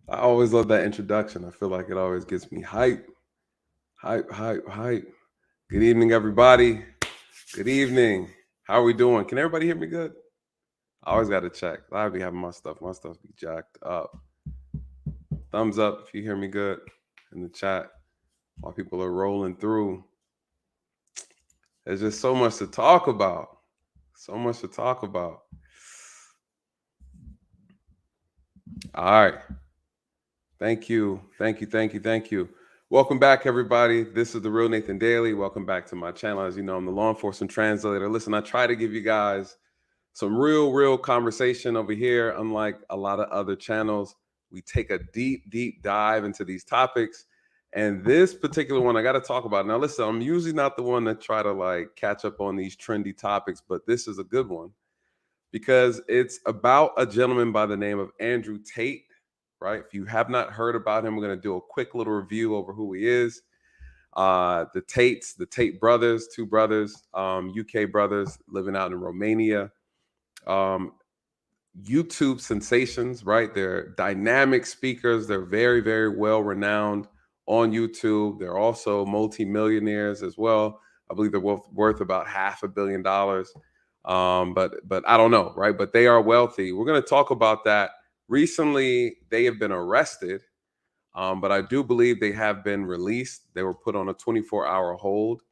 I always love that introduction. I feel like it always gets me hype, hype, hype, hype. Good evening, everybody. Good evening. How are we doing? Can everybody hear me good? I always got to check. I be having my stuff. My stuff be jacked up. Thumbs up if you hear me good in the chat while people are rolling through. There's just so much to talk about. So much to talk about. All right. Thank you. Thank you. Thank you. Thank you. Welcome back, everybody. This is the Real Nathan Daily. Welcome back to my channel. As you know, I'm the law enforcement translator. Listen, I try to give you guys some real conversation over here. Unlike a lot of other channels, we take a deep dive into these topics. And this particular one, I got to talk about. Now, listen, I'm usually not the one that try to like catch up on these trendy topics, but this is a good one because it's about a gentleman by the name of Andrew Tate. Right? If you have not heard about him, we're going to do a quick little review over who he is. The Tate brothers, two brothers, UK brothers living out in Romania. YouTube sensations, right? They're dynamic speakers. They're very well renowned on YouTube. They're also multimillionaires as well. I believe they're worth about $500 million. But I don't know, right? But they are wealthy. We're going to talk about that. Recently, they have been arrested, but I do believe they have been released. They were put on a 24-hour hold.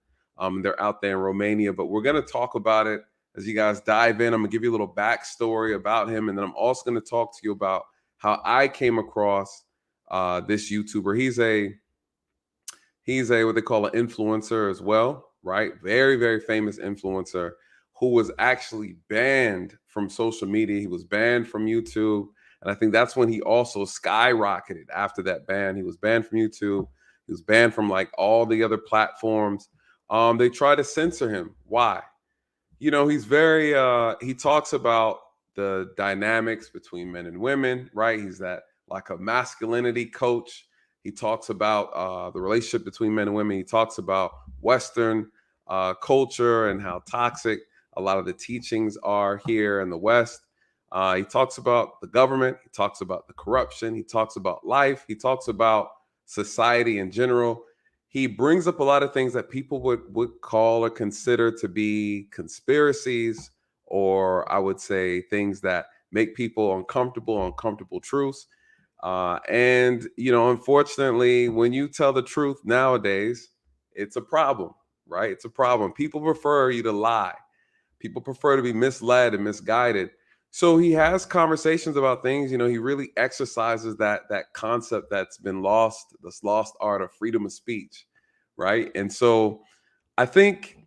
They're out there in Romania, but we're going to talk about it as you guys dive in. I'm going to give you a little backstory about him, and then I'm also going to talk to you about how I came across this YouTuber. He's a what they call an influencer as well, right? Very famous influencer who was actually banned from social media. He was banned from YouTube. And I think that's when he also skyrocketed after that ban. He was banned from YouTube. He was banned from like all the other platforms. They try to censor him. Why? You know, he's very he talks about the dynamics between men and women, right? He's that like a masculinity coach. He talks about the relationship between men and women. He talks about Western culture and how toxic a lot of the teachings are here in the West. He talks about the government. He talks about the corruption. He talks about life. He talks about society in general. He brings up a lot of things that people would call or consider to be conspiracies, or I would say things that make people uncomfortable truths. And you know, unfortunately, when you tell the truth nowadays, it's a problem, right? It's a problem. People prefer you to lie. People prefer to be misled and misguided. So he has conversations about things. You know, he really exercises that concept that's been lost, this lost art of freedom of speech, right? And so I think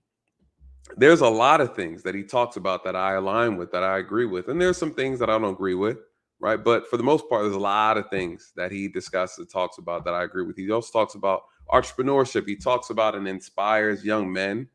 there's a lot of things that he talks about that I align with, that I agree with, and there's some things that I don't agree with, right? But for the most part, there's a lot of things that he discusses and talks about that I agree with. He also talks about entrepreneurship. He talks about and inspires young men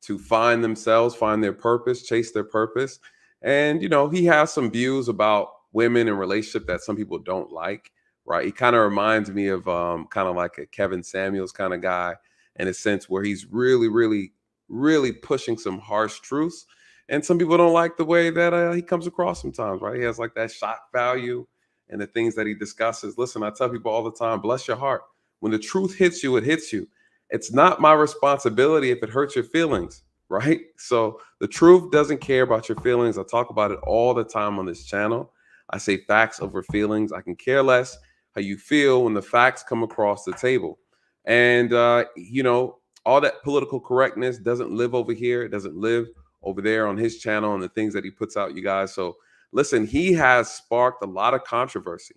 to find themselves, find their purpose, chase their purpose. And you know, he has some views about women and relationship that some people don't like, right? He kind of reminds me of kind of like a Kevin Samuels kind of guy in a sense where he's really pushing some harsh truths. And some people don't like the way that he comes across sometimes, right? He has like that shock value and the things that he discusses. Listen, I tell people all the time, bless your heart. When the truth hits you, it hits you. It's not my responsibility if it hurts your feelings, right? So the truth doesn't care about your feelings. I talk about it all the time on this channel. I say facts over feelings. I can care less how you feel when the facts come across the table. And, you know, all that political correctness doesn't live over here. It doesn't live over there on his channel and the things that he puts out, you guys. So listen, he has sparked a lot of controversy.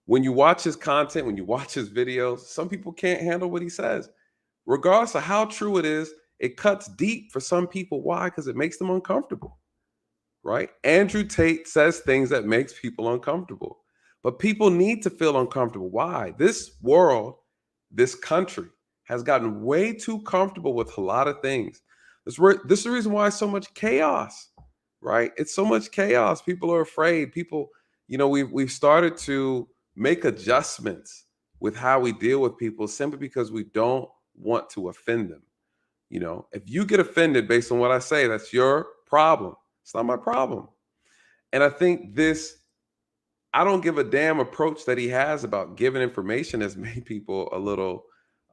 When you watch his content, when you watch his videos, some people can't handle what he says. Regardless of how true it is, it cuts deep for some people. Why? Because it makes them uncomfortable, right? Andrew Tate says things that makes people uncomfortable. But people need to feel uncomfortable. Why? This world, this country has gotten way too comfortable with a lot of things. This is the reason why so much chaos, right? It's so much chaos. People are afraid. People, you know, we've started to make adjustments with how we deal with people simply because we don't want to offend them. You know, if you get offended based on what I say, that's your problem. It's not my problem. And I think this I don't give a damn approach that he has about giving information has made people a little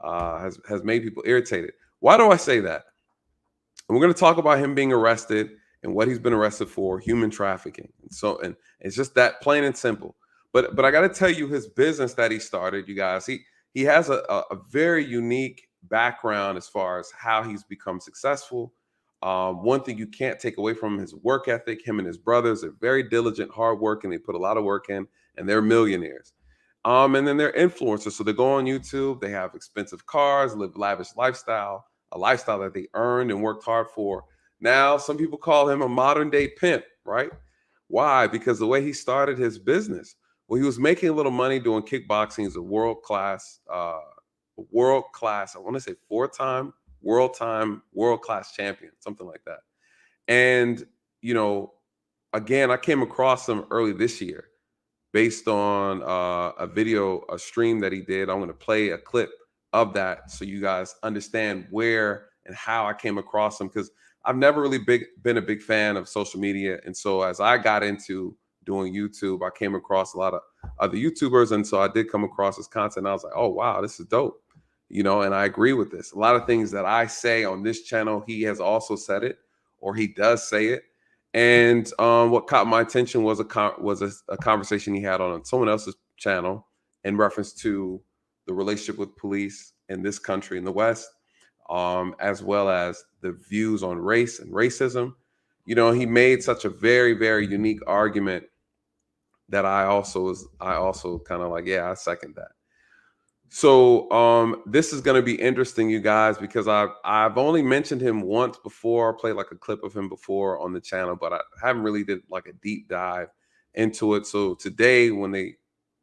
has made people irritated. Why do I say that? And we're going to talk about him being arrested and what he's been arrested for, human trafficking. And it's just that plain and simple. But I got to tell you his business that he started, you guys. He has a very unique background as far as how he's become successful. One thing you can't take away from him, his work ethic. Him and his brothers are very diligent, hard working. They put a lot of work in, and they're millionaires. And then they're influencers. So they go on YouTube, they have expensive cars, live lavish lifestyle, a lifestyle that they earned and worked hard for. Now, some people call him a modern day pimp, right? Why? Because the way he started his business, well, he was making a little money doing kickboxing. He's a world class, I want to say world class champion, something like that. And, you know, again, I came across him early this year based on a stream that he did. I'm going to play a clip of that so you guys understand where and how I came across him, because I've never really been a big fan of social media. And so as I got into doing YouTube, I came across a lot of other YouTubers. And so I did come across his content. I was like, oh, wow, this is dope. You know, and I agree with this. A lot of things that I say on this channel, he has also said it, or he does say it. And what caught my attention was a conversation he had on someone else's channel in reference to the relationship with police in this country in the West, as well as the views on race and racism. You know, he made such a very, very unique argument that I also kind of like, yeah, I second that. So this is going to be interesting, you guys, because I've only mentioned him once before. I played like a clip of him before on the channel, but I haven't really did like a deep dive into it. So today, when they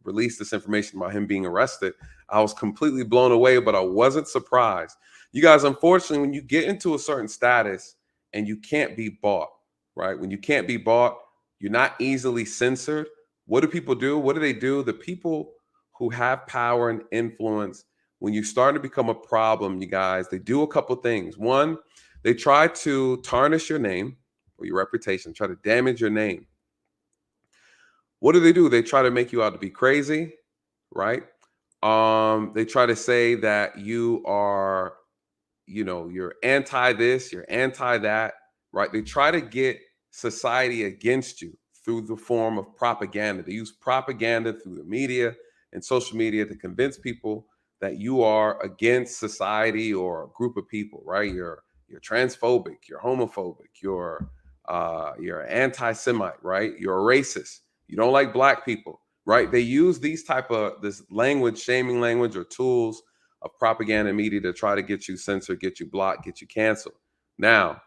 released this information about him being arrested, I was completely blown away, but I wasn't surprised. You guys, unfortunately, when you get into a certain status and you can't be bought, right? When you can't be bought, you're not easily censored. What do people do? What do they do? The people who have power and influence, when you start to become a problem, you guys, they do a couple things. One, they try to tarnish your name or your reputation, try to damage your name. What do? They try to make you out to be crazy, right? They try to say that you are, you know, you're anti this, you're anti that, right? They try to get society against you through the form of propaganda. They use propaganda through the media and social media to convince people that you are against society or a group of people, right? You're transphobic, you're homophobic, you're anti-Semite, right? You're a racist. You don't like black people, right? They use these type of this language, shaming language, or tools of propaganda media to try to get you censored, get you blocked, get you canceled. Now,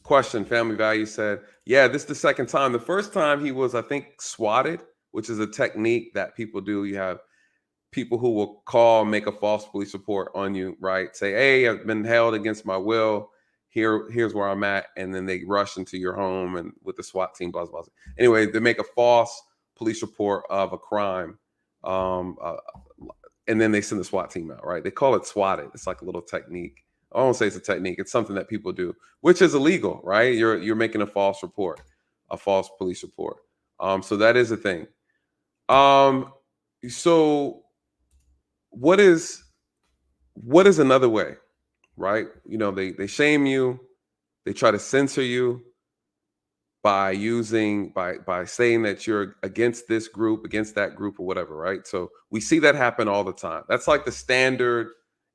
question, Family Value said, yeah, this is the second time. The first time he was, I think, swatted, which is a technique that people do. You have people who will make a false police report on you, right? Say, hey, I've been held against my will. Here's where I'm at. And then they rush into your home and with the SWAT team, blah, blah, blah. Anyway, they make a false police report of a crime. And then they send the SWAT team out, right? They call it swatted. It's like a little technique. I won't say it's a technique. It's something that people do, which is illegal, right? You're making a false report, a false police report. So that is a thing. So what is another way, right? You know, they shame you, they try to censor you by saying that you're against this group, against that group, or whatever, right? So we see that happen all the time. That's like the standard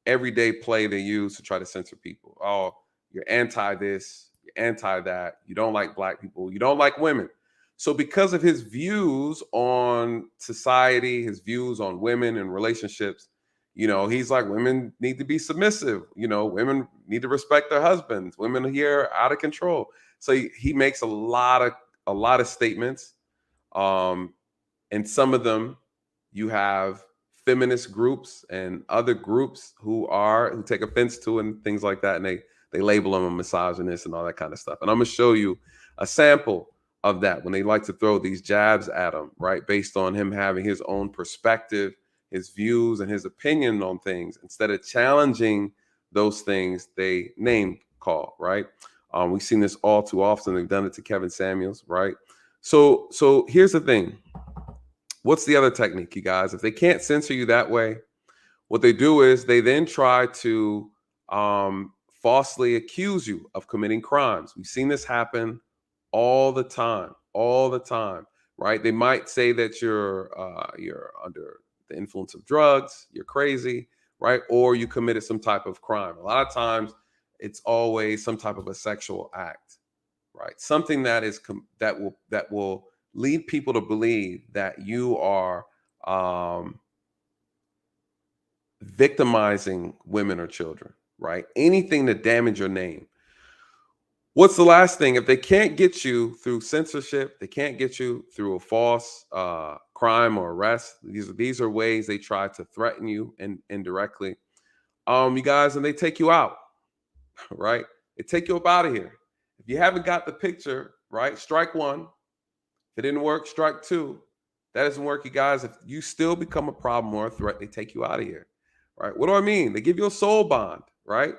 everyday play they use to try to censor people. Oh, you're anti this, you're anti that, you don't like black people, you don't like women. So because of his views on society, his views on women and relationships, you know, he's like, women need to be submissive, you know, women need to respect their husbands, women here are out of control. So he makes a lot of statements. And some of them you have feminist groups and other groups who take offense to and things like that. And they label them a misogynist and all that kind of stuff. And I'm going to show you a sample of that when they like to throw these jabs at him, right? Based on him having his own perspective, his views and his opinion on things. Instead of challenging those things, they name call, right? We've seen this all too often. They've done it to Kevin Samuels, right? So here's the thing. What's the other technique, you guys? If they can't censor you that way, what they do is they then try to falsely accuse you of committing crimes. We've seen this happen all the time, right? They might say that you're under the influence of drugs, you're crazy, right? Or you committed some type of crime. A lot of times, it's always some type of a sexual act, right? Something that is that will lead people to believe that you are victimizing women or children, right? Anything to damage your name. What's the last thing? If they can't get you through censorship, they can't get you through a false crime or arrest. These are ways they try to threaten you indirectly. You guys, and they take you out, right? They take you up out of here. If you haven't got the picture, right? Strike one. If it didn't work, strike two. That doesn't work, you guys. If you still become a problem or a threat, they take you out of here, right? What do I mean? They give you a soul bond, right?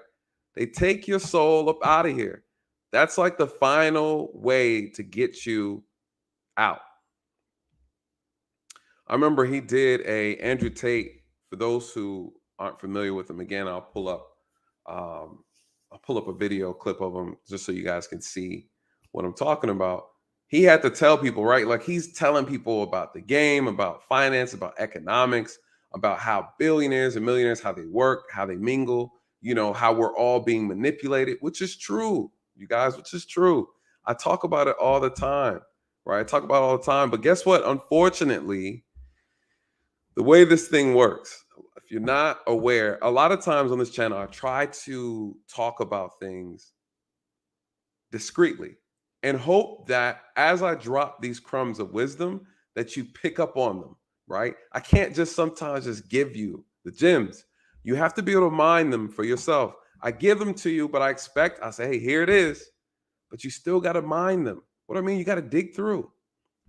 They take your soul up out of here. That's like the final way to get you out. I remember he did Andrew Tate. For those who aren't familiar with him, again, I'll pull up a video clip of him just so you guys can see what I'm talking about. He had to tell people, right? Like he's telling people about the game, about finance, about economics, about how billionaires and millionaires, how they work, how they mingle, how we're all being manipulated, which is true, you guys, which is true. I talk about it all the time, right? I talk about it all the time. But guess what? Unfortunately, the way this thing works, if you're not aware, a lot of times on this channel, I try to talk about things discreetly and hope that as I drop these crumbs of wisdom, that you pick up on them, right? I can't just sometimes just give you the gems. You have to be able to mine them for yourself. I give them to you, but I say, hey, here it is. But you still got to mine them. What I mean, you got to dig through.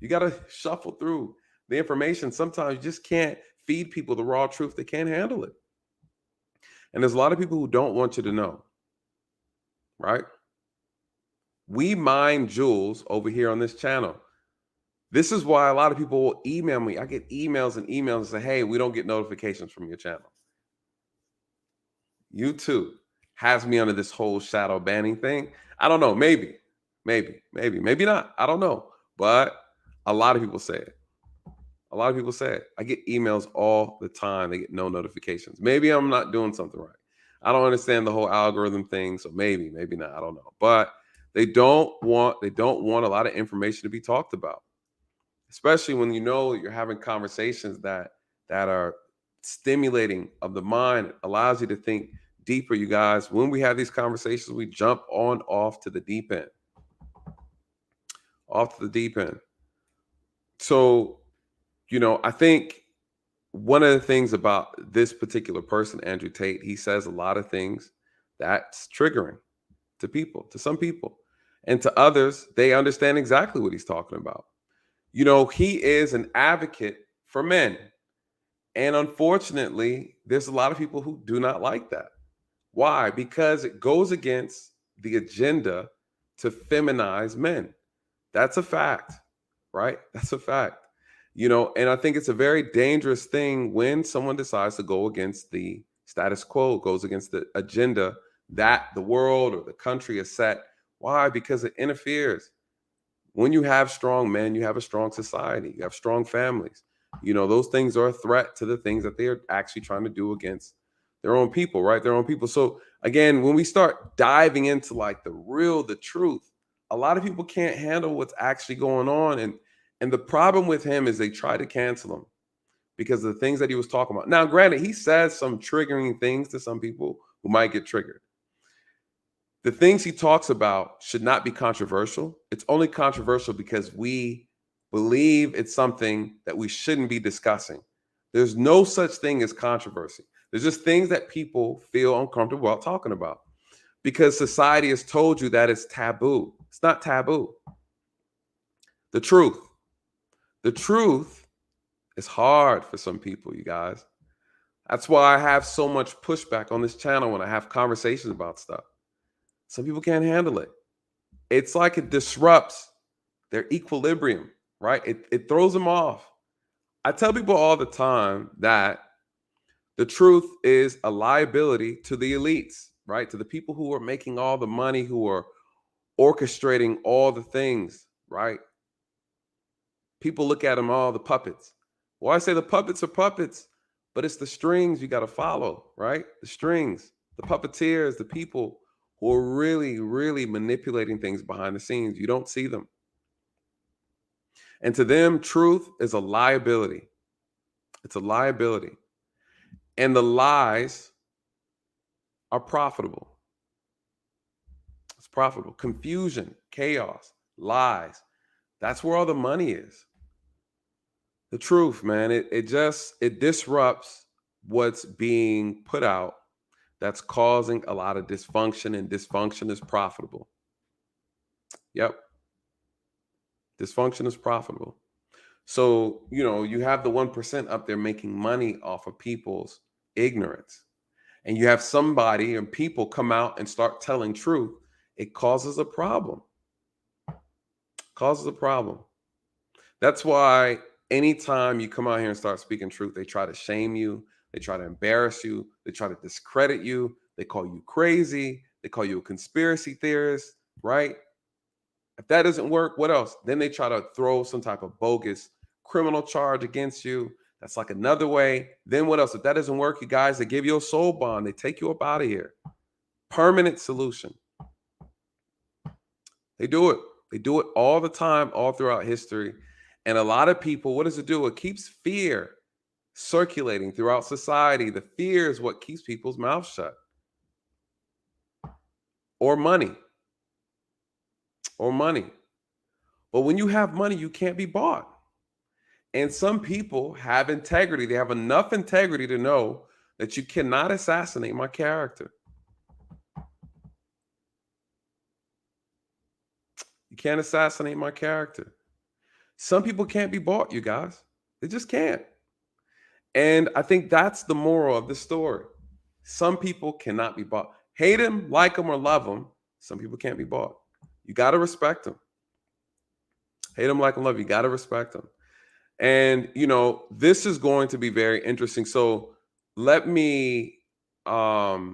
You got to shuffle through the information. Sometimes you just can't feed people the raw truth. They can't handle it. And there's a lot of people who don't want you to know, right? We mine jewels over here on this channel. This is why a lot of people will email me. I get emails and emails and say, hey, we don't get notifications from your channel. YouTube has me under this whole shadow banning thing. I don't know. Maybe not. I don't know. But a lot of people say it. A lot of people say it. I get emails all the time. They get no notifications. Maybe I'm not doing something right. I don't understand the whole algorithm thing. So maybe not. I don't know. But they don't want a lot of information to be talked about, especially when you're having conversations that are stimulating of the mind. It allows you to think deeper, you guys. When we have these conversations, we jump off to the deep end. Off to the deep end. So, I think one of the things about this particular person, Andrew Tate, he says a lot of things that's triggering to people, to some people. And to others, they understand exactly what he's talking about. He is an advocate for men. And unfortunately, there's a lot of people who do not like that. Why? Because it goes against the agenda to feminize men. That's a fact, right? That's a fact. And I think it's a very dangerous thing when someone decides to go against the status quo, goes against the agenda that the world or the country has set. Why? Because it interferes. When you have strong men, you have a strong society, you have strong families. Those things are a threat to the things that they are actually trying to do against their own people, right? Their own people. So again, when we start diving into like the truth, a lot of people can't handle what's actually going on. And the problem with him is they try to cancel him because of the things that he was talking about. Now, granted, he says some triggering things to some people who might get triggered. The things he talks about should not be controversial. It's only controversial because we believe it's something that we shouldn't be discussing. There's no such thing as controversy. There's just things that people feel uncomfortable about talking about because society has told you that it's taboo. It's not taboo. The truth is hard for some people, you guys. That's why I have so much pushback on this channel when I have conversations about stuff. Some people can't handle it. it's like it disrupts their equilibrium, right? It throws them off. I tell people all the time that the truth is a liability to the elites, right? To the people who are making all the money, who are orchestrating all the things, right? People look at them all the puppets. Well, I say the puppets are puppets, but it's the strings you got to follow, right? The strings, the puppeteers, the people who are really, really manipulating things behind the scenes. You don't see them. And to them, truth is a liability. It's a liability. And the lies are profitable. It's profitable. Confusion, chaos, lies. That's where all the money is. The truth, man, it disrupts what's being put out. That's causing a lot of dysfunction, and dysfunction is profitable. Yep. Dysfunction is profitable. So, you have the 1% up there making money off of people's ignorance. And you have somebody and people come out and start telling truth. It causes a problem. Causes a problem. That's why anytime you come out here and start speaking truth, they try to shame you. They try to embarrass you. They try to discredit you. They call you crazy. They call you a conspiracy theorist, right? If that doesn't work, what else? Then they try to throw some type of bogus criminal charge against you. That's like another way. Then what else? If that doesn't work, you guys, they give you a soul bond. They take you up out of here. Permanent solution. They do it. They do it all the time, all throughout history. And a lot of people, what does it do? It keeps fear circulating throughout society. The fear is what keeps people's mouths shut. Or money. Or money. But when you have money, you can't be bought. And some people have integrity. They have enough integrity to know that you cannot assassinate my character. You can't assassinate my character. Some people can't be bought, you guys. They just can't. And I think that's the moral of the story. Some people cannot be bought. Hate them, like them, or love them. Some people can't be bought. You got to respect them. Hate them, like them, love them. You got to respect them. And, this is going to be very interesting. So let me, we're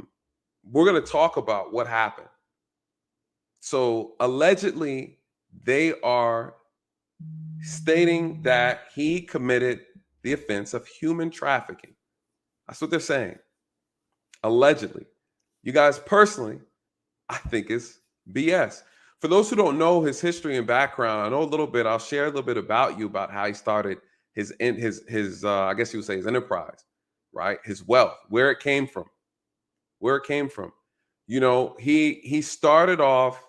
going to talk about what happened. So allegedly, they are stating that he committed the offense of human trafficking. That's what they're saying. Allegedly. You guys, personally, I think it's BS. For those who don't know his history and background, I know a little bit. I'll share a little bit about you, about how he started his I guess you would say his enterprise, right? His wealth, where it came from. He started off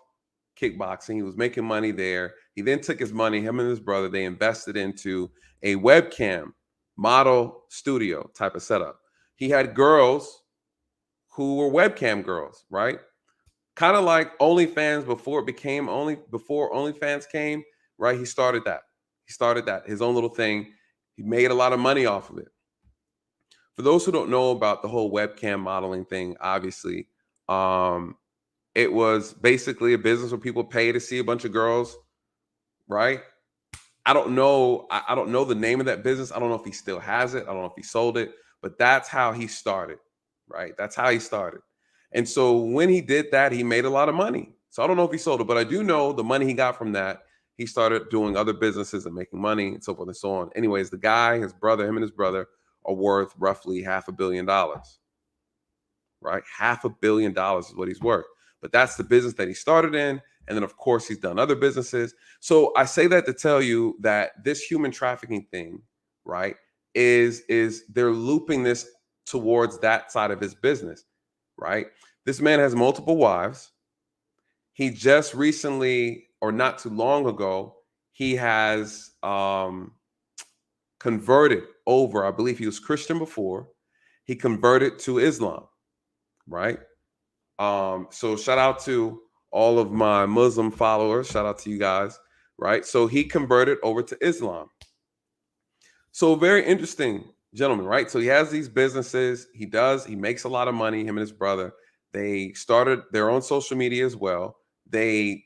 kickboxing. He was making money there. He then took his money, him and his brother, they invested into a webcam model studio type of setup. He had girls who were webcam girls, right? Kind of like OnlyFans before OnlyFans came, right? He started that, his own little thing. He made a lot of money off of it. For those who don't know about the whole webcam modeling thing, obviously, it was basically a business where people pay to see a bunch of girls, right? I don't know. I don't know the name of that business. I don't know if he still has it. I don't know if he sold it, but that's how he started, right? That's how he started. And so when he did that, he made a lot of money. So I don't know if he sold it, but I do know the money he got from that, he started doing other businesses and making money and so forth and so on. Anyways, the guy, him and his brother are worth roughly $500 million, right? $500 million is what he's worth. But that's the business that he started in. And then, of course, he's done other businesses. So I say that to tell you that this human trafficking thing, right, is they're looping this towards that side of his business, right? This man has multiple wives. He just recently, or not too long ago, he has converted over. I believe he was Christian before. He converted to Islam, right? So shout out to all of my Muslim followers. Shout out to you guys, right? So he converted over to Islam. So very interesting gentleman, right? So he has these businesses. He makes a lot of money, him and his brother. They started their own social media as well. They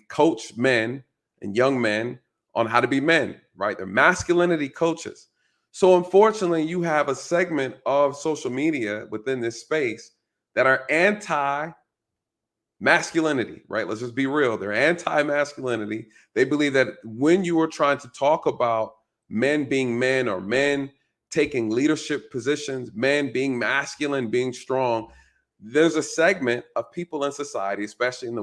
coach men and young men on how to be men, right? They're masculinity coaches. So unfortunately, you have a segment of social media within this space that are anti-masculinity, right? Let's just be real. They're anti-masculinity. They believe that when you are trying to talk about men being men or men taking leadership positions, men being masculine, being strong, there's a segment of people in society, especially in the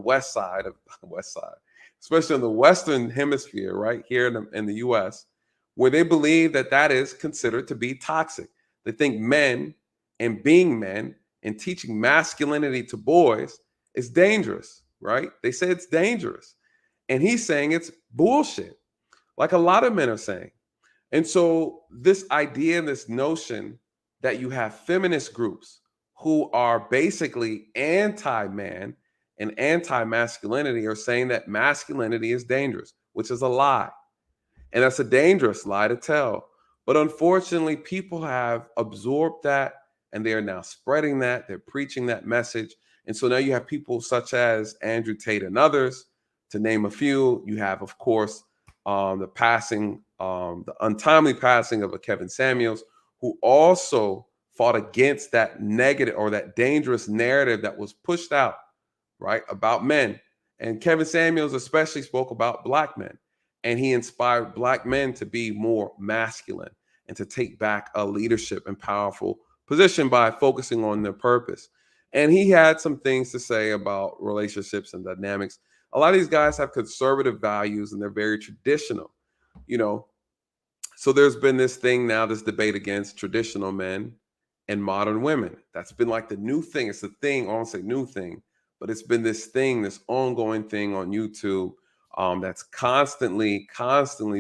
especially in the Western hemisphere, right here in the US, where they believe that that is considered to be toxic. They think men and being men and teaching masculinity to boys is dangerous, right? They say it's dangerous. And he's saying it's bullshit, like a lot of men are saying. And so this idea and this notion that you have feminist groups who are basically anti-man and anti-masculinity are saying that masculinity is dangerous, which is a lie. And that's a dangerous lie to tell. But unfortunately, people have absorbed that and they are now spreading that. They're preaching that message. And so now you have people such as Andrew Tate and others, to name a few. You have, of course, the untimely passing of a Kevin Samuels, who also fought against that negative or that dangerous narrative that was pushed out, right, about men. And Kevin Samuels especially spoke about Black men. And he inspired Black men to be more masculine and to take back a leadership and powerful position by focusing on their purpose. And he had some things to say about relationships and dynamics. A lot of these guys have conservative values and they're very traditional, you know. So there's been this thing now, this debate against traditional men and modern women. That's been like the new thing. It's the thing, I won't say new thing, but it's been this thing, this ongoing thing on YouTube that's constantly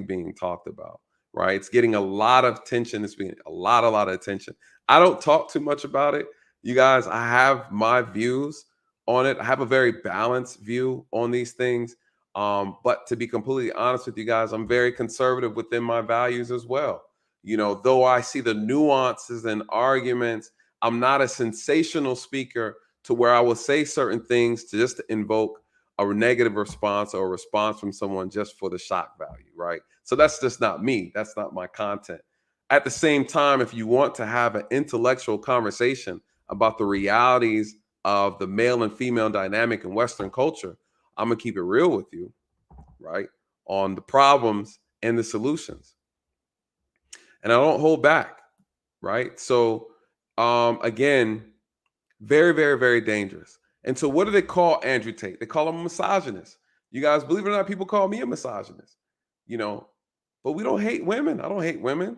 being talked about, right? It's getting a lot of attention. It's being a lot of attention. I don't talk too much about it. You guys, I have my views on it. I have a very balanced view on these things. But to be completely honest with you guys, I'm very conservative within my values as well. You know, though I see the nuances and arguments, I'm not a sensational speaker to where I will say certain things to just invoke a negative response or a response from someone just for the shock value, right? So that's just not me. That's not my content. At the same time, if you want to have an intellectual conversation about the realities of the male and female dynamic in Western culture, I'm gonna keep it real with you, right? On the problems and the solutions. And I don't hold back, right? So again, very dangerous. And so what do they call Andrew Tate? They call him a misogynist. You guys, believe it or not, people call me a misogynist, you know, but we don't hate women. I don't hate women,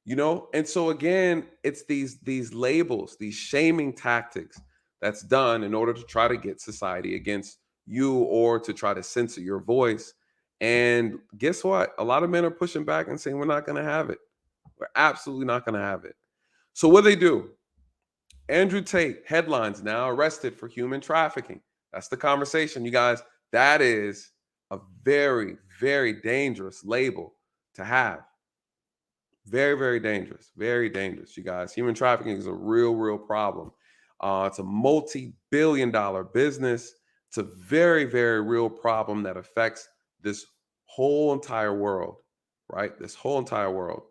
you know. And so again, it's these labels, these shaming tactics that's done in order to try to get society against you or to try to censor your voice. And guess what? A lot of men are pushing back and saying, we're not going to have it. We're absolutely not going to have it. So what do? Andrew Tate, headlines, now arrested for human trafficking. That's the conversation, you guys. That is a very dangerous label to have. Very dangerous, you guys. Human trafficking is a real problem. It's a multi-billion-dollar business. It's a very real problem that affects this whole entire world, right? This whole entire world.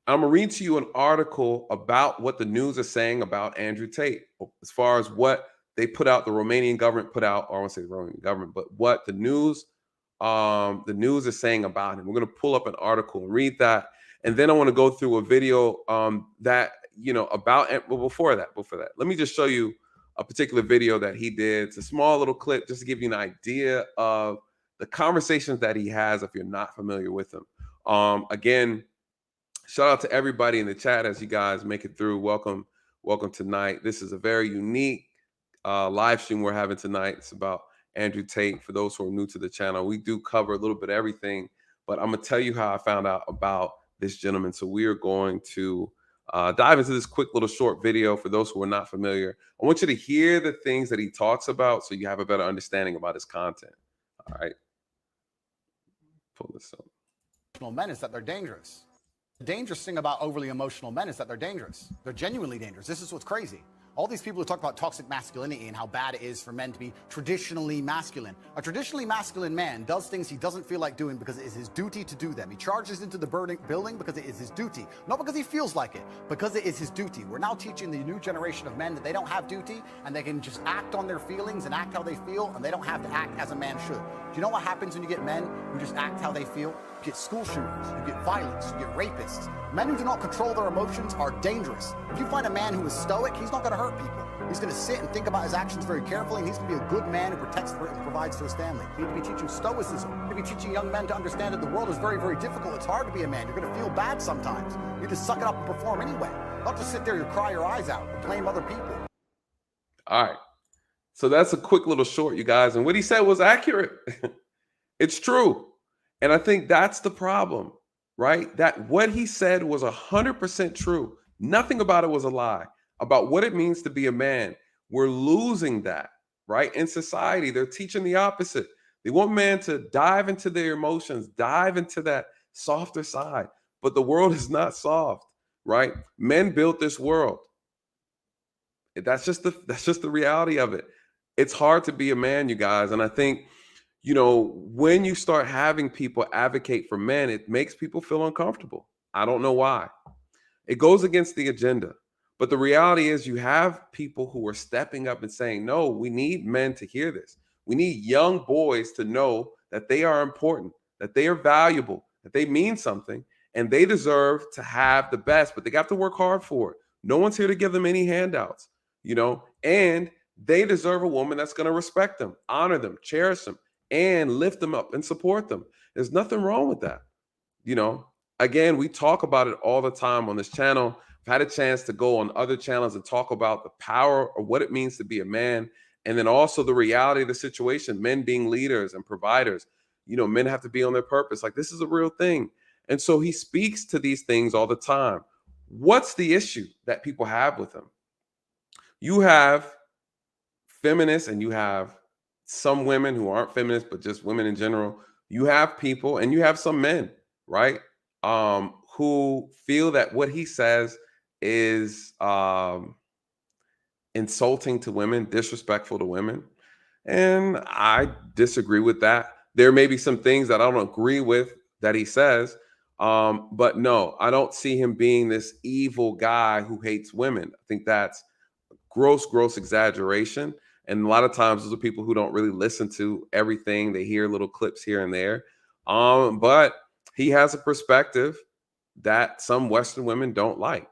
I'm gonna read to you an article about what the news is saying about Andrew Tate, as far as what they put out, the Romanian government put out, or I won't say the Romanian government, but what the news is saying about him. We're gonna pull up an article and read that, and then I want to go through a video that about. Well, before that, let me just show you a particular video that he did. It's a small little clip just to give you an idea of the conversations that he has. If you're not familiar with him, again. Shout out to everybody in the chat as you guys make it through. Welcome tonight. This is a very unique live stream we're having tonight. It's about Andrew Tate. For those who are new to the channel, we do cover a little bit of everything, but I'm gonna tell you how I found out about this gentleman. So we are going to dive into this quick little short video. For those who are not familiar, I want you to hear the things that he talks about so you have a better understanding about his content. All right, pull this up. Men is that they're dangerous. The dangerous thing about overly emotional men is that they're dangerous. They're genuinely dangerous. This is what's crazy. All these people who talk about toxic masculinity and how bad it is for men to be traditionally masculine. A traditionally masculine man does things he doesn't feel like doing because it is his duty to do them. He charges into the building because it is his duty. Not because he feels like it, because it is his duty. We're now teaching the new generation of men that they don't have duty and they can just act on their feelings and act how they feel, and they don't have to act as a man should. Do you know what happens when you get men who just act how they feel? You get school shooters, you get violence, you get rapists. Men who do not control their emotions are dangerous. If you find a man who is stoic, he's not going to hurt people. He's going to sit and think about his actions very carefully, and he's going to be a good man who protects and provides for his family. You need to be teaching stoicism. You need to be teaching young men to understand that the world is very, very difficult. It's hard to be a man. You're going to feel bad sometimes. You need to suck it up and perform anyway. Not just sit there and cry your eyes out and blame other people. All right. So that's a quick little short, you guys. And what he said was accurate. It's true. And I think that's the problem, right? That what he said was 100% true. Nothing about it was a lie. About what it means to be a man. We're losing that, right? In society, they're teaching the opposite. They want men to dive into their emotions, dive into that softer side. But the world is not soft, right? Men built this world. That's just the reality of it. It's hard to be a man, you guys. And I think, you know, when you start having people advocate for men, it makes people feel uncomfortable. I don't know why. It goes against the agenda. But the reality is you have people who are stepping up and saying, no, we need men to hear this. We need young boys to know that they are important, that they are valuable, that they mean something, and they deserve to have the best, but they have to work hard for it. No one's here to give them any handouts, you know, and they deserve a woman that's going to respect them, honor them, cherish them, and lift them up and support them. There's nothing wrong with that. You know, again, we talk about it all the time on this channel. I've had a chance to go on other channels and talk about the power of what it means to be a man. And then also the reality of the situation, men being leaders and providers. You know, men have to be on their purpose. Like, this is a real thing. And so he speaks to these things all the time. What's the issue that people have with him? You have feminists and you have some women who aren't feminists, but just women in general. You have people and you have some men, right? Who feel that what he says is insulting to women, disrespectful to women. And I disagree with that. There may be some things that I don't agree with that he says. But no, I don't see him being this evil guy who hates women. I think that's gross exaggeration. And a lot of times those are people who don't really listen to everything. They hear little clips here and there. But he has a perspective that some Western women don't like.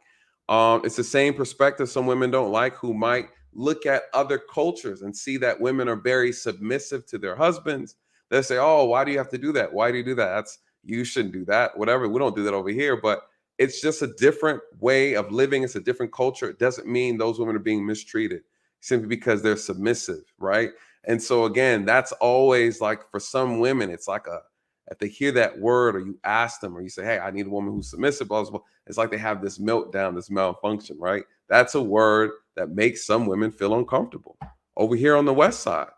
It's the same perspective some women don't like who might look at other cultures and see that women are very submissive to their husbands. They say, oh, why do you have to do that? Why do you do that? You shouldn't do that. Whatever. We don't do that over here. But it's just a different way of living. It's a different culture. It doesn't mean those women are being mistreated simply because they're submissive, right? And so again, that's always like, for some women, it's like if they hear that word or you ask them or you say, hey, I need a woman who's submissive, blah, blah, blah, it's like they have this meltdown, this malfunction, right? That's a word that makes some women feel uncomfortable. Over here on the West Side.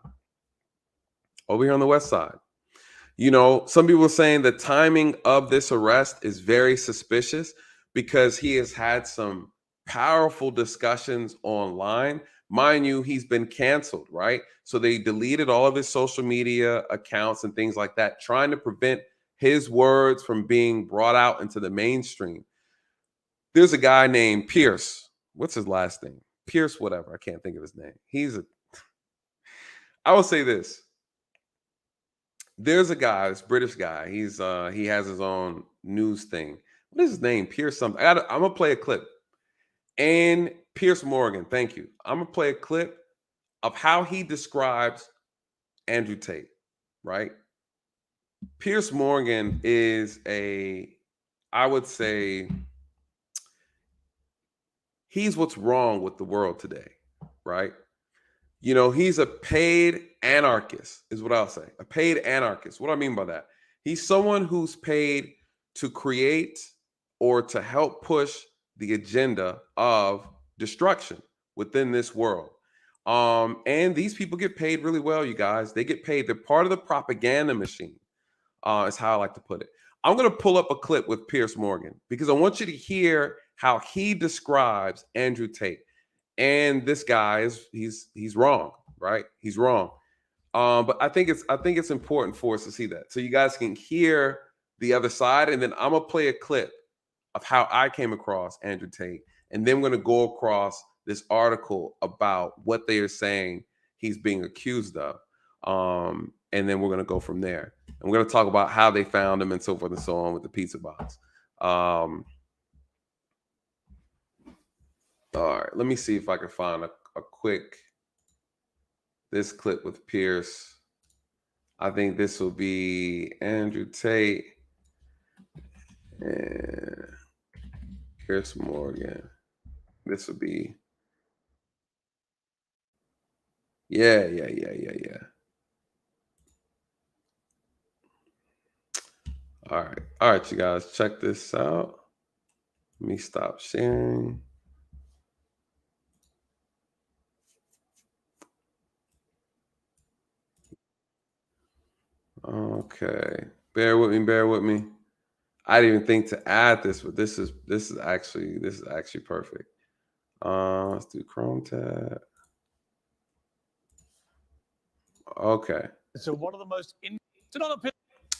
You know, some people are saying the timing of this arrest is very suspicious because he has had some powerful discussions online. Mind you, he's been canceled, right? So they deleted all of his social media accounts and things like that, trying to prevent his words from being brought out into the mainstream. There's a guy named Piers. What's his last name? Piers, whatever. I can't think of his name. I will say this. There's a guy, this British guy. He has his own news thing. What is his name? Piers something. I'm gonna play a clip. And Piers Morgan, thank you. I'm gonna play a clip of how he describes Andrew Tate, right? Piers Morgan is I would say, he's what's wrong with the world today, right? You know, he's a paid anarchist, is what I'll say. A paid anarchist. What do I mean by that? He's someone who's paid to create or to help push the agenda of destruction within this world. And these people get paid really well, you guys. They get paid. They're part of the propaganda machine, is how I like to put it. I'm going to pull up a clip with Piers Morgan because I want you to hear how he describes Andrew Tate. and this guy he's wrong, right? He's wrong. But I think it's important for us to see that, so you guys can hear the other side, and then I'm gonna play a clip of how I came across Andrew Tate, and then we're gonna go across this article about what they are saying he's being accused of, and then we're gonna go from there, and we're gonna talk about how they found him and so forth and so on with the pizza box. All right, let me see if I can find a quick this clip with Pierce. I think this will be Andrew Tate and Piers Morgan. This will be, yeah. All right, you guys, check this out. Let me stop sharing. Okay, bear with me. I didn't even think to add this, but this is actually perfect. Let's do Chrome tab. Okay. So one of the most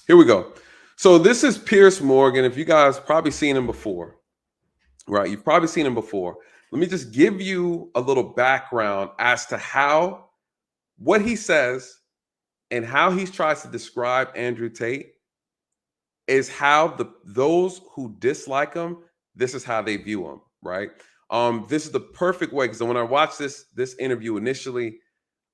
here we go. So this is Piers Morgan. If you guys probably seen him before, right? You've probably seen him before. Let me just give you a little background as to what he says and how he tries to describe Andrew Tate is how those who dislike him, this is how they view him, right? This is the perfect way, because when I watched this interview initially,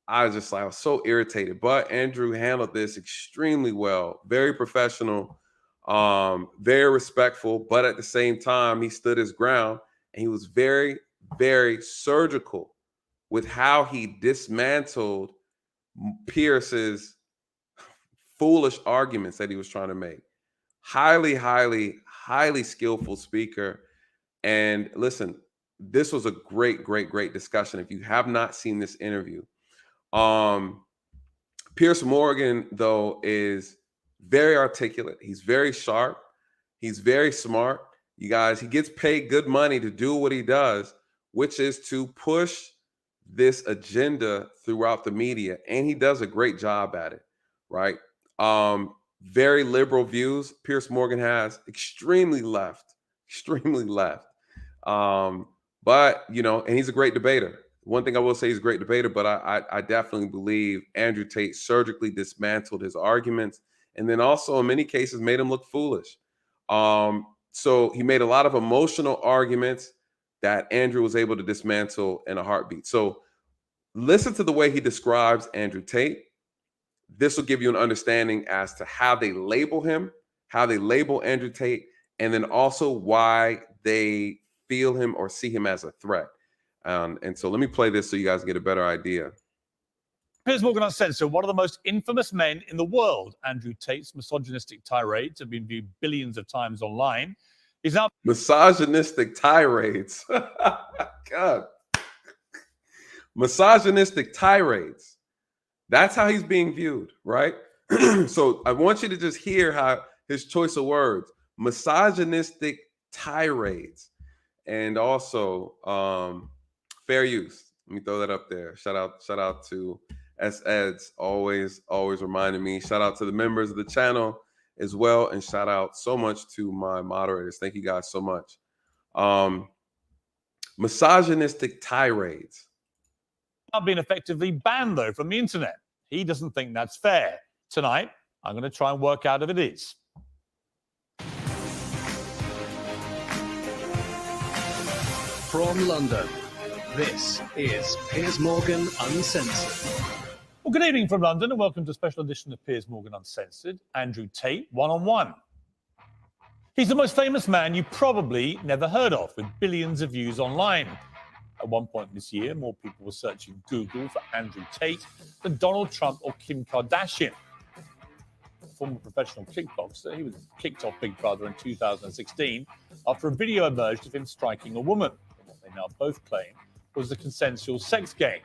I was so irritated, but Andrew handled this extremely well, very professional, very respectful, but at the same time, he stood his ground, and he was very, very surgical with how he dismantled Pierce's foolish arguments that he was trying to make. Highly, highly, highly skillful speaker. And listen, this was a great, great, great discussion. If you have not seen this interview, Piers Morgan, though, is very articulate. He's very sharp. He's very smart. You guys, he gets paid good money to do what he does, which is to push this agenda throughout the media. And he does a great job at it, right? Very liberal views. Piers Morgan has extremely left. But, and he's a great debater. One thing I will say, he's a great debater, but I definitely believe Andrew Tate surgically dismantled his arguments, and then also in many cases made him look foolish. So he made a lot of emotional arguments that Andrew was able to dismantle in a heartbeat. So listen to the way he describes Andrew Tate. This will give you an understanding as to how they label him, how they label Andrew Tate, and then also why they feel him or see him as a threat. And so let me play this so you guys get a better idea. Piers Morgan Uncensored, one of the most infamous men in the world. Andrew Tate's misogynistic tirades have been viewed billions of times online. He's now misogynistic tirades. God. Misogynistic tirades. That's how he's being viewed, right? So I want you to just hear how his choice of words, misogynistic tirades, and also fair use. Let me throw that up there. Shout out to S-Eds, always reminding me. Shout out to the members of the channel as well, and shout out so much to my moderators. Thank you guys so much. Misogynistic tirades. Not been effectively banned, though, from the internet. He doesn't think that's fair. Tonight, I'm going to try and work out if it is. From London, this is Piers Morgan Uncensored. Well, good evening from London, and welcome to a special edition of Piers Morgan Uncensored. Andrew Tate, one-on-one. He's the most famous man you probably never heard of, with billions of views online. At one point this year, more people were searching Google for Andrew Tate than Donald Trump or Kim Kardashian. A former professional kickboxer, he was kicked off Big Brother in 2016 after a video emerged of him striking a woman, in what they now both claim was a consensual sex game.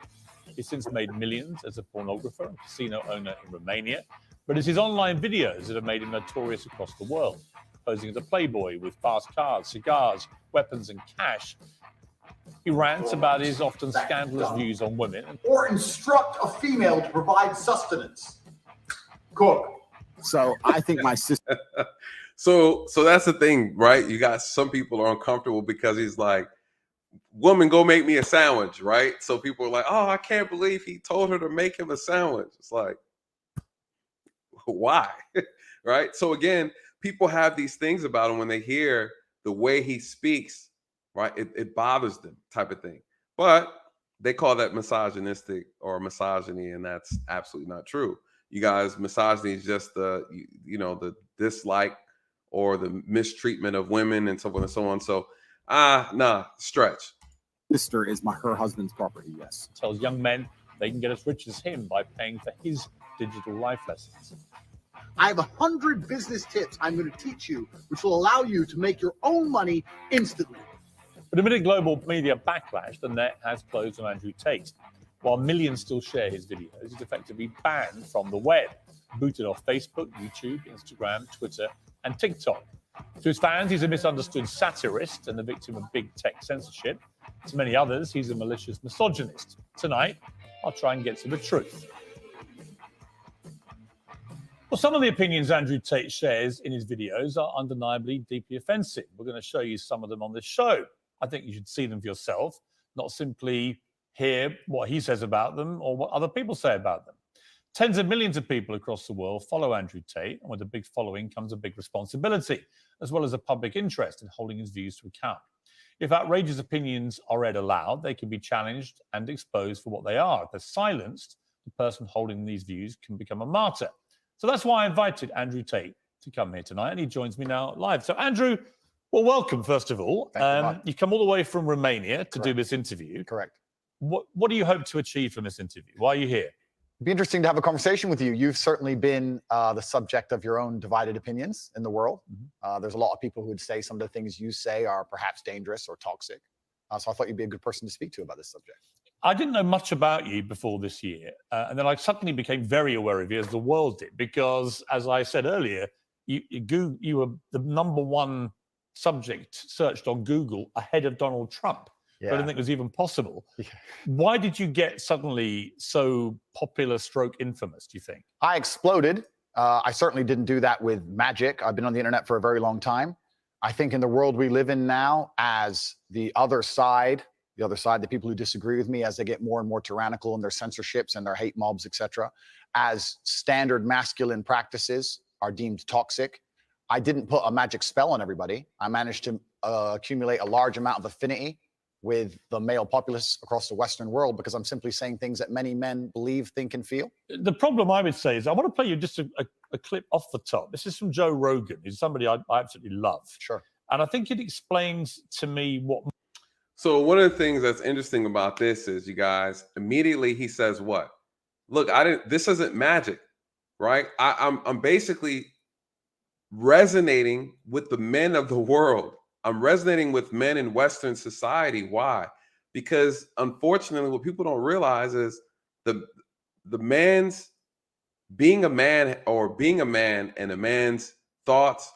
He's since made millions as a pornographer and casino owner in Romania, but it's his online videos that have made him notorious across the world, posing as a playboy with fast cars, cigars, weapons and cash. He rants about his often scandalous views on women. Or instruct a female to provide sustenance. Cook. So I think my sister. So that's the thing, right? You got some people are uncomfortable because he's like, woman, go make me a sandwich, right? So people are like, oh, I can't believe he told her to make him a sandwich. It's like, why? Right? So again, people have these things about him when they hear the way he speaks, right? It bothers them, type of thing. But they call that misogynistic or misogyny, and that's absolutely not true. You guys, misogyny is just the the dislike or the mistreatment of women and so on and so on. So nah, stretch. Sister is her husband's property, yes. Tells young men they can get as rich as him by paying for his digital life lessons. I have 100 business tips I'm going to teach you, which will allow you to make your own money instantly. But amid a global media backlash, the net has closed on Andrew Tate. While millions still share his videos, he's effectively banned from the web, booted off Facebook, YouTube, Instagram, Twitter, and TikTok. To his fans, he's a misunderstood satirist and the victim of big tech censorship. To many others, he's a malicious misogynist. Tonight, I'll try and get to the truth. Well, some of the opinions Andrew Tate shares in his videos are undeniably deeply offensive. We're going to show you some of them on this show. I think you should see them for yourself, not simply hear what he says about them or what other people say about them. Tens of millions of people across the world follow Andrew Tate, and with a big following comes a big responsibility, as well as a public interest in holding his views to account. If outrageous opinions are read aloud, they can be challenged and exposed for what they are. If they're silenced, the person holding these views can become a martyr. So that's why I invited Andrew Tate to come here tonight, and he joins me now live. So Andrew, well, welcome, first of all. You come all the way from Romania to do this interview. Correct. What do you hope to achieve from this interview? Why are you here? It'd be interesting to have a conversation with you. You've certainly been the subject of your own divided opinions in the world. There's a lot of people who would say some of the things you say are perhaps dangerous or toxic. So I thought you'd be a good person to speak to about this subject. I didn't know much about you before this year. And then I suddenly became very aware of you, as the world did, because as I said earlier, you were the #1 subject searched on Google ahead of Donald Trump. Yeah. I didn't think it was even possible. Why did you get suddenly so popular / infamous, do you think? I exploded. I certainly didn't do that with magic. I've been on the internet for a very long time. I think in the world we live in now, as the other side, the people who disagree with me, as they get more and more tyrannical in their censorships and their hate mobs, etc., as standard masculine practices are deemed toxic. I didn't put a magic spell on everybody. I managed to accumulate a large amount of affinity with the male populace across the Western world because I'm simply saying things that many men believe, think, and feel. The problem I would say is I want to play you just a clip off the top. This is from Joe Rogan, who's somebody I absolutely love. Sure. And I think it explains to me what... So one of the things that's interesting about this is, you guys, immediately he says what? Look, this isn't magic, right? I'm basically resonating with the men of the world. I'm resonating with men in Western society. Why? Because unfortunately, what people don't realize is the man's being a man, or being a man, and a man's thoughts,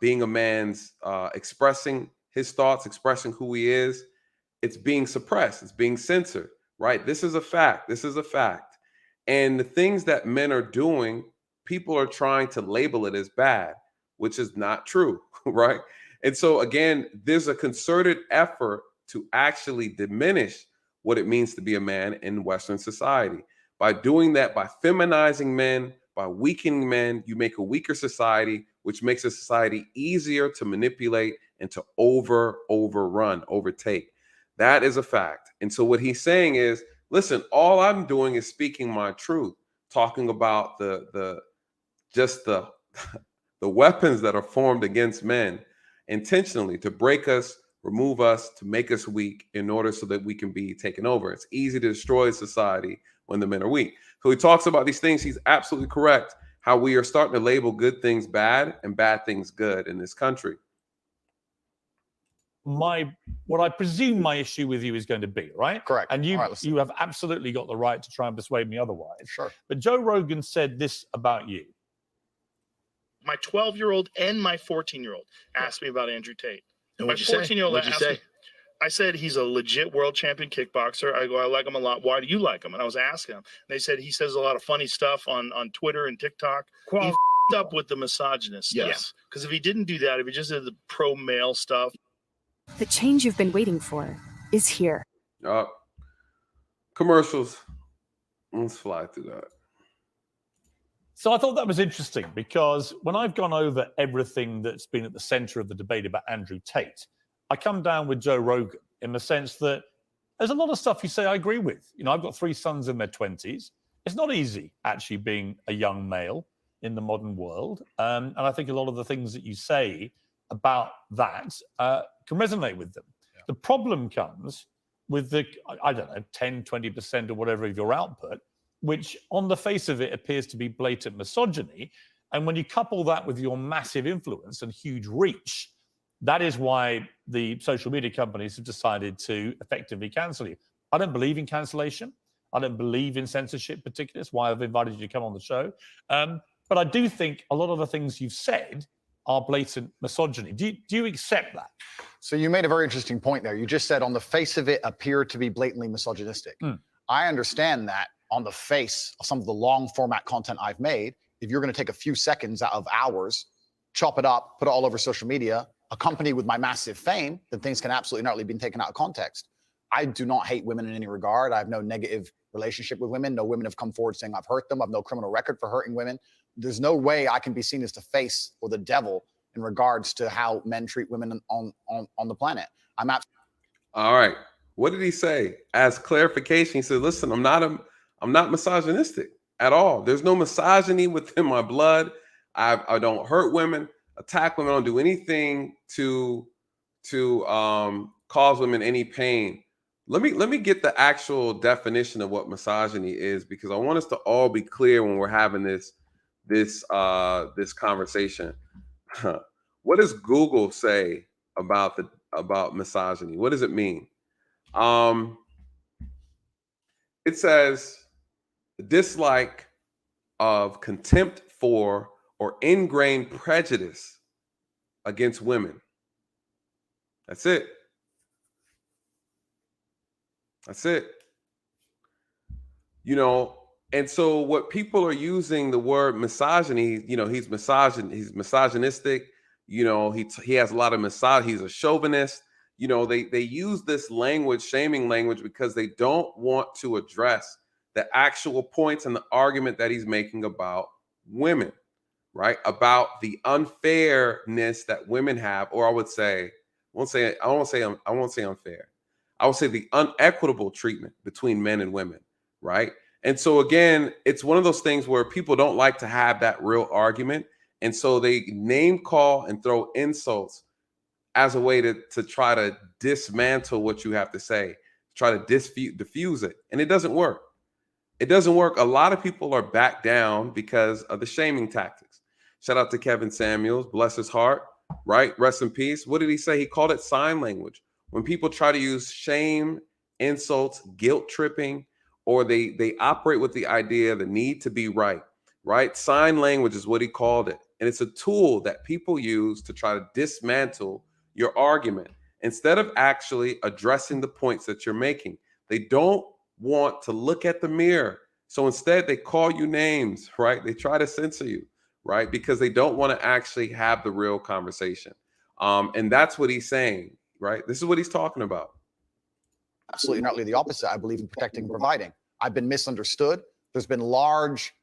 being a man's expressing his thoughts, expressing who he is, it's being suppressed. It's being censored, right? This is a fact. This is a fact. And the things that men are doing, people are trying to label it as bad, which is not true, right? And so again, there's a concerted effort to actually diminish what it means to be a man in Western society. By doing that, by feminizing men, by weakening men, you make a weaker society, which makes a society easier to manipulate and to overrun, overtake. That is a fact. And so what he's saying is, listen, all I'm doing is speaking my truth, talking about the weapons that are formed against men intentionally to break us, remove us, to make us weak in order so that we can be taken over. It's easy to destroy society when the men are weak. So he talks about these things. He's absolutely correct. How we are starting to label good things bad and bad things good in this country. What I presume my issue with you is going to be, right? Correct. And you have absolutely got the right to try and persuade me otherwise. Sure. But Joe Rogan said this about you. My 12-year-old and my 14-year-old asked me about Andrew Tate. And my what'd you say? 14-year-old What'd you asked say? me, I said he's a legit world champion kickboxer. I go, I like him a lot. Why do you like him? And I was asking him. They said he says a lot of funny stuff on Twitter and TikTok. He f***ed up with the misogynist stuff. Yes. Because if he didn't do that, if he just did the pro-male stuff. The change you've been waiting for is here. Commercials. Let's fly through that. So I thought that was interesting because when I've gone over everything that's been at the center of the debate about Andrew Tate, I come down with Joe Rogan in the sense that there's a lot of stuff you say I agree with. You know, I've got 3 sons in their 20s. It's not easy actually being a young male in the modern world. And I think a lot of the things that you say about that can resonate with them. Yeah. The problem comes with the, I don't know, 10, 20% or whatever of your output, which on the face of it appears to be blatant misogyny. And when you couple that with your massive influence and huge reach, that is why the social media companies have decided to effectively cancel you. I don't believe in cancellation. I don't believe in censorship particularly. That's why I've invited you to come on the show. But I do think a lot of the things you've said are blatant misogyny. Do you accept that? So you made a very interesting point there. You just said on the face of it appear to be blatantly misogynistic. I understand that on the face of some of the long format content I've made, if you're going to take a few seconds out of hours, chop it up, put it all over social media, accompanied with my massive fame, then things can absolutely not be taken out of context. I do not hate women in any regard. I have no negative relationship with women. No women have come forward saying I've hurt them. I have no criminal record for hurting women. There's no way I can be seen as the face or the devil in regards to how men treat women on the planet. All right. What did he say? As clarification, he said, listen, I'm not misogynistic at all. There's no misogyny within my blood. I don't hurt women, attack women. I don't do anything to cause women any pain. Let me get the actual definition of what misogyny is, because I want us to all be clear when we're having this conversation. What does Google say about misogyny? What does it mean? It says dislike of contempt for or ingrained prejudice against women. That's it. That's it. You know, and so what people are using the word misogyny, you know, he's misogynistic, you know, he has a lot of misogyny, he's a chauvinist. You know, they use this language, shaming language, because they don't want to address the actual points and the argument that he's making about women, right? About the unfairness that women have, or I won't say unfair. I would say the unequitable treatment between men and women, right? And so again, it's one of those things where people don't like to have that real argument. And so they name call and throw insults as a way to try to dismantle what you have to say, try to diffuse it. And it doesn't work. It doesn't work. A lot of people are back down because of the shaming tactics. Shout out to Kevin Samuels, bless his heart, right? Rest in peace. What did he say? He called it sign language. When people try to use shame, insults, guilt tripping, or they operate with the idea, the need to be right? Sign language is what he called it. And it's a tool that people use to try to dismantle your argument instead of actually addressing the points that you're making. They don't want to look at the mirror. So instead they call you names, right? They try to censor you, right? Because they don't want to actually have the real conversation. And that's what he's saying, right? This is what he's talking about. Absolutely not the opposite. I believe in protecting and providing. I've been misunderstood. There's been large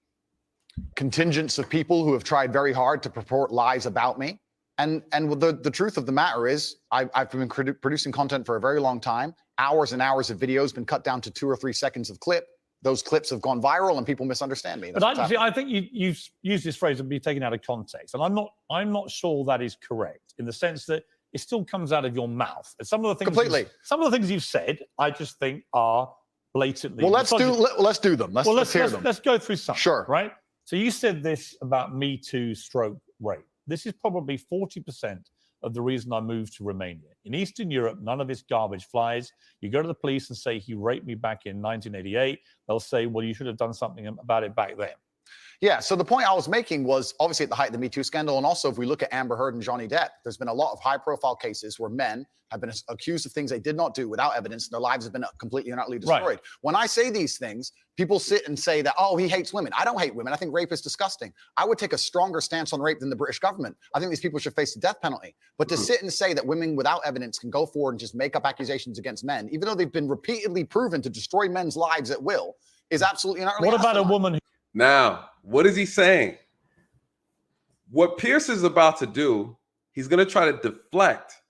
contingents of people who have tried very hard to purport lies about me. And the truth of the matter is I've been producing content for a very long time. Hours and hours of videos been cut down to 2 or 3 seconds of clip. Those clips have gone viral and people misunderstand me. But I think you've used this phrase and be taken out of context. And I'm not sure that is correct in the sense that it still comes out of your mouth. And some of the things some of the things you've said, I just think are blatantly. Well, let's do them. Let's hear them. Let's go through some. Sure. Right. So you said this about Me Too / rape. This is probably 40% of the reason I moved to Romania. In Eastern Europe, none of this garbage flies. You go to the police and say he raped me back in 1988. They'll say, well, you should have done something about it back then. Yeah, so the point I was making was obviously at the height of the Me Too scandal, and also if we look at Amber Heard and Johnny Depp, there's been a lot of high-profile cases where men have been accused of things they did not do without evidence, and their lives have been completely and utterly destroyed. Right. When I say these things, people sit and say that, oh, he hates women. I don't hate women. I think rape is disgusting. I would take a stronger stance on rape than the British government. I think these people should face the death penalty. But to sit and say that women without evidence can go forward and just make up accusations against men, even though they've been repeatedly proven to destroy men's lives at will, is absolutely and utterly What about a asinine. woman who Now, what is he saying? What Pierce is about to do, he's going to try to deflect.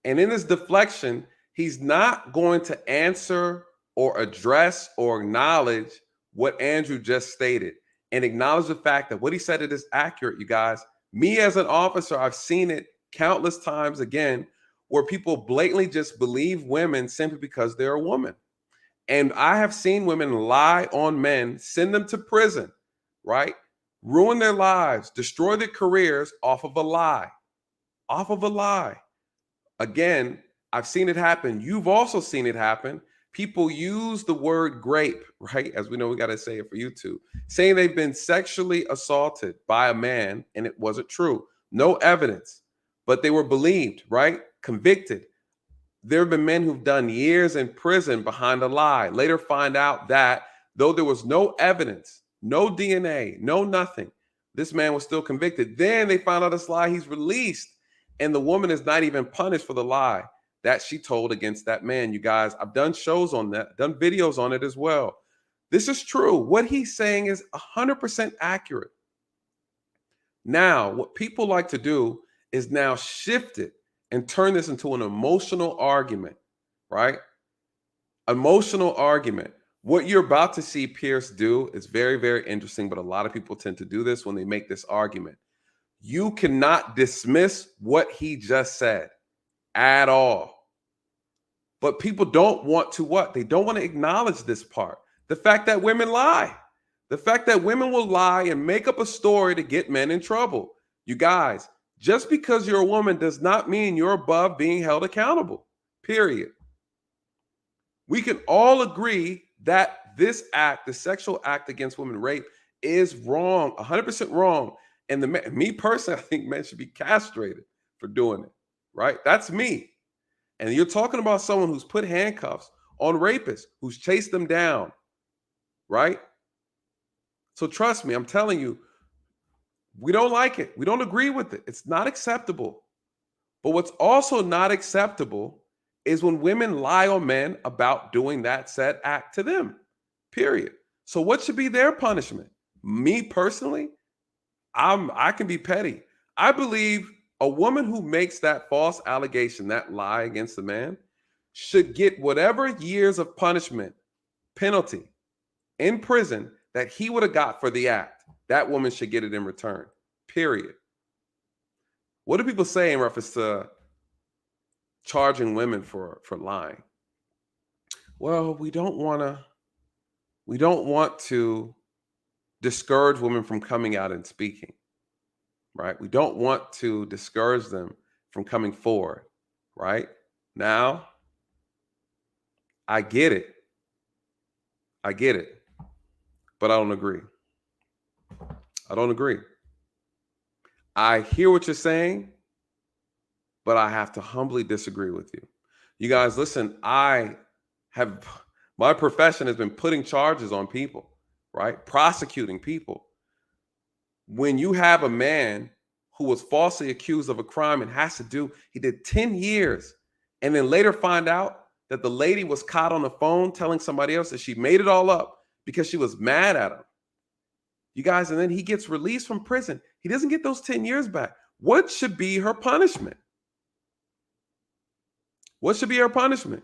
And in this deflection, he's not going to answer or address or acknowledge what Andrew just stated and acknowledge the fact that what he said it is accurate, you guys. Me as an officer, I've seen it countless times again, where people blatantly just believe women simply because they're a woman. And I have seen women lie on men, send them to prison, right? Ruin their lives, destroy their careers off of a lie. Off of a lie. Again, I've seen it happen. You've also seen it happen. People use the word grape, right? As we know, we got to say it for YouTube, saying they've been sexually assaulted by a man and it wasn't true. No evidence, but they were believed, right? Convicted. There have been men who've done years in prison behind a lie. Later find out that though there was no evidence, no DNA, no nothing, this man was still convicted. Then they find out this lie, he's released, and the woman is not even punished for the lie that she told against that man. You guys, I've done shows on that, done videos on it as well. This is true. What he's saying is 100% accurate. Now, what people like to do is now shift it and turn this into an emotional argument, right? Emotional argument. What you're about to see Pierce do is very, very interesting, but a lot of people tend to do this when they make this argument. You cannot dismiss what he just said at all. But people don't want to what? They don't want to acknowledge this part. The fact that women lie. The fact that women will lie and make up a story to get men in trouble. You guys, just because you're a woman does not mean you're above being held accountable, period. We can all agree that this act, the sexual act against women, rape, is wrong, 100% wrong. And me personally, I think men should be castrated for doing it, right? That's me. And you're talking about someone who's put handcuffs on rapists, who's chased them down, right? So trust me, I'm telling you, we don't like it. We don't agree with it. It's not acceptable. But what's also not acceptable is when women lie on men about doing that said act to them, period. So what should be their punishment? Me personally, I can be petty. I believe a woman who makes that false allegation, that lie against a man, should get whatever years of punishment, penalty in prison that he would have got for the act. That woman should get it in return, period. What do people say in reference to charging women for lying? Well, we don't want to discourage women from coming out and speaking, right? We don't want to discourage them from coming forward, right? Now, I get it, but I don't agree. I don't agree. I hear what you're saying, but I have to humbly disagree with you. You guys, listen, my profession has been putting charges on people, right? Prosecuting people. When you have a man who was falsely accused of a crime and he did 10 years, and then later find out that the lady was caught on the phone telling somebody else that she made it all up because she was mad at him. You guys, and then he gets released from prison. He doesn't get those 10 years back. What should be her punishment? What should be her punishment?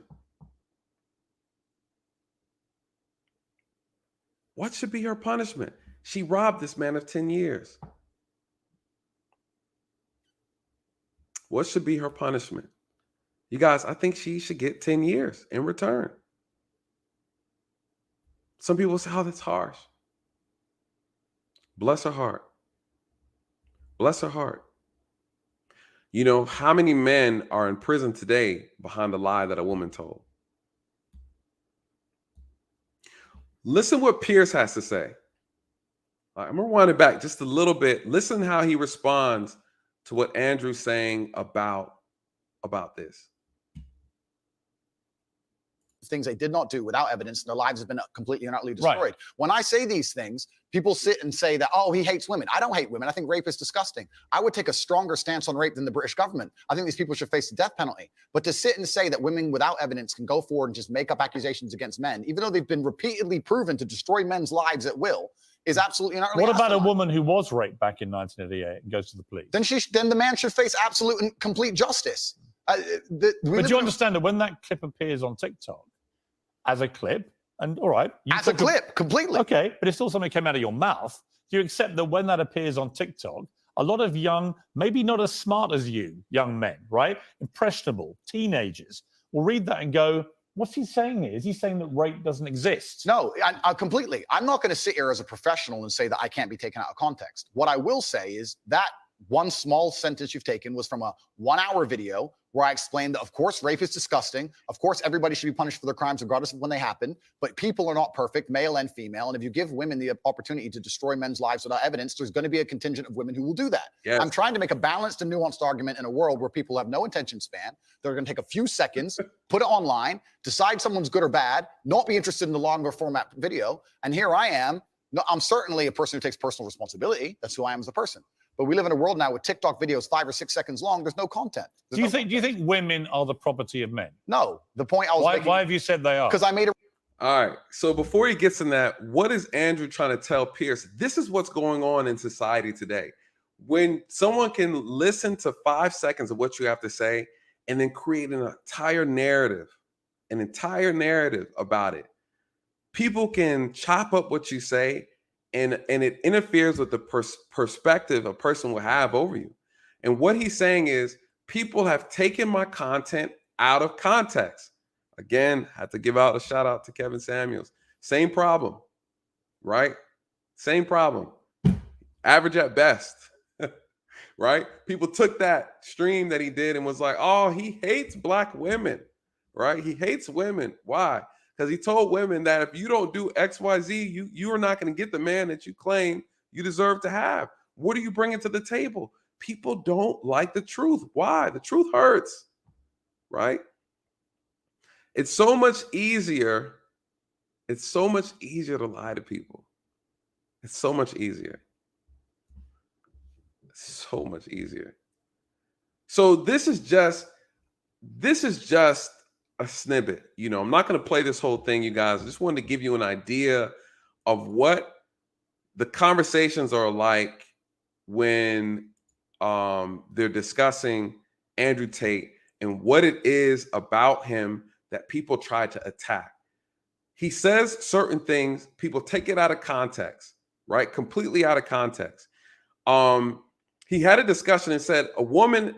What should be her punishment? She robbed this man of 10 years. What should be her punishment? You guys, I think she should get 10 years in return. Some people say, oh, that's harsh. Bless her heart. Bless her heart. You know, how many men are in prison today behind the lie that a woman told? Listen what Piers has to say. I'm gonna wind it back just a little bit. Listen how he responds to what Andrew's saying about this. Things they did not do without evidence, and their lives have been completely and utterly destroyed. Right. When I say these things, people sit and say that, oh, he hates women. I don't hate women. I think rape is disgusting. I would take a stronger stance on rape than the British government. I think these people should face the death penalty. But to sit and say that women without evidence can go forward and just make up accusations against men, even though they've been repeatedly proven to destroy men's lives at will, is absolutely not. What about a woman who was raped back in 1988 and goes to the police? Then the man should face absolute and complete justice. But do you understand that when that clip appears on TikTok as a clip, and all right, as a clip, completely okay, but it's still something that came out of your mouth. Do you accept that when that appears on TikTok, a lot of young, maybe not as smart as you, young men, right, impressionable teenagers, will read that and go, what's he saying here? Is he saying that rape doesn't exist? No, I completely. I'm not going to sit here as a professional and say that I can't be taken out of context. What I will say is that one small sentence you've taken was from a 1-hour video where I explained that, of course, rape is disgusting. Of course, everybody should be punished for their crimes regardless of when they happen. But people are not perfect, male and female. And if you give women the opportunity to destroy men's lives without evidence, there's going to be a contingent of women who will do that. Yes. I'm trying to make a balanced and nuanced argument in a world where people have no attention span. They're going to take a few seconds, put it online, decide someone's good or bad, not be interested in the longer format video. And here I am. No, I'm certainly a person who takes personal responsibility. That's who I am as a person. But we live in a world now with TikTok videos 5 or 6 seconds long. There's no content. Do you think women are the property of men? No. The point I was making. Why have you said they are? Because I made a. All right. So before he gets in that, what is Andrew trying to tell Piers? This is what's going on in society today. When someone can listen to 5 seconds of what you have to say and then create an entire narrative about it, people can chop up what you say. And it interferes with the perspective a person will have over you. And what he's saying is people have taken my content out of context. Again, I have to give out a shout out to Kevin Samuels. Same problem, right? Same problem. Average at best, right? People took that stream that he did and was like, oh, he hates black women, right? He hates women. Why? Because he told women that if you don't do X, Y, Z, you are not going to get the man that you claim you deserve to have. What are you bringing to the table? People don't like the truth. Why? The truth hurts, right? It's so much easier. It's so much easier to lie to people. It's so much easier. So much easier. So this is just a snippet. You know, I'm not going to play this whole thing, you guys. I just wanted to give you an idea of what the conversations are like when they're discussing Andrew Tate and what it is about him that people try to attack. He says certain things, people take it out of context, right? Completely out of context. He had a discussion and said a wife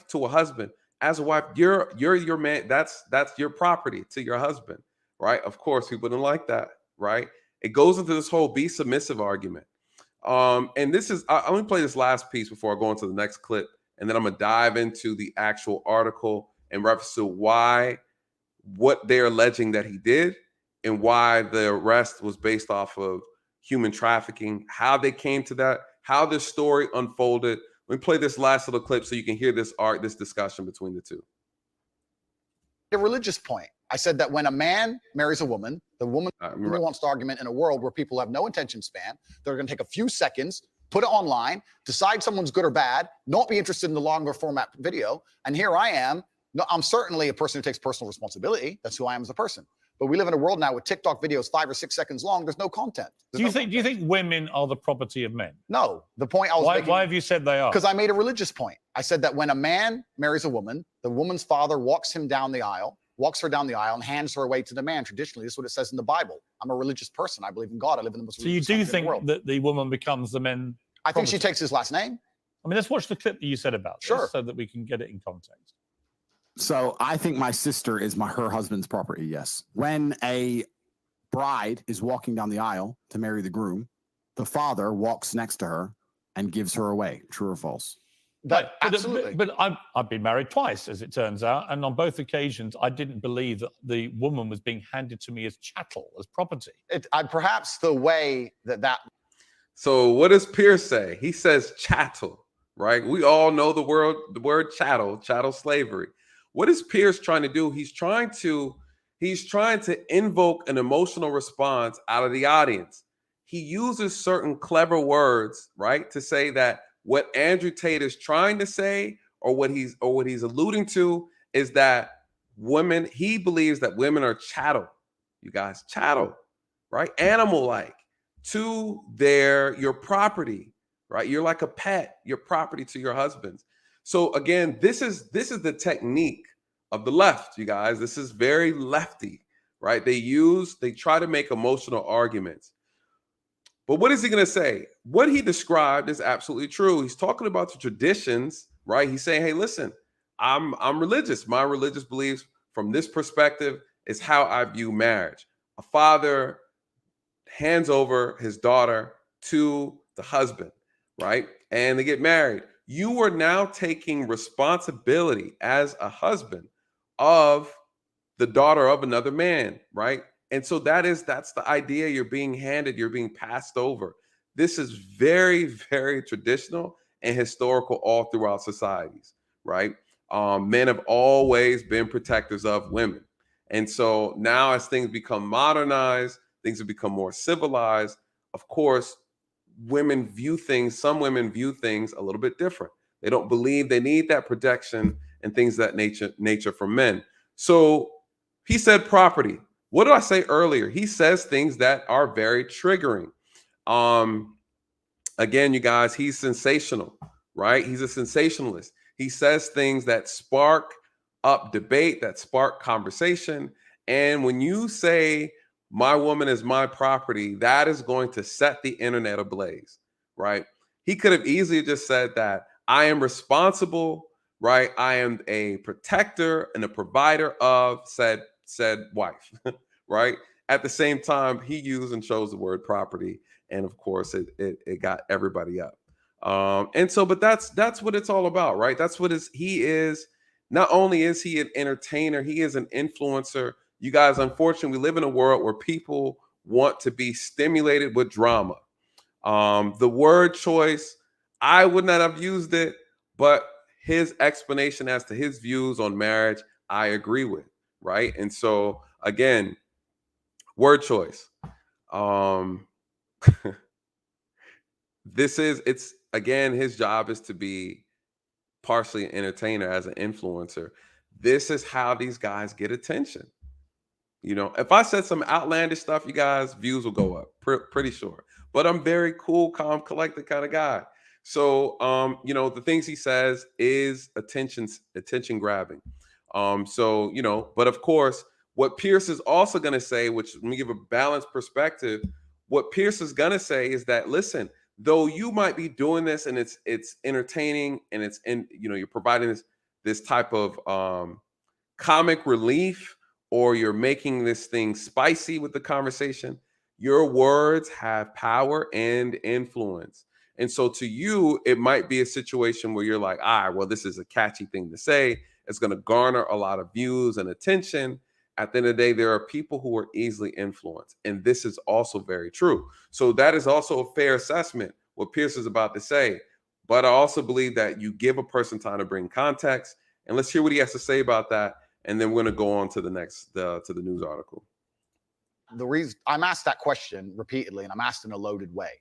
to a husband. As a wife, you're your man. That's your property to your husband, right? Of course, people don't like that, right? It goes into this whole be submissive argument. And this is, I'm gonna play this last piece before I go into the next clip, and then I'm gonna dive into the actual article and reference to what they're alleging that he did and why the arrest was based off of human trafficking, how they came to that, how this story unfolded. Let me play this last little clip so you can hear this discussion between the two. A religious point. I said that when a man marries a woman, the woman wants the argument in a world where people have no attention span. They're going to take a few seconds, put it online, decide someone's good or bad, not be interested in the longer format video. And here I am. No, I'm certainly a person who takes personal responsibility. That's who I am as a person. But we live in a world now with TikTok videos 5 or 6 seconds long. There's no content. Do you think women are the property of men? No. The point I was making. Why have you said they are? Because I made a religious point. I said that when a man marries a woman, the woman's father walks her down the aisle, and hands her away to the man. Traditionally, this is what it says in the Bible. I'm a religious person. I believe in God. I live in the most religious country in the world. So you do think that the woman becomes the man? I think she takes his last name. I mean, let's watch the clip that you said about this so that we can get it in context. So I think my sister is her husband's property, yes. When a bride is walking down the aisle to marry the groom, the father walks next to her and gives her away. True or false? Right, Absolutely. But I've been married twice, as it turns out, and on both occasions, I didn't believe that the woman was being handed to me as chattel, as property. Perhaps the way that So what does Piers say? He says chattel, right? We all know the word chattel slavery. What is Piers trying to do? He's trying to invoke an emotional response out of the audience. He uses certain clever words, right, to say that what Andrew Tate is trying to say, or what he's alluding to, is that he believes that women are chattel. You guys, chattel, right? Animal-like to your property, right? You're like a pet, your property to your husbands. So again, this is the technique of the left, you guys. This is very lefty, right? They try to make emotional arguments. But what is he going to say? What he described is absolutely true. He's talking about the traditions, right? He's saying, hey, listen, I'm religious. My religious beliefs from this perspective is how I view marriage. A father hands over his daughter to the husband, right? And they get married. You are now taking responsibility as a husband of the daughter of another man, right? And so that's the idea. You're being handed, you're being passed over. This is very, very traditional and historical all throughout societies, right? Men have always been protectors of women. And so now as things become modernized, things have become more civilized. Of course, some women view things a little bit different. They don't believe they need that protection and things of that nature from men. So he said property. What did I say earlier? He says things that are very triggering. Again, you guys, he's sensational, right? He's a sensationalist. He says things that spark up debate, that spark conversation. And when you say, my woman is my property, that is going to set the internet ablaze, right? He could have easily just said that I am responsible, right? I am a protector and a provider of said wife, right? At the same time, he used and chose the word property. And of course, it got everybody up. And so, but that's what it's all about, right? That's what he is. Not only is he an entertainer, he is an influencer. You guys, unfortunately, we live in a world where people want to be stimulated with drama. The word choice, I would not have used it, but his explanation as to his views on marriage, I agree with, right? And so, again, word choice. Again, his job is to be partially an entertainer as an influencer. This is how these guys get attention. You know, if I said some outlandish stuff, you guys, views will go up, pretty sure. But I'm very cool, calm, collected kind of guy. So, you know, the things he says is attention grabbing. So, you know, but of course, what Piers is also going to say, which let me give a balanced perspective. What Piers is going to say is that, listen, though you might be doing this and it's entertaining and you're providing this type of comic relief, or you're making this thing spicy with the conversation, your words have power and influence. And so to you, it might be a situation where you're like, well, this is a catchy thing to say. It's going to garner a lot of views and attention. At the end of the day, there are people who are easily influenced. And this is also very true. So that is also a fair assessment, what Piers is about to say. But I also believe that you give a person time to bring context. And let's hear what he has to say about that. And then we're going to go on to the next, to the news article. The reason I'm asked that question repeatedly, and I'm asked in a loaded way.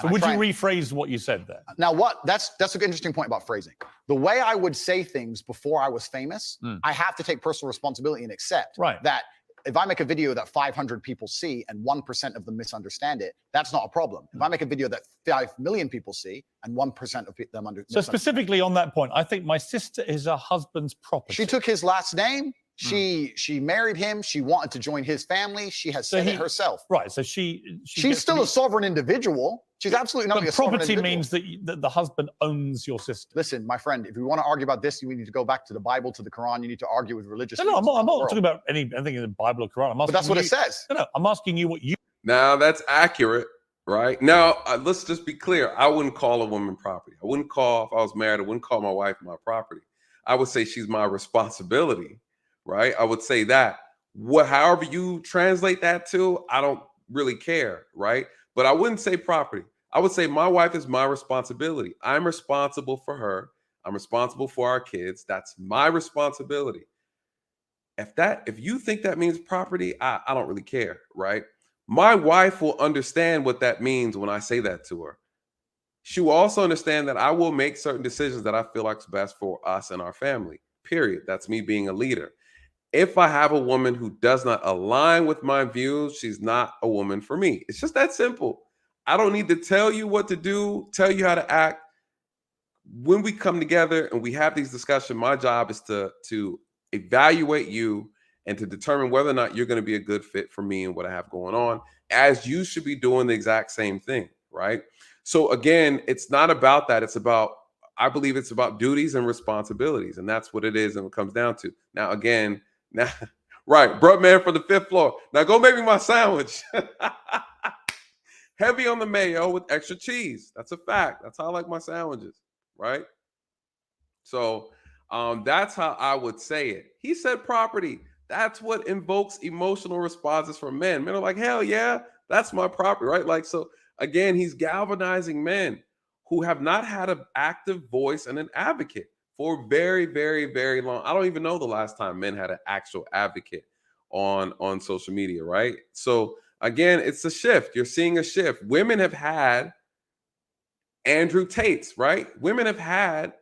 So would you rephrase what you said there? Now, that's an interesting point about phrasing. The way I would say things before I was famous, I have to take personal responsibility and accept that if I make a video that 500 people see and 1% of them misunderstand it, that's not a problem. If I make a video that 5 million people see and 1% of them understand. So specifically on that point, I think my sister is her husband's property. She took his last name. She married him. She wanted to join his family. She has said it herself. Right. So she's still a sovereign individual. She's absolutely not a sovereign individual. Property means that the husband owns your sister. Listen, my friend, if you want to argue about this, you need to go back to the Bible, to the Quran. You need to argue with religious. No, I'm not talking about anything in the Bible or Quran. But that's what it says. No, I'm asking you what you. Now that's accurate. Right now, let's just be clear. I wouldn't call a woman property. I wouldn't call, if I was married, I wouldn't call my wife my property. I would say she's my responsibility, right? I would say that. However you translate that to, I don't really care, right? But I wouldn't say property. I would say my wife is my responsibility. I'm responsible for her. I'm responsible for our kids. That's my responsibility. If you think that means property, I don't really care, right? My wife will understand what that means when I say that to her. She will also understand that I will make certain decisions that I feel like is best for us and our family, period. That's me being a leader. If I have a woman who does not align with my views, she's not a woman for me. It's just that simple. I don't need to tell you what to do, tell you how to act. When we come together and we have these discussions, my job is to evaluate you and to determine whether or not you're going to be a good fit for me and what I have going on, as you should be doing the exact same thing, right? So again, it's not about that. I believe it's about duties and responsibilities, and that's what it is and it comes down to. Now, again, right, bro, man, from the 5th floor. Now go make me my sandwich. Heavy on the mayo with extra cheese. That's a fact. That's how I like my sandwiches, right? So that's how I would say it. He said property. That's what invokes emotional responses from men. Men are like, hell yeah, that's my property, right? Like, so again, he's galvanizing men who have not had an active voice and an advocate for very, very, very long. I don't even know the last time men had an actual advocate on social media, right? So again, it's a shift. You're seeing a shift. Women have had Andrew Tates, right? Women have had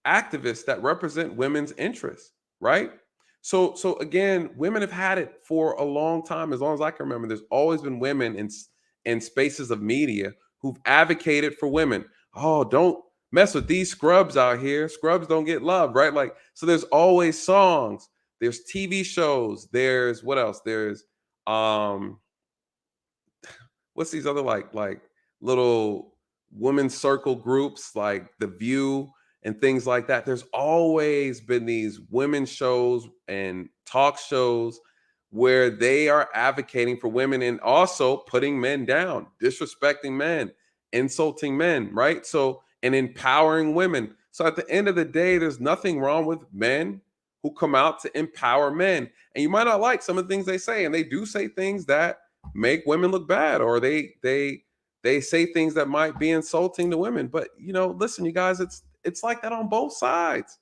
activists that represent women's interests, right? So again, women have had it for a long time. As long as I can remember, there's always been women in spaces of media who've advocated for women. Oh, don't mess with these scrubs out here. Scrubs don't get love, right? Like, so there's always songs, there's TV shows, there's what else? There's what's these other like little women's circle groups like The View and things like that. There's always been these women's shows and talk shows where they are advocating for women and also putting men down, disrespecting men, insulting men, right? So, and empowering women. So at the end of the day, there's nothing wrong with men who come out to empower men. And you might not like some of the things they say, and they do say things that make women look bad, or they say things that might be insulting to women. But listen, you guys, it's like that on both sides.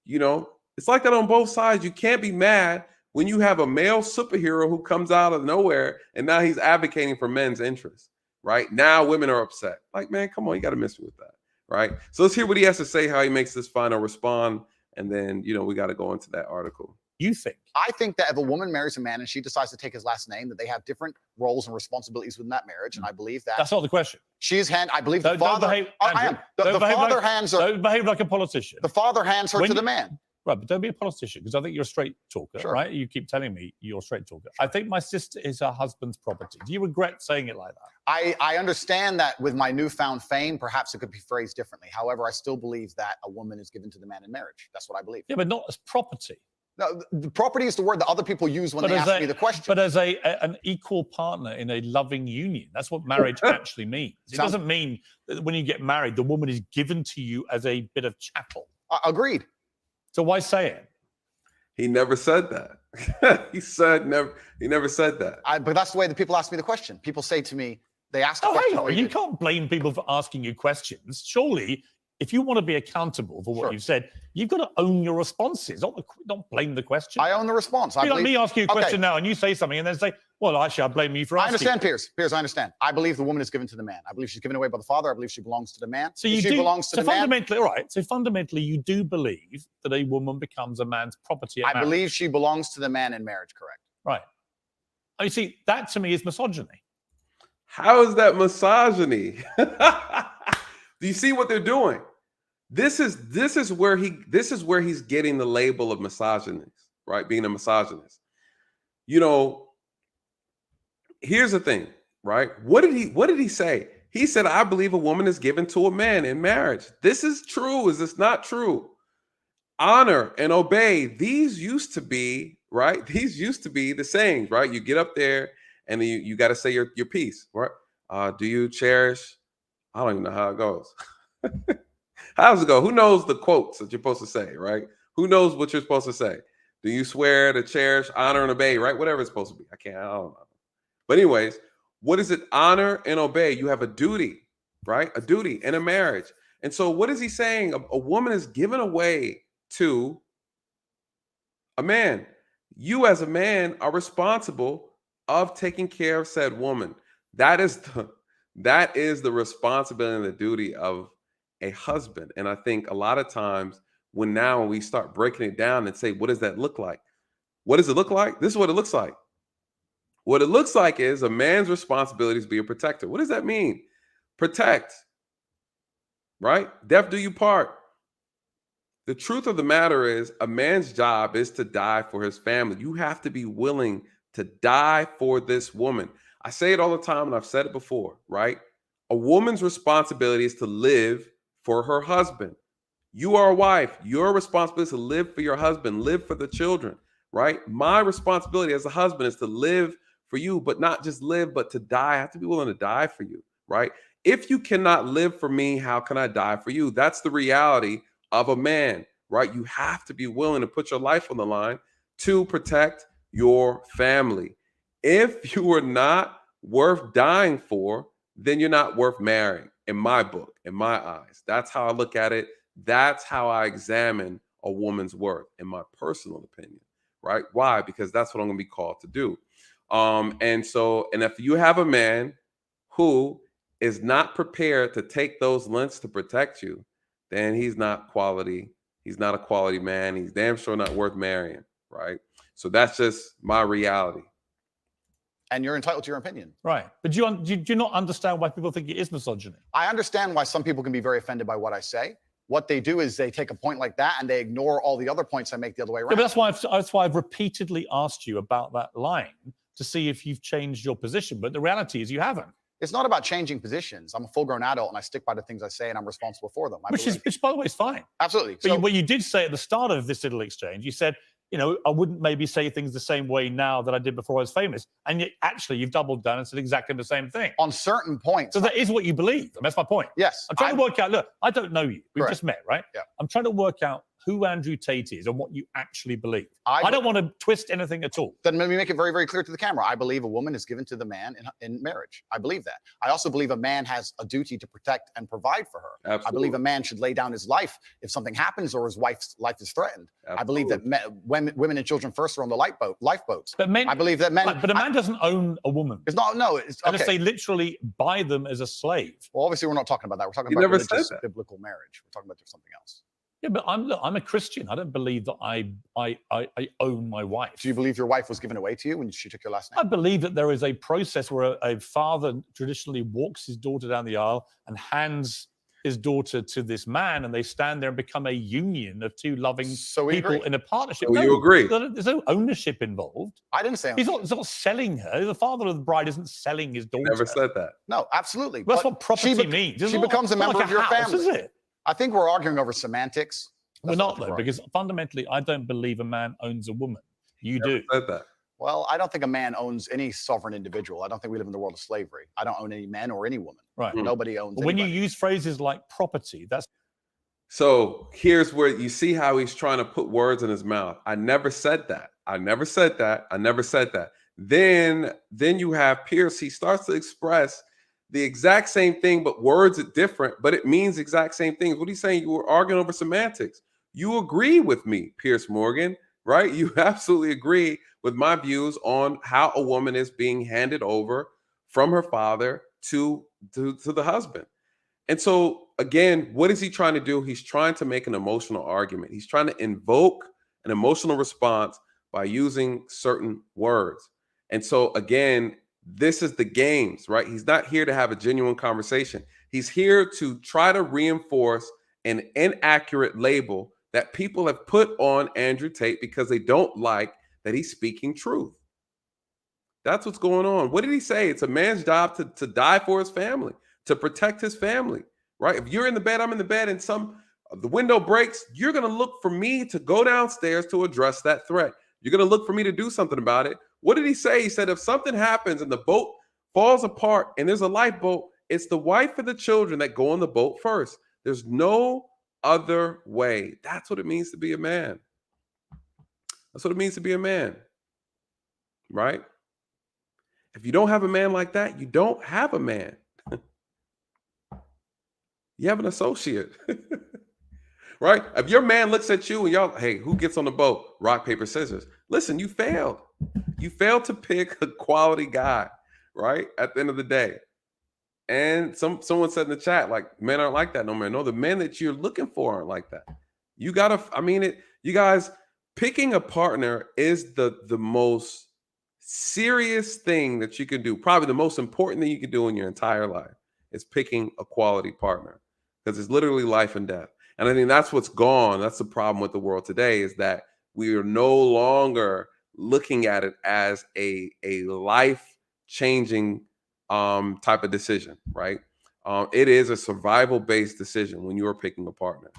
It's like that on both sides. You can't be mad when you have a male superhero who comes out of nowhere and now he's advocating for men's interests, right? Now women are upset. Like, man, come on, you got to miss me with that, right? So let's hear what he has to say, how he makes this final respond, and then, we got to go into that article. You think? I think that if a woman marries a man and she decides to take his last name, that they have different roles and responsibilities within that marriage. And I believe that's not the question. I believe the father. The father hands her. Don't behave like a politician. The father hands her to the man. Right, but don't be a politician, because I think you're a straight talker, Sure. right? You keep telling me you're a straight talker. I think my sister is her husband's property. Do you regret saying it like that? I understand that with my newfound fame, perhaps it could be phrased differently. However, I still believe that a woman is given to the man in marriage. That's what I believe. Yeah, but not as property. No, the property is the word that other people use when they ask me the question. But as an equal partner in a loving union, that's what marriage actually means. It doesn't mean that when you get married, the woman is given to you as a bit of chattel. Agreed. So why say it? He never said that. He never said that. But that's the way that people ask me the question. People say to me, they ask hang on, you can't blame people for asking you questions. Surely, if you want to be accountable for what you've said, you've got to own your responses, not blame the question. I own the response. It's like me asking you a question now, and you say something, and then say, well, actually, I blame you for asking. I understand, Piers. Piers, I understand. I believe the woman is given to the man. I believe she's given away by the father. I believe she belongs to the man. So fundamentally, you do believe that a woman becomes a man's property at marriage. I believe she belongs to the man in marriage, correct. Right. Oh, you see, that to me is misogyny. How is that misogyny? Do you see what they're doing? This is where he's getting the label of misogynist, right? Being a misogynist. Here's the thing, right? What did he say? He said, I believe a woman is given to a man in marriage. This is true. Is this not true? Honor and obey. These used to be, right? These used to be the sayings, right? You get up there and you got to say your piece, right? Do you cherish? I don't even know how it goes. How does it go? Who knows the quotes that you're supposed to say, right? Who knows what you're supposed to say? Do you swear to cherish, honor, and obey, right? Whatever it's supposed to be. I don't know. But anyways, what is it? Honor and obey. You have a duty, right? A duty in a marriage. And so what is he saying? A woman is given away to a man. You as a man are responsible of taking care of said woman. That is the responsibility and the duty of a husband. And I think a lot of times when we start breaking it down and say, what does that look like? What does it look like? This is what it looks like. What it looks like is a man's responsibility is to be a protector. What does that mean? Protect, right? Death do you part. The truth of the matter is a man's job is to die for his family. You have to be willing to die for this woman. I say it all the time, and I've said it before, right? A woman's responsibility is to live for her husband. You are a wife. Your responsibility is to live for your husband, live for the children, right? My responsibility as a husband is to live for you, but not just live, but to die. I have to be willing to die for you, right? If you cannot live for me, how can I die for you? That's the reality of a man, right? You have to be willing to put your life on the line to protect your family. If you are not worth dying for, then you're not worth marrying, in my book, in my eyes. That's how I look at it. That's how I examine a woman's worth, in my personal opinion, right? Why? Because that's what I'm going to be called to do. And if you have a man who is not prepared to take those lengths to protect you, then he's not quality. He's not a quality man. He's damn sure not worth marrying, right? So that's just my reality. And you're entitled to your opinion. Right. But do you not understand why people think it is misogyny? I understand why some people can be very offended by what I say. What they do is they take a point like that and they ignore all the other points I make the other way around. Yeah, but that's why I've repeatedly asked you about that line to see if you've changed your position. But the reality is you haven't. It's not about changing positions. I'm a full-grown adult and I stick by the things I say and I'm responsible for them. Which, by the way, is fine. Absolutely. But what you did say at the start of this little exchange, you said, I wouldn't maybe say things the same way now that I did before I was famous. And yet, actually, you've doubled down and said exactly the same thing. On certain points. So that is what you believe. And that's my point. Yes. I'm trying to work out, look, I don't know you. We've Correct. just met, right? Yeah. I'm trying to work out who Andrew Tate is and what you actually believe. I don't want to twist anything at all. Then let me make it very, very clear to the camera. I believe a woman is given to the man in marriage. I believe that. I also believe a man has a duty to protect and provide for her. Absolutely. I believe a man should lay down his life if something happens or his wife's life is threatened. Absolutely. I believe that women and children first are on the lifeboats. But men, I believe that men. But a man doesn't own a woman. It's not. No. It's Unless okay. they literally buy them as a slave. Well, obviously, we're not talking about that. We're talking You about never said religious, that. biblical marriage. We're talking about something else. Yeah, but I'm a Christian. I don't believe that I own my wife. Do you believe your wife was given away to you when she took your last I name? believe that there is a process where a father traditionally walks his daughter down the aisle and hands his daughter to this man, and they stand there and become a union of two loving we people agree. in a partnership. So you agree? There's no ownership involved. I didn't say He's not selling her. The father of the bride isn't selling his daughter. Never said that. No, absolutely. That's But what property she means. It's She not- becomes a it's not member like of your house, family. is it? I think we're arguing over semantics. We're That's not, what though, we're because fundamentally, I don't believe a man owns a woman. You Never do. said that. Well, I don't think a man owns any sovereign individual. I don't think we live in the world of slavery. I don't own any men or any woman. Right. Nobody owns But when you anybody. use phrases like property, that's So here's where you see how he's trying to put words in his mouth. I never said that. I never said that. I never said that. Then you have Piers. He starts to express the exact same thing, but words are different, but it means the exact same things. What he's saying, you were arguing over semantics. You agree with me, Piers Morgan, right? You absolutely agree with my views on how a woman is being handed over from her father to the husband. And so, again, what is he trying to do? He's trying to make an emotional argument. He's trying to invoke an emotional response by using certain words. And so, again, this is the games, right? He's not here to have a genuine conversation. He's here to try to reinforce an inaccurate label that people have put on Andrew Tate because they don't like that he's speaking truth. That's what's going on. What did he say? It's a man's job to die for his family, to protect his family, right? If you're in the bed, I'm in the bed, and the window breaks, you're going to look for me to go downstairs to address that threat. You're going to look for me to do something about it. What did he say? He said, if something happens and the boat falls apart, and there's a lifeboat, it's the wife and the children that go on the boat first. There's no other way. That's what it means to be a man. That's what it means to be a man, right? If you don't have a man like that, you don't have a man. You have an associate, right? If your man looks at you and y'all, hey, who gets on the boat? Rock, paper, scissors. Listen, you failed. You failed to pick a quality guy, right? At the end of the day. And someone said in the chat, like, men aren't like that no more. No, the men that you're looking for aren't like that. You gotta, you guys, picking a partner is the most serious thing that you can do. Probably the most important thing you can do in your entire life is picking a quality partner, because it's literally life and death. And I think that's what's gone. That's the problem with the world today, is that we are no longer looking at it as a life-changing type of decision, right? It is a survival-based decision when you are picking a partner.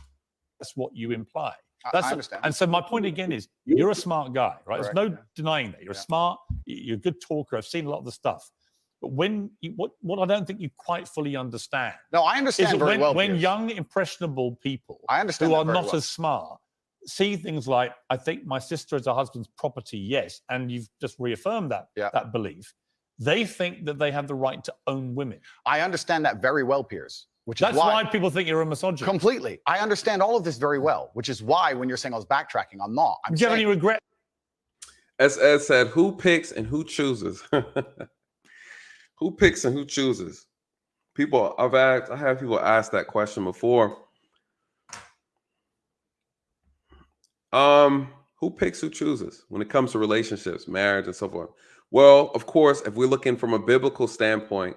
That's what you imply. I understand. And so my point again is, you're a smart guy, right? There's no denying that. You're smart. You're a good talker. I've seen a lot of the stuff. But when what I don't think you quite fully understand. No, I understand very well. When young, impressionable people who are not as smart see things like, I think my sister is her husband's property, yes, and you've just reaffirmed that belief. They think that they have the right to own women. I understand that very well, Piers. That's why people think you're a misogynist. Completely. I understand all of this very well, which is why when you're saying I was backtracking, I'm not. Do you have any regret? As Ed said, who picks and who chooses? Who picks and who chooses? I have people ask that question before. Who picks, who chooses when it comes to relationships, marriage, and so forth? Well, of course, if we're looking from a biblical standpoint,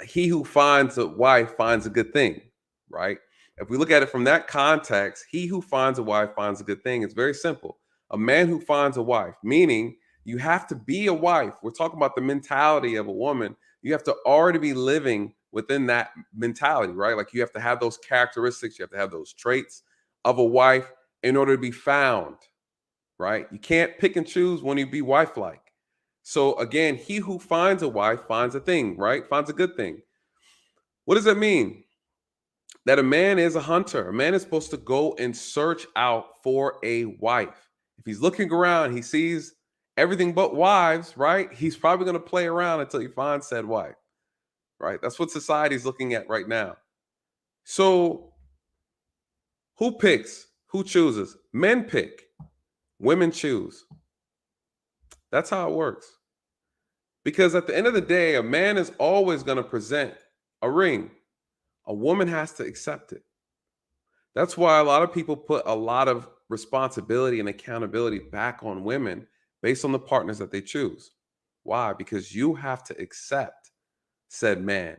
he who finds a wife finds a good thing, right? If we look at it from that context, he who finds a wife finds a good thing. It's very simple. A man who finds a wife, meaning you have to be a wife. We're talking about the mentality of a woman. You have to already be living within that mentality, right? Like, you have to have those characteristics. You have to have those traits of a wife in order to be found, right? You can't pick and choose when you be wife-like. So again, he who finds a wife finds a thing, right? Finds a good thing. What does that mean? That a man is a hunter. A man is supposed to go and search out for a wife. If he's looking around, he sees everything but wives, right? He's probably going to play around until he finds said wife, right? That's what society's looking at right now. So who picks? Who chooses? Men pick. Women choose. That's how it works. Because at the end of the day, a man is always going to present a ring. A woman has to accept it. That's why a lot of people put a lot of responsibility and accountability back on women based on the partners that they choose. Why? Because you have to accept said man.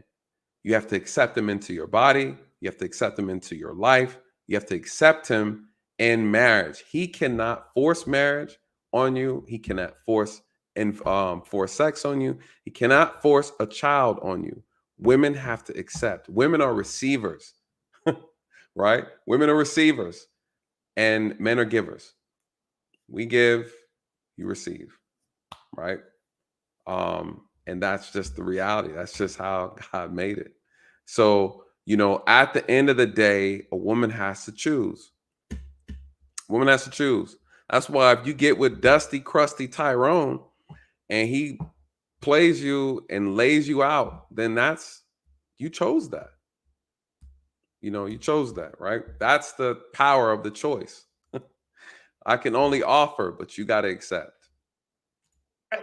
You have to accept him into your body. You have to accept him into your life. You have to accept him in marriage. He cannot force marriage on you. He cannot force sex on you. He cannot force a child on you. Women have to accept. Women are receivers, right? Women are receivers and men are givers. We give, you receive, right? And that's just the reality. That's just how God made it. So, at the end of the day, a woman has to choose. Woman has to choose. That's why if you get with dusty, crusty Tyrone and he plays you and lays you out, then you chose that. You chose that, right? That's the power of the choice. I can only offer, but you got to accept.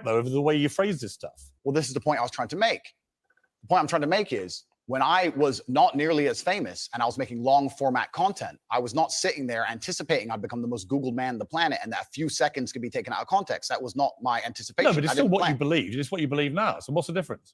Over the way you phrase this stuff. Well, this is the point I was trying to make. The point I'm trying to make is, when I was not nearly as famous and I was making long format content, I was not sitting there anticipating I'd become the most Googled man on the planet and that a few seconds could be taken out of context. That was not my anticipation. No, but it's still what you believe. It's what you believe now. So what's the difference?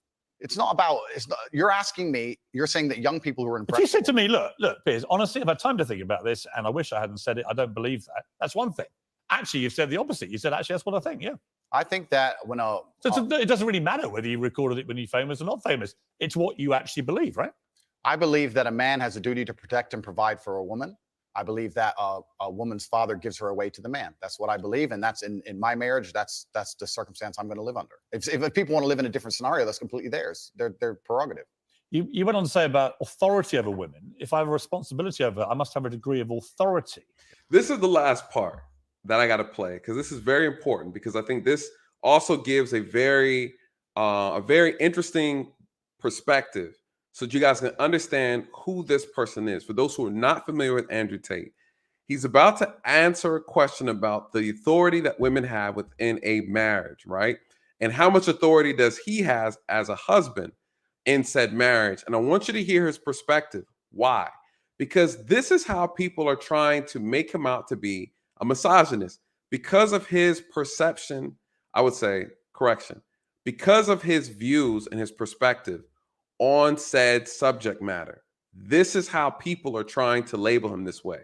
You're asking me, you're saying that young people who are impressed. If you said to me, look, Piers, honestly, I've had time to think about this and I wish I hadn't said it. I don't believe that. That's one thing. Actually, you've said the opposite. You said, actually, that's what I think. Yeah. I think that it doesn't really matter whether you recorded it when you're famous or not famous. It's what you actually believe, right? I believe that a man has a duty to protect and provide for a woman. I believe that a woman's father gives her away to the man. That's what I believe, and that's in my marriage. That's the circumstance I'm going to live under. If people want to live in a different scenario, that's completely theirs. Their prerogative. You went on to say about authority over women. If I have a responsibility over her, I must have a degree of authority. This is the last part that I got to play because this is very important, because I think this also gives a very interesting perspective, so that you guys can understand who this person is. For those who are not familiar with Andrew Tate, he's about to answer a question about the authority that women have within a marriage, right? And how much authority does he has as a husband in said marriage? And I want you to hear his perspective. Why? Because this is how people are trying to make him out to be a misogynist, because of his perception. I would say, correction, because of his views and his perspective on said subject matter. This is how people are trying to label him this way.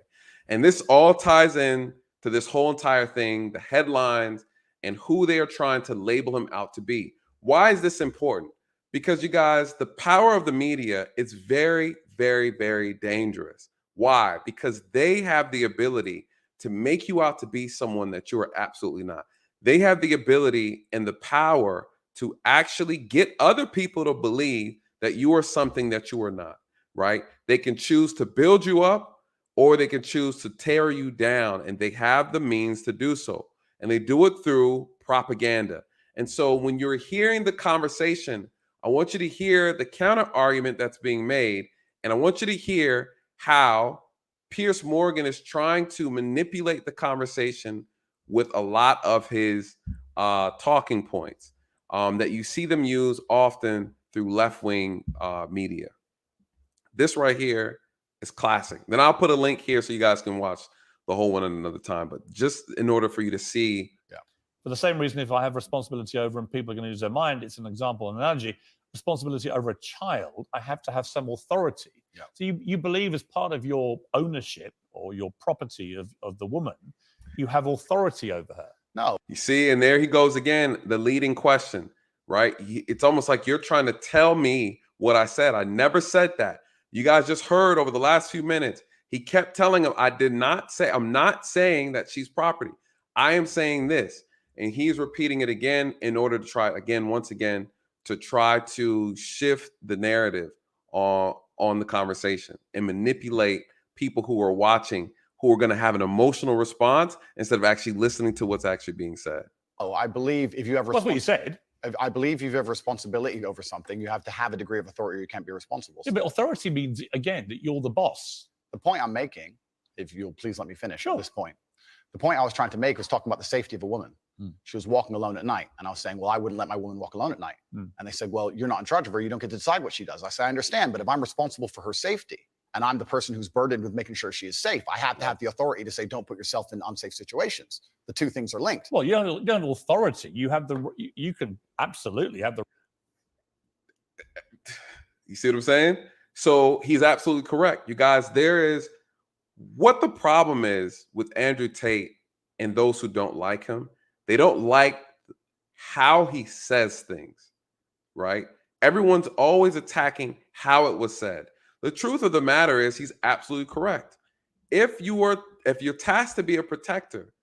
And this all ties in to this whole entire thing, the headlines, and who they are trying to label him out to be. Why is this important? Because, you guys, the power of the media is very, very, very dangerous. Why? Because they have the ability to make you out to be someone that you are absolutely not. They have the ability and the power to actually get other people to believe that you are something that you are not, right? They can choose to build you up, or they can choose to tear you down, and they have the means to do so. And they do it through propaganda. And so when you're hearing the conversation, I want you to hear the counter argument that's being made. And I want you to hear how Piers Morgan is trying to manipulate the conversation with a lot of his talking points that you see them use often through left-wing media. This right here is classic. Then I'll put a link here so you guys can watch the whole one at another time. But just in order for you to see. Yeah. For the same reason, if I have responsibility over and people are going to use their mind, it's an example, an analogy. Responsibility over a child, I have to have some authority. Yeah. So you believe, as part of your ownership or your property of the woman, you have authority over her. No. You see, and there he goes again, the leading question, right? It's almost like you're trying to tell me what I said. I never said that. You guys just heard over the last few minutes, he kept telling him, I'm not saying that she's property. I am saying this. And he's repeating it again in order to try, once again, to try to shift the narrative on the conversation and manipulate people who are watching, who are going to have an emotional response instead of actually listening to what's actually being said. Oh, I believe if you have that's what you said. I believe if you have responsibility over something, you have to have a degree of authority, or you can't be responsible. Yeah, but authority means, again, that you're the boss. The point I'm making, if you'll please let me finish Sure. at this point. The point I was trying to make was talking about the safety of a woman. She was walking alone at night. And I was saying, well, I wouldn't let my woman walk alone at night. And they said, well, you're not in charge of her. You don't get to decide what she does. I said, I understand. But if I'm responsible for her safety and I'm the person who's burdened with making sure she is safe, I have to have the authority to say, don't put yourself in unsafe situations. The two things are linked. Well, you don't have authority. You have you can absolutely have the. You see what I'm saying? So he's absolutely correct. You guys, what the problem is with Andrew Tate and those who don't like him. They don't like how he says things, right? Everyone's always attacking how it was said. The truth of the matter is he's absolutely correct. If you're tasked to be a protector,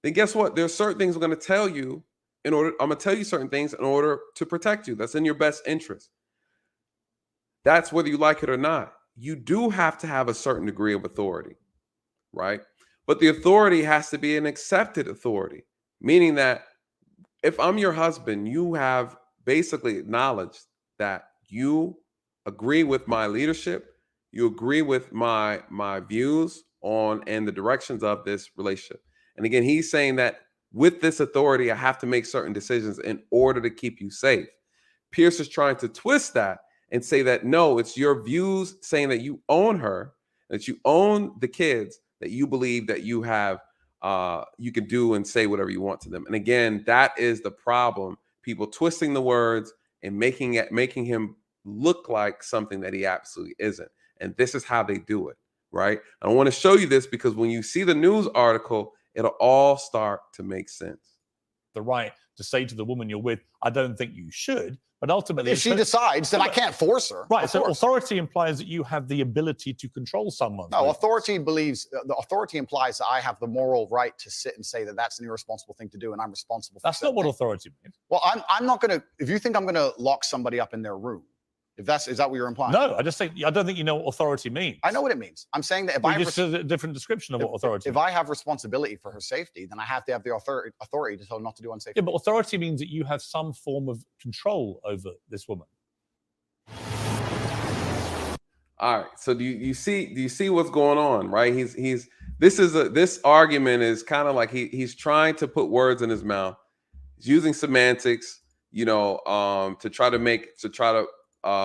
then guess what? There's certain things I'm going to tell you I'm going to tell you certain things in order to protect you. That's in your best interest. That's whether you like it or not. You do have to have a certain degree of authority, right? But the authority has to be an accepted authority, meaning that if I'm your husband, you have basically acknowledged that you agree with my leadership, you agree with my views on and the directions of this relationship. And again, he's saying that with this authority, I have to make certain decisions in order to keep you safe. Piers is trying to twist that and say that, no, it's your views saying that you own her, that you own the kids, that you believe that you have, you can do and say whatever you want to them. And again, that is the problem. People twisting the words and making him look like something that he absolutely isn't. And this is how they do it, right? I want to show you this because when you see the news article, it'll all start to make sense. The right to say to the woman you're with, I don't think you should, But ultimately, If she decides, then I can't force her. Right. Of So course. authority implies that you have the ability to control someone. No, authority implies that I have the moral right to sit and say that that's an irresponsible thing to do, and I'm responsible for That's not what authority means. Well, I'm not going to. If you think I'm going to lock somebody up in their room, is that what you're implying? No, I don't think you know what authority means. I know what it means. I'm saying that if I just said a different description of what authority. If I have responsibility for her safety, then I have to have the authority to tell her not to do unsafe. Yeah, but authority means that you have some form of control over this woman. All right. So do you see what's going on, right? This argument is kind of like he's trying to put words in his mouth. He's using semantics, to try to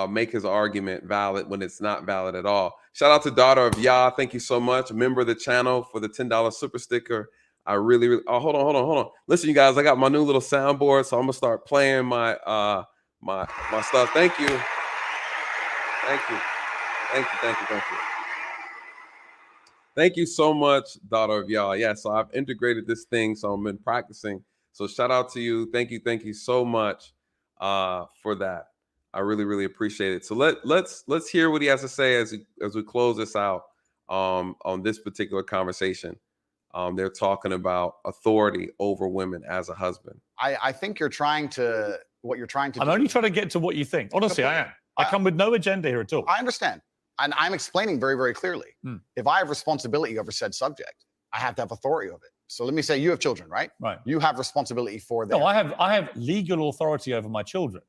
make his argument valid when it's not valid at all. Shout out to Daughter of Yah. Thank you so much. A member of the channel for the $10 super sticker. I really hold on. Listen, you guys, I got my new little soundboard, so I'm gonna start playing my my stuff. Thank you. Thank you so much, Daughter of Yah. Yeah, so I've integrated this thing, so I've been practicing. So shout out to you. Thank you so much for that. I really appreciate it. So let's hear what he has to say as we close this out on this particular conversation. They're talking about authority over women as a husband. I think what you're trying to I'm only trying to get to what you think. Honestly, I am. I come with no agenda here at all. I understand. And I'm explaining very, very clearly. If I have responsibility over said subject, I have to have authority over it. So let me say you have children, right? Right. You have responsibility for them. No, I have legal authority over my children.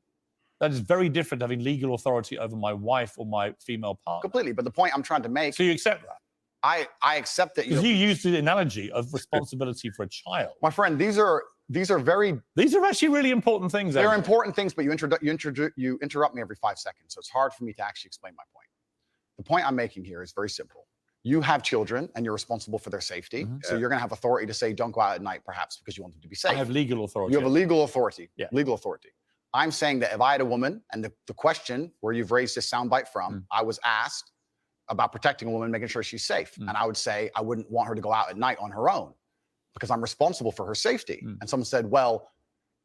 That is very different to having legal authority over my wife or my female partner. Completely. But the point I'm trying to make. So you accept that? I accept that. Because you used the analogy of responsibility for a child. My friend, these are actually really important things. They're important things, but you interrupt me every 5 seconds. So it's hard for me to actually explain my point. The point I'm making here is very simple. You have children and you're responsible for their safety. So you're going to have authority to say, don't go out at night, perhaps because you want them to be safe. I have legal authority. You have a legal authority. Yeah. Legal authority. I'm saying that if I had a woman, and the question where you've raised this soundbite from, I was asked about protecting a woman, making sure she's safe. And I would say, I wouldn't want her to go out at night on her own because I'm responsible for her safety. And someone said, well,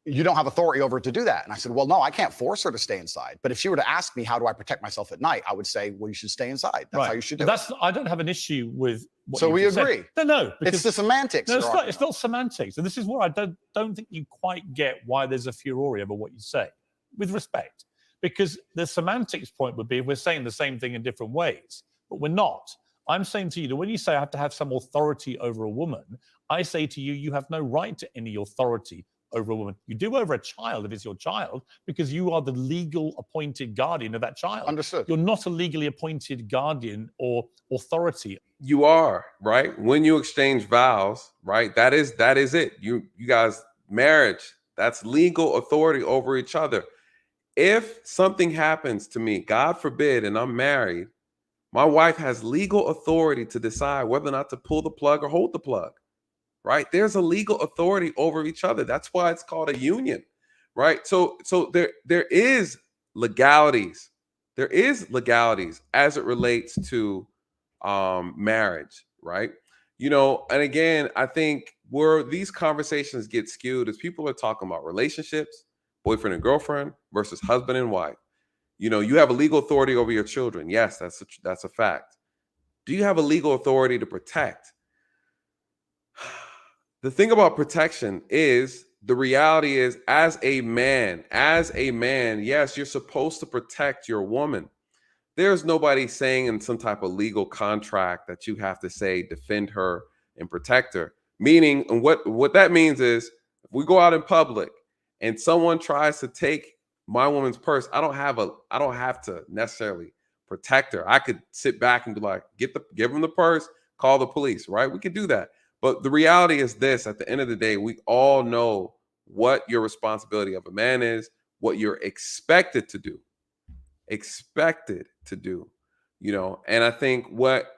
you don't have authority over her to do that. And I said, well, no, I can't force her to stay inside. But if she were to ask me, how do I protect myself at night? I would say, well, you should stay inside. That's how you should do it. I don't have an issue with what so you we just agree. Said. No. It's the semantics. No, it's not semantics. And this is where I don't think you quite get why there's a furore over what you say, with respect. Because the semantics point would be if we're saying the same thing in different ways, but we're not. I'm saying to you that when you say I have to have some authority over a woman, I say to you, you have no right to any authority over a woman. You do over a child if it's your child, because you are the legal appointed guardian of that child. Understood. You're not a legally appointed guardian or authority. You are, right? When you exchange vows, right? That is it. You guys, marriage, that's legal authority over each other. If something happens to me, God forbid, and I'm married, my wife has legal authority to decide whether or not to pull the plug or hold the plug. Right? There's a legal authority over each other. That's why it's called a union, right? So there is legalities. There is legalities as it relates to marriage, right? And again, I think where these conversations get skewed is people are talking about relationships, boyfriend and girlfriend versus husband and wife. You have a legal authority over your children. Yes, that's a fact. Do you have a legal authority to protect? The thing about protection is the reality is as a man, yes, you're supposed to protect your woman. There's nobody saying in some type of legal contract that you have to say defend her and protect her. Meaning, and what that means is if we go out in public and someone tries to take my woman's purse, I don't have to necessarily protect her. I could sit back and be like, give them the purse, call the police, right? We could do that. But the reality is this, at the end of the day, we all know what your responsibility of a man is, what you're expected to do, and I think what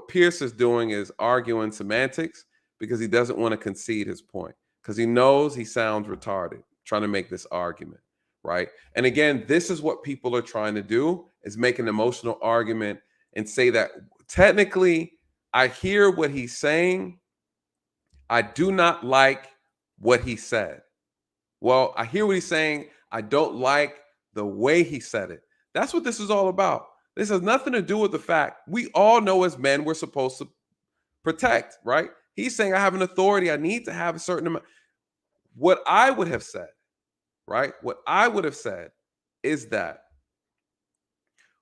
Piers is doing is arguing semantics because he doesn't want to concede his point because he knows he sounds retarded trying to make this argument, right? And again, this is what people are trying to do is make an emotional argument and say that technically I hear what he's saying. I do not like what he said. Well, I hear what he's saying. I don't like the way he said it. That's what this is all about. This has nothing to do with the fact we all know as men we're supposed to protect, right? He's saying I have an authority. I need to have a certain amount. What I would have said, right? What I would have said is that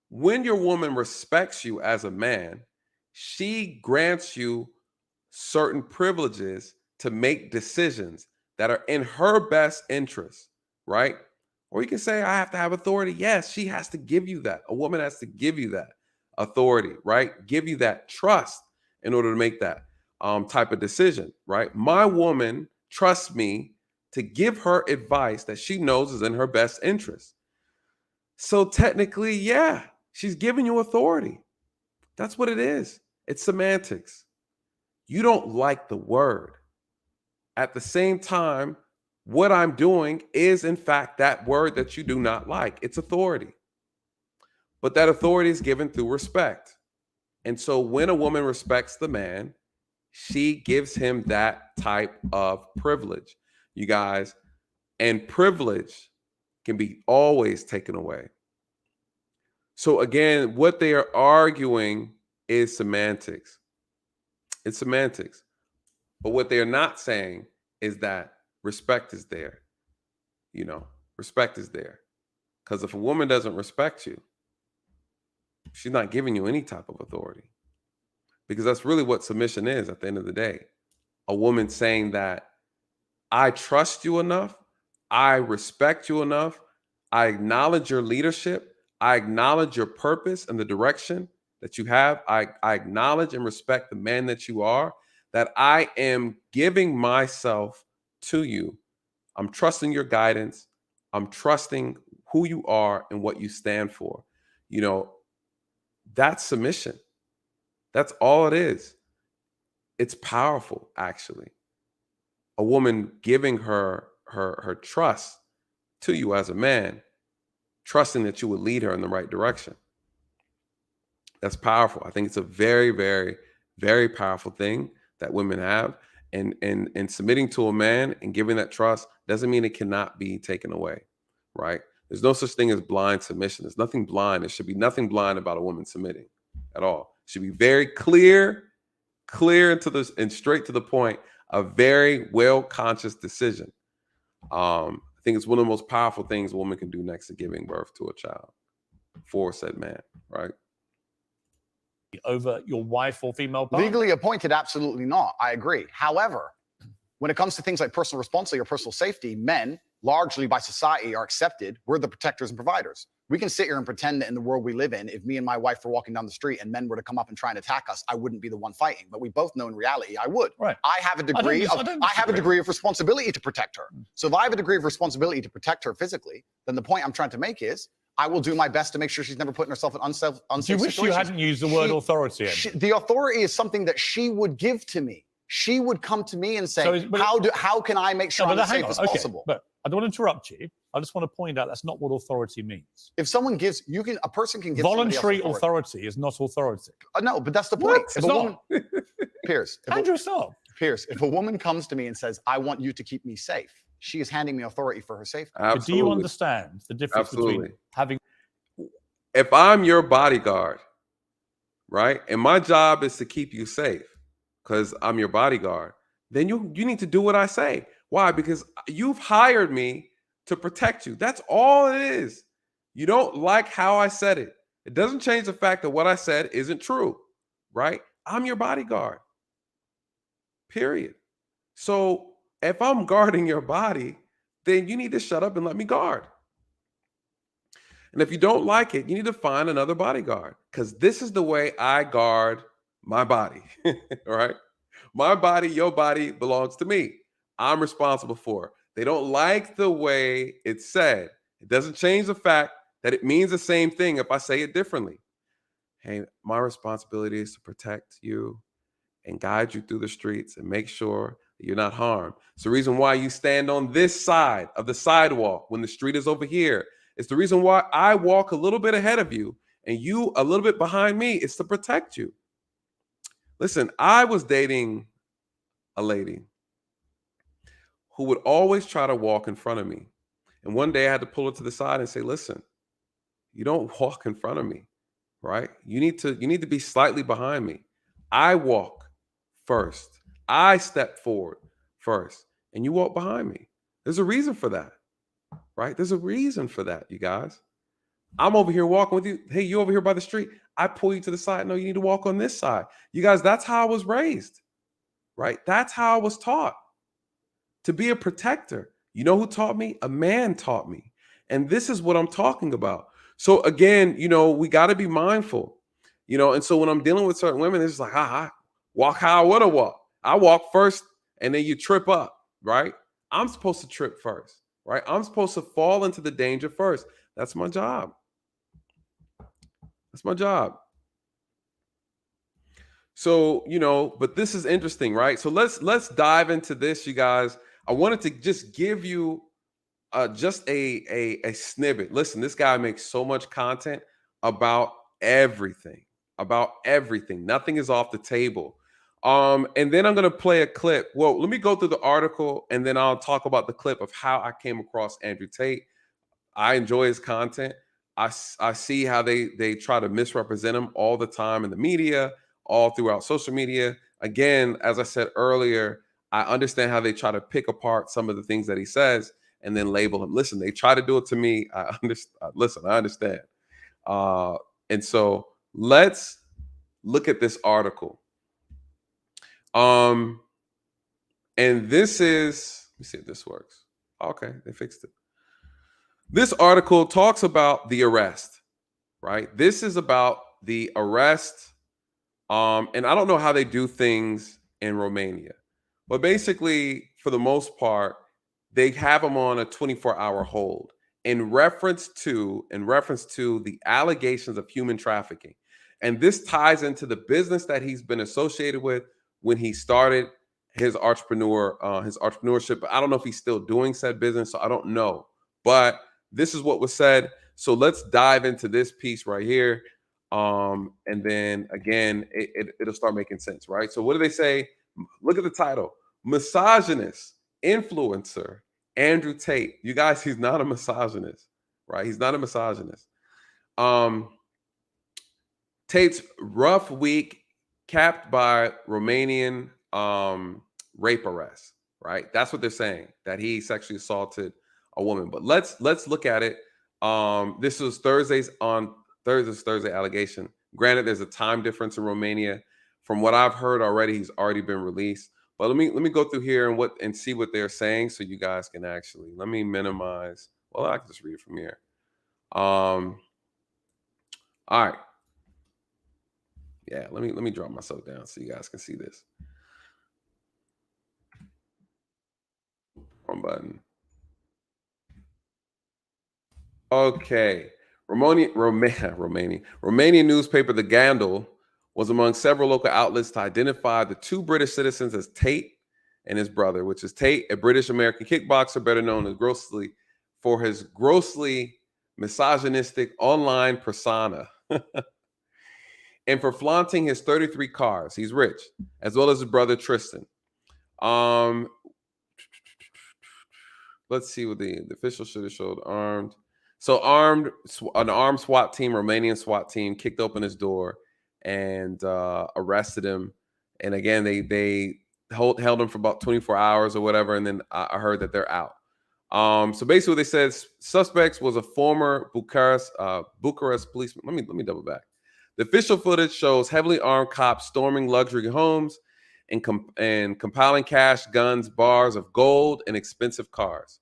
when your woman respects you as a man, she grants you certain privileges to make decisions that are in her best interest, right? Or you can say, I have to have authority. Yes, she has to give you that. A woman has to give you that authority, right? Give you that trust in order to make that type of decision, right? My woman trusts me to give her advice that she knows is in her best interest. So technically, yeah, she's giving you authority. That's what it is. It's semantics. You don't like the word. At the same time, what I'm doing is, in fact, that word that you do not like. It's authority. But that authority is given through respect. And so when a woman respects the man, she gives him that type of privilege, you guys. And privilege can be always taken away. So again, what they are arguing is semantics. It's semantics. But what they are not saying is that respect is there. You know, respect is there. Because if a woman doesn't respect you, she's not giving you any type of authority. Because that's really what submission is at the end of the day. A woman saying that I trust you enough, I respect you enough, I acknowledge your leadership, I acknowledge your purpose and the direction that you have, I acknowledge and respect the man that you are, that I am giving myself to you. I'm trusting your guidance. I'm trusting who you are and what you stand for. You know, that's submission. That's all it is. It's powerful, actually. A woman giving her trust to you as a man, trusting that you would lead her in the right direction. That's powerful. I think it's a very, very, very powerful thing that women have. And submitting to a man and giving that trust doesn't mean it cannot be taken away, right? There's no such thing as blind submission. There's nothing blind. There should be nothing blind about a woman submitting at all. It should be very clear and straight to the point, a very well-conscious decision. I think it's one of the most powerful things a woman can do next to giving birth to a child for said man, right? Over your wife or female partner? Legally appointed, absolutely not. I agree. However, when it comes to things like personal responsibility or personal safety, men, largely by society, are accepted. We're the protectors and providers. We can sit here and pretend that in the world we live in, if me and my wife were walking down the street and men were to come up and try and attack us, I wouldn't be the one fighting. But we both know in reality I would. Right. I have a degree of responsibility to protect her. So if I have a degree of responsibility to protect her physically, then the point I'm trying to make is I will do my best to make sure she's never putting herself in unsafe situations. Do you wish you hadn't used the word authority? The authority is something that she would give to me. She would come to me and say, how can I make sure I'm as safe as possible? But I don't want to interrupt you. I just want to point out that's not what authority means. If someone gives, a person can give voluntary authority is not authority. No, but that's the point. It's not. Piers. Andrew, stop. Piers, if a woman comes to me and says, I want you to keep me safe, she is handing me authority for her safety. But do you understand the difference between having... If I'm your bodyguard, right, and my job is to keep you safe because I'm your bodyguard, then you need to do what I say. Why? Because you've hired me to protect you. That's all it is. You don't like how I said it. It doesn't change the fact that what I said isn't true, right? I'm your bodyguard, period. So if I'm guarding your body, then you need to shut up and let me guard. And if you don't like it, you need to find another bodyguard because this is the way I guard my body, all right? My body, your body belongs to me. I'm responsible for it. They don't like the way it's said. It doesn't change the fact that it means the same thing if I say it differently. Hey, my responsibility is to protect you and guide you through the streets and make sure that you're not harmed. It's the reason why you stand on this side of the sidewalk when the street is over here. It's the reason why I walk a little bit ahead of you and you a little bit behind me. It's to protect you. Listen, I was dating a lady who would always try to walk in front of me. And one day I had to pull her to the side and say, listen, you don't walk in front of me, right? You need to be slightly behind me. I walk first. I step forward first, and you walk behind me. There's a reason for that, right? There's a reason for that, you guys. I'm over here walking with you. Hey, you over here by the street. I pull you to the side. No, you need to walk on this side. You guys, that's how I was raised, right? That's how I was taught to be a protector. You know who taught me? A man taught me. And this is what I'm talking about. So again, we got to be mindful, and so when I'm dealing with certain women, it's just like, I walk how I want to walk. I walk first and then you trip up, right? I'm supposed to trip first, right? I'm supposed to fall into the danger first. That's my job. That's my job. So, but this is interesting, right? So let's dive into this, you guys. I wanted to just give you just a snippet. Listen, this guy makes so much content about everything. Nothing is off the table. And then I'm going to play a clip. Well, let me go through the article and then I'll talk about the clip of how I came across Andrew Tate. I enjoy his content. I see how they try to misrepresent him all the time in the media, all throughout social media. Again, as I said earlier, I understand how they try to pick apart some of the things that he says and then label him. Listen, they try to do it to me. I understand. Listen, I understand. And so let's look at this article. And this is, let me see if this works. Okay, they fixed it. This article talks about the arrest, right? This is about the arrest. And I don't know how they do things in Romania, but basically, for the most part, they have him on a 24-hour hold in reference to the allegations of human trafficking. And this ties into the business that he's been associated with when he started his entrepreneurship. But I don't know if he's still doing said business, so I don't know. But this is what was said. So let's dive into this piece right here. And then again, it'll start making sense, right? So what do they say? Look at the title: misogynist influencer Andrew Tate. You guys, he's not a misogynist, right? He's not a misogynist. Tate's rough week capped by Romanian rape arrest, right? That's what they're saying, that he sexually assaulted a woman. But let's look at it. This was Thursday allegation. Granted, there's a time difference in Romania. From what I've heard already, he's already been released. But let me go through here and see what they're saying, so you guys can actually, let me minimize. Well, I can just read it from here. All right. Yeah, let me drop myself down so you guys can see this. Wrong button. Okay. Romanian newspaper The Gandul was among several local outlets to identify the two British citizens as Tate and his brother, which is Tate, a British-American kickboxer better known as for his grossly misogynistic online persona and for flaunting his 33 cars. He's rich, as well as his brother Tristan. Let's see what the official should have showed. Armed. So an armed SWAT team, Romanian SWAT team, kicked open his door and arrested him. And again, they held him for about 24 hours or whatever. And then I heard that they're out. So basically what they said, suspects was a former Bucharest policeman. Let me double back. The official footage shows heavily armed cops storming luxury homes and compiling cash, guns, bars of gold, and expensive cars.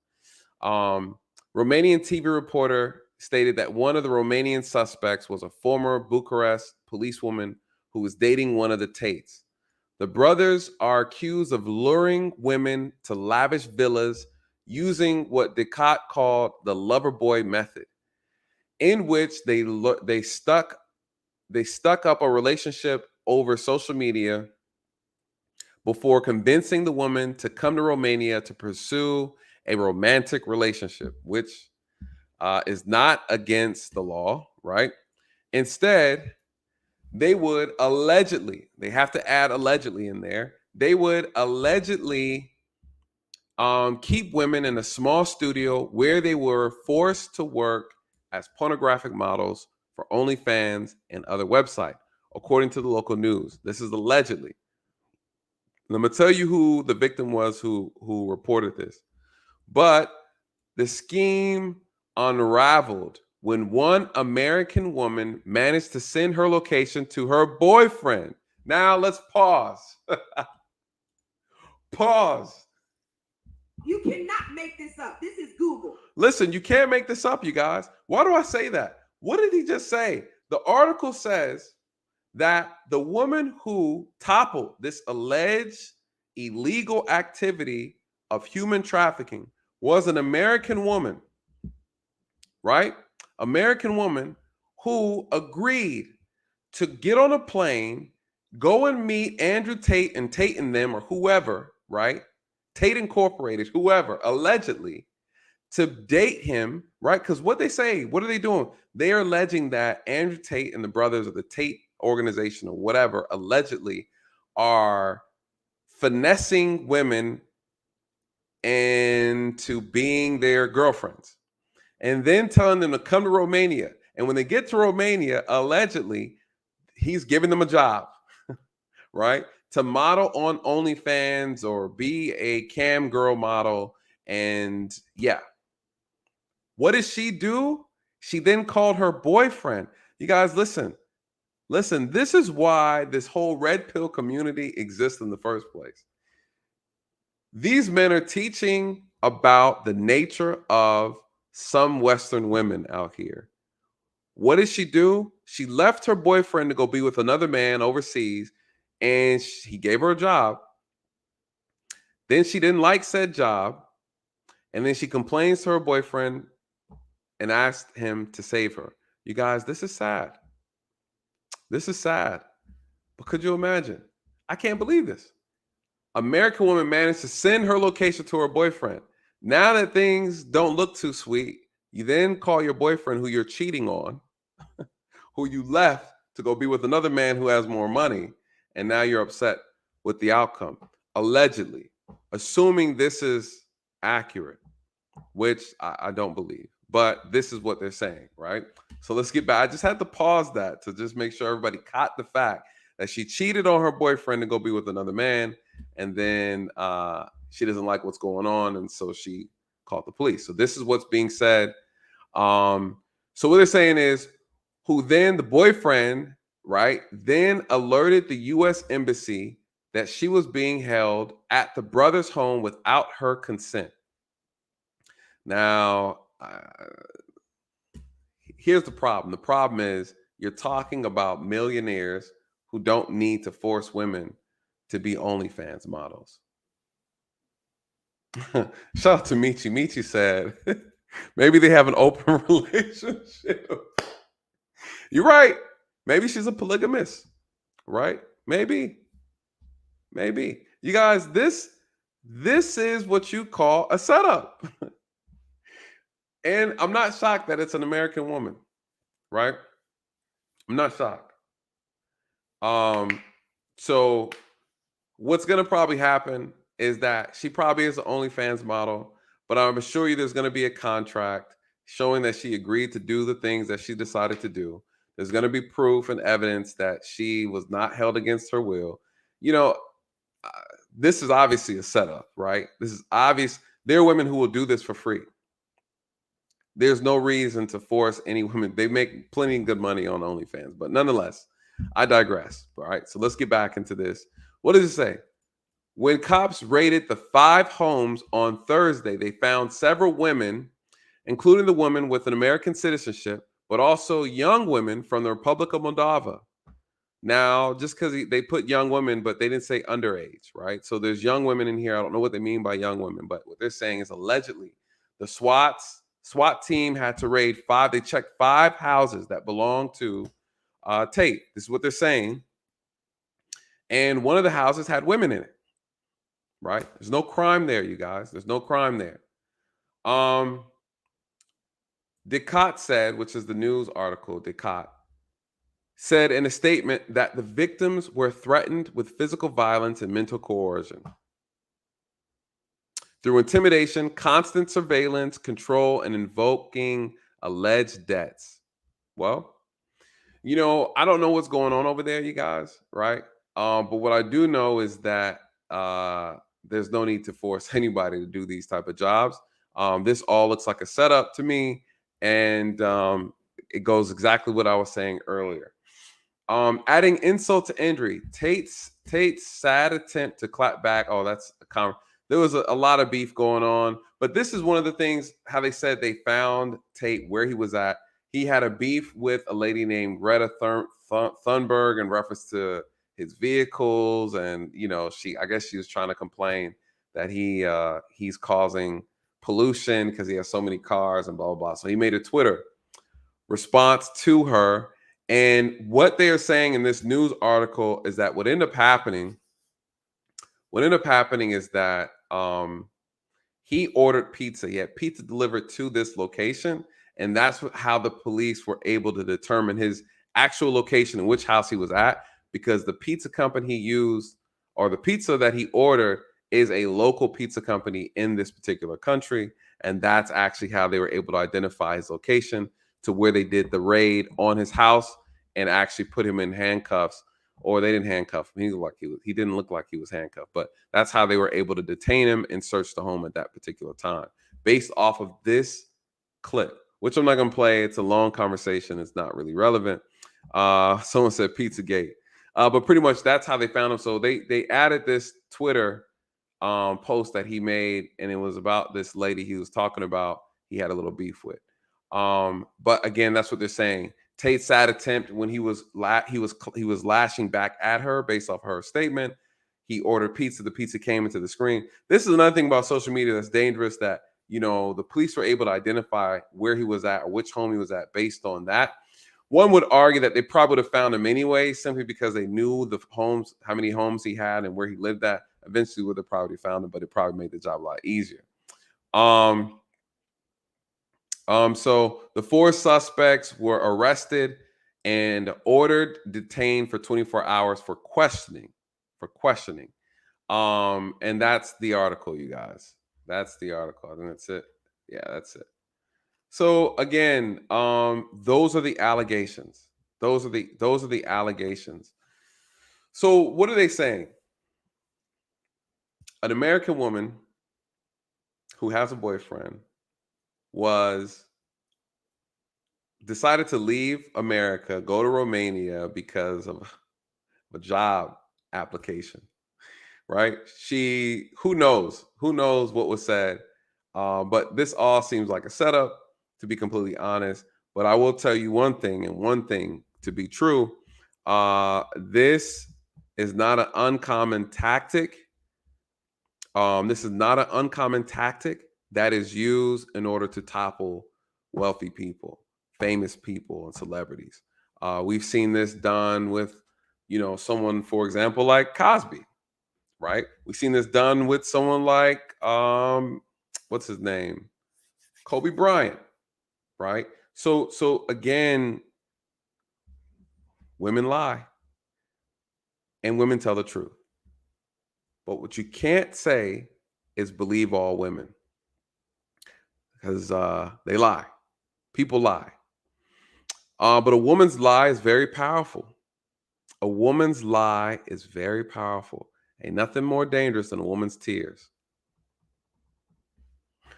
Romanian TV reporter stated that one of the Romanian suspects was a former Bucharest policewoman who was dating one of the Tates. The brothers are accused of luring women to lavish villas using what Tate called the lover boy method, in which they stuck up a relationship over social media before convincing the woman to come to Romania to pursue a romantic relationship, which is not against the law, right? Instead, they would allegedly, they have to add allegedly in there, they would allegedly keep women in a small studio where they were forced to work as pornographic models for OnlyFans and other websites, according to the local news. This is allegedly. And I'm gonna tell you who the victim was who reported this. But the scheme unraveled when one American woman managed to send her location to her boyfriend. Now let's pause. Pause. You cannot make this up. This is Google. Listen, you can't make this up, you guys. Why do I say that? What did he just say? The article says that the woman who toppled this alleged illegal activity of human trafficking was an American woman, right? American woman who agreed to get on a plane, go and meet Andrew Tate and Tate and them or whoever, right? Tate Incorporated, whoever, allegedly, to date him, right? Because what they say, what are they doing? They are alleging that Andrew Tate and the brothers of the Tate organization or whatever, allegedly, are finessing women into being their girlfriends and then telling them to come to Romania. And when they get to Romania, allegedly, he's giving them a job, right? To model on OnlyFans or be a cam girl model. And yeah. What did she do? She then called her boyfriend. You guys, listen. Listen, this is why this whole red pill community exists in the first place. These men are teaching about the nature of some Western women out here. What did she do? She left her boyfriend to go be with another man overseas, and he gave her a job. Then she didn't like said job, and then she complains to her boyfriend and asked him to save her. You guys, this is sad. This is sad. But could you imagine? I can't believe this. American woman managed to send her location to her boyfriend. Now that things don't look too sweet, you then call your boyfriend who you're cheating on, who you left to go be with another man who has more money, and now you're upset with the outcome. Allegedly, assuming this is accurate, which I don't believe, but this is what they're saying, right? So let's get back. I just had to pause that to just make sure everybody caught the fact that she cheated on her boyfriend to go be with another man, and then she doesn't like what's going on, and so she called the police. So this is what's being said. So what they're saying is, who then the boyfriend, right, then alerted the U.S. Embassy that she was being held at the brother's home without her consent. Now, here's the problem. The problem is you're talking about millionaires who don't need to force women to be OnlyFans models. Shout out to Michi. Michi said, maybe they have an open relationship. You're right. Maybe she's a polygamist, right? Maybe. You guys, this is what you call a setup. And I'm not shocked that it's an American woman, right? I'm not shocked. So what's going to probably happen is that she probably is an OnlyFans model, but I'm sure you there's going to be a contract showing that she agreed to do the things that she decided to do. There's going to be proof and evidence that she was not held against her will. You know, this is obviously a setup, right? This is obvious. There are women who will do this for free. There's no reason to force any women. They make plenty of good money on OnlyFans, but nonetheless, I digress. All right, so let's get back into this. What does it say? When cops raided the 5 homes on Thursday, they found several women, including the woman with an American citizenship, but also young women from the Republic of Moldova. Now, just because they put young women, but they didn't say underage, right? So there's young women in here. I don't know what they mean by young women, but what they're saying is allegedly the SWAT team had to raid 5. They checked 5 houses that belong to Tate. This is what they're saying. And one of the houses had women in it, right? There's no crime there, you guys. There's no crime there. Descartes said, which is the news article, Descartes, said in a statement that the victims were threatened with physical violence and mental coercion. through intimidation, constant surveillance, control, and invoking alleged debts. Well, you know, I don't know what's going on over there, you guys, right? But what I do know is that there's no need to force anybody to do these type of jobs. This all looks like a setup to me, and it goes exactly what I was saying earlier. Adding insult to injury, Tate's sad attempt to clap back. Oh, that's a there was a lot of beef going on, but this is one of the things how they said they found Tate where he was at. He had a beef with a lady named Greta Thunberg in reference to his vehicles, and you know, I guess she was trying to complain that he's causing pollution because he has so many cars and blah blah blah. So he made a Twitter response to her, and what they are saying in this news article is that what ended up happening is that he ordered pizza. He had pizza delivered to this location, and that's how the police were able to determine his actual location and which house he was at, because the pizza company he used, or the pizza that he ordered, is a local pizza company in this particular country, and that's actually how they were able to identify his location to where they did the raid on his house and actually put him in handcuffs. Or they didn't handcuff him. He didn't look like he was handcuffed, but that's how they were able to detain him and search the home at that particular time, based off of this clip, which I'm not going to play. It's a long conversation. It's not really relevant. Someone said Pizzagate, but pretty much that's how they found him. So they added this Twitter post that he made, and it was about this lady he was talking about. He had a little beef with. But again, that's what they're saying. Tate's sad attempt when he was lashing back at her based off her statement. He ordered pizza. The pizza came into the screen. This is another thing about social media that's dangerous, that, you know, the police were able to identify where he was at or which home he was at based on that. One would argue that they probably would have found him anyway, simply because they knew the homes, how many homes he had and where he lived at. Eventually would have probably found him, but it probably made the job a lot easier. So the 4 suspects were arrested and ordered detained for 24 hours for questioning. And that's the article, you guys. That's the article. I think that's it. Yeah, that's it. So again, those are the allegations. Those are the allegations. So what are they saying? An American woman who has a boyfriend decided to leave America, go to Romania because of a job application, right? Who knows what was said, but this all seems like a setup, to be completely honest. But I will tell you one thing, and one thing to be true, this is not an uncommon tactic. This is not an uncommon tactic that is used in order to topple wealthy people, famous people, and celebrities. We've seen this done with, you know, someone, for example, like Cosby, right? We've seen this done with someone like, what's his name? Kobe Bryant, right? So again, women lie and women tell the truth. But what you can't say is believe all women, because they lie. People lie. But a woman's lie is very powerful. A woman's lie is very powerful. Ain't nothing more dangerous than a woman's tears.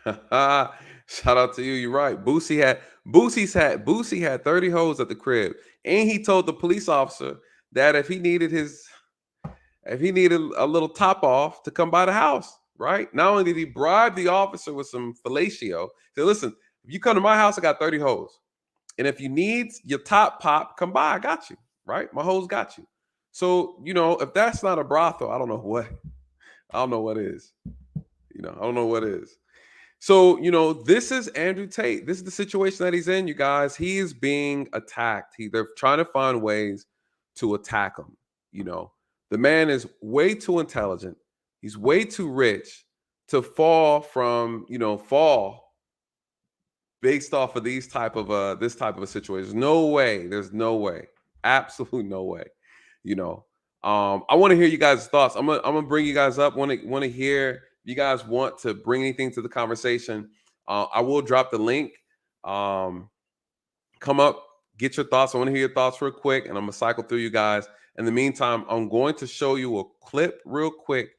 Shout out to you. You're right. Boosie had 30 hoes at the crib, and he told the police officer that if he needed a little top off, to come by the house. Right? Not only did he bribe the officer with some fellatio, he said, "Listen, if you come to my house, I got 30 hoes, and if you need your top pop, come by. I got you. Right? My hoes got you." So, you know, if that's not a brothel, I don't know what is. You know, I don't know what is. So, you know, this is Andrew Tate. This is the situation that he's in, you guys. He is being attacked. They're trying to find ways to attack him. You know, the man is way too intelligent. He's way too rich to fall based off of this type of a situation. No way. There's no way. Absolutely no way. You know, I want to hear you guys' thoughts. I'm gonna bring you guys up. Want to hear If you guys want to bring anything to the conversation, I will drop the link. Come up, get your thoughts. I want to hear your thoughts real quick, and I'm gonna cycle through you guys. In the meantime, I'm going to show you a clip real quick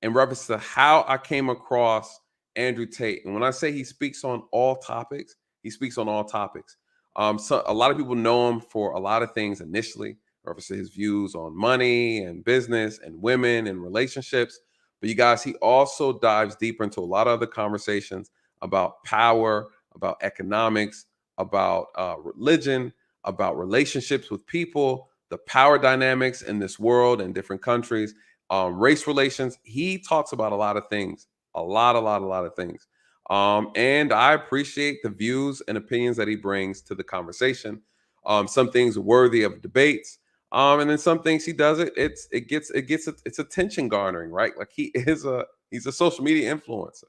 in reference to how I came across Andrew Tate. And when I say he speaks on all topics, he speaks on all topics. So a lot of people know him for a lot of things initially, reference to his views on money and business and women and relationships. But you guys, he also dives deeper into a lot of other conversations about power, about economics, about religion, about relationships with people, the power dynamics in this world and different countries, race relations. He talks about a lot of things, a lot of things. And I appreciate the views and opinions that he brings to the conversation. Some things worthy of debates. And then some things he does it's attention garnering, right? Like he's a social media influencer.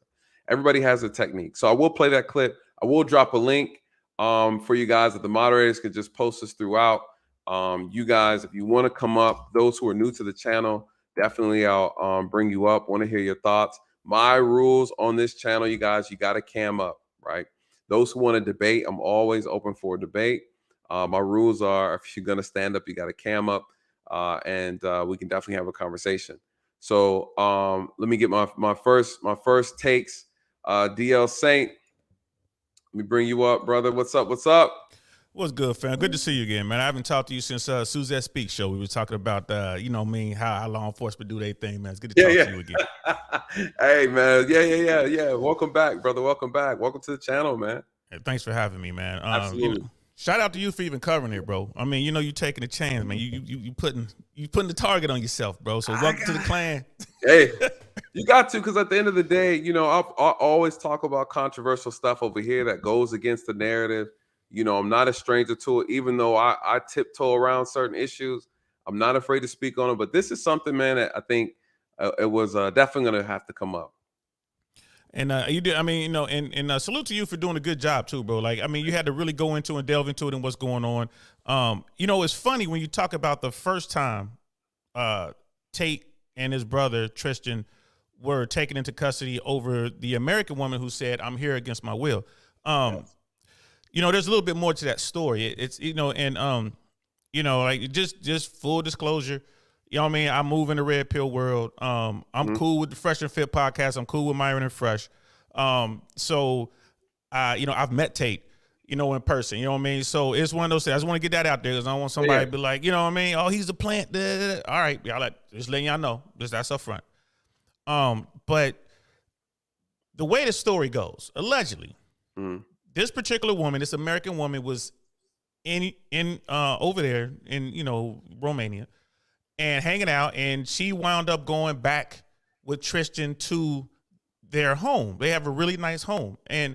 Everybody has a technique. So I will play that clip. I will drop a link for you guys that the moderators could just post this throughout. You guys, if you want to come up, those who are new to the channel, definitely I'll bring you up. Want to hear your thoughts. My rules on this channel, you guys, you got to cam up, right? Those who want to debate, I'm always open for a debate. My rules are, if you're going to stand up, you got to cam up, and we can definitely have a conversation. So let me get my first takes. DL Saint, let me bring you up, brother. What's up? What's up? What's good, fam? Good to see you again, man. I haven't talked to you since Suzette Speaks show. We were talking about, how law enforcement do their thing, man. It's good to talk to you again. Hey, man. Yeah. Welcome back, brother. Welcome back. Welcome to the channel, man. Hey, thanks for having me, man. Absolutely. Shout out to you for even covering it, bro. I mean, you taking a chance, man. You putting the target on yourself, bro. So welcome to the clan. Hey, you got to, because at the end of the day, I'll always talk about controversial stuff over here that goes against the narrative. I'm not a stranger to it, even though I tiptoe around certain issues. I'm not afraid to speak on it. But this is something, man, that I think it was definitely going to have to come up. And you did, and salute to you for doing a good job too, bro. Like, I mean, you had to really go into and delve into it and what's going on. It's funny when you talk about the first time Tate and his brother Tristan were taken into custody over the American woman who said, "I'm here against my will." Yes. There's a little bit more to that story. It's like just full disclosure. You know what I mean? I move in the red pill world. I'm cool with the Fresh and Fit podcast. I'm cool with Myron and Fresh. So I've met Tate, in person. You know what I mean? So it's one of those things. I just want to get that out there because I don't want somebody to be like, you know what I mean? Oh, he's a plant. All right, y'all, just letting y'all know. That's up front. But the way the story goes, allegedly, this particular woman, this American woman, was in over there in Romania and hanging out, and she wound up going back with Tristan to their home. They have a really nice home, and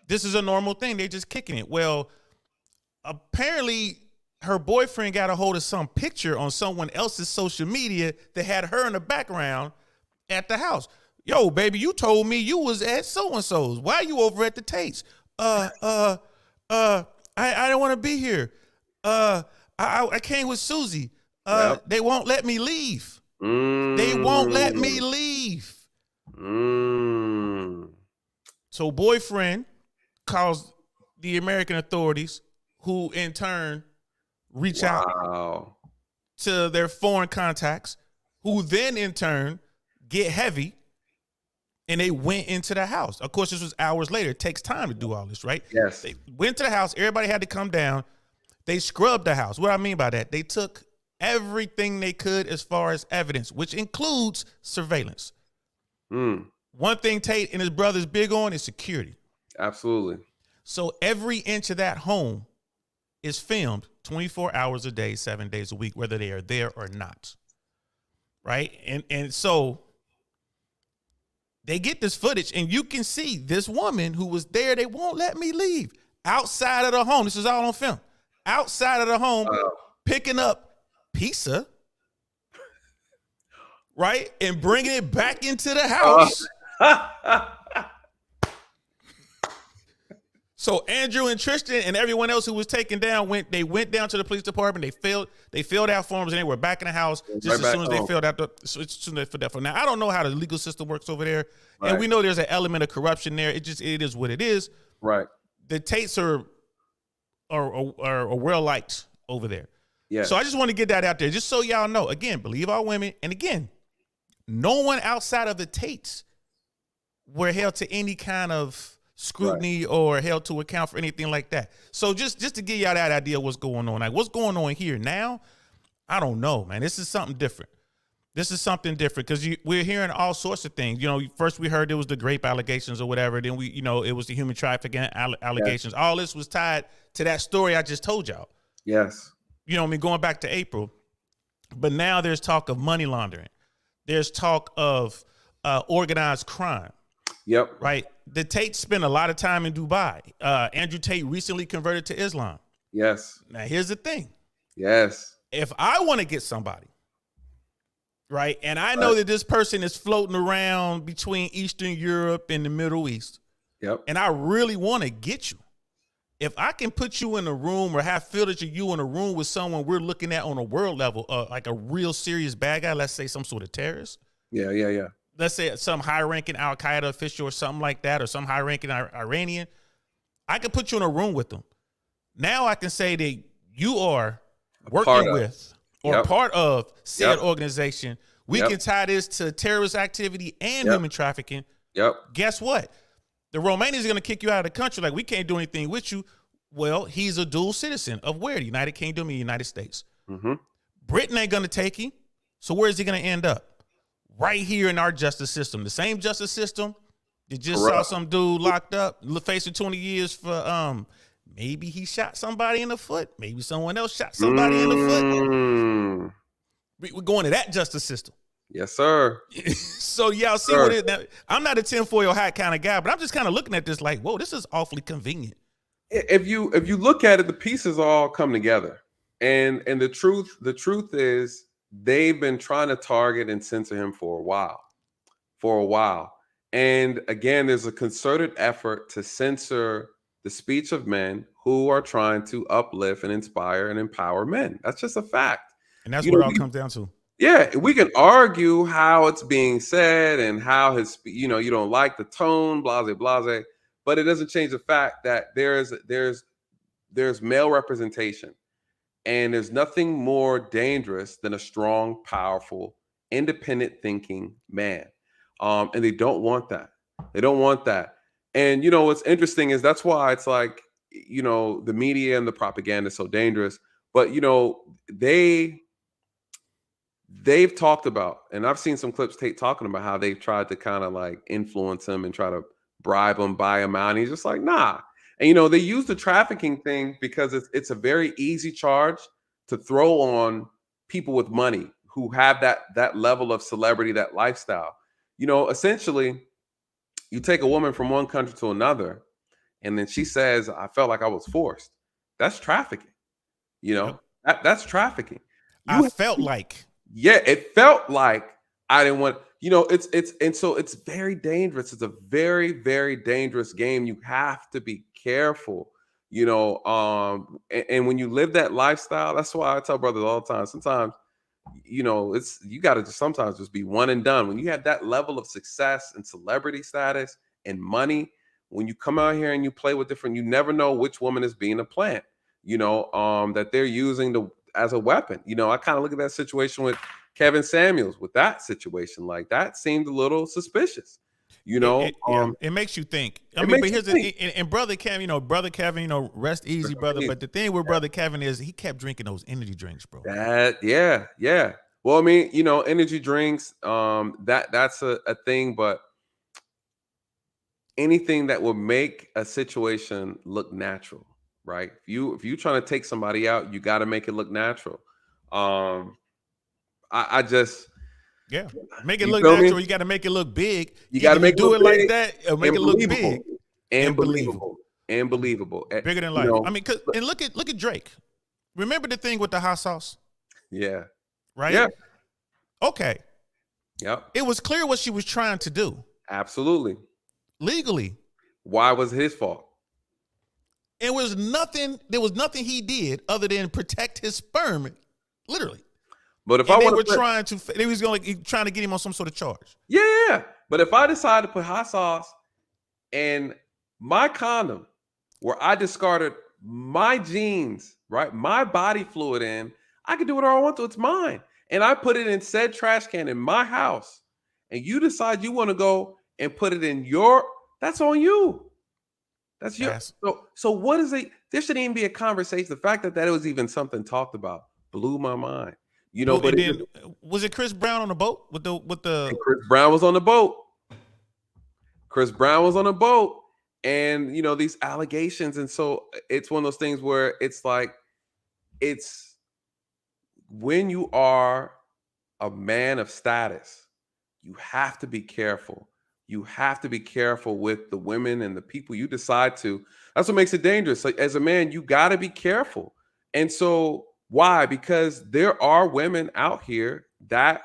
this is a normal thing. They're just kicking it. Well, apparently her boyfriend got a hold of some picture on someone else's social media that had her in the background at the house. Yo, baby, you told me you was at so-and-so's. Why are you over at the Tates? I don't want to be here. I came with Susie. They won't let me leave. They won't let me leave. So boyfriend calls the American authorities, who in turn reach out to their foreign contacts, who then in turn get heavy, and they went into the house. Of course, this was hours later. It takes time to do all this, right? Yes. They went to the house. Everybody had to come down. They scrubbed the house. What I mean by that, they took everything they could as far as evidence, which includes surveillance. One thing Tate and his brother's big on is security. Absolutely. So every inch of that home is filmed 24 hours a day, 7 days a week, whether they are there or not. Right? And so they get this footage, and you can see this woman who was there. They won't let me leave. Outside of the home. This is all on film. Outside of the home, picking up pizza, right? And bringing it back into the house. So Andrew and Tristan and everyone else who was taken down went down to the police department. They filled out forms and they were back in the house just as soon as they filled out the form. Now I don't know how the legal system works over there, and we know there's an element of corruption there. It is what it is. Right. The Tates are well liked over there. Yeah. So I just want to get that out there, just so y'all know. Again, believe all women, and again, no one outside of the Tates were held to any kind of scrutiny or held to account for anything like that. So just to give y'all that idea of what's going on. Like what's going on here now, I don't know, man. This is something different. This is something different because we're hearing all sorts of things. You know, first we heard it was the grape allegations or whatever. Then it was the human trafficking allegations. Yes. All this was tied to that story I just told y'all. Yes. You know what I mean? Going back to April. But now there's talk of money laundering. There's talk of organized crime. Yep. Right. The Tate spent a lot of time in Dubai. Andrew Tate recently converted to Islam. Yes. Now, here's the thing. Yes. If I want to get somebody, right, and I know that this person is floating around between Eastern Europe and the Middle East, yep, and I really want to get you, if I can put you in a room or have footage of you in a room with someone we're looking at on a world level, like a real serious bad guy, let's say some sort of terrorist. Yeah. Let's say some high-ranking Al-Qaeda official or something like that, or some high-ranking Iranian, I can put you in a room with them. Now I can say that you are working with or part of said organization. We can tie this to terrorist activity and human trafficking. Yep. Guess what? The Romanians are going to kick you out of the country. Like, we can't do anything with you. Well, he's a dual citizen of where? The United Kingdom and the United States. Mm-hmm. Britain ain't going to take him. So where is he going to end up? Right here in our justice system. The same justice system that just saw some dude locked up, facing 20 years for maybe he shot somebody in the foot. Maybe someone else shot somebody in the foot. We're going to that justice system. Yes, sir. So y'all see what it is. I'm not a tinfoil hat kind of guy, but I'm just kind of looking at this like, whoa, this is awfully convenient. If you look at it, the pieces all come together. And the truth is they've been trying to target and censor him for a while. And again, there's a concerted effort to censor the speech of men who are trying to uplift and inspire and empower men. That's just a fact. And that's what it all comes down to. Yeah, we can argue how it's being said and how you don't like the tone, blase, blase, but it doesn't change the fact that there's male representation. And there's nothing more dangerous than a strong, powerful, independent thinking man. And they don't want that. They don't want that. And, what's interesting is that's why it's like, the media and the propaganda is so dangerous. But, they've talked about, and I've seen some clips talking about how they've tried to kind of like influence him and try to bribe him, buy him out. And he's just like, nah. And, they use the trafficking thing because it's a very easy charge to throw on people with money who have that level of celebrity, that lifestyle. Essentially, you take a woman from one country to another, and then she says, I felt like I was forced. That's trafficking. That's trafficking. I felt like. Yeah, it felt like I didn't want, and so it's very dangerous. It's a very, very dangerous game. You have to be careful, and when you live that lifestyle, that's why I tell brothers all the time, sometimes, you got to just sometimes just be one and done. When you have that level of success and celebrity status and money, when you come out here and you play with different, you never know which woman is being a plant, that they're using as a weapon. I kind of look at that situation with Kevin Samuels with that situation. Like that seemed a little suspicious, it makes you think. I mean, but here's and brother Kevin, rest easy, brother. But the thing with brother Kevin is he kept drinking those energy drinks, bro. Yeah. Well, I mean, energy drinks, that's a thing, but anything that will make a situation look natural, right? If you trying to take somebody out, you got to make it look natural. Make it look natural. You got to make it look big. You got to make do it like that. Or make it look big and believable. Bigger than life. I mean, and look at Drake. Remember the thing with the hot sauce? Yeah. Right. Yeah. Okay. Yep. It was clear what she was trying to do. Absolutely. Legally. Why was it his fault? there was nothing he did other than protect his sperm, literally. But if and they were trying to get him on some sort of charge. Yeah. But if I decide to put hot sauce in my condom, where I discarded my jeans, right, my body fluid in, I can do whatever I want to. It's mine. And I put it in said trash can in my house. And you decide you want to go and put it in that's on you. That's your. Yes. So what is it? There shouldn't even be a conversation. The fact that was even something talked about blew my mind. You know, but then, was it Chris Brown on the boat with the Chris Brown was on the boat. Chris Brown was on the boat, and you know, these allegations. And so it's one of those things where it's like, it's when you are a man of status, you have to be careful. You have to be careful with the women and the people you decide to. That's what makes it dangerous. Like, as a man, you got to be careful. And so why? Because there are women out here that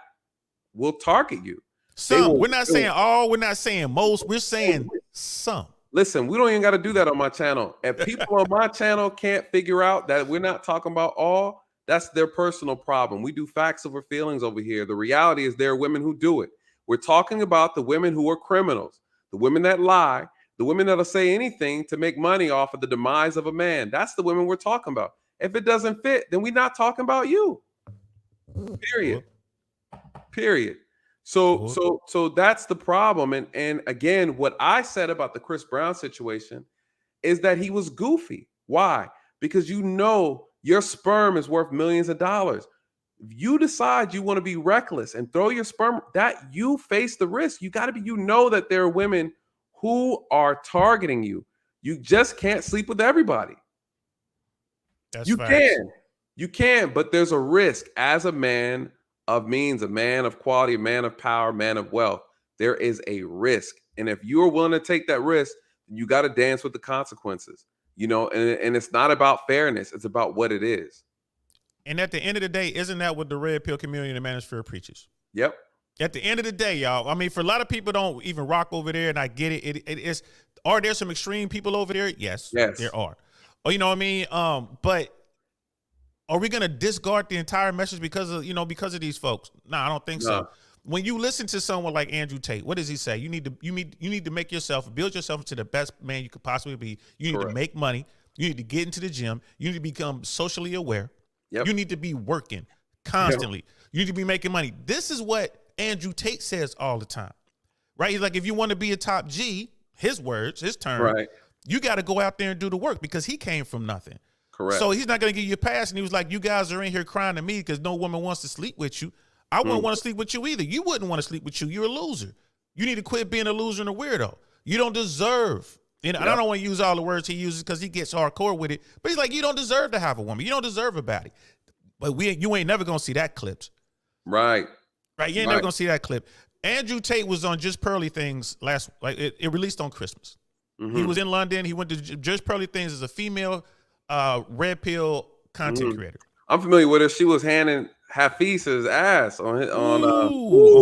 will target you. Some. We're not saying all. We're not saying most. We're saying some. Listen, we don't even got to do that on my channel. If people on my channel can't figure out that we're not talking about all, that's their personal problem. We do facts over feelings over here. The reality is there are women who do it. We're talking about the women who are criminals, the women that lie, the women that'll say anything to make money off of the demise of a man. That's the women we're talking about. If it doesn't fit, then we're not talking about you. Period. So that's the problem. And again, what I said about the Chris Brown situation is that he was goofy. Why? Because you know your sperm is worth millions of dollars. If you decide you want to be reckless and throw your sperm, that you face the risk. You got to be, you know that there are women who are targeting you. You just can't sleep with everybody. That's you facts. You can, but there's a risk as a man of means, a man of quality, a man of power, man of wealth. There is a risk. And if you're willing to take that risk, you got to dance with the consequences, you know, and it's not about fairness. It's about what it is. And at the end of the day, isn't that what the red pill community and the manosphere preaches? Yep. At the end of the day, y'all, I mean, for a lot of people don't even rock over there, and I get it. It is. Are there some extreme people over there? Yes, there are. Oh, you know what I mean? But are we gonna discard the entire message because of these folks? No, I don't think so. When you listen to someone like Andrew Tate, what does he say? You need to make yourself, build yourself into the best man you could possibly be. You need to make money. You need to get into the gym. You need to become socially aware. Yep. You need to be working constantly. Yep. You need to be making money. This is what Andrew Tate says all the time, right? He's like, if you want to be a top G, his words, his term, right, you got to go out there and do the work because he came from nothing. Correct. So he's not going to give you a pass. And he was like, you guys are in here crying to me because no woman wants to sleep with you. I wouldn't want to sleep with you either. You wouldn't want to sleep with you. You're a loser. You need to quit being a loser and a weirdo. You don't deserve. And I don't want to use all the words he uses because he gets hardcore with it. But he's like, you don't deserve to have a woman. You don't deserve a baddie. But you ain't never going to see that clipped. Right. Right. You ain't never going to see that clip. Andrew Tate was on Just Pearly Things it released on Christmas. Mm-hmm. He was in London. He went to Just Pearly Things as a female red pill content creator. I'm familiar with her. She was handing Hafiz's ass on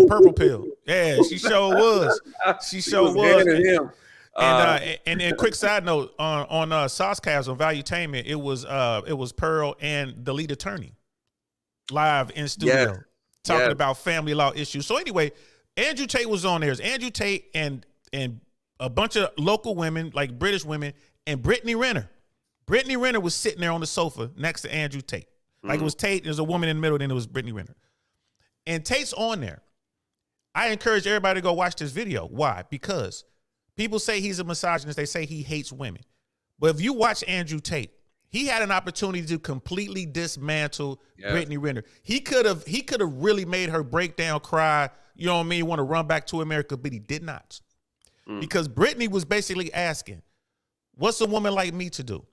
Purple Pill. Yeah, she sure was. She sure was. Him. And quick side note on Saucecast on Valuetainment, it was Pearl and the lead attorney live in studio talking about family law issues. So anyway, Andrew Tate was on there. It's Andrew Tate and a bunch of local women, like British women, and Brittany Renner. Brittany Renner was sitting there on the sofa next to Andrew Tate. Like it was Tate, there's a woman in the middle, then it was Brittany Renner. And Tate's on there. I encourage everybody to go watch this video. Why? Because people say he's a misogynist. They say he hates women. But if you watch Andrew Tate, he had an opportunity to completely dismantle Brittany Renner. He could have really made her break down, cry, you know what I mean, want to run back to America, but he did not. Because Brittany was basically asking, what's a woman like me to do?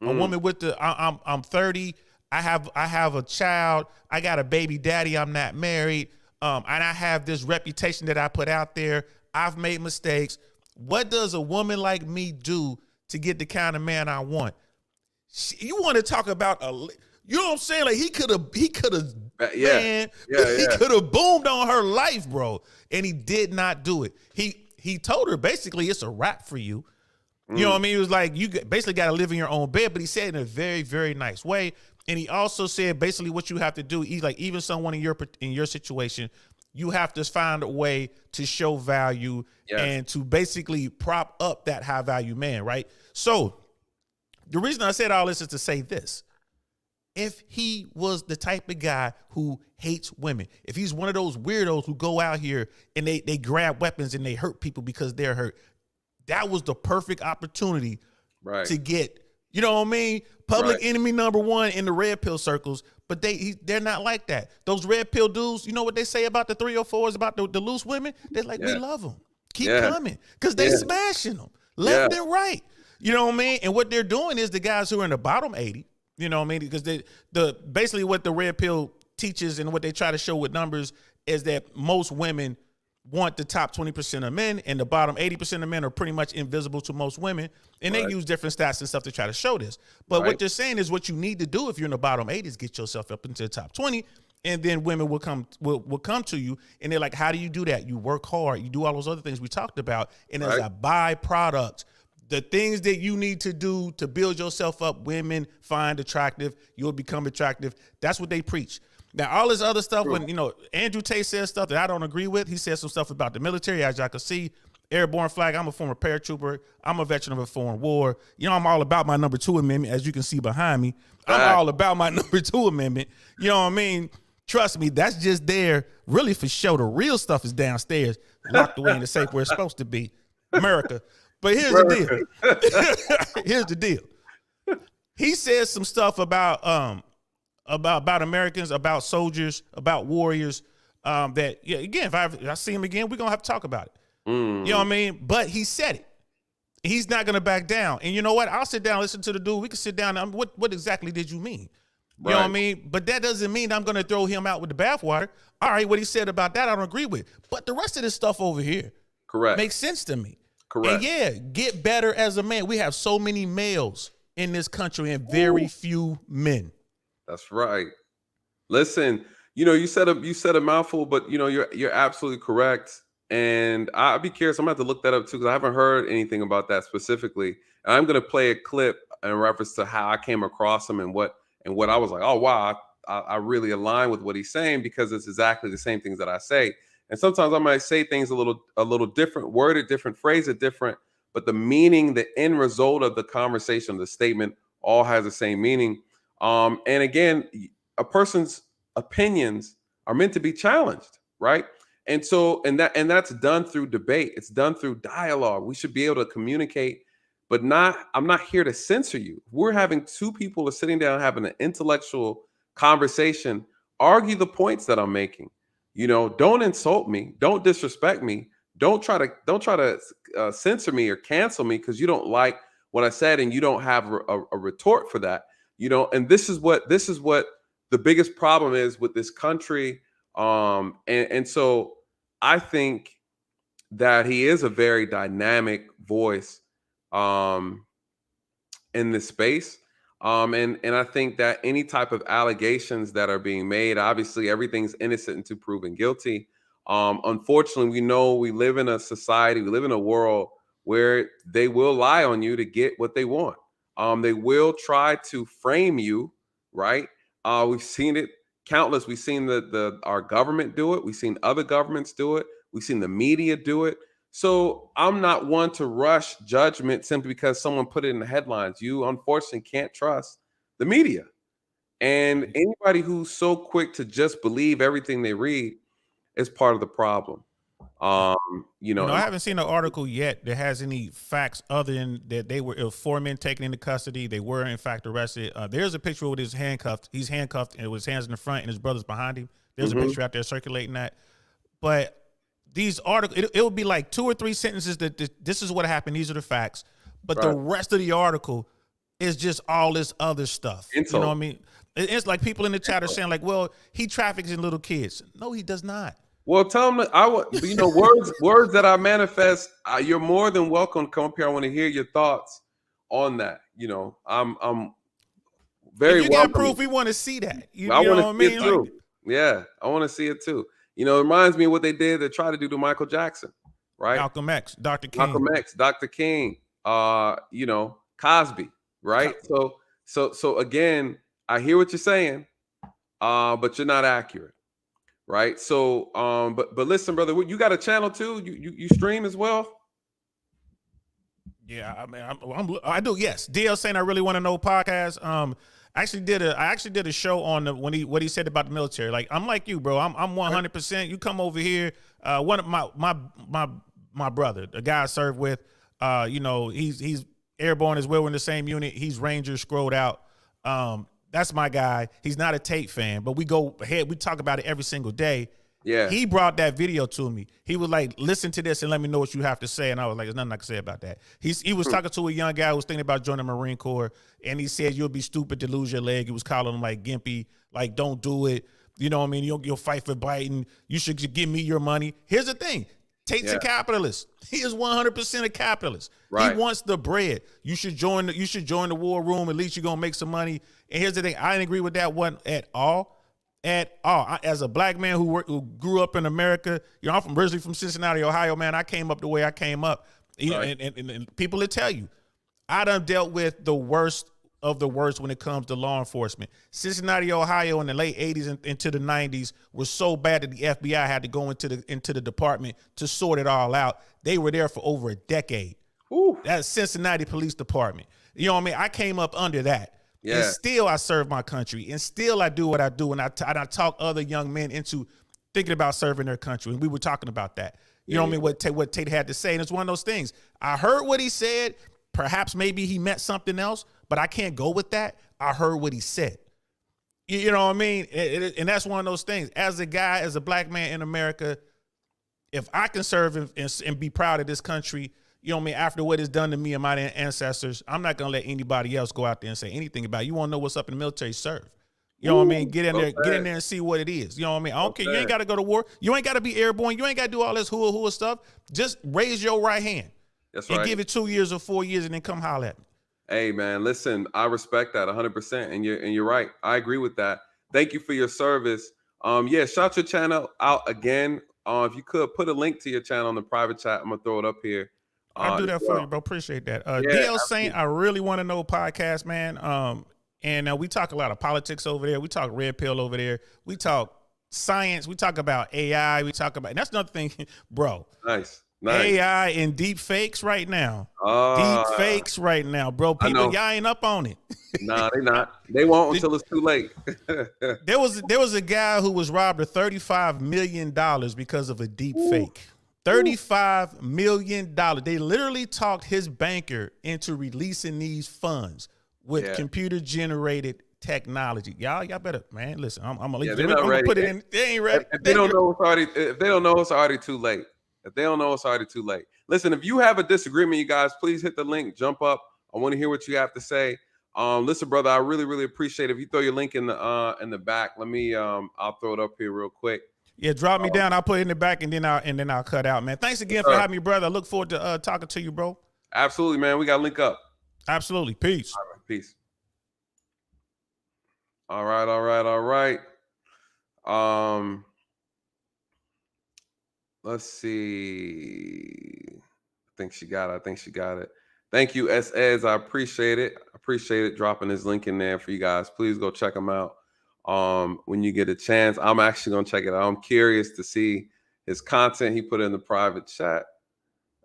A woman with I'm 30, I have a child, I got a baby daddy, I'm not married, and I have this reputation that I put out there. I've made mistakes. What does a woman like me do to get the kind of man I want? You want to talk about you know what I'm saying? Like he could have he could have boomed on her life, bro, and he did not do it. He told her basically it's a wrap for you. You know what I mean? He was like, you basically got to live in your own bed, but he said it in a very, very nice way. And he also said basically what you have to do. He's like, even someone in your situation, you have to find a way to show value and to basically prop up that high value man, right? So the reason I said all this is to say this. If he was the type of guy who hates women, if he's one of those weirdos who go out here and they grab weapons and they hurt people because they're hurt, that was the perfect opportunity to get, you know what I mean, public enemy number one in the red pill circles. But they're not like that. Those red pill dudes, you know what they say about the 304s, about the loose women? They're like, we love them. Keep coming. Because they smashing them left and right. You know what I mean? And what they're doing is the guys who are in the bottom 80, you know what I mean? Because basically what the red pill teaches and what they try to show with numbers is that most women want the top 20% of men, and the bottom 80% of men are pretty much invisible to most women. And they use different stats and stuff to try to show this. But what they're saying is what you need to do if you're in the bottom 80 is get yourself up into the top 20, and then women will come to you, and they're like, how do you do that? You work hard. You do all those other things we talked about, and as a byproduct, the things that you need to do to build yourself up, women find attractive, you'll become attractive. That's what they preach. Now, all this other stuff, when, you know, Andrew Tate says stuff that I don't agree with, he says some stuff about the military, as y'all can see, airborne flag. I'm a former paratrooper. I'm a veteran of a foreign war. You know, I'm all about my number 2 amendment, as you can see behind me. I'm all about my number 2 amendment. You know what I mean? Trust me, that's just there really for show. The real stuff is downstairs, locked away in the safe where it's supposed to be. America. But here's the deal. Here's the deal. He says some stuff about Americans, about soldiers, about warriors. That again, if I see him again, we're gonna have to talk about it. You know what I mean? But he said it. He's not gonna back down. And you know what? I'll sit down, listen to the dude. We can sit down. What exactly did you mean? You know what I mean? But that doesn't mean I'm gonna throw him out with the bathwater. All right, what he said about that, I don't agree with. But the rest of this stuff over here, makes sense to me. And get better as a man. We have so many males in this country and very few men. That's right. Listen, you know, you said a mouthful, but you know, you're absolutely correct. And I'd be curious. I'm gonna have to look that up too, because I haven't heard anything about that specifically. And I'm gonna play a clip in reference to how I came across him and what I was like, oh wow, I really align with what he's saying, because it's exactly the same things that I say. And sometimes I might say things a little different, worded different, phrase it different, but the meaning, the end result of the conversation, the statement, all has the same meaning. And again, a person's opinions are meant to be challenged, right? And so, and that's done through debate. It's done through dialogue. We should be able to communicate, but I'm not here to censor you. We're having two people are sitting down having an intellectual conversation, argue the points that I'm making. You know, don't insult me, don't disrespect me, don't try to censor me or cancel me because you don't like what I said and you don't have a retort for that. You know, and this is what the biggest problem is with this country. And so I think that he is a very dynamic voice in this space. And I think that any type of allegations that are being made, obviously everything's innocent until proven guilty. Unfortunately, we know we live in a society, we live in a world where they will lie on you to get what they want. They will try to frame you, right? We've seen it countless. We've seen our government do it. We've seen other governments do it. We've seen the media do it. So I'm not one to rush judgment simply because someone put it in the headlines. You unfortunately can't trust the media. And anybody who's so quick to just believe everything they read is part of the problem. You know, I haven't seen an article yet that has any facts other than that it was 4 men taken into custody. They were in fact arrested. There's a picture with his handcuffed. He's handcuffed and with his hands in the front and his brother's behind him. There's a picture out there circulating that. But these articles, it would be like 2 or 3 sentences that this is what happened. These are the facts. But the rest of the article is just all this other stuff. You know what I mean? It's like people in the chat are saying like, well, he traffics in little kids. No, he does not. Well, tell them words that I manifest. You're more than welcome to come up here. I want to hear your thoughts on that. You know, I'm very. If you got proof, we want to see that. I want to see it too. Yeah, I want to see it too. You know, it reminds me of what they did to try to do to Michael Jackson, right? Malcolm X, Dr. King. Malcolm X, Dr. King. you know, Cosby, right? So again, I hear what you're saying, but you're not accurate, right? So, but listen, brother, you got a channel too? You stream as well? Yeah, I mean, I do. Yes, DL saying I really want to know podcast. I actually did a show on what he said about the military. Like, I'm like you, bro. I'm 100%. You come over here. One of my brother, the guy I served with, you know, he's airborne as well. We're in the same unit. He's Ranger, scrolled out. That's my guy. He's not a Tate fan, but we go ahead. We talk about it every single day. Yeah. He brought that video to me. He was like, listen to this and let me know what you have to say. And I was like, there's nothing I can say about that. He was talking to a young guy who was thinking about joining the Marine Corps. And he said, you'll be stupid to lose your leg. He was calling him like gimpy, like, don't do it. You know what I mean? You'll fight for Biden. You should give me your money. Here's the thing. Tate's a capitalist. He is 100% a capitalist. Right. He wants the bread. You should join the war room. At least you're going to make some money. And here's the thing. I didn't agree with that one at all. At all. As a black man who grew up in America, you know, I'm originally from Cincinnati, Ohio, man. I came up the way I came up. You know, and people will tell you, I done dealt with the worst of the worst when it comes to law enforcement. Cincinnati, Ohio in the late 80s and into the 90s was so bad that the FBI had to go into the department to sort it all out. They were there for over a decade. Ooh. That's Cincinnati Police Department. You know what I mean? I came up under that. Yeah. And still I serve my country. And still I do what I do. And I talk other young men into thinking about serving their country. And we were talking about that. You know what I mean? What Tate had to say. And it's one of those things. I heard what he said. Perhaps maybe he meant something else, but I can't go with that. I heard what he said. You know what I mean? And that's one of those things. As a guy, as a black man in America, if I can serve and be proud of this country, you know what I mean, after what is done to me and my ancestors, I'm not going to let anybody else go out there and say anything about it. You want to know what's up in the military, serve. You know what I mean? Get in there and see what it is. You know what I mean? I don't care. You ain't got to go to war. You ain't got to be airborne. You ain't got to do all this hoo-ha stuff. Just raise your right hand. That's right. And give it 2 years or 4 years and then come holler at me. Hey, man, listen, I respect that 100%. And you're right. I agree with that. Thank you for your service. Yeah, shout your channel out again. If you could put a link to your channel in the private chat, I'm going to throw it up here. I'll do that for you, bro. Appreciate that. DL Saint, I really want to know podcast, man. And we talk a lot of politics over there. We talk red pill over there. We talk science. We talk about AI. We talk about, and that's another thing, bro. Nice. AI and deep fakes right now. Deep fakes right now, bro. People, y'all ain't up on it. Nah, they not. They won't until it's too late. There was a guy who was robbed of $35 million because of a deep fake. $35 million. They literally talked his banker into releasing these funds with computer-generated technology. Y'all better, man. Listen, I'm gonna put it in. They ain't ready. If they don't know it's already too late. If they don't know, it's already too late. Listen, if you have a disagreement, you guys, please hit the link, jump up. I want to hear what you have to say. Listen, brother, I really, really appreciate it. If you throw your link in the back, let me I'll throw it up here real quick. Yeah, drop me down. I'll put it in the back and then I'll cut out, man. Thanks again for having me, brother. I look forward to talking to you, bro. Absolutely, man. We gotta link up. Absolutely. Peace. All right, peace. All right. Let's see. I think she got it. Thank you, SS. I appreciate it. Dropping his link in there for you guys. Please go check him out. When you get a chance, I'm actually gonna check it out. I'm curious to see his content he put in the private chat.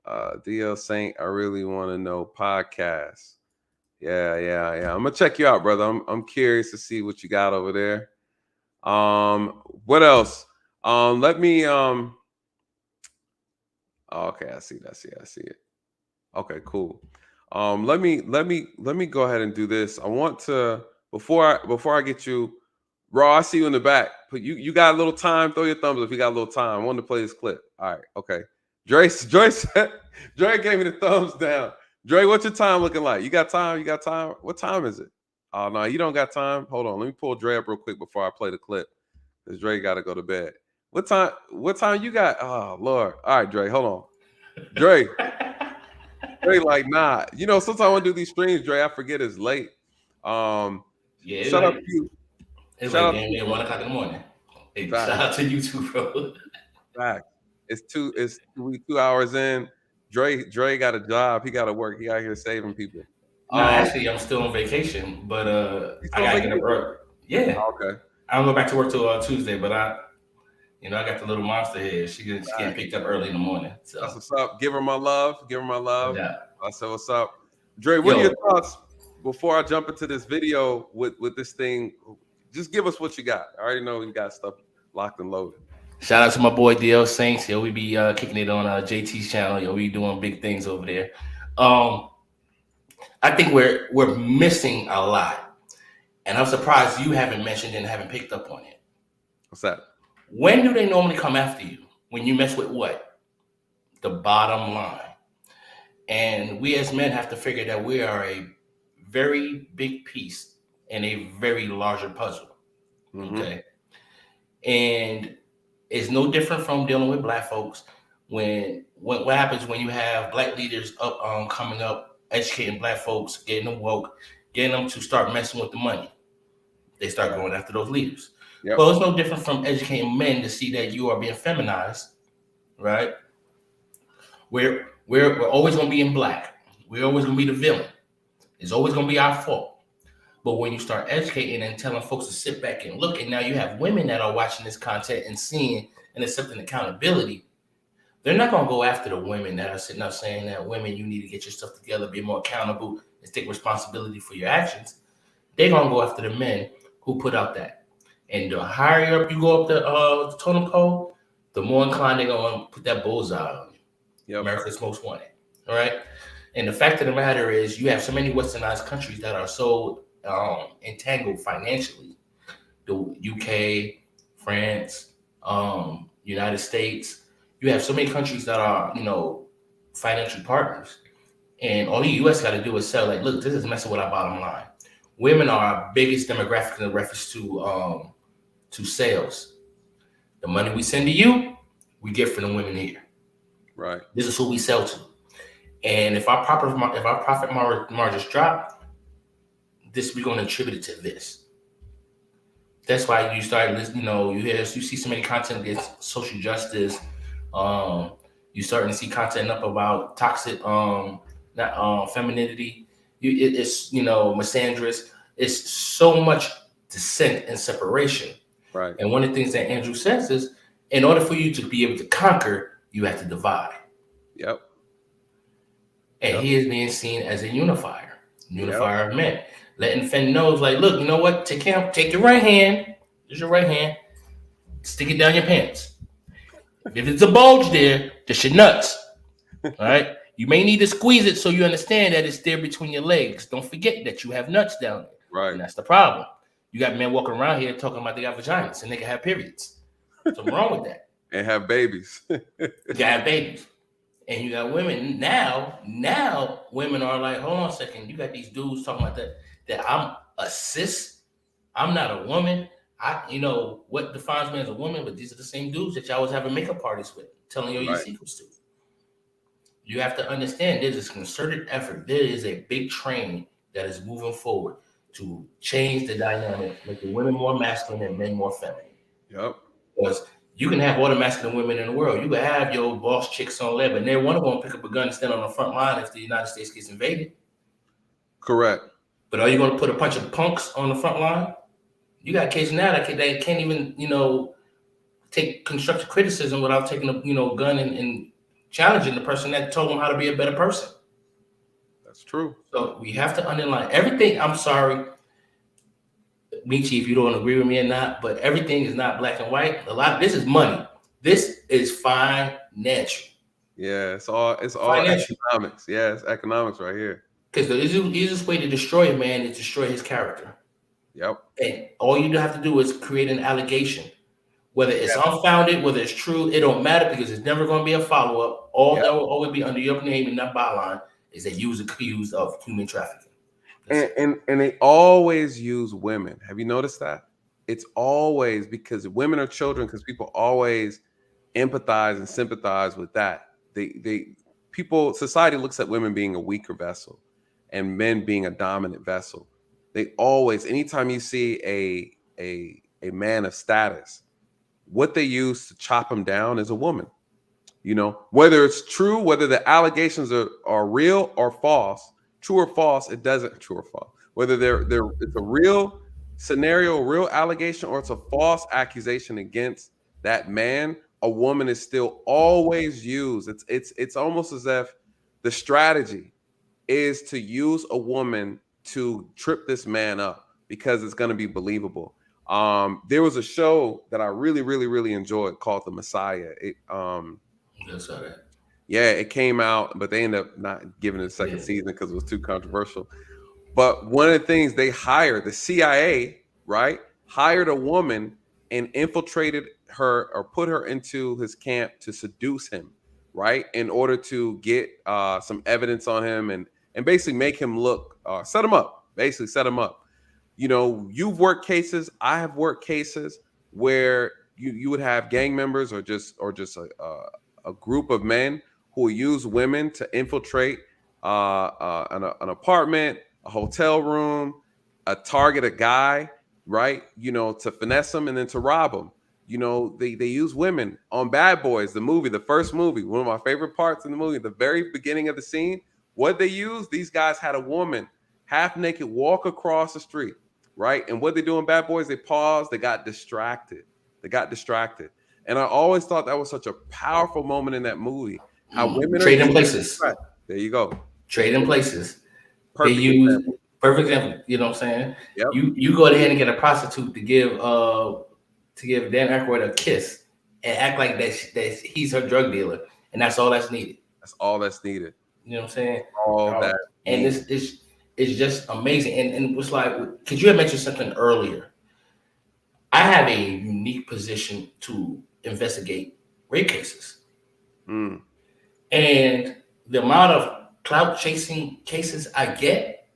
DL Saint, I really want to know podcast. Yeah. I'm gonna check you out, brother. I'm curious to see what you got over there. What else? Let me okay, I see it. Okay, cool. Let me go ahead and do this. I want to before I get you, Raw, I see you in the back. But you got a little time. Throw your thumbs up if you got a little time. I wanted to play this clip. All right, okay. Dre gave me the thumbs down. Dre, what's your time looking like? You got time? What time is it? Oh no, you don't got time. Hold on, let me pull Dre up real quick before I play the clip. Because Dre got to go to bed. What time you got? Oh Lord. All right, Dre, hold on. Dre, like, nah. You know, sometimes when I do these streams, Dre, I forget it's late. Shout out to you. It's like game day at 1 o'clock in the morning. Hey, shout out to you too, bro. Fact. It's 2 hours in. Dre got a job. He got to work. He out here saving people. No, actually, I'm still on vacation, but I got to get up early. Yeah. Okay. I don't go back to work till Tuesday, but I got the little monster here. She getting picked up early in the morning. So that's what's up. Give her my love. Give her my love. Yeah. I said, what's up, Dre? What are your thoughts before I jump into this video with this thing? Just give us what you got. I already know you got stuff locked and loaded. Shout out to my boy DL Saints. Yo, we be kicking it on JT's channel. Yo, we doing big things over there. I think we're missing a lot, and I'm surprised you haven't mentioned and haven't picked up on it. What's that? When do they normally come after you? When you mess with what? The bottom line. And we as men have to figure that we are a very big piece in a very larger puzzle. Mm-hmm. Okay. And it's no different from dealing with black folks. What happens when you have black leaders up coming up, educating black folks, getting them woke, getting them to start messing with the money. They start going after those leaders. Yep. Well, it's no different from educating men to see that you are being feminized, right? We're always going to be in black. We're always going to be the villain. It's always going to be our fault. But when you start educating and telling folks to sit back and look, and now you have women that are watching this content and seeing and accepting accountability, they're not going to go after the women that are sitting up saying that women, you need to get your stuff together, be more accountable, and take responsibility for your actions. They're going to go after the men who put out that. And the higher up you go up the totem pole, the more inclined they're going to put that bullseye on you. Yep. America's Most Wanted. All right. And the fact of the matter is, you have so many westernized countries that are so entangled financially. The UK, France, United States. You have so many countries that are, financial partners. And all the U.S. got to do is sell, like, look, this is messing with our bottom line. Women are our biggest demographic in reference to sales. The money we send to you, we get from the women here. Right. This is who we sell to. And if our profit margins drop, we're going to attribute it to this. That's why you start listening, you see so many content against social justice. You starting to see content up about toxic femininity. It's misandrous. It's so much dissent and separation. Right. And one of the things that Andrew says is, in order for you to be able to conquer, you have to divide. Yep. And he is being seen as a unifier of men. Letting Finn know, like, look, you know what? Take your right hand. There's your right hand. Stick it down your pants. If it's a bulge there, that's your nuts. All right. You may need to squeeze it so you understand that it's there between your legs. Don't forget that you have nuts down there. Right. And that's the problem. You got men walking around here talking about they got vaginas and they can have periods. Something wrong with that. And have babies. You can have babies. And you got women now women are like, hold on a second. You got these dudes talking about that I'm a cis. I'm not a woman. What defines me as a woman, but these are the same dudes that y'all was having makeup parties with, telling you your secrets to. You have to understand there's this concerted effort. There is a big train that is moving forward to change the dynamic, making women more masculine and men more feminine. Yep. Because you can have all the masculine women in the world. You can have your boss chicks on there, but they're one of them pick up a gun and stand on the front line if the United States gets invaded. Correct. But are you going to put a bunch of punks on the front line? You got kids now that can't even, take constructive criticism without taking a, gun and challenging the person that told them how to be a better person. That's true. So we have to underline everything. I'm sorry, Michi, if you don't agree with me or not, but everything is not black and white. This is money. This is financial. Yeah, it's all economics. Yeah, it's economics right here. Because the easiest way to destroy a man is destroy his character. Yep. And all you have to do is create an allegation. Whether it's unfounded, whether it's true, it don't matter because it's never going to be a follow-up. All that will always be under your name and that byline is that you was accused of human trafficking. And they always use women. Have you noticed that? It's always because women are children, because people always empathize and sympathize with that. Society looks at women being a weaker vessel and men being a dominant vessel. They always, anytime you see a man of status, what they use to chop him down is a woman. You know, whether it's true, whether the allegations are real or false, true or false, it doesn't true or false. Whether it's a real scenario, a real allegation, or it's a false accusation against that man, a woman is still always used. It's almost as if the strategy is to use a woman to trip this man up because it's going to be believable. There was a show that I really, really, really enjoyed called The Messiah. Yeah, it came out, but they ended up not giving it a second season because it was too controversial. But one of the things they hired, the CIA, right, hired a woman and infiltrated her or put her into his camp to seduce him, right, in order to get some evidence on him and basically make him look, set him up, basically set him up. You know, you've worked cases, I have worked cases where you would have gang members or just a group of men who use women to infiltrate an apartment, a hotel room, target a guy, right? You know, to finesse him and then to rob him. You know, they use women on Bad Boys, the movie, the first movie, one of my favorite parts in the movie, the very beginning of the scene. What they used, these guys had a woman half naked walk across the street, right? And what they do in Bad Boys, they paused, they got distracted. And I always thought that was such a powerful moment in that movie. How women trading places. There you go. Trading places. Perfect they use example. Perfect example. You know what I'm saying? Yep. You go ahead and get a prostitute to give Dan Aykroyd a kiss and act like that he's her drug dealer, and that's all that's needed. That's all that's needed. You know what I'm saying? All that. And this is just amazing. And it was like, because you had mentioned something earlier. I have a unique position to investigate rape cases. And the amount of clout chasing cases I get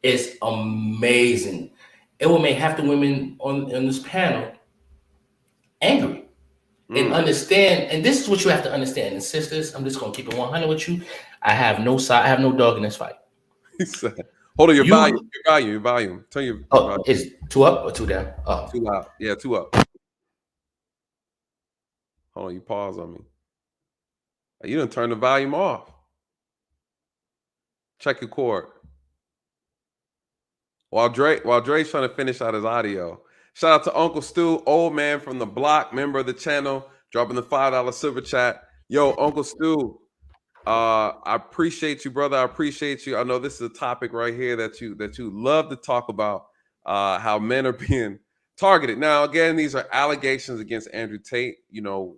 is amazing. It will make half the women on this panel angry and understand. And this is what you have to understand. And sisters, I'm just going to keep it 100 with you. I have no side. I have no dog in this fight. Hold on, your volume. Turn your volume. Is 2 up or 2 down? Oh, 2 out. Yeah, 2 up. Hold on, you pause on me. You done turn the volume off. Check your cord. While Dre's trying to finish out his audio. Shout out to Uncle Stu, old man from the block, member of the channel, dropping the $5 super chat. Yo, Uncle Stu, I appreciate you, brother. I appreciate you. I know this is a topic right here that you love to talk about, how men are being targeted. Now, again, these are allegations against Andrew Tate. You know,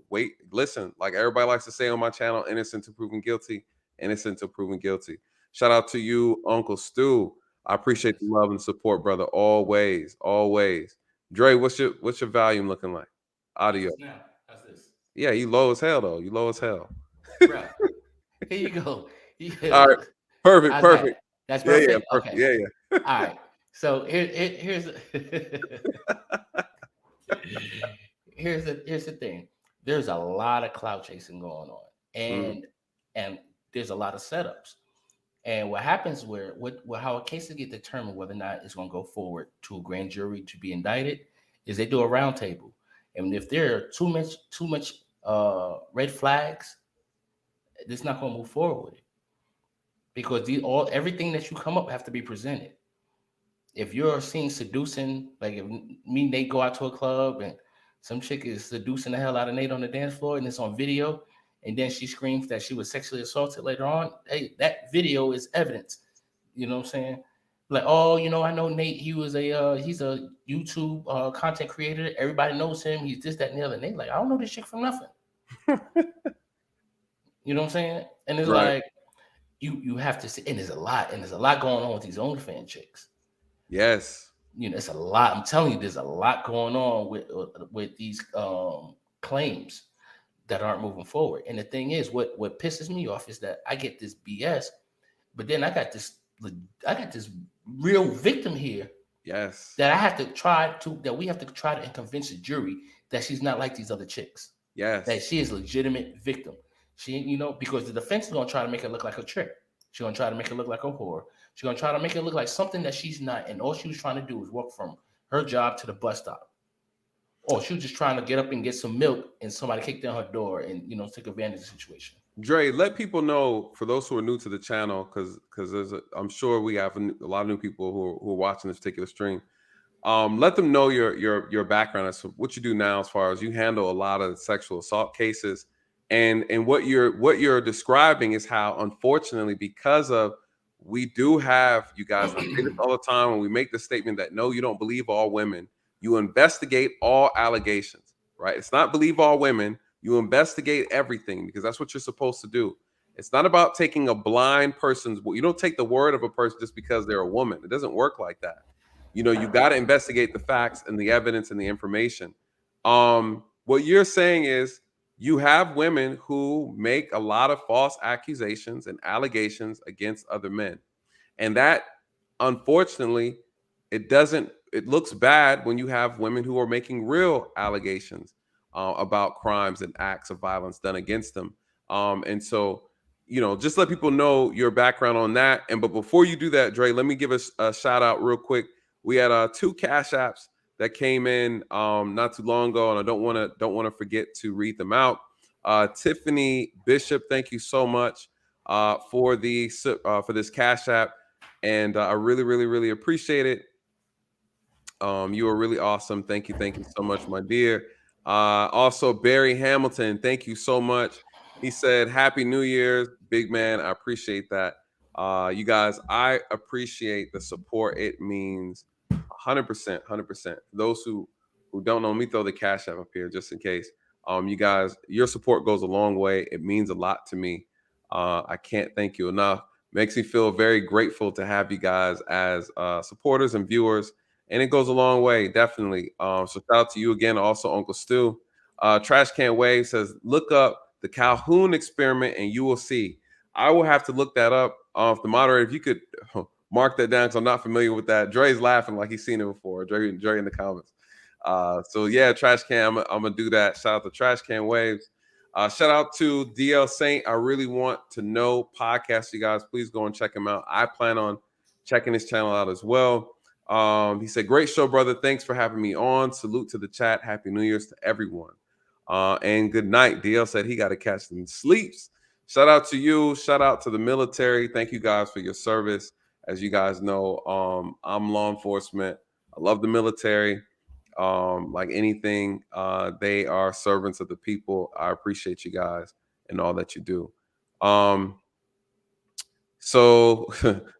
listen, like everybody likes to say on my channel, innocent to proven guilty, innocent to proven guilty. Shout out to you, Uncle Stu. I appreciate the love and support, brother. Always, always. Dre, what's your volume looking like? Audio. Now, how's this? Yeah, you low as hell though. You low as hell. Bro, here you go. All right, perfect. That's perfect. Yeah, perfect. Okay. Yeah. All right. So here's the thing. There's a lot of clout chasing going on, and there's a lot of setups. And what happens how a case get determined whether or not it's going to go forward to a grand jury to be indicted is they do a round table. And if there are too much red flags, it's not going to move forward with it. Because everything that you come up have to be presented. If you're seen seducing, like if me and Nate go out to a club and some chick is seducing the hell out of Nate on the dance floor and it's on video, and then she screams that she was sexually assaulted later on, hey, that video is evidence. You know what I'm saying? Like, oh, you know, I know Nate, he's a YouTube content creator. Everybody knows him. He's this, that, and the other. Nate, like, I don't know this chick from nothing. You know what I'm saying? And it's like, you have to see, and there's a lot going on with these OnlyFans chicks. Yes. You know, it's a lot. I'm telling you, there's a lot going on with these claims that aren't moving forward. And the thing is, what pisses me off is that I get this BS, but then I got this real victim here. Yes. That we have to try to convince the jury that she's not like these other chicks. Yes. That she is a legitimate victim. She, you know, because the defense is gonna try to make it look like a trick. She's gonna try to make it look like a whore. She's gonna try to make it look like something that she's not. And all she was trying to do was walk from her job to the bus stop. or she was just trying to get up and get some milk, and somebody kicked down her door and took advantage of the situation. Dre, let people know, for those who are new to the channel, because I'm sure we have a lot of new people who are watching this particular stream. Let them know your background as to what you do now, as far as you handle a lot of sexual assault cases, and what you're describing is how, unfortunately, because of we do have, you guys, I say this all the time when we make the statement that no, you don't believe all women, you investigate all allegations, right? It's not believe all women, you investigate everything, because that's what you're supposed to do. It's not about taking a blind person's, you don't take the word of a person just because they're a woman. It doesn't work like that. You got to investigate the facts and the evidence and the information. What you're saying is you have women who make a lot of false accusations and allegations against other men. And that, unfortunately, it looks bad when you have women who are making real allegations about crimes and acts of violence done against them. And so, just let people know your background on that. But before you do that, Dre, let me give us a shout out real quick. We had 2 Cash Apps that came in not too long ago, and I don't want to forget to read them out. Tiffany Bishop, thank you so much for this Cash App, and I really, really, really appreciate it. You are really awesome. Thank you so much, my dear. Also, Barry Hamilton, thank you so much. He said, "Happy New Year's, big man." I appreciate that. You guys, I appreciate the support. It means 100%. Those who don't know, me throw the Cash App up here just in case. You guys, your support goes a long way. It means a lot to me. I can't thank you enough. Makes me feel very grateful to have you guys as supporters and viewers, and it goes a long way, definitely. So shout out to you again, also Uncle Stu. Trash Can Wave says, look up the Calhoun experiment and you will see. I will have to look that up. If the moderator, if you could mark that down, because I'm not familiar with that. Dre's laughing like he's seen it before. Dre in the comments. So yeah, Trash Can, I'm gonna do that. Shout out to Trash Can Waves. Shout out to DL Saint. I really want to know podcast. You guys, please go and check him out. I plan on checking his channel out as well. He said, great show, brother. Thanks for having me on. Salute to the chat. Happy New Year's to everyone. And good night. DL said he got to catch some sleeps. Shout out to you. Shout out to the military. Thank you guys for your service. As you guys know, I'm law enforcement. I love the military. Like anything, they are servants of the people. I appreciate you guys and all that you do. So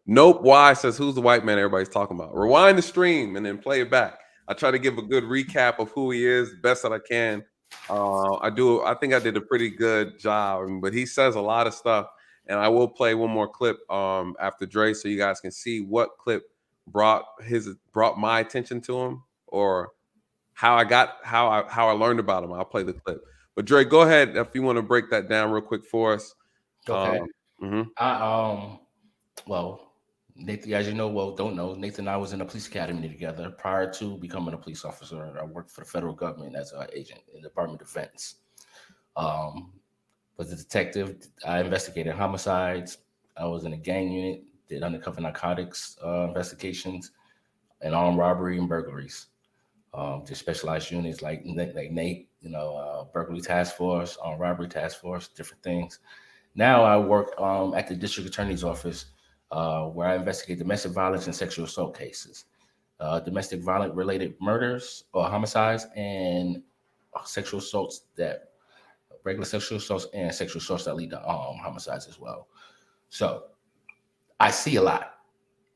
Nope Y says, who's the white man everybody's talking about? Rewind the stream and then play it back. I try to give a good recap of who he is, best that I can. I think I did a pretty good job, but he says a lot of stuff, and I will play one more clip after Dre, so you guys can see what clip brought my attention to him, or how I learned about him. I'll play the clip. But Dre, go ahead if you want to break that down real quick for us. Okay. Well, Nathan, as you know, don't know, Nathan and I was in a police academy together. Prior to becoming a police officer, I worked for the federal government as an agent in the Department of Defense. Was a detective. I investigated homicides. I was in a gang unit, did undercover narcotics investigations, and armed robbery and burglaries. Just specialized units like Nate, burglary task force, armed robbery task force, different things. Now I work at the district attorney's office, where I investigate domestic violence and sexual assault cases, domestic violence related murders or homicides, and sexual assaults regular sexual assaults and sexual assaults that lead to homicides as well. So I see a lot.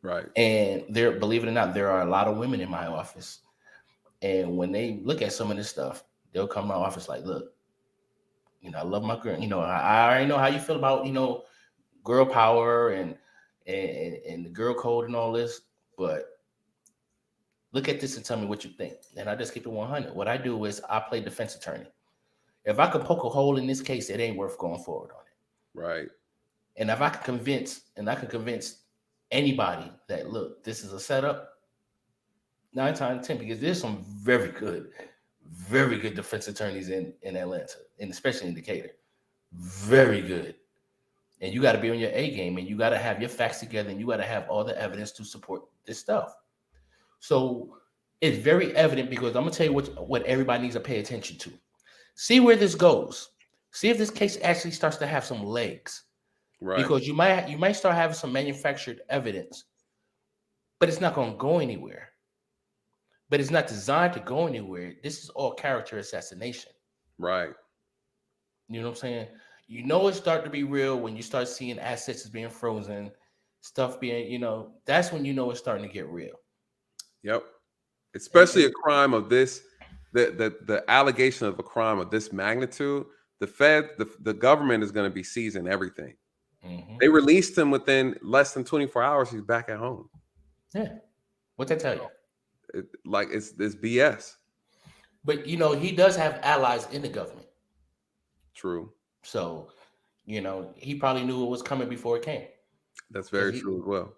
Right. And believe it or not, there are a lot of women in my office. And when they look at some of this stuff, they'll come to my office like, look, I love my girl. I already know how you feel about, girl power and the girl code and all this, but look at this and tell me what you think. And I just keep it 100. What I do is I play defense attorney. If I could poke a hole in this case, it ain't worth going forward on it. Right. And if I could convince anybody that, look, this is a setup, 9 times 10, because there's some very good defense attorneys in Atlanta, and especially in Decatur. Very good. And you got to be on your A game, and you got to have your facts together, and you got to have all the evidence to support this stuff. So It's very evident because I'm gonna tell you what everybody needs to pay attention to. See where this goes. See if this case actually starts to have some legs. Right. Because you might start having some manufactured evidence, but it's not going to go anywhere. But it's not designed to go anywhere. This is all character assassination. Right. You know what I'm saying? You know it's starting to be real when you start seeing assets being frozen, stuff being, you know, that's when you know it's starting to get real. Yep. Especially a crime of this, the allegation of a crime of this magnitude, the government is going to be seizing everything. Mm-hmm. They released him within less than 24 hours. He's back at home. Yeah. What'd that tell you? It's BS. But, you know, he does have allies in the government. True. So, you know, he probably knew it was coming before it came. That's very true as well.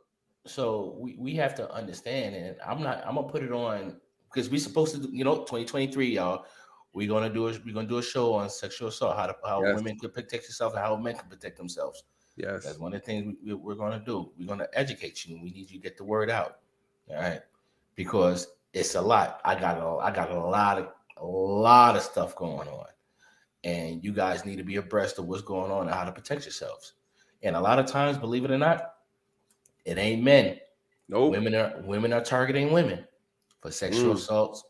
So we have to understand, and I'm gonna put it on because we're supposed to, you know, 2023, y'all. We're gonna do a show on sexual assault, how women could protect themselves and how men can protect themselves. Yes, that's one of the things we're gonna do. We're gonna educate you. We need you to get the word out, all right? Because it's a lot. I got a lot of stuff going on, and you guys need to be abreast of what's going on and how to protect yourselves. And a lot of times, believe it or not, it ain't men. No, women are targeting women for sexual assaults.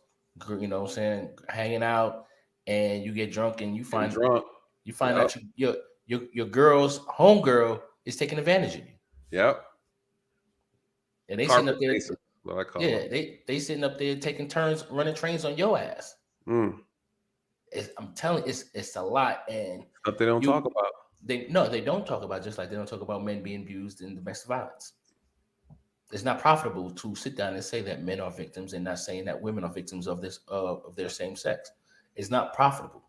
You know what I'm saying? Hanging out, and you get drunk, and you find out your girl's homegirl is taking advantage of you. Yep. And they sitting up there. They sitting up there taking turns running trains on your ass. I'm telling you, it's a lot, and stuff they don't talk about. They don't talk about, just like they don't talk about men being abused in domestic violence. It's not profitable to sit down and say that men are victims and not saying that women are victims of this of their same sex. It's not profitable.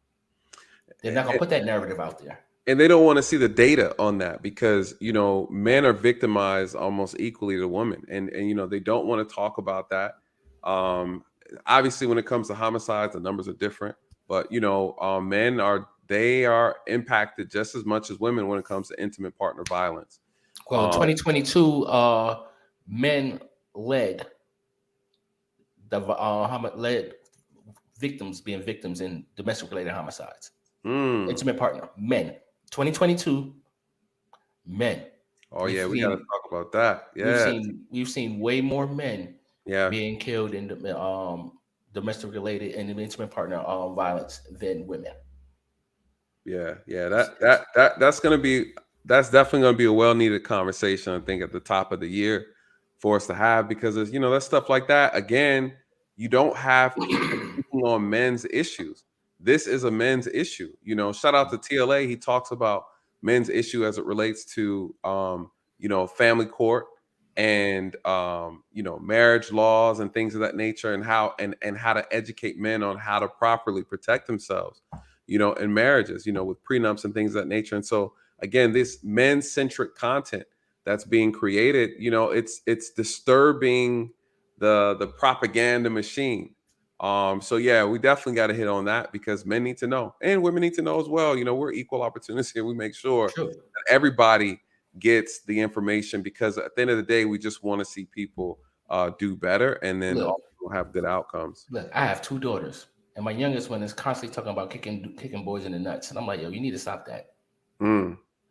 They're not gonna put that narrative out there. And they don't want to see the data on that because, you know, men are victimized almost equally to women. And you know, they don't want to talk about that. Obviously, when it comes to homicides, the numbers are different. But, you know, men are impacted just as much as women when it comes to intimate partner violence. Well, 2022, men led victims being victims in domestic related homicides. Intimate partner, men. 2022, men. Oh yeah, we gotta talk about that. Yeah, we've seen way more men being killed in domestic related and intimate partner violence than women. Yeah. That's definitely gonna be a well needed conversation, I think, at the top of the year for us to have, because it's, you know, that's stuff like that. Again, you don't have people on men's issues. This is a men's issue. You know, shout out to TLA. He talks about men's issue as it relates to you know, family court and you know, marriage laws and things of that nature, and how to educate men on how to properly protect themselves, you know, in marriages, you know, with prenups and things of that nature. And so again, this men-centric content that's being created, you know, it's disturbing the propaganda machine. So yeah, we definitely got to hit on that, because men need to know and women need to know as well. You know, we're equal opportunities here. We make sure that everybody gets the information, because at the end of the day, we just want to see people do better, and then also have good outcomes. Look, I have 2 daughters, and my youngest one is constantly talking about kicking boys in the nuts, and I'm like, yo, you need to stop that.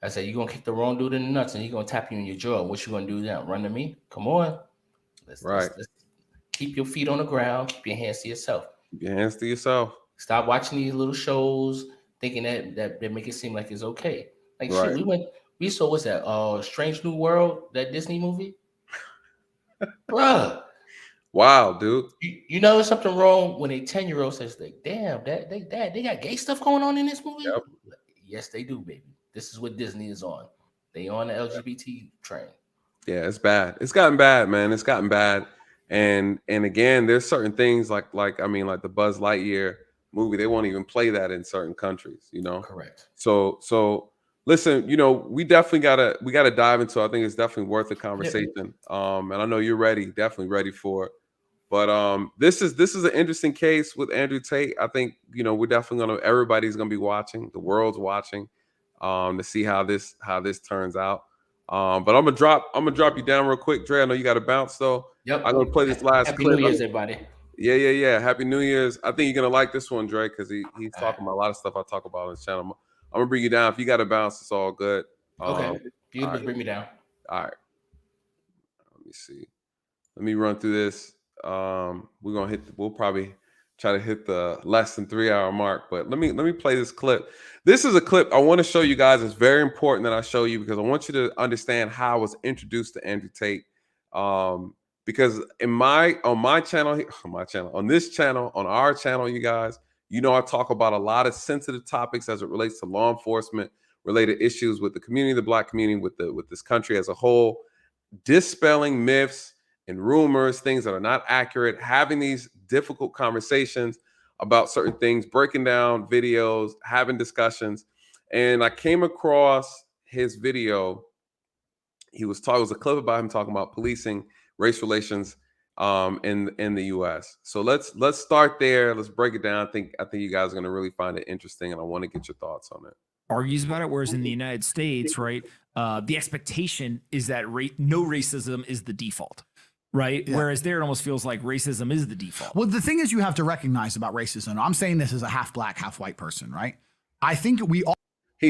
I said, you're gonna kick the wrong dude in the nuts, and he's gonna tap you in your jaw. What you gonna do now? Run to me? Come on. Let's keep your feet on the ground. Keep your hands to yourself. Keep your hands to yourself. Stop watching these little shows, thinking that make it seem like it's okay. Like shit, we saw, what's that? Strange New World, that Disney movie. Bruh. Wow, dude. You know there's something wrong when a 10-year-old says, like, damn, they got gay stuff going on in this movie? Yep. Yes, they do, baby. This is what Disney is on. They on the LGBT train. Yeah, it's bad. It's gotten bad, man. It's gotten bad. And again, there's certain things like the Buzz Lightyear movie, they won't even play that in certain countries, you know? Correct. So listen, you know, we definitely gotta dive into it. I think it's definitely worth a conversation. And I know you're definitely ready for it. But this is an interesting case with Andrew Tate. I think, you know, we're definitely everybody's gonna be watching, the world's watching, to see how this turns out. But I'm gonna drop you down real quick, Dre. I know you got to bounce though. Yep. I'm gonna play this last Happy clip. New Year's, everybody. Yeah. Happy New Year's. I think you're gonna like this one, Dre, because he's talking about a lot of stuff I talk about on his channel. I'm gonna bring you down. If you got to bounce, it's all good. Okay. You just bring me down. All right. Let me see. Let me run through this. We'll probably try to hit the less than 3 hour mark, but let me play this clip. This is a clip I want to show you guys. It's very important that I show you because I want you to understand how I was introduced to Andrew Tate. Because on our channel, on our channel, you guys, you know, I talk about a lot of sensitive topics as it relates to law enforcement related issues with the community, the Black community, with this country as a whole, dispelling myths and rumors, things that are not accurate, having these difficult conversations about certain things, breaking down videos, having discussions. And I came across his video. It was a clip about him talking about policing, race relations in the US. So let's start there. Let's break it down. I think you guys are going to really find it interesting, and I want to get your thoughts on it. Argues about it, whereas in the United States, right, the expectation is that no racism is the default, right? Yeah. Whereas there, it almost feels like racism is the default. Well, the thing is, you have to recognize about racism. I'm saying this as a half black, half white person, right? I think we all.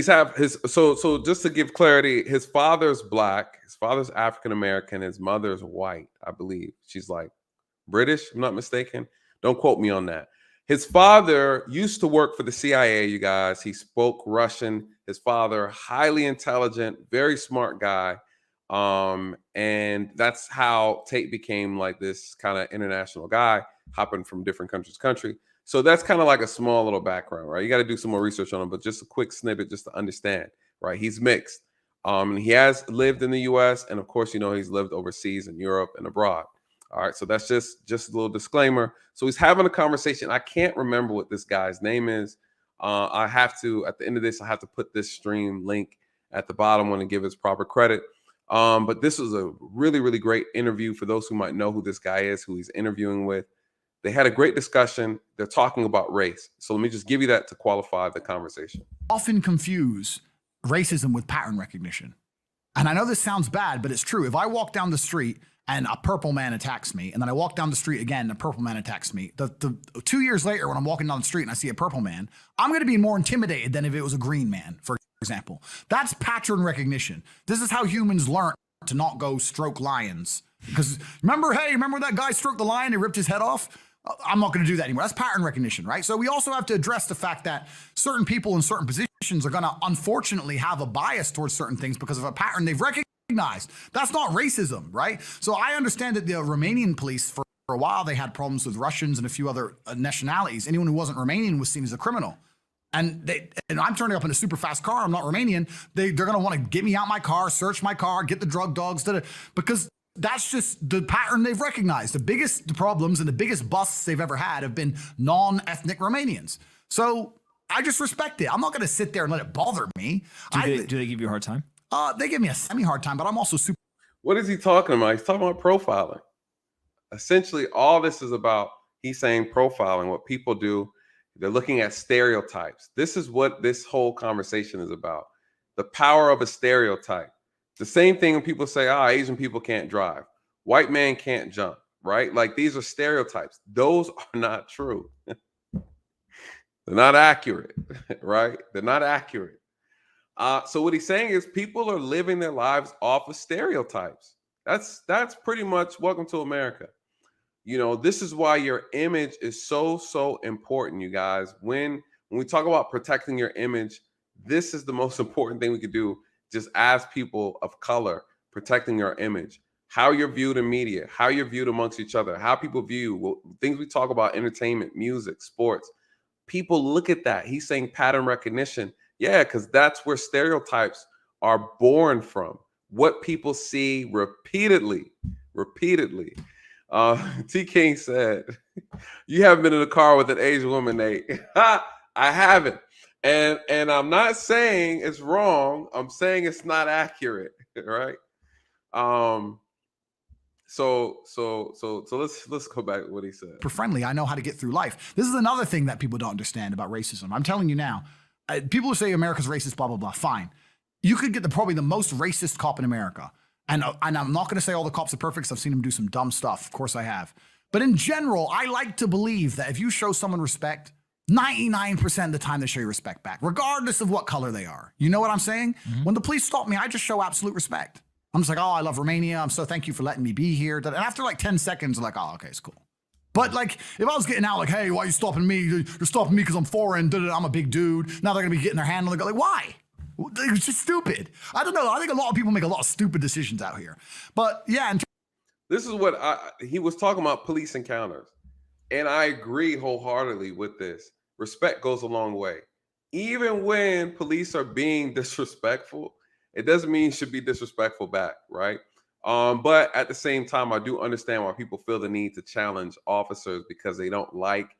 So just to give clarity, his father's Black, his father's African American, his mother's white, I believe. She's like British, if I'm not mistaken. Don't quote me on that. His father used to work for the CIA, you guys. He spoke Russian. His father, highly intelligent, very smart guy. And that's how Tate became like this kind of international guy, hopping from different country to country. So that's kind of like a small little background, right? You got to do some more research on him, but just a quick snippet just to understand, right? He's mixed. And he has lived in the US, and of course, you know, he's lived overseas in Europe and abroad. All right, so that's just a little disclaimer. So he's having a conversation. I can't remember what this guy's name is. I have to, at the end of this, I have to put this stream link at the bottom when I give his proper credit. But this was a really, really great interview for those who might know who this guy is, who he's interviewing with. They had a great discussion. They're talking about race. So let me just give you that to qualify the conversation. Often confuse racism with pattern recognition. And I know this sounds bad, but it's true. If I walk down the street and a purple man attacks me, and then I walk down the street again and a purple man attacks me, the 2 years later when I'm walking down the street and I see a purple man, I'm going to be more intimidated than if it was a green man, for example. That's pattern recognition. This is how humans learn to not go stroke lions. Because remember that guy stroked the lion and ripped his head off? I'm not going to do that anymore. That's pattern recognition, right? So we also have to address the fact that certain people in certain positions are going to unfortunately have a bias towards certain things because of a pattern they've recognized. That's not racism, right? So I understand that the Romanian police, for a while, they had problems with Russians and a few other nationalities. Anyone who wasn't Romanian was seen as a criminal. And I'm turning up in a super fast car. I'm not Romanian. They're going to want to get me out my car, search my car, get the drug dogs, because that's just the pattern they've recognized. The biggest problems and the biggest busts they've ever had have been non-ethnic Romanians. So I just respect it. I'm not going to sit there and let it bother me. Do they give you a hard time? They give me a semi-hard time, but I'm also super. What is he talking about? He's talking about profiling. Essentially, all this is about, he's saying profiling, what people do. They're looking at stereotypes. This is what this whole conversation is about. The power of a stereotype. The same thing when people say, Asian people can't drive. White man can't jump, right? Like, these are stereotypes. Those are not true. They're not accurate, right? They're not accurate. So what he's saying is people are living their lives off of stereotypes. That's pretty much welcome to America. You know, this is why your image is so important, you guys. When we talk about protecting your image, this is the most important thing we could do. Just as people of color, protecting your image, how you're viewed in media, how you're viewed amongst each other, how people view things we talk about, entertainment, music, sports. People look at that. He's saying pattern recognition. Yeah, because that's where stereotypes are born from. What people see repeatedly. T. King said, you haven't been in a car with an Asian woman, Nate. I haven't. And I'm not saying it's wrong. I'm saying it's not accurate, right? So let's go back to what he said. Super friendly. I know how to get through life. This is another thing that people don't understand about racism. I'm telling you now. People who say America's racist, blah blah blah. Fine. You could get probably the most racist cop in America. And I'm not going to say all the cops are perfect because I've seen them do some dumb stuff. Of course I have. But in general, I like to believe that if you show someone respect, 99% of the time they show you respect back, regardless of what color they are. You know what I'm saying? When the police stop me, I just show absolute respect. I'm just like, oh, I love Romania. I'm so thank you for letting me be here. And after like 10 seconds, I'm like, oh, okay, it's cool. But like, if I was getting out like, hey, why are you stopping me? You're stopping me because I'm foreign. I'm a big dude. Now they're going to be getting their hand on the gun. Like, why? It's just stupid. I don't know. I think a lot of people make a lot of stupid decisions out here. But yeah. This is what he was talking about, police encounters. And I agree wholeheartedly with this. Respect goes a long way. Even when police are being disrespectful, it doesn't mean you should be disrespectful back, right? But at the same time, I do understand why people feel the need to challenge officers because they don't like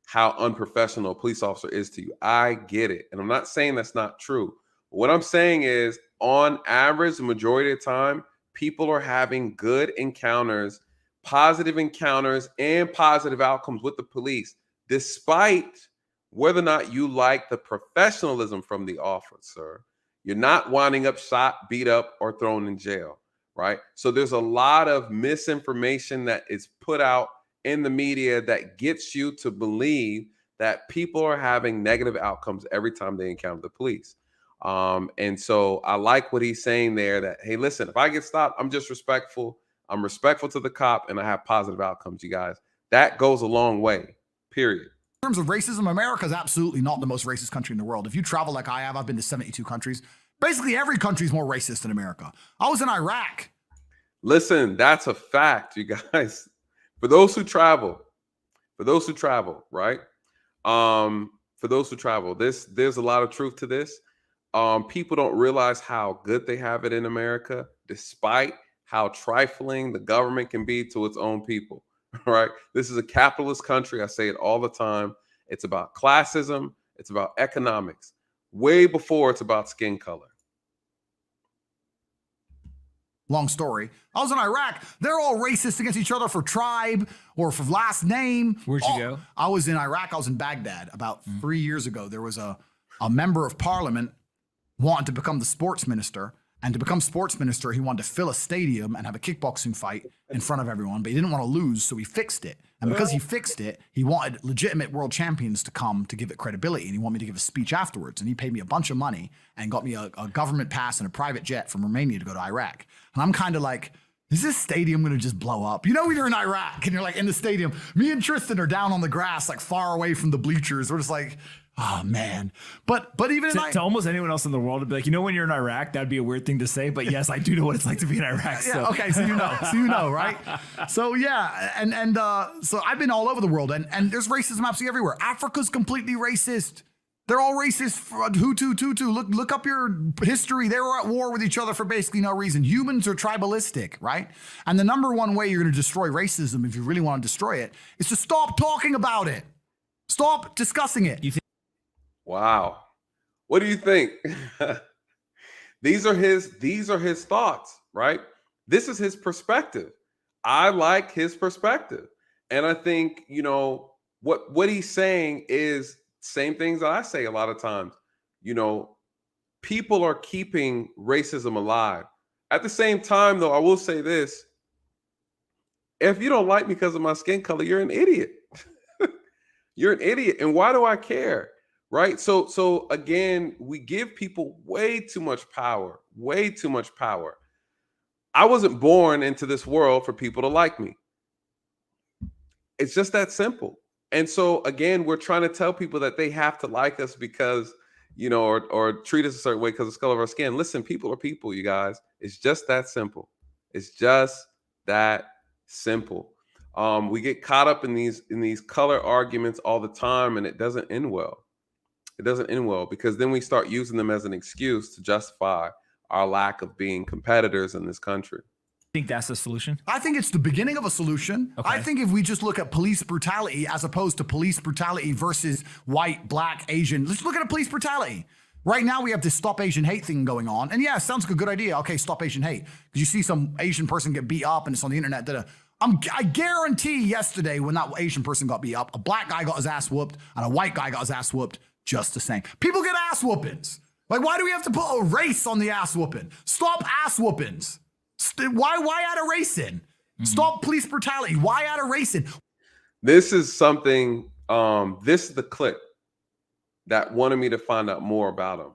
how unprofessional a police officer is to you. I get it. And I'm not saying that's not true. What I'm saying is, on average, the majority of the time, people are having good encounters, positive encounters, and positive outcomes with the police, despite whether or not you like the professionalism from the officer. You're not winding up shot, beat up, or thrown in jail, right? So there's a lot of misinformation that is put out in the media that gets you to believe that people are having negative outcomes every time they encounter the police. And so I like what he's saying there, that, hey, listen, if I get stopped, I'm just respectful. I'm respectful to the cop and I have positive outcomes, you guys. That goes a long way, period. In terms of racism, America is absolutely not the most racist country in the world. If you travel like I have, I've been to 72 countries. Basically, every country is more racist than America. I was in Iraq. Listen, that's a fact, you guys. For those who travel, right? For those who travel, there's a lot of truth to this. People don't realize how good they have it in America, despite how trifling the government can be to its own people, right? This is a capitalist country. I say it all the time. It's about classism. It's about economics, way before it's about skin color. Long story. I was in Iraq. They're all racist against each other for tribe or for last name. Where'd you go? I was in Iraq. I was in Baghdad about 3 years ago. There was a member of parliament wanted to become the sports minister. And to become sports minister, he wanted to fill a stadium and have a kickboxing fight in front of everyone, but he didn't want to lose, so he fixed it. And because he fixed it, he wanted legitimate world champions to come to give it credibility, and he wanted me to give a speech afterwards. And he paid me a bunch of money and got me a government pass and a private jet from Romania to go to Iraq. And I'm kind of like, is this stadium going to just blow up? You know, when you're in Iraq and you're like in the stadium, me and Tristan are down on the grass, like far away from the bleachers. We're just like, oh man. But even to almost anyone else in the world, to be like, you know, when you're in Iraq, that'd be a weird thing to say, but yes, I do know what it's like to be in Iraq. So. Yeah, okay, so you know, right? So yeah, and so I've been all over the world, and there's racism absolutely everywhere. Africa's completely racist. They're all racist. Hutu, Tutu. Look up your history. They were at war with each other for basically no reason. Humans are tribalistic, right? And the number one way you're going to destroy racism, if you really want to destroy it, is to stop talking about it. Stop discussing it. Wow. What do you think? These are his thoughts, right? This is his perspective. I like his perspective. And I think, you know, what he's saying is same things that I say a lot of times. You know, people are keeping racism alive. At the same time, though, I will say this. If you don't like me because of my skin color, you're an idiot. You're an idiot. And why do I care? Right. So again, we give people way too much power, way too much power. I wasn't born into this world for people to like me. It's just that simple. And so again, we're trying to tell people that they have to like us because, you know, or treat us a certain way because of the color of our skin. Listen, people are people, you guys. It's just that simple. It's just that simple. We get caught up in these color arguments all the time, and it doesn't end well. It doesn't end well because then we start using them as an excuse to justify our lack of being competitors in this country. Think that's the solution? I think it's the beginning of a solution. Okay. I think if we just look at police brutality as opposed to police brutality versus white, black, Asian, let's look at a police brutality. Right now we have this Stop Asian Hate thing going on. And yeah, it sounds like a good idea. Okay, stop Asian hate. Because you see some Asian person get beat up and it's on the internet. I guarantee yesterday when that Asian person got beat up, a black guy got his ass whooped and a white guy got his ass whooped just the same. People get ass whoopings. Like, why do we have to put a race on the ass whooping? Stop ass whoopings. Why add a race in? Stop police brutality. Why out of racing? This is something, this is the clip that wanted me to find out more about him.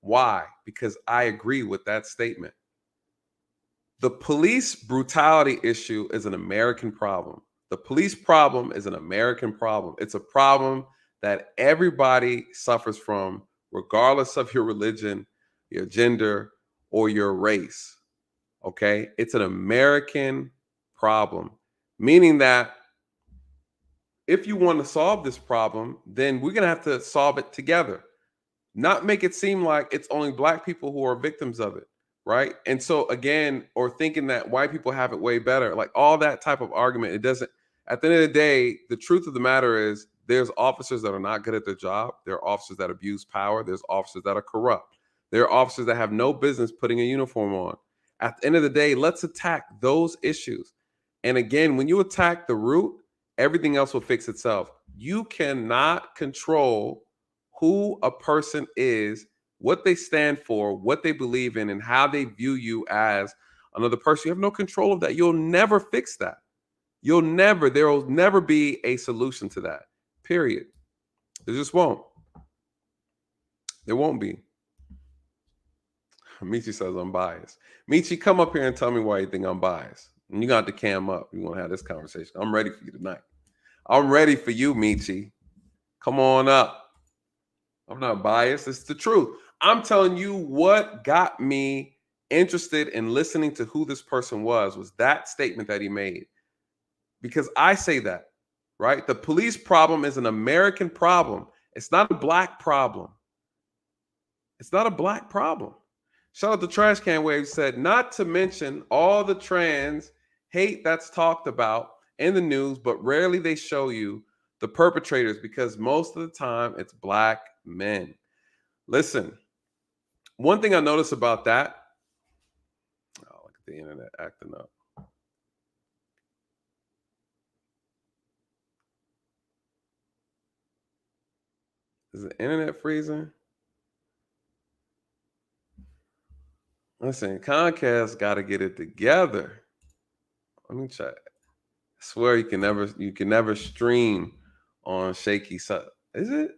Why? Because I agree with that statement. The police brutality issue is an American problem. The police problem is an American problem. It's a problem that everybody suffers from, regardless of your religion, your gender, or your race. Okay? It's an American problem, meaning that if you want to solve this problem, then we're going to have to solve it together, not make it seem like it's only Black people who are victims of it, right? And so again, or thinking that white people have it way better, like all that type of argument, it doesn't, at the end of the day, the truth of the matter is there's officers that are not good at their job. There are officers that abuse power. There's officers that are corrupt. There are officers that have no business putting a uniform on. At the end of the day, let's attack those issues. And again, when you attack the root, everything else will fix itself. You cannot control who a person is, what they stand for, what they believe in, and how they view you as another person. You have no control of that. You'll never fix that. There will never be a solution to that, period. There just won't. There won't be. Michi says I'm biased. Michi, come up here and tell me why you think I'm biased. And you got to cam up. You want to have this conversation. I'm ready for you tonight. I'm ready for you, Michi. Come on up. I'm not biased. It's the truth. I'm telling you what got me interested in listening to who this person was that statement that he made. Because I say that, right? The police problem is an American problem. It's not a Black problem. It's not a Black problem. Shout out to Trash Can Wave said, not to mention all the trans hate that's talked about in the news, but rarely they show you the perpetrators because most of the time it's Black men. Listen, one thing I noticed about that, oh, look at the internet acting up. Is the internet freezing? Listen, Comcast got to get it together. Let me check. I swear you can never stream on shaky side. Is it?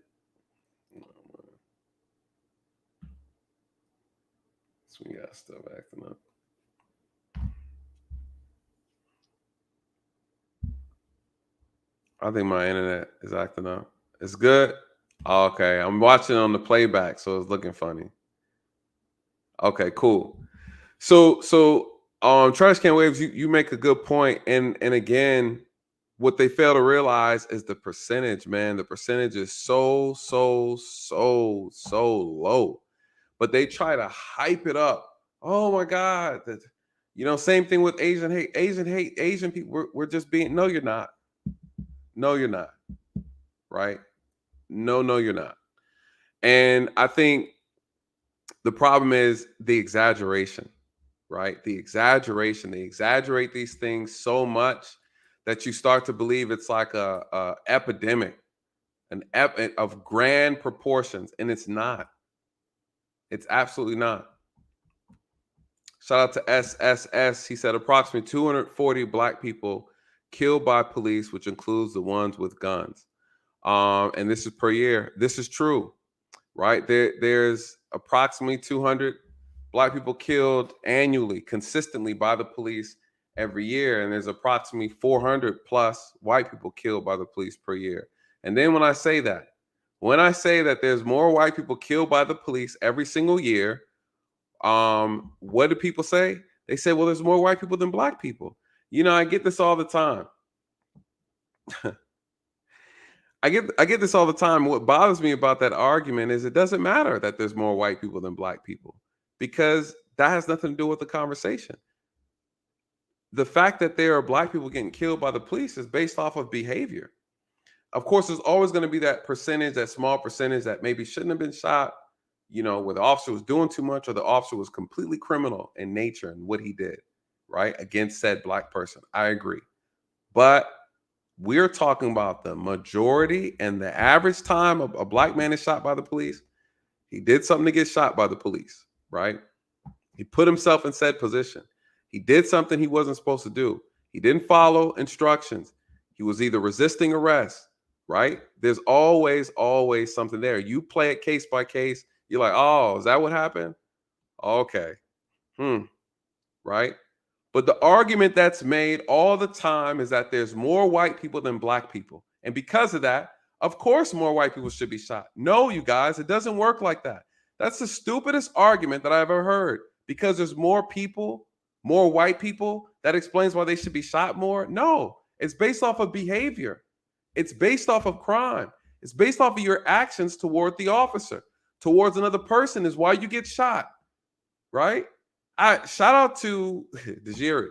So we got stuff acting up. I think my internet is acting up. It's good. Oh, okay, I'm watching on the playback, so it's looking funny. Okay, cool. So Trash Can Waves, you make a good point, and again, what they fail to realize is the percentage, man. The percentage is so low, but they try to hype it up. Oh my God, same thing with Asian hate. Asian people. We're just being. No, you're not. No, you're not. Right? No, you're not. And I think the problem is the exaggeration, right? The exaggeration. They exaggerate these things so much that you start to believe it's like a epidemic, of grand proportions, and it's not. It's absolutely not. Shout out to SSS. He said approximately 240 Black people killed by police, which includes the ones with guns. And this is per year. This is true, right? There's approximately 200 Black people killed annually, consistently by the police every year. And there's approximately 400 plus white people killed by the police per year. And then when I say that there's more white people killed by the police every single year, what do people say? They say, well, there's more white people than Black people. I get this all the time. I get this all the time. What bothers me about that argument is it doesn't matter that there's more white people than Black people, because that has nothing to do with the conversation. The fact that there are Black people getting killed by the police is based off of behavior. Of course, there's always going to be that percentage, that small percentage that maybe shouldn't have been shot, where the officer was doing too much or the officer was completely criminal in nature and what he did, right, against said Black person. I agree. But we're talking about the majority, and the average time a Black man is shot by the police. He did something to get shot by the police, right? He put himself in said position. He did something he wasn't supposed to do. He didn't follow instructions. He was either resisting arrest, right? There's always something there. You play it case by case. You're like, oh, is that what happened? Okay. Right? But the argument that's made all the time is that there's more white people than black people. And because of that, of course, more white people should be shot. No, you guys, it doesn't work like that. That's the stupidest argument that I've ever heard. Because there's more people, more white people, that explains why they should be shot more. No, it's based off of behavior. It's based off of crime. It's based off of your actions toward the officer, towards another person is why you get shot, right? Shout out to Dejiri.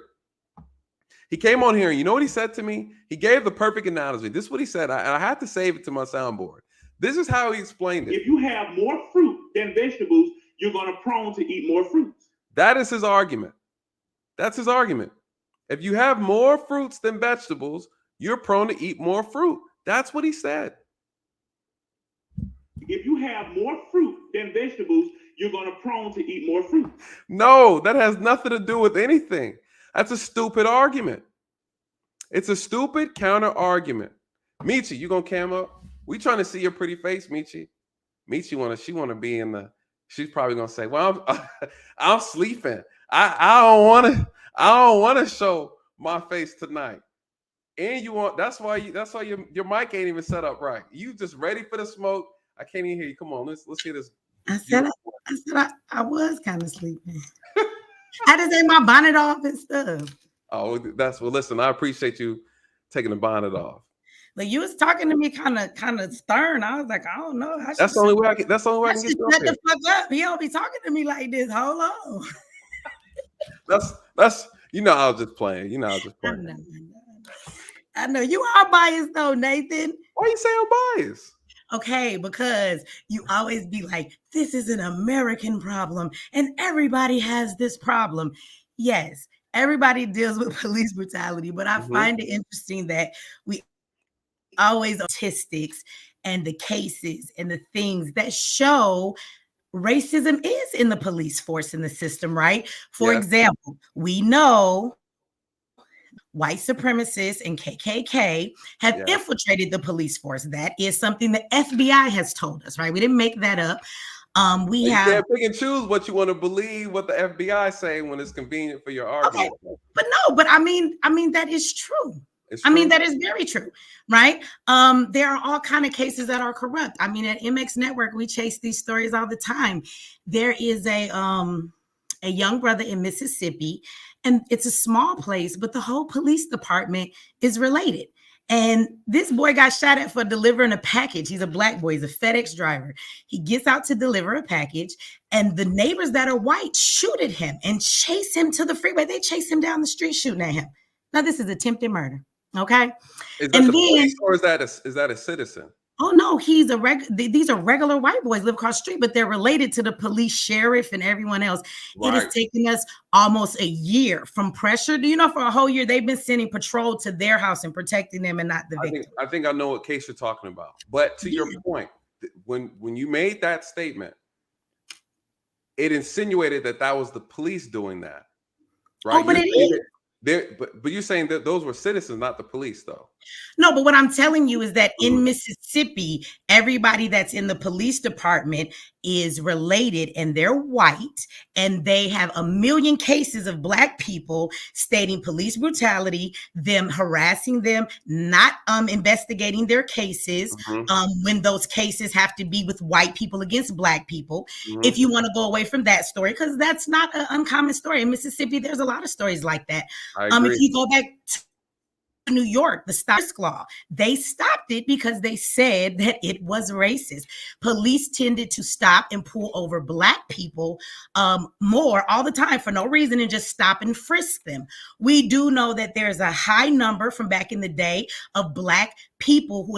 He came on here and you know what he said to me? He gave the perfect analogy. This is what he said. And I had to save it to my soundboard. This is how he explained it. If you have more fruit than vegetables, you're going to prone to eat more fruits. That is his argument. That's his argument. If you have more fruits than vegetables, you're prone to eat more fruit. That's what he said. If you have more fruit than vegetables, you're going to prone to eat more fruit. No, that has nothing to do with anything. That's a stupid argument. It's a stupid counter argument. Michi, you gonna cam up? We trying to see your pretty face, Michi. Michi she wanna be in the. She's probably gonna say, "Well, I'm sleeping. I don't wanna show my face tonight." And you want that's why your mic ain't even set up right. You just ready for the smoke. I can't even hear you. Come on, let's hear this. I said I was kind of sleeping. I just take my bonnet off and stuff. Oh, listen, I appreciate you taking the bonnet off. Like you was talking to me kind of stern. I was like, I don't know. That's the only way I can get you up shut the fuck up. He don't be talking to me like this. Hold on. that's I was just playing. I know you are biased though, Nathan. Why you say I'm biased? Okay, because you always be like, this is an American problem and everybody has this problem. Yes, everybody deals with police brutality, but I find it interesting that we always statistics and the cases and the things that show racism is in the police force in the system, right? For example, we know white supremacists and KKK have infiltrated the police force. That is something the FBI has told us, right? We didn't make that up. You can't pick and choose what you want to believe, what the FBI say when it's convenient for your argument. Okay. But I mean that is true. I mean, that is very true, right? There are all kind of cases that are corrupt. I mean, at MX Network, we chase these stories all the time. There is a young brother in Mississippi, and it's a small place, but the whole police department is related. And this boy got shot at for delivering a package. He's a black boy. He's a FedEx driver. He gets out to deliver a package, and the neighbors that are white shoot at him and chase him to the freeway. They chase him down the street shooting at him. Now, this is attempted murder. Okay. Is that the police or is that a citizen? Oh no, these are regular white boys live across the street, but they're related to the police sheriff and everyone else. Right. It has taken us almost a year from pressure. Do you know for a whole year they've been sending patrol to their house and protecting them and not the victim? I think I know what case you're talking about. But to your point, when you made that statement, it insinuated that was the police doing that. Right? Oh, but it is. But you're saying that those were citizens, not the police, though. No, but what I'm telling you is that in Mississippi, everybody that's in the police department is related and they're white, and they have a million cases of black people stating police brutality, them harassing them, not investigating their cases when those cases have to be with white people against black people. If you want to go away from that story, because that's not an uncommon story. In Mississippi, there's a lot of stories like that. If you go back to New York, the Stop Law, they stopped it because they said that it was racist. Police tended to stop and pull over black people more all the time for no reason and just stop and frisk them. We do know that there's a high number from back in the day of black people who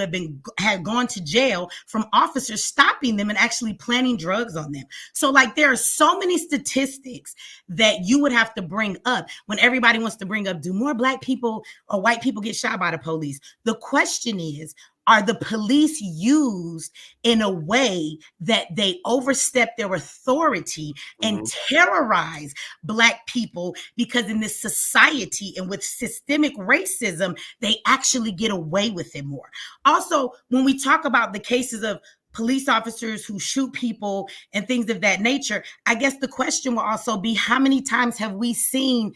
have gone to jail from officers stopping them and actually planting drugs on them. So like there are so many statistics that you would have to bring up when everybody wants to bring up, do more black people or white people get shot by the police? The question is, are the police used in a way that they overstep their authority and terrorize Black people, because in this society and with systemic racism, they actually get away with it more. Also, when we talk about the cases of police officers who shoot people and things of that nature, I guess the question will also be, how many times have we seen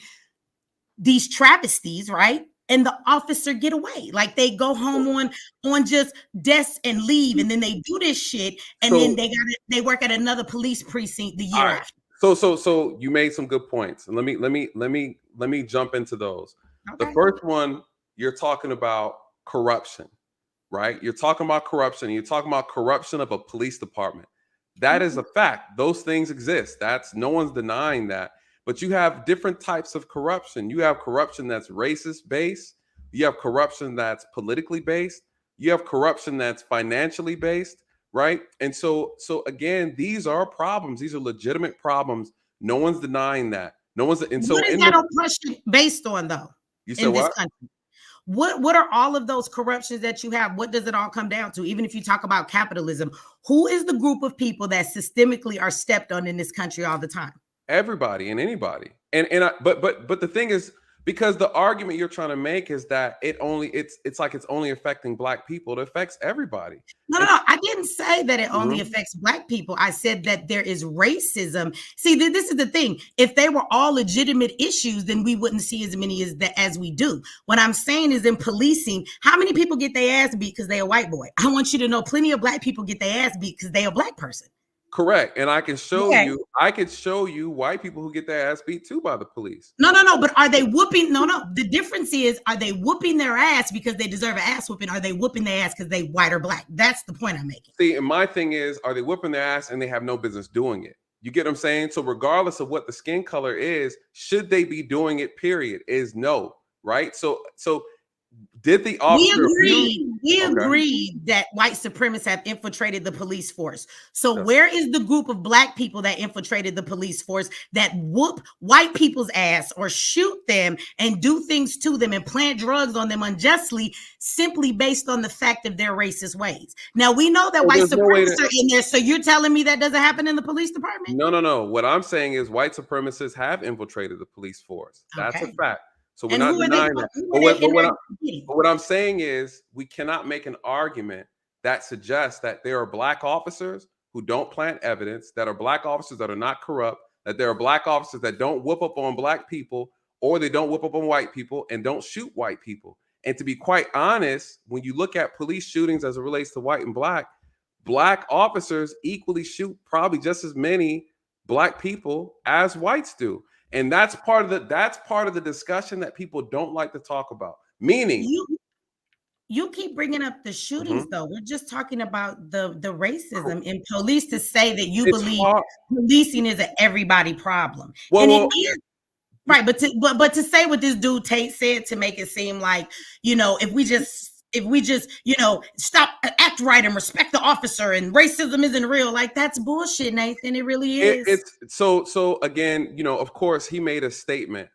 these travesties, right? And the officer get away, like they go home on just desk and leave, and then they do this shit, and then they work at another police precinct the year after. So you made some good points, and let me jump into those. Okay. The first one, you're talking about corruption, right? You're talking about corruption. You're talking about corruption of a police department. That is a fact. Those things exist. No one's denying that. But you have different types of corruption. You have corruption that's racist based. You have corruption that's politically based. You have corruption that's financially based, right? And so again, these are problems. These are legitimate problems. No one's denying that. No one's. And so, what is that oppression based on, though? You said what? Country? What are all of those corruptions that you have? What does it all come down to? Even if you talk about capitalism, who is the group of people that systemically are stepped on in this country all the time? Everybody and anybody. But the thing is, because the argument you're trying to make is that it's like it's only affecting Black people. It affects everybody. No. I didn't say that it only affects Black people. I said that there is racism. See, this is the thing. If they were all legitimate issues, then we wouldn't see as many as we do. What I'm saying is, in policing, how many people get their ass beat because they're a white boy? I want you to know plenty of Black people get their ass beat because they're a Black person. Correct. And I can show you, white people who get their ass beat too by the police. No. But are they whooping? No. The difference is, are they whooping their ass because they deserve an ass whooping? Are they whooping their ass because they white or Black? That's the point I'm making. See, and my thing is, are they whooping their ass and they have no business doing it? You get what I'm saying? So regardless of what the skin color is, should they be doing it? Period. Is no, right? So did the officer? We agreed that white supremacists have infiltrated the police force. So where is the group of Black people that infiltrated the police force that whoop white people's ass or shoot them and do things to them and plant drugs on them unjustly, simply based on the fact of their racist ways? Now, we know that white supremacists are in there. So you're telling me that doesn't happen in the police department? No. What I'm saying is white supremacists have infiltrated the police force. That's a fact. So we're not denying that. But what I'm saying is, we cannot make an argument that suggests that there are Black officers who don't plant evidence, that are Black officers that are not corrupt, that there are Black officers that don't whoop up on Black people, or they don't whoop up on white people and don't shoot white people. And to be quite honest, when you look at police shootings as it relates to white and Black officers equally shoot probably just as many Black people as whites do. And that's part of the discussion that people don't like to talk about. Meaning, you keep bringing up the shootings, though. We're just talking about the racism in police, to say that you believe policing is an everybody problem. It is. Right, but to say what this dude Tate said, to make it seem like, if we just stop, act right and respect the officer, and racism isn't real, like, that's bullshit, Nathan. It really is. It's so again, of course he made a statement,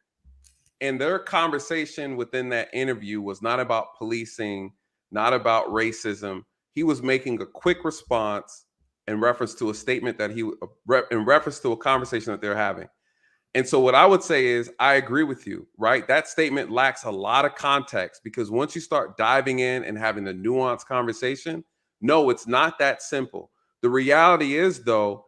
and their conversation within that interview was not about policing, not about racism. He was making a quick response in reference to a statement that in reference to a conversation that they're having. And so what I would say is, I agree with you, right? That statement lacks a lot of context, because once you start diving in and having a nuanced conversation, no, it's not that simple. The reality is, though,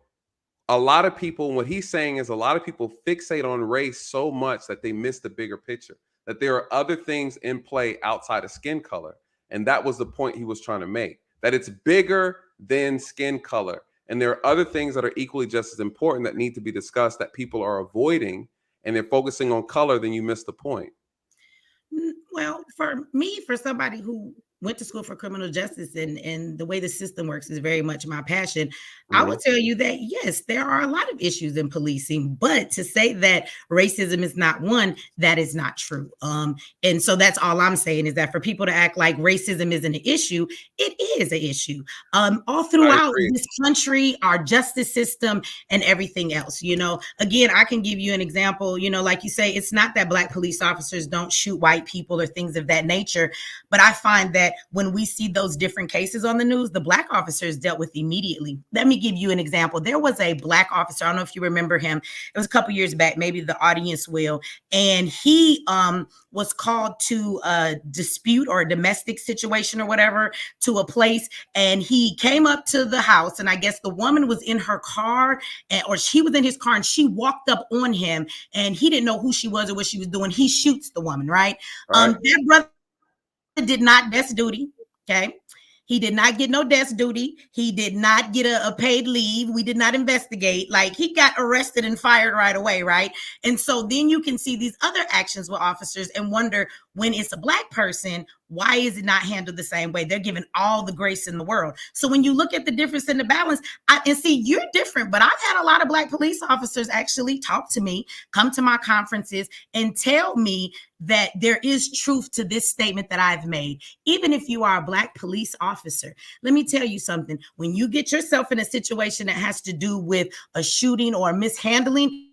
a lot of people, what he's saying is, a lot of people fixate on race so much that they miss the bigger picture, that there are other things in play outside of skin color. And that was the point he was trying to make, that it's bigger than skin color. And there are other things that are equally just as important that need to be discussed that people are avoiding, and they're focusing on color. Then you miss the point. Well, for me, for somebody who went to school for criminal justice, and the way the system works is very much my passion, I would tell you that, yes, there are a lot of issues in policing, but to say that racism is not one, that is not true. And so that's all I'm saying, is that for people to act like racism isn't an issue, it is an issue. All throughout this country, our justice system and everything else, again, I can give you an example, like you say, it's not that Black police officers don't shoot white people or things of that nature, but I find that that when we see those different cases on the news, the Black officers dealt with immediately. Let me give you an example. There was a Black officer, I don't know if you remember him. It was a couple years back, maybe the audience will, and he was called to a dispute or a domestic situation or whatever to a place, and he came up to the house, and I guess the woman was in her car, or she was in his car, and she walked up on him, and he didn't know who she was or what she was doing. He shoots the woman, right? That brother did not desk duty, okay? He did not get no desk duty. He did not get a paid leave. We did not investigate. Like, he got arrested and fired right away, right? And so then you can see these other actions with officers and wonder, when it's a Black person, why is it not handled the same way? They're given all the grace in the world. So when you look at the difference in the balance, and see, you're different, but I've had a lot of Black police officers actually talk to me, come to my conferences, and tell me that there is truth to this statement that I've made. Even if you are a Black police officer, let me tell you something. When you get yourself in a situation that has to do with a shooting or a mishandling,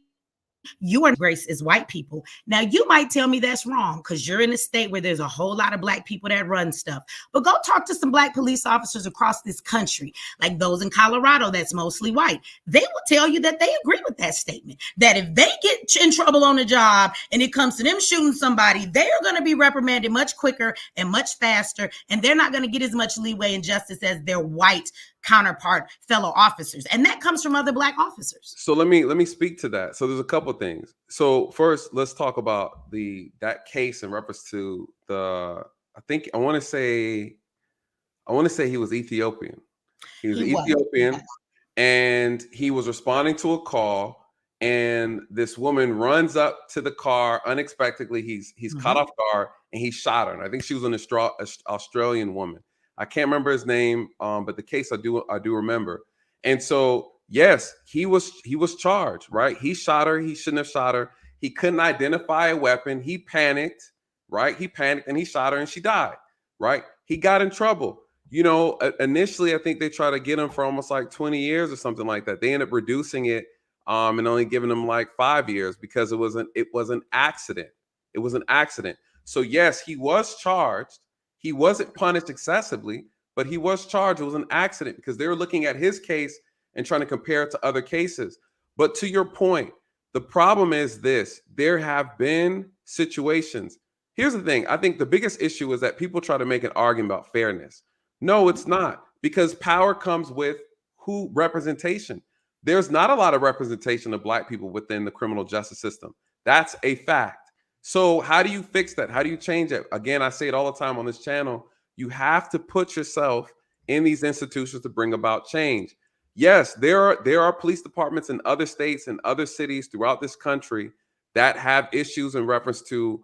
you are grace as white people. Now, you might tell me that's wrong because you're in a state where there's a whole lot of Black people that run stuff. But go talk to some Black police officers across this country, like those in Colorado that's mostly white. They will tell you that they agree with that statement, that if they get in trouble on the job and it comes to them shooting somebody, they are going to be reprimanded much quicker and much faster, and they're not going to get as much leeway and justice as their white counterpart fellow officers, and that comes from other Black officers. So let me speak to that. So there's a couple things. So first, let's talk about that case in reference to I want to say he was Ethiopian. He was Ethiopian, and he was responding to a call, and this woman runs up to the car unexpectedly. He's caught off guard, and he shot her. And I think she was an Australian woman. I can't remember his name, but the case I do remember. And so, yes, he was charged, right? He shot her. He shouldn't have shot her. He couldn't identify a weapon. He panicked, right? He panicked and he shot her and she died, right? He got in trouble. You know, initially, I think they tried to get him for almost like 20 years or something like that. They ended up reducing it and only giving him like 5 years because it was an accident. It was an accident. So, yes, he was charged. He wasn't punished excessively, but he was charged. It was an accident because they were looking at his case and trying to compare it to other cases. But to your point, the problem is this: there have been situations. Here's the thing. I think the biggest issue is that people try to make an argument about fairness. No, it's not, because power comes with representation. There's not a lot of representation of Black people within the criminal justice system. That's a fact. So how do you fix that? How do you change it? Again, I say it all the time on this channel. You have to put yourself in these institutions to bring about change. Yes, there are police departments in other states and other cities throughout this country that have issues in reference to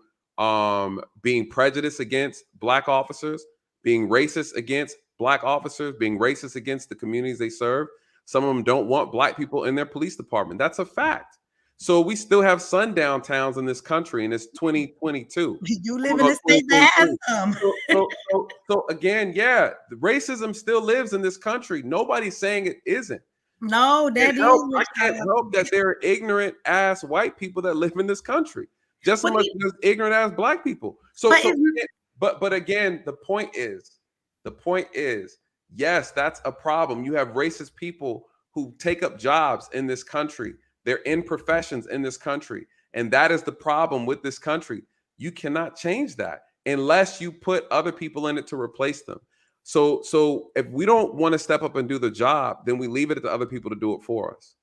being prejudiced against Black officers, being racist against Black officers, being racist against the communities they serve. Some of them don't want Black people in their police department. That's a fact. So we still have sundown towns in this country, and it's 2022. You live in a state that has some. So again, yeah, the racism still lives in this country. Nobody's saying it isn't. No, that is. I can't help that there are ignorant ass white people that live in this country, just as much as ignorant ass Black people. But again, the point is, yes, that's a problem. You have racist people who take up jobs in this country. They're in professions in this country. And that is the problem with this country. You cannot change that unless you put other people in it to replace them. So if we don't want to step up and do the job, then we leave it to other people to do it for us.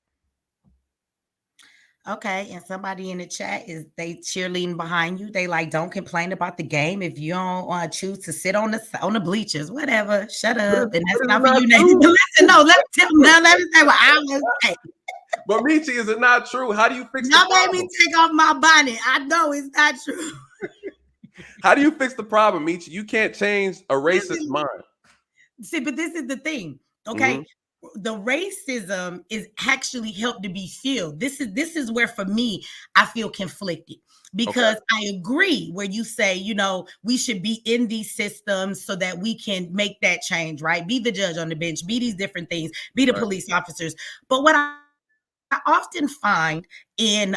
Okay, and somebody in the chat they cheerleading behind you. They like, don't complain about the game if you don't choose to sit on the bleachers, whatever. Shut up, and that's not for you. Listen, no, let me say what I was saying. But Michi, is it not true? How do you fix the problem? Made me take off my bonnet. I know it's not true. How do you fix the problem, Michi? You can't change a racist mind. See, but this is the thing, okay? Mm-hmm. The racism is actually helped to be filled. This is where, for me, I feel conflicted. Because I agree where you say, we should be in these systems so that we can make that change, right? Be the judge on the bench, be these different things, be the police officers. But what I often find in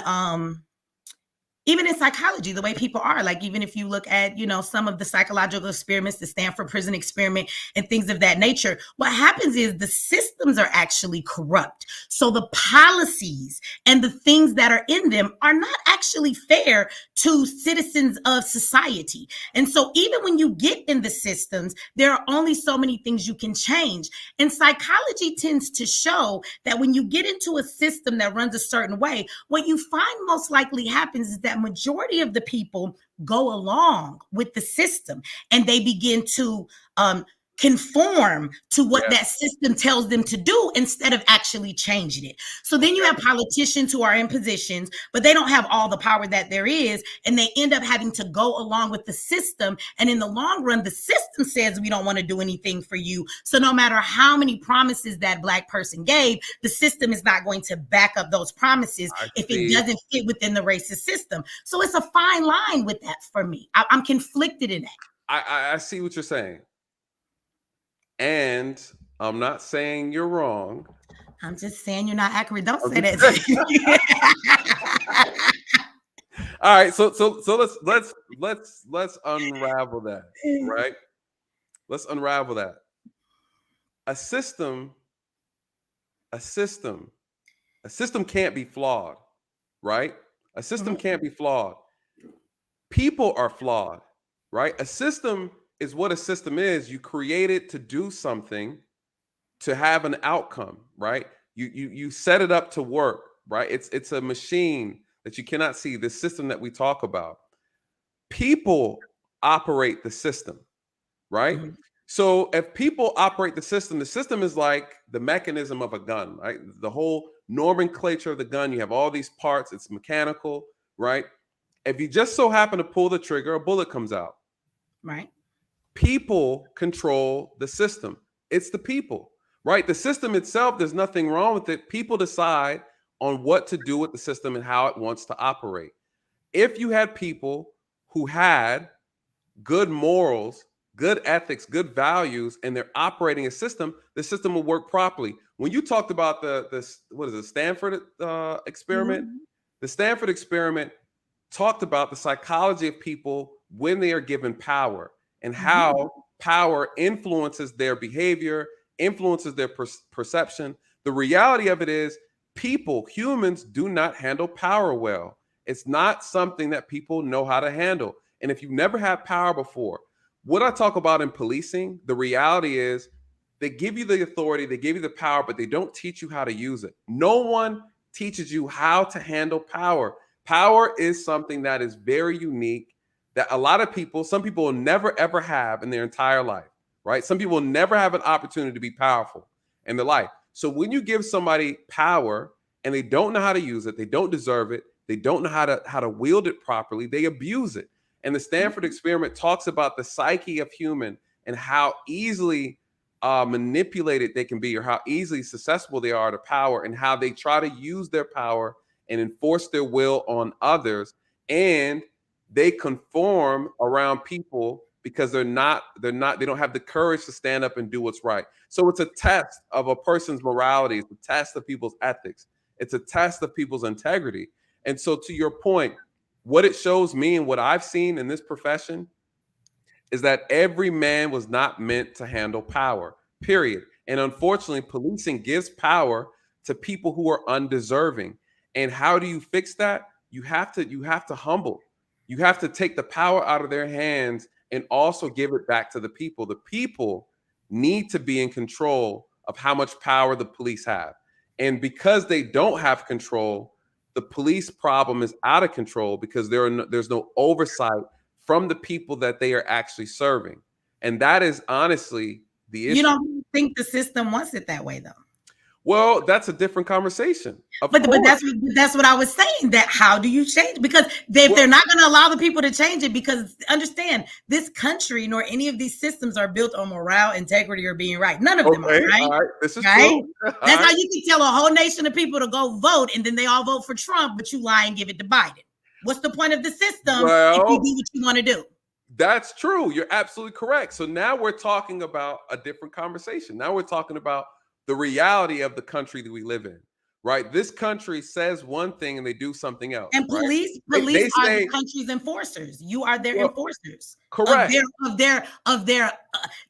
even in psychology, the way people are, like, even if you look at, some of the psychological experiments, the Stanford prison experiment and things of that nature, what happens is the systems are actually corrupt. So the policies and the things that are in them are not actually fair to citizens of society. And so even when you get in the systems, there are only so many things you can change. And psychology tends to show that when you get into a system that runs a certain way, what you find most likely happens is that majority of the people go along with the system and they begin to conform to what that system tells them to do instead of actually changing it. So then you have politicians who are in positions, but they don't have all the power that there is, and they end up having to go along with the system. And in the long run, the system says we don't want to do anything for you. So no matter how many promises that Black person gave, the system is not going to back up those promises if it doesn't fit within the racist system. So it's a fine line with that for me. I'm conflicted in that. I see what you're saying. And I'm not saying you're wrong. I'm just saying you're not accurate. Don't say that. All right, so let's unravel that, right? Let's unravel that. A system can't be flawed, right? A system can't be flawed. People are flawed, right? A system is what a system is. You create it to do something, to have an outcome, right? You set it up to work, right? It's a machine that you cannot see, the system that we talk about. People operate the system, right? Mm-hmm. So if people operate the system is like the mechanism of a gun, right? The whole nomenclature of the gun, you have all these parts, it's mechanical, right? If you just so happen to pull the trigger, a bullet comes out. Right. People control the system. It's the people, right? The system itself, there's nothing wrong with it. People decide on what to do with the system and how it wants to operate. If you had people who had good morals, good ethics, good values, and they're operating a system, the system will work properly. When you talked about the Stanford experiment, mm-hmm. The Stanford experiment talked about the psychology of people when they are given power and how power influences their behavior, influences their perception. The reality of it is humans do not handle power well. It's not something that people know how to handle. And if you've never had power before, what I talk about in policing, the reality is they give you the authority, they give you the power, but they don't teach you how to use it. No one teaches you how to handle power. Power is something that is very unique that some people will never, ever have in their entire life, right? Some people will never have an opportunity to be powerful in their life. So when you give somebody power and they don't know how to use it, they don't deserve it, they don't know how to wield it properly, they abuse it. And the Stanford experiment talks about the psyche of human and how easily manipulated they can be, or how easily susceptible they are to power, and how they try to use their power and enforce their will on others. And they conform around people because they don't have the courage to stand up and do what's right. So it's a test of a person's morality. It's a test of people's ethics. It's a test of people's integrity. And so to your point, what it shows me and what I've seen in this profession is that every man was not meant to handle power, period. And unfortunately, policing gives power to people who are undeserving. And how do you fix that? You have to humble. You have to take the power out of their hands and also give it back to the people. The people need to be in control of how much power the police have. And because they don't have control, the police problem is out of control because there's no oversight from the people that they are actually serving. And that is honestly the issue. You don't think the system wants it that way, though? Well, that's a different conversation. But that's what I was saying. That how do you change? Because they're not going to allow the people to change it. Because understand, this country nor any of these systems are built on morale, integrity, or being right. None of them are, right? All right. This is right? true. That's how you can tell a whole nation of people to go vote, and then they all vote for Trump, but you lie and give it to Biden. What's the point of the system if you do what you want to do? That's true. You're absolutely correct. So now we're talking about a different conversation. Now we're talking about the reality of the country that we live in, right? This country says one thing and they do something else. And police, right? police they are say, the country's enforcers. You are their enforcers. Correct. Of their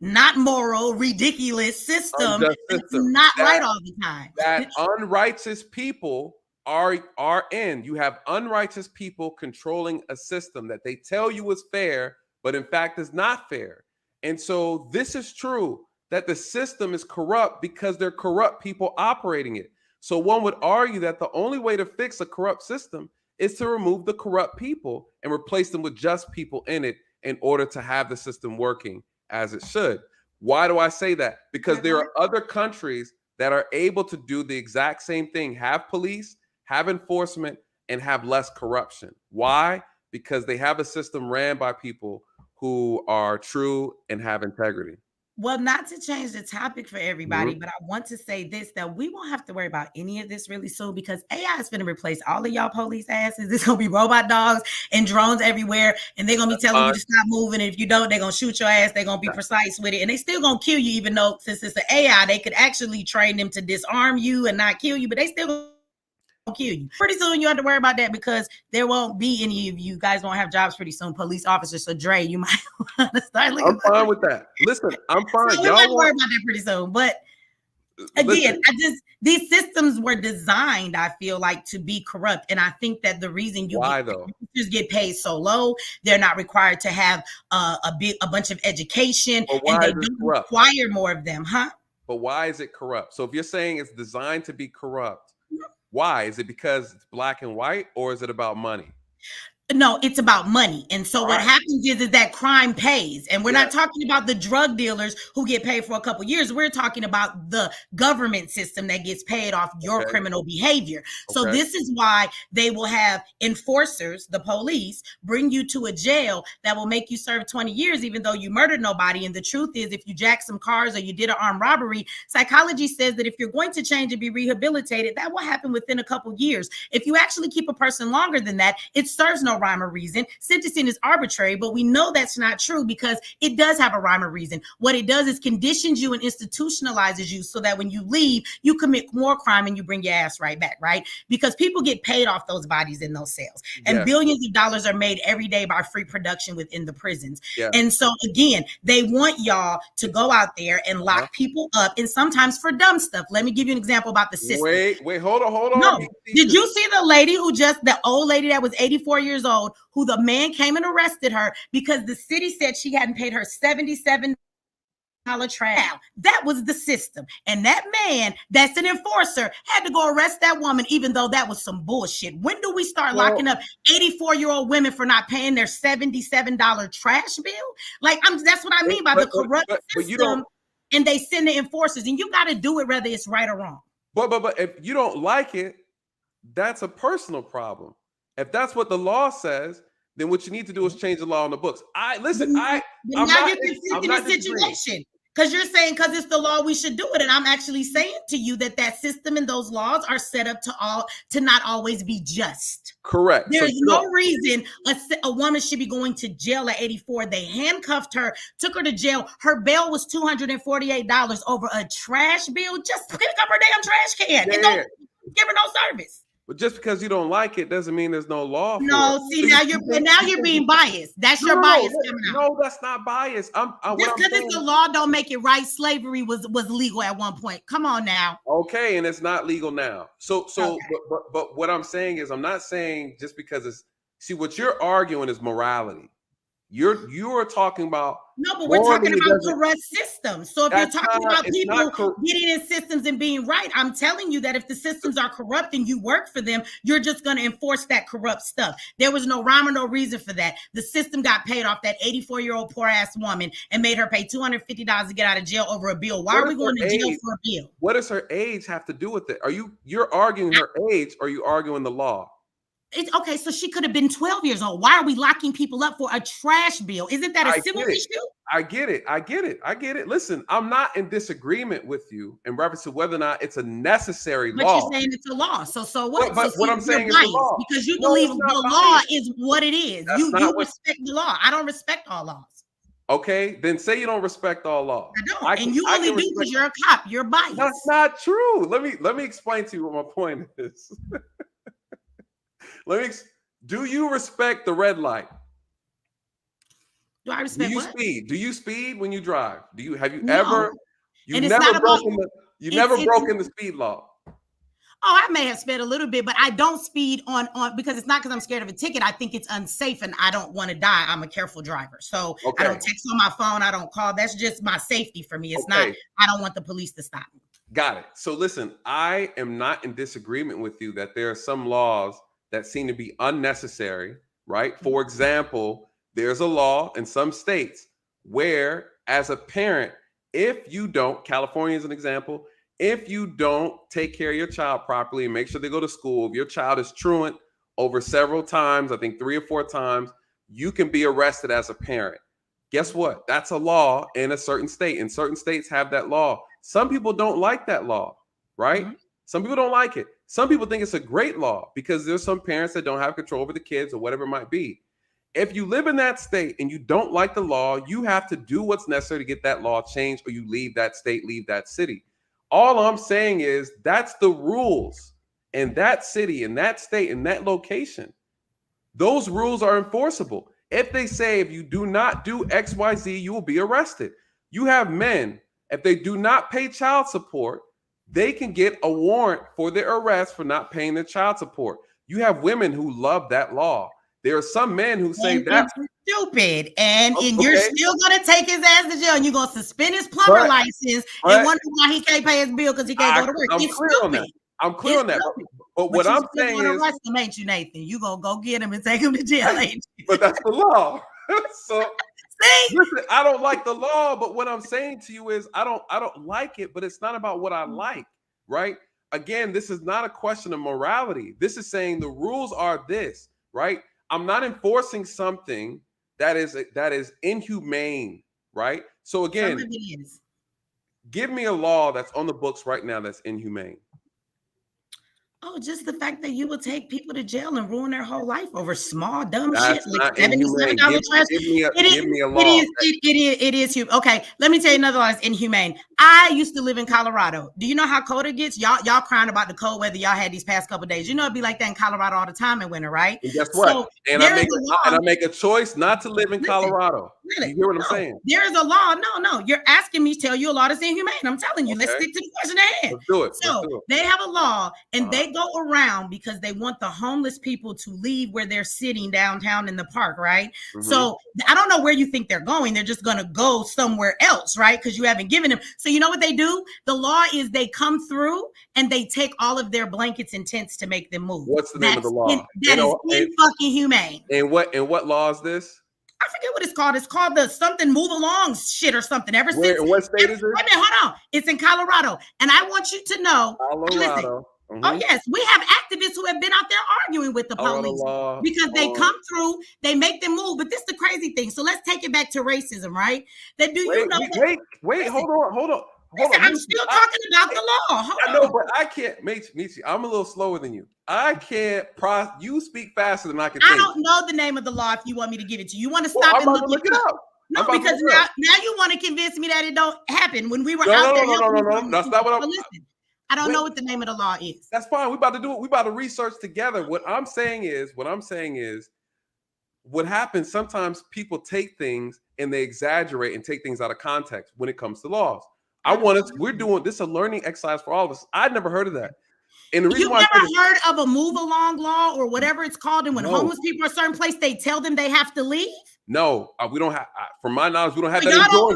not moral, ridiculous system. It's not right all the time. That unrighteous people are in. You have unrighteous people controlling a system that they tell you is fair, but in fact is not fair. And so this is true, that the system is corrupt because they're corrupt people operating it. So one would argue that the only way to fix a corrupt system is to remove the corrupt people and replace them with just people in it in order to have the system working as it should. Why do I say that? Because there are other countries that are able to do the exact same thing, have police, have enforcement, and have less corruption. Why? Because they have a system ran by people who are true and have integrity. Well, not to change the topic for everybody, but I want to say this, that we won't have to worry about any of this really soon, because AI is going to replace all of y'all police asses. It's going to be robot dogs and drones everywhere, and they're going to be telling you to stop moving. And if you don't, they're going to shoot your ass. They're going to be precise with it, and they still going to kill you, even though since it's an AI, they could actually train them to disarm you and not kill you, but they still going kill you. Pretty soon you have to worry about that, because there won't be any of you guys won't have jobs pretty soon, police officers. So Dre, you might want to start looking. I'm fine with that. Listen, I'm fine. So we might worry about that pretty soon. But again, these systems were designed, I feel like, to be corrupt. And I think that the reason just get paid so low, they're not required to have a bunch of education, and they don't require more of them, huh? But why is it corrupt? So if you're saying it's designed to be corrupt, why? Is it because it's black and white, or is it about money? No, it's about money. And so what happens is that crime pays. And we're not talking about the drug dealers who get paid for a couple of years. We're talking about the government system that gets paid off your criminal behavior. So this is why they will have enforcers, the police, bring you to a jail that will make you serve 20 years, even though you murdered nobody. And the truth is, if you jacked some cars or you did an armed robbery, psychology says that if you're going to change and be rehabilitated, that will happen within a couple of years. If you actually keep a person longer than that, it serves no rhyme or reason. Sentencing is arbitrary, but we know that's not true, because it does have a rhyme or reason. What it does is conditions you and institutionalizes you so that when you leave, you commit more crime and you bring your ass right back, right? Because people get paid off those bodies in those cells, and billions of dollars are made every day by free production within the prisons. And so again, they want y'all to go out there and lock people up, and sometimes for dumb stuff. Let me give you an example about the system. Wait, hold on. No, did you see the lady the old lady that was 84 years old, who the man came and arrested her because the city said she hadn't paid her $77 trash? That was the system. And that man that's an enforcer had to go arrest that woman, even though that was some bullshit. When do we start locking up 84-year-old women for not paying their $77 trash bill? Like, that's what I mean by the corrupt system. And they send the enforcers, and you got to do it whether it's right or wrong. But if you don't like it, that's a personal problem. If that's what the law says, then what you need to do is change the law in the books. Now you're confusing the situation, because you're saying because it's the law we should do it, and I'm actually saying to you that system and those laws are set up to not always be just. Correct. There's no reason a woman should be going to jail at 84. They handcuffed her, took her to jail. Her bail was $248 over a trash bill. Just pick up her damn trash can and don't give her no service. But just because you don't like it doesn't mean there's no law. See, now you're being biased. That's your bias coming out. No, that's not bias. Just because it's the law don't make it right. Slavery was legal at one point. Come on now. Okay, and it's not legal now. But what I'm saying is, I'm not saying just because what you're arguing is morality. You are talking about but we're talking about corrupt systems. So if you're talking about people getting in systems and being right, I'm telling you that if the systems are corrupt and you work for them, you're just going to enforce that corrupt stuff. There was no rhyme or no reason for that. The system got paid off that 84-year-old poor ass woman and made her pay $250 to get out of jail over a bill. Why are we going to jail for a bill? What does her age have to do with it? You're arguing her age, or are you arguing the law? It's okay, so she could have been 12 years old. Why are we locking people up for a trash bill? Isn't that a civil issue? I get it. Listen, I'm not in disagreement with you in reference to whether or not it's a necessary law. But you're saying it's a law. So what? But what I'm saying is the law. Because you believe the law is what it is. You respect the law. I don't respect all laws. Okay, then say you don't respect all law. I don't, and you only do because you're a cop. You're biased. That's not true. Let me explain to you what my point is. Do you respect the red light? Do I respect what? Speed? Do you speed when you drive? Have you No. ever? You've never broken the speed law. Oh, I may have sped a little bit, but I don't speed on because it's not because I'm scared of a ticket. I think it's unsafe and I don't want to die. I'm a careful driver. So I don't text on my phone. I don't call. That's just my safety for me. It's not, I don't want the police to stop me. Got it. So listen, I am not in disagreement with you that there are some laws that seem to be unnecessary, right? For example, there's a law in some states where as a parent, if you don't, California is an example, if you don't take care of your child properly and make sure they go to school, if your child is truant over several times, I think 3 or 4 times, you can be arrested as a parent. Guess what? That's a law in a certain state, and certain states have that law. Some people don't like that law, right? Mm-hmm. Some people don't like it. Some people think it's a great law because there's some parents that don't have control over the kids or whatever it might be. If you live in that state and you don't like the law, you have to do what's necessary to get that law changed, or you leave that state, leave that city. All I'm saying is that's the rules in that city, in that state, in that location. Those rules are enforceable. If they say if you do not do X, Y, Z, you will be arrested. You have men, if they do not pay child support, they can get a warrant for their arrest for not paying their child support. You have women who love that law. There are some men who say that's stupid, and you're still going to take his ass to jail, and you're going to suspend his plumber license and wonder why he can't pay his bill because he can't go to work. I'm clear on that. But what I'm saying is, arrest him, ain't you, Nathan? You gonna go get him and take him to jail, ain't you? But that's the law. So listen, I don't like the law, but what I'm saying to you is I don't like it, but it's not about what I like, right? Again, this is not a question of morality. This is saying the rules are this, right? I'm not enforcing something that is inhumane, right? So again, give me a law that's on the books right now that's inhumane. Oh, just the fact that you will take people to jail and ruin their whole life over small, dumb That's shit like $77 trash. Give me a law. It is human. Okay, let me tell you another law that's inhumane. I used to live in Colorado. Do you know how cold it gets? Y'all crying about the cold weather y'all had these past couple of days. You know it'd be like that in Colorado all the time in winter, right? And guess what? So I make a choice not to live in Colorado. Really? You hear what I'm saying? There is a law. No. You're asking me to tell you a law that's inhumane. I'm telling you. Let's stick to the question at hand. Let's do it. So they have a law, and they go around because they want the homeless people to leave where they're sitting downtown in the park, right? Mm-hmm. So I don't know where you think they're going. They're just going to go somewhere else, right? Because you haven't given them. So you know what they do? The law is they come through and they take all of their blankets and tents to make them move. What's the name of the law? That is fucking humane. And what law is this? I forget what it's called. It's called the something move along shit or something. What state is it? Wait a minute, hold on. It's in Colorado. And I want you to know. Colorado. Mm-hmm. Oh, yes. We have activists who have been out there arguing with the police because they come through, they make them move. But this is the crazy thing. So let's take it back to racism, right? Hold on. Listen, I'm still talking about the law. I know, but I can't, Michi, I'm a little slower than you. I can't you speak faster than I can think. I don't know the name of the law if you want me to give it to you. You want to stop and look it up. No, because now you want to convince me that it don't happen when we were out there. No. That's not what I'm listening. I don't know what the name of the law is. That's fine. We about to do it. We about to research together. What I'm saying is what happens sometimes people take things and they exaggerate and take things out of context when it comes to laws. We're doing this a learning exercise for all of us. I'd never heard of that. And the reason You've never heard of a move along law or whatever it's called, and when homeless people are a certain place, they tell them they have to leave? No, we don't have. From my knowledge, we don't have that. Y'all don't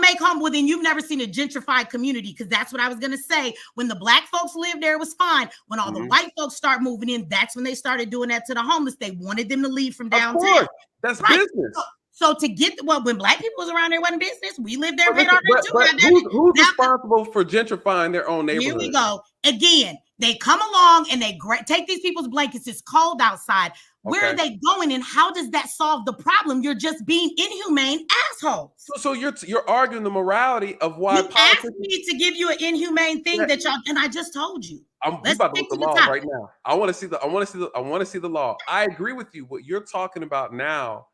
make home. Well, then you've never seen a gentrified community, because that's what I was gonna say. When the black folks lived there, it was fine. When all the white folks start moving in, that's when they started doing that to the homeless. They wanted them to leave from downtown. Of course. That's business. So to get when black people was around there, wasn't business. We lived there, paid our rent too. Who's responsible for gentrifying their own neighborhood? Here we go again. They come along and they take these people's blankets. It's cold outside. Where are they going, and how does that solve the problem? You're just being inhumane assholes. So you're arguing the morality of why you asked me to give you an inhumane thing that y'all, and I just told you. I'm about to look the law right now. I want to see the law. I agree with you. What you're talking about now,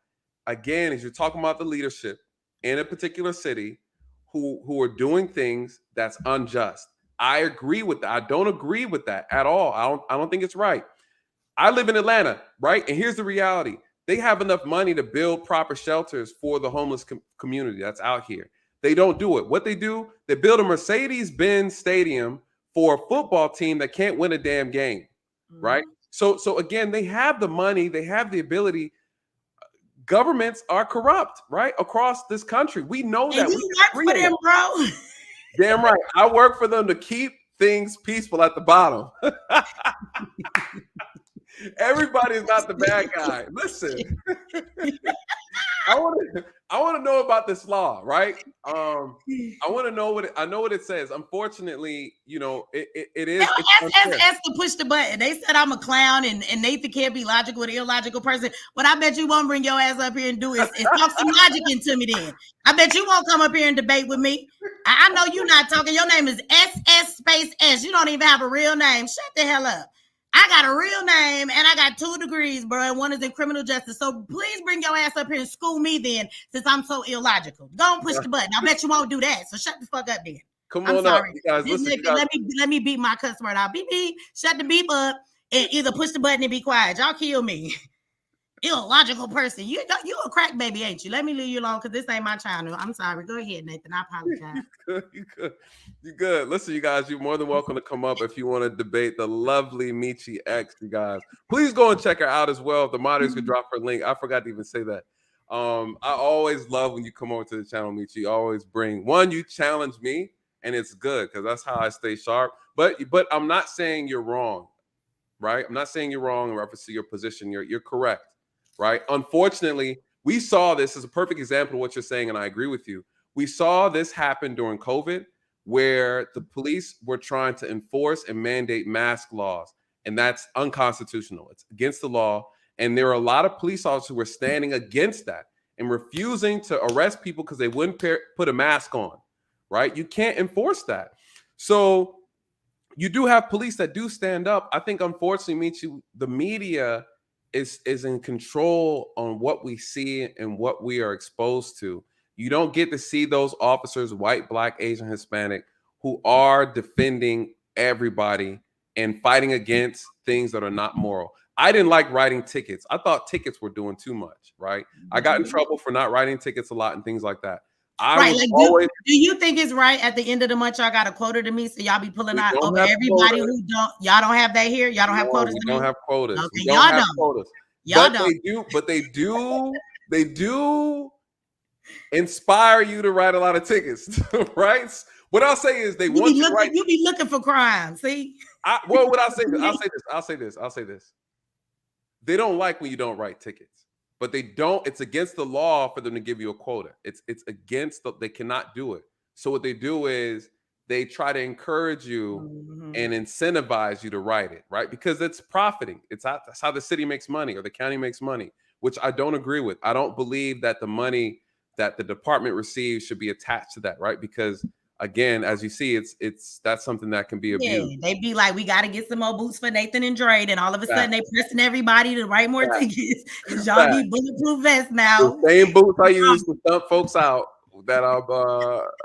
again, is you're talking about the leadership, in a particular city who are doing things that's unjust. I agree with that. I don't agree with that at all. I don't think it's right. I live in Atlanta, right? And here's the reality. They have enough money to build proper shelters for the homeless community that's out here. They don't do it. What they do, they build a Mercedes-Benz stadium for a football team that can't win a damn game, right? So again, they have the money, they have the ability. Governments are corrupt, right? Across this country. We know that. And you work for them, bro. Damn right. I work for them to keep things peaceful at the bottom. Everybody's not the bad guy. Listen, I want to know about this law, right? I want to know I know what it says. Unfortunately, you know, it is. Ask to push the button. They said I'm a clown and Nathan can't be logical with an illogical person. What I bet you won't bring your ass up here and do is talk some logic into me then. I bet you won't come up here and debate with me. I know you're not talking. Your name is SS. You don't even have a real name. Shut the hell up. I got a real name and I got 2 degrees, bro, and 1 is in criminal justice. So please bring your ass up here and school me then, since I'm so illogical. Go and push the button. I bet you won't do that. So shut the fuck up then. Come on up, you guys. Listen, you guys. Let me beep my cuss word out. Beep beep. Shut the beep up and either push the button and be quiet. Y'all kill me. Illogical person. You a crack baby, ain't you? Let me leave you alone because this ain't my channel. I'm sorry. Go ahead, Nathan. I apologize. You good. Listen, you guys, you're more than welcome to come up if you want to debate the lovely Michi X, you guys. Please go and check her out as well. If the moderators could drop her link. I forgot to even say that. I always love when you come over to the channel, Michi. You always bring one, you challenge me, and it's good because that's how I stay sharp. But I'm not saying you're wrong, right? I'm not saying you're wrong in reference to your position. You're correct. Right. Unfortunately, we saw this as a perfect example of what you're saying, and I agree with you. We saw this happen during COVID, where the police were trying to enforce and mandate mask laws, and that's unconstitutional. It's against the law, and there are a lot of police officers who were standing against that and refusing to arrest people because they wouldn't put a mask on. Right? You can't enforce that. So you do have police that do stand up. I think, unfortunately, the media is in control on what we see and what we are exposed to. You don't get to see those officers, white, black, Asian, Hispanic, who are defending everybody and fighting against things that are not moral. I didn't like writing tickets. I thought tickets were doing too much, right? I got in trouble for not writing tickets a lot and things like that. Do you think it's right at the end of the month y'all got a quota to me, so y'all be pulling out over everybody who don't? Y'all don't have that here. Y'all don't have quotas. We don't have quotas. Okay, y'all don't. Quotas. Y'all don't. They do inspire you to write a lot of tickets, right? What I'll say is they want you to write. You be looking for crime. See. What I'll say this. They don't like when you don't write tickets. But they don't, it's against the law for them to give you a quota. It's against, they cannot do it. So what they do is they try to encourage you and incentivize you to write it, right? Because it's profiting. That's how the city makes money or the county makes money, which I don't agree with. I don't believe that the money that the department receives should be attached to that, right? Because again, as you see, that's something that can be abused. Yeah, they be like, we got to get some more boots for Nathan and Dre, and all of a sudden they pressing everybody to write more tickets. Y'all need bulletproof vests now. The same boots I use to stump folks out that I'm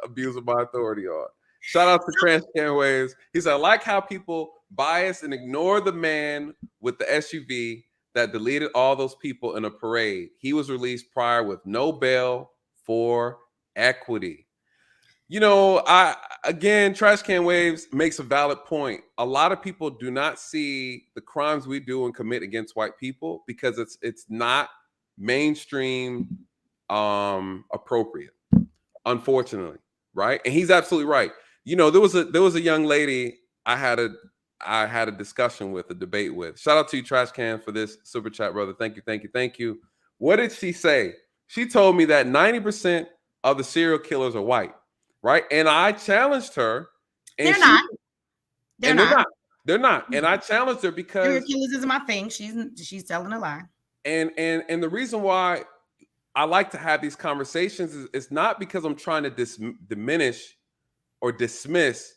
abusing my authority on. Shout out to Transcan Waves. He said, I like how people bias and ignore the man with the SUV that deleted all those people in a parade. He was released prior with no bail for equity. You know, Trash Can Waves makes a valid point. A lot of people do not see the crimes we do and commit against white people because it's not mainstream appropriate, unfortunately, right? And he's absolutely right. You know, there was a young lady I had a discussion with, a debate with. Shout out to you, Trash Can, for this super chat, brother. Thank you. What did she say? She told me that 90% of the serial killers are white. Right. And I challenged her. And They're not. And I challenged her because serial killers is my thing. She's telling a lie. And the reason why I like to have these conversations is it's not because I'm trying to diminish or dismiss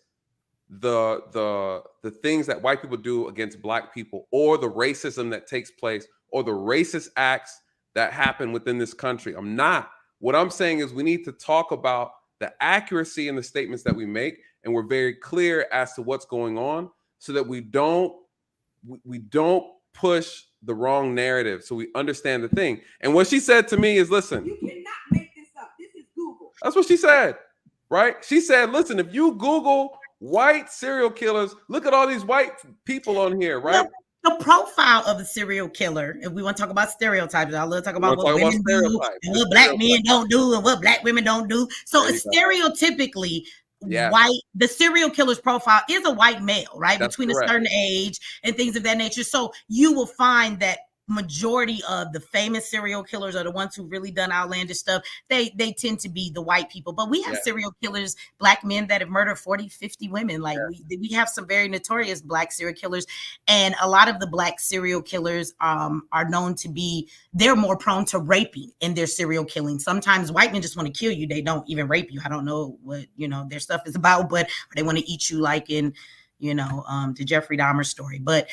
the things that white people do against black people or the racism that takes place or the racist acts that happen within this country. I'm not. What I'm saying is we need to talk about the accuracy in the statements that we make, and we're very clear as to what's going on, so that we don't push the wrong narrative, so we understand the thing. And what she said to me is, listen, You cannot make this up. This is Google. that's what she said, right? She said, listen, if you Google white serial killers, look at all these white people on here, right? The profile of a serial killer, if we want to talk about stereotypes, I love to talk about what women do and what black men don't do and what black women don't do. So stereotypically, white, the serial killer's profile is a white male, right? That's between correct. a certain age and things of that nature. So you will find that majority of the famous serial killers are the ones who really done outlandish stuff. They tend to be the white people, but we have serial killers, black men that have murdered 40, 50 women. Like we have some very notorious black serial killers, and a lot of the black serial killers are known to be, they're more prone to raping in their serial killing. Sometimes white men just want to kill you. They don't even rape you. I don't know what, their stuff is about, but they want to eat you, like in the Jeffrey Dahmer story, but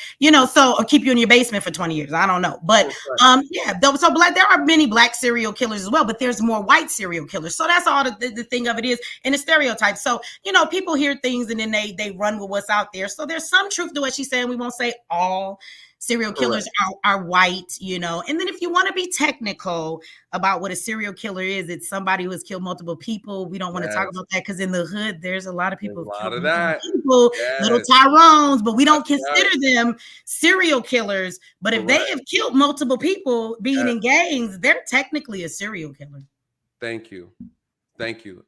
so, or keep you in your basement for 20 years. I don't know, but so black, there are many black serial killers as well, but there's more white serial killers. So that's all the thing of it is in the stereotype. So people hear things and then they run with what's out there. So there's some truth to what she's saying. We won't say all serial killers are white, and then if you want to be technical about what a serial killer is, it's somebody who has killed multiple people. We don't want to talk about that because in the hood, there's a lot of people who killed people, little Tyrones, but we don't consider them serial killers. But if they have killed multiple people being in gangs, they're technically a serial killer. Thank you.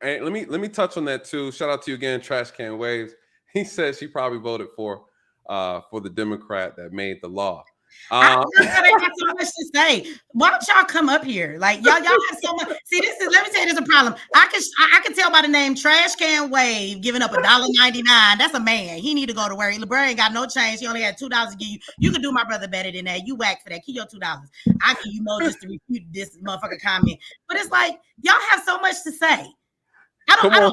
And let me touch on that too. Shout out to you again, Trash Can Waves. He says she probably voted for the Democrat that made the law. I got so much to say. Why don't y'all come up here? Like y'all have so much. See, let me tell you, there's a problem. I can tell by the name Trash Can Wave giving up $1.99. That's a man. He need to go to work. LeBron ain't got no change. He only had $2 to give you. You can do my brother better than that. You whack for that. Keep your $2. I give you more just to refute this motherfucker comment. But it's like y'all have so much to say. I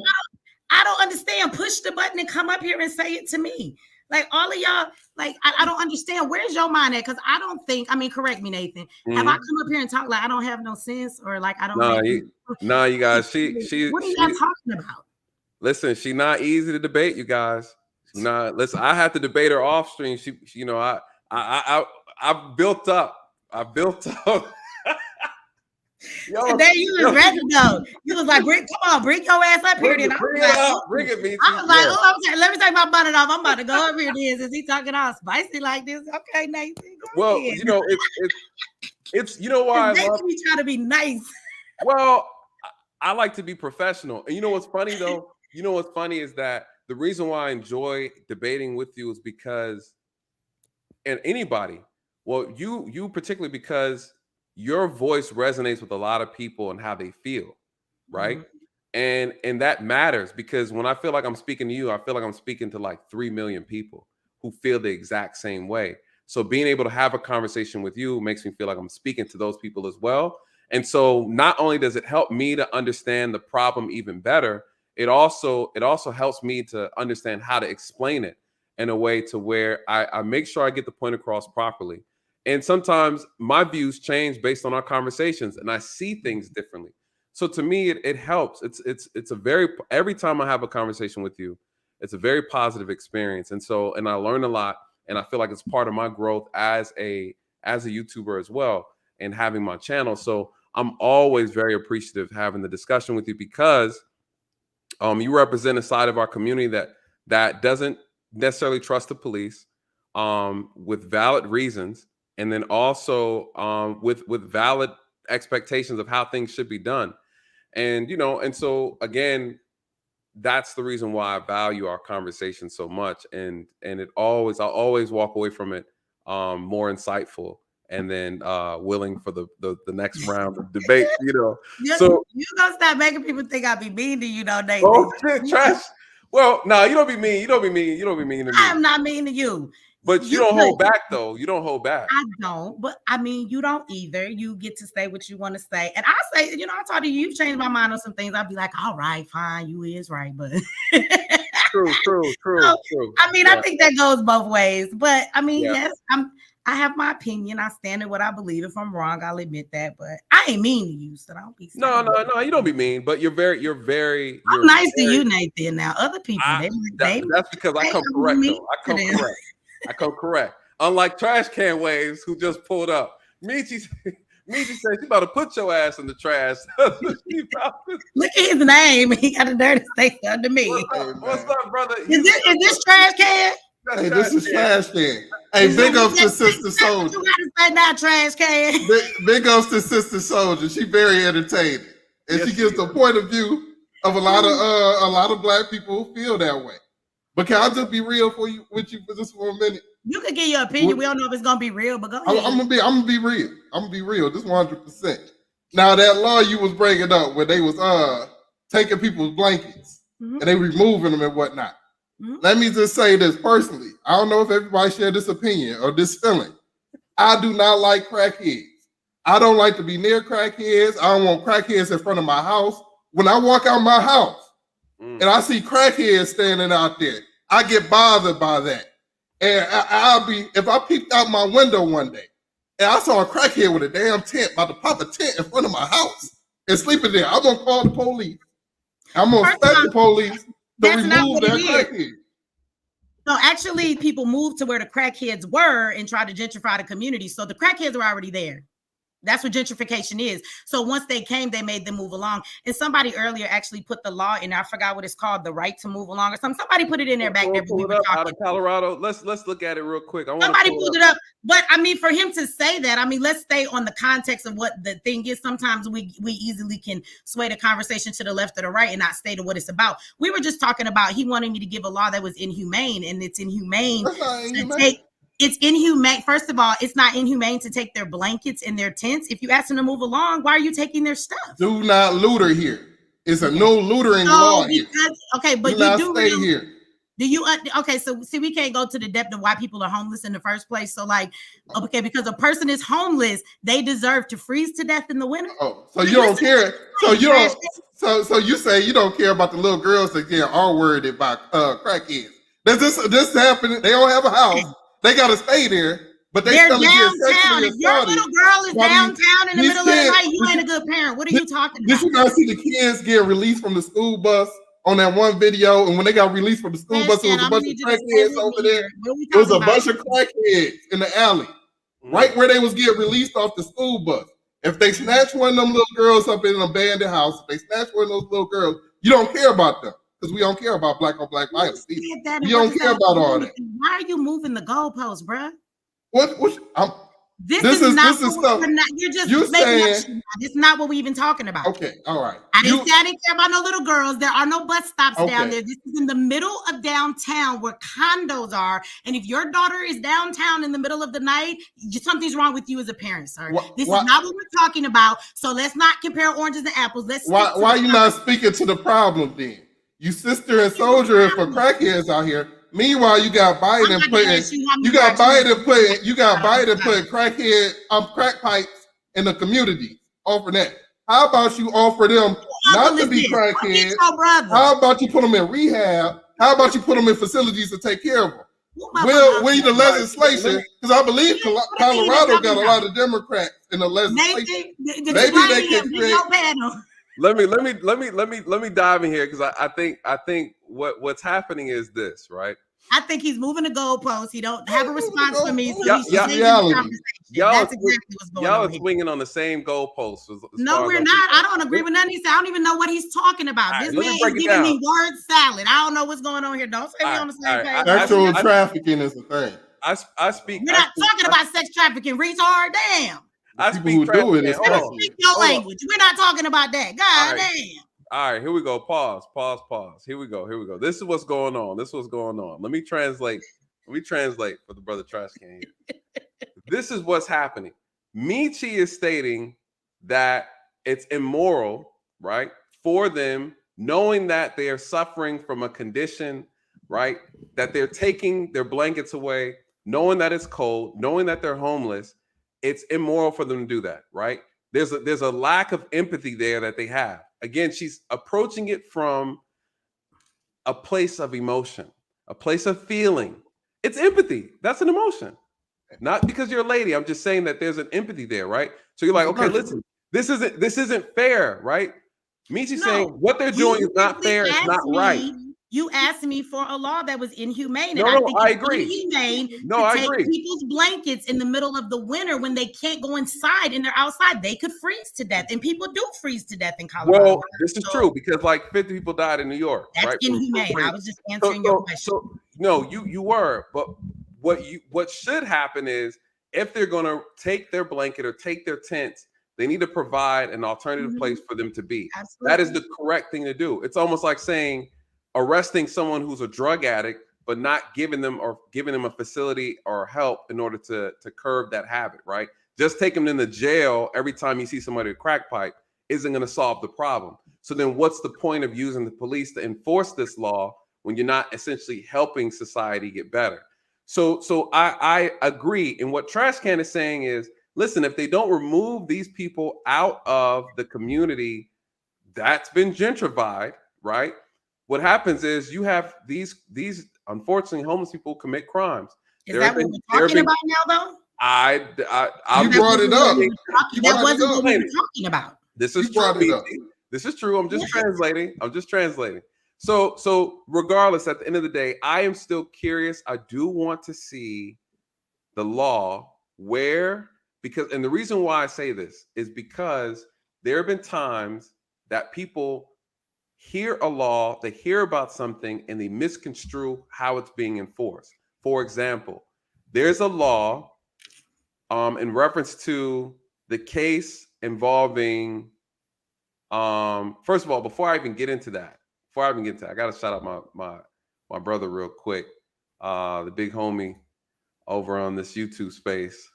don't understand. Push the button and come up here and say it to me. Like all of y'all, like I don't understand. Where's your mind at? Because I don't think. I mean, correct me, Nathan. Have I come up here and talk like I don't have no sense, or like I don't? No, you guys. She. What are you guys talking about? Listen, she's not easy to debate, you guys. Listen, I have to debate her off stream. She I built up. Today you was ready to go. You was like, bring your ass up here. Then bring it, me. I was like, okay, let me take my bonnet off. I'm about to go up here. Is he talking all spicy like this? Okay, Nathan. Well, it's why I love me trying to be nice. Well, I like to be professional. And you know what's funny though? You know what's funny is that the reason why I enjoy debating with you is because, and anybody, well, you particularly because your voice resonates with a lot of people and how they feel, right? Mm-hmm. And that matters because when I feel like I'm speaking to you, I feel like I'm speaking to like 3 million people who feel the exact same way. So being able to have a conversation with you makes me feel like I'm speaking to those people as well. And so not only does it help me to understand the problem even better, it also helps me to understand how to explain it in a way to where I make sure I get the point across properly. And sometimes my views change based on our conversations and I see things differently. So to me, it helps. It's a very, every time I have a conversation with you, it's a very positive experience. And I learn a lot and I feel like it's part of my growth as a YouTuber as well and having my channel. So I'm always very appreciative having the discussion with you because you represent a side of our community that doesn't necessarily trust the police with valid reasons. And then also with valid expectations of how things should be done. And, and so again, that's the reason why I value our conversation so much. And I'll always walk away from it more insightful and then willing for the next round of debate, So you gonna stop making people think I be mean to you, though, Nate. Oh shit, Trash. Well, no, you don't be mean. You don't be mean to me. I'm not mean to you. But you don't hold back, though. You don't hold back. I don't. But I mean, you don't either. You get to say what you want to say. And I say, I talk to you. You've changed my mind on some things. I'll be like, all right, fine. You is right. But true. I mean, I think that goes both ways. But I mean, yes, I have my opinion. I stand in what I believe. If I'm wrong, I'll admit that. But I ain't mean to you, so don't be. No. You don't be mean, but you're I'm nice to you, Nathan. Now, other people, that's because I come correct. Though. I come correct. Unlike trash can waves who just pulled up. Michi said she about to put your ass in the trash. Look at his name. He got a dirty face under me. What's up, brother? Is this trash can? Hey, this is trash can. Hey, big ups to Sister Soldier. You gotta say now, trash can. Big ups to Sister Soldier. She very entertaining, and she gives the point of view of a lot of black people who feel that way. But can I just be real with you for just for a minute? You can give your opinion. We don't know if it's gonna be real, but go ahead. I'm gonna be real. I'm gonna be real. This 100%. Now that law you was bringing up, where they was taking people's blankets and they removing them and whatnot. Let me just say this personally. I don't know if everybody share this opinion or this feeling. I do not like crackheads. I don't like to be near crackheads. I don't want crackheads in front of my house. When I walk out my house and I see crackheads standing out there, I get bothered by that. And if I peeked out my window one day and I saw a crackhead with a damn tent about to pop a tent in front of my house and sleeping there, I'm gonna call the police. I'm gonna expect the police to remove that crackhead. No, actually, people moved to where the crackheads were and tried to gentrify the community. So the crackheads were already there. That's what gentrification is. So once they came, they made them move along. And somebody earlier actually put the law in. I forgot what it's called, the right to move along or something. Somebody put it in there back there. Pull it up out of Colorado. Let's look at it real quick. Somebody pulled it up. But I mean, for him to say that, I mean, let's stay on the context of what the thing is. Sometimes we easily can sway the conversation to the left or the right and not state what it's about. We were just talking about he wanted me to give a law that was inhumane, and it's inhumane to take. It's inhumane. First of all, it's not inhumane to take their blankets and their tents. If you ask them to move along, why are you taking their stuff? Do not loiter here. It's a no lootering law here. Okay, but do you not do stay here. Do you okay? So see, we can't go to the depth of why people are homeless in the first place. So like, okay, because a person is homeless, they deserve to freeze to death in the winter. Oh, so you don't care? So you don't? So you say you don't care about the little girls that get R-worded about crackheads? Does this happen? They don't have a house. They gotta stay there, but they're downtown. If your little girl is downtown in the middle of the night, you ain't a good parent. What are you talking about? Did you not see the kids get released from the school bus on that one video? And when they got released from the school bus, it was a bunch of crackheads over there. It was a bunch of crackheads in the alley, right where they was getting released off the school bus. If they snatch one of them little girls up in an abandoned house, if they snatch one of those little girls, you don't care about them. Because we don't care about black on black violence. We don't care about all that. Why are you moving the goadposts, bruh? This is not stuff. You're just making up shit. This is not what we even talking about. Okay, all right. I didn't care about no little girls. There are no bus stops down there. This is in the middle of downtown where condos are. And if your daughter is downtown in the middle of the night, something's wrong with you as a parent, sir. This is not what we're talking about. So let's not compare oranges and apples. Why are you not speaking to the problem then? You sister and soldier for crackheads out here. Meanwhile, you got Biden putting crack pipes in the community. Offer that. How about you offer them not to be crackheads? How about you put them in rehab? How about you put them in facilities to take care of them? We the legislation, because I believe Colorado got a lot of Democrats in the legislation. Maybe they can create. Let me dive in here because I think what's happening is this, right? I think he's moving the goalposts. He don't have a response for me. So That's exactly what's going on. Y'all are swinging on the same goalposts. No, we're not. I don't agree with none of these. I don't even know what he's talking about. This man is giving me word salad. I don't know what's going on here. Don't say we on the same page. Sexual trafficking is the thing. I speak. We're not talking about sex trafficking, retard. Damn. I speak speak your language. We're not talking about that. God damn. All right, here we go. Pause. Here we go. This is what's going on. Let me translate for the brother Trash Can here. This is what's happening. Michi is stating that it's immoral, right, for them, knowing that they are suffering from a condition, right, that they're taking their blankets away, knowing that it's cold, knowing that they're homeless. It's immoral for them to do that, right? There's a lack of empathy there that they have. Again, she's approaching it from a place of emotion, a place of feeling. It's empathy. That's an emotion. Not because you're a lady. I'm just saying that there's an empathy there, right? So you're like, okay, listen, this isn't fair, right? Michi's saying what they're doing is not fair. It's not right. You asked me for a law that was inhumane. No, and I think I it's agree. inhumane No, to I take agree. people's blankets in the middle of the winter when they can't go inside and they're outside. They could freeze to death, and people do freeze to death in Colorado. Well, this is true because like 50 people died in New York. That's right? inhumane. I was just answering your question. So no, you were, but what should happen is if they're going to take their blanket or take their tents, they need to provide an alternative place for them to be. Absolutely. That is the correct thing to do. It's almost like saying arresting someone who's a drug addict, but not giving them a facility or help in order to curb that habit, right? Just take them into jail every time you see somebody with a crack pipe isn't going to solve the problem. So then what's the point of using the police to enforce this law when you're not essentially helping society get better? So I agree. And what Trash Can is saying is, listen, if they don't remove these people out of the community that's been gentrified, right? What happens is you have these unfortunately homeless people commit crimes. Is that what we're talking about now, though? I you brought it up. That wasn't what we were talking about. This is true. This is true. I'm just translating. So regardless, at the end of the day, I am still curious. I do want to see the law and the reason why I say this is because there have been times that people hear a law, they hear about something, and they misconstrue how it's being enforced. For example, there's a law in reference to the case involving, first of all, before I even get into that, I got to shout out my brother real quick, the big homie over on this YouTube space,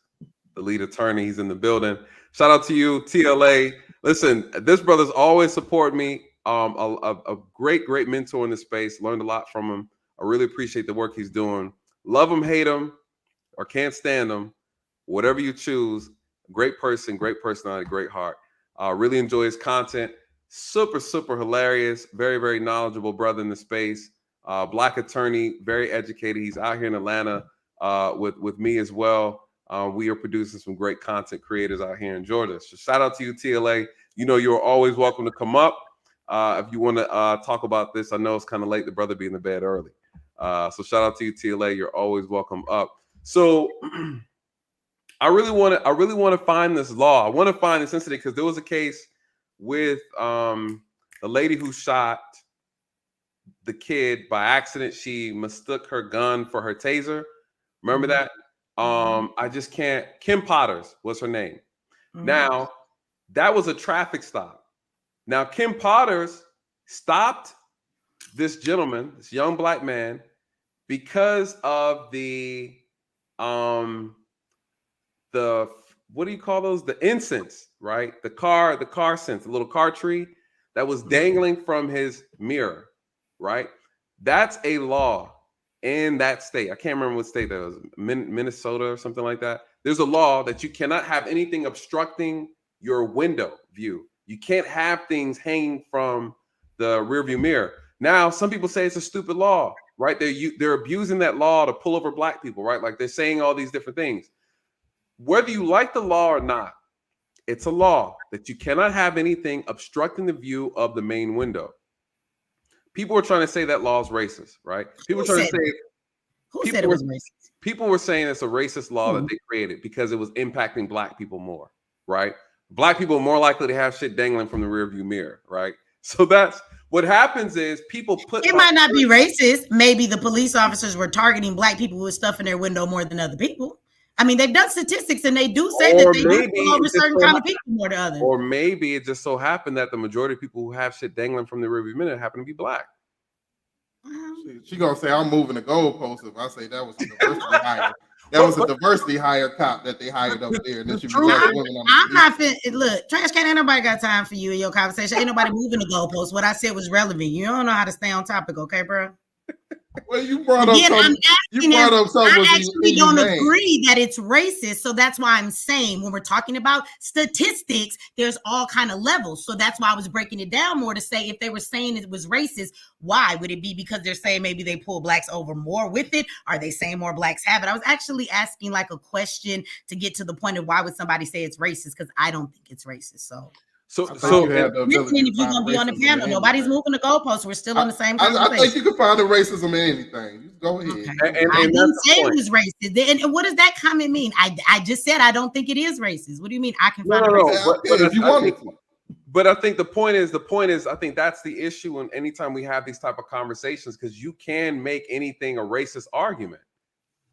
the lead attorney. He's in the building. Shout out to you, TLA. Listen, this brother's always supported me. A great mentor in the space. Learned a lot from him. I really appreciate the work he's doing. Love him, hate him, or can't stand him. Whatever you choose. Great person, great personality, great heart. Really enjoy his content. Super hilarious. Very knowledgeable brother in the space. Black attorney, very educated. He's out here in Atlanta with me as well. We are producing some great content creators out here in Georgia. So shout out to you, TLA. You know you're always welcome to come up. If you want to talk about this, I know it's kind of late. The brother be in the bed early. So shout out to you, TLA. You're always welcome up. So I really want to find this law. I want to find this incident because there was a case with the lady who shot the kid by accident. She mistook her gun for her taser. Remember that? I just can't. Kim Potters was her name. Now, that was a traffic stop. Now, Kim Potters stopped this gentleman, this young black man, because of the what do you call those? The incense, right? The car sense, the little car tree that was dangling from his mirror, right? That's a law in that state. I can't remember what state that was, Minnesota or something like that. There's a law that you cannot have anything obstructing your window view. You can't have things hanging from the rearview mirror. Now, some people say it's a stupid law, right? They're abusing that law to pull over black people, right? Like they're saying all these different things. Whether you like the law or not, it's a law that you cannot have anything obstructing the view of the main window. People are trying to say that law is racist, right? People who said it was racist? People were saying it's a racist law that they created because it was impacting black people more, right? Black people are more likely to have shit dangling from the rearview mirror, right? So that's what happens is people put. It might not be racist. Maybe the police officers were targeting black people with stuff in their window more than other people. I mean, they've done statistics and they do say that they do pull over certain kind of people more than others. Or maybe it just so happened that the majority of people who have shit dangling from the rearview mirror happen to be black. She gonna say I'm moving the goalposts if I say that was a diversity hire. That was a diversity hire cop that they hired up there. And then I'm not fit. Look, Trash Can, ain't nobody got time for you in your conversation. Ain't nobody moving the goalposts. What I said was relevant. You don't know how to stay on topic, okay, bro? Well, you brought up Again, something. You brought up something. I actually don't agree that it's racist. So that's why I'm saying when we're talking about statistics, there's all kind of levels. So that's why I was breaking it down more to say if they were saying it was racist, why would it be? Because they're saying maybe they pull blacks over more with it? Are they saying more blacks have it? I was actually asking like a question to get to the point of why would somebody say it's racist? Because I don't think it's racist. So you have the ability if you're gonna be on the panel, nobody's moving the goalposts. We're still on the same conversation. I think you can find the racism in anything. Go ahead. Okay. I didn't say it was racist. And what does that comment mean? I just said I don't think it is racist. What do you mean? I can find But if you want it. But I think the point is, I think that's the issue. And anytime we have these type of conversations, because you can make anything a racist argument,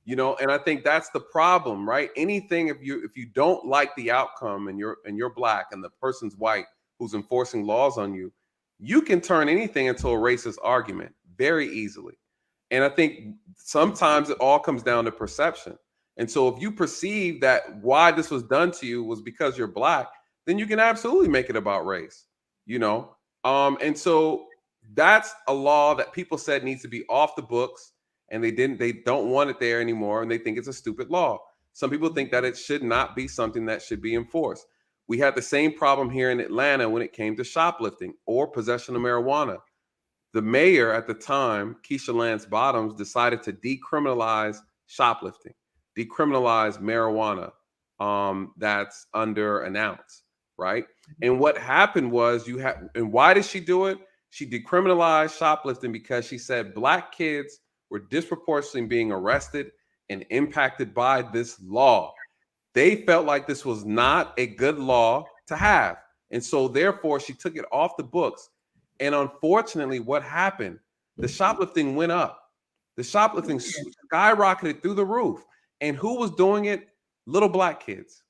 you know, and I think that's the problem, right? Anything, if you don't like the outcome and you're black and the person's white who's enforcing laws on you, you can turn anything into a racist argument very easily. And I think sometimes it all comes down to perception. And so if you perceive that why this was done to you was because you're black, then you can absolutely make it about race, you know? And so that's a law that people said needs to be off the books, and they don't want it there anymore, and they think it's a stupid law. Some people think that it should not be something that should be enforced. We had the same problem here in Atlanta when it came to shoplifting or possession of marijuana. The mayor at the time, Keisha Lance Bottoms, decided to decriminalize shoplifting, decriminalize marijuana that's under an ounce, right? And what happened was and why did she do it? She decriminalized shoplifting because she said black kids were disproportionately being arrested and impacted by this law. They felt like this was not a good law to have. And so therefore she took it off the books. And unfortunately, what happened? The shoplifting went up. The shoplifting skyrocketed through the roof. And who was doing it? Little black kids.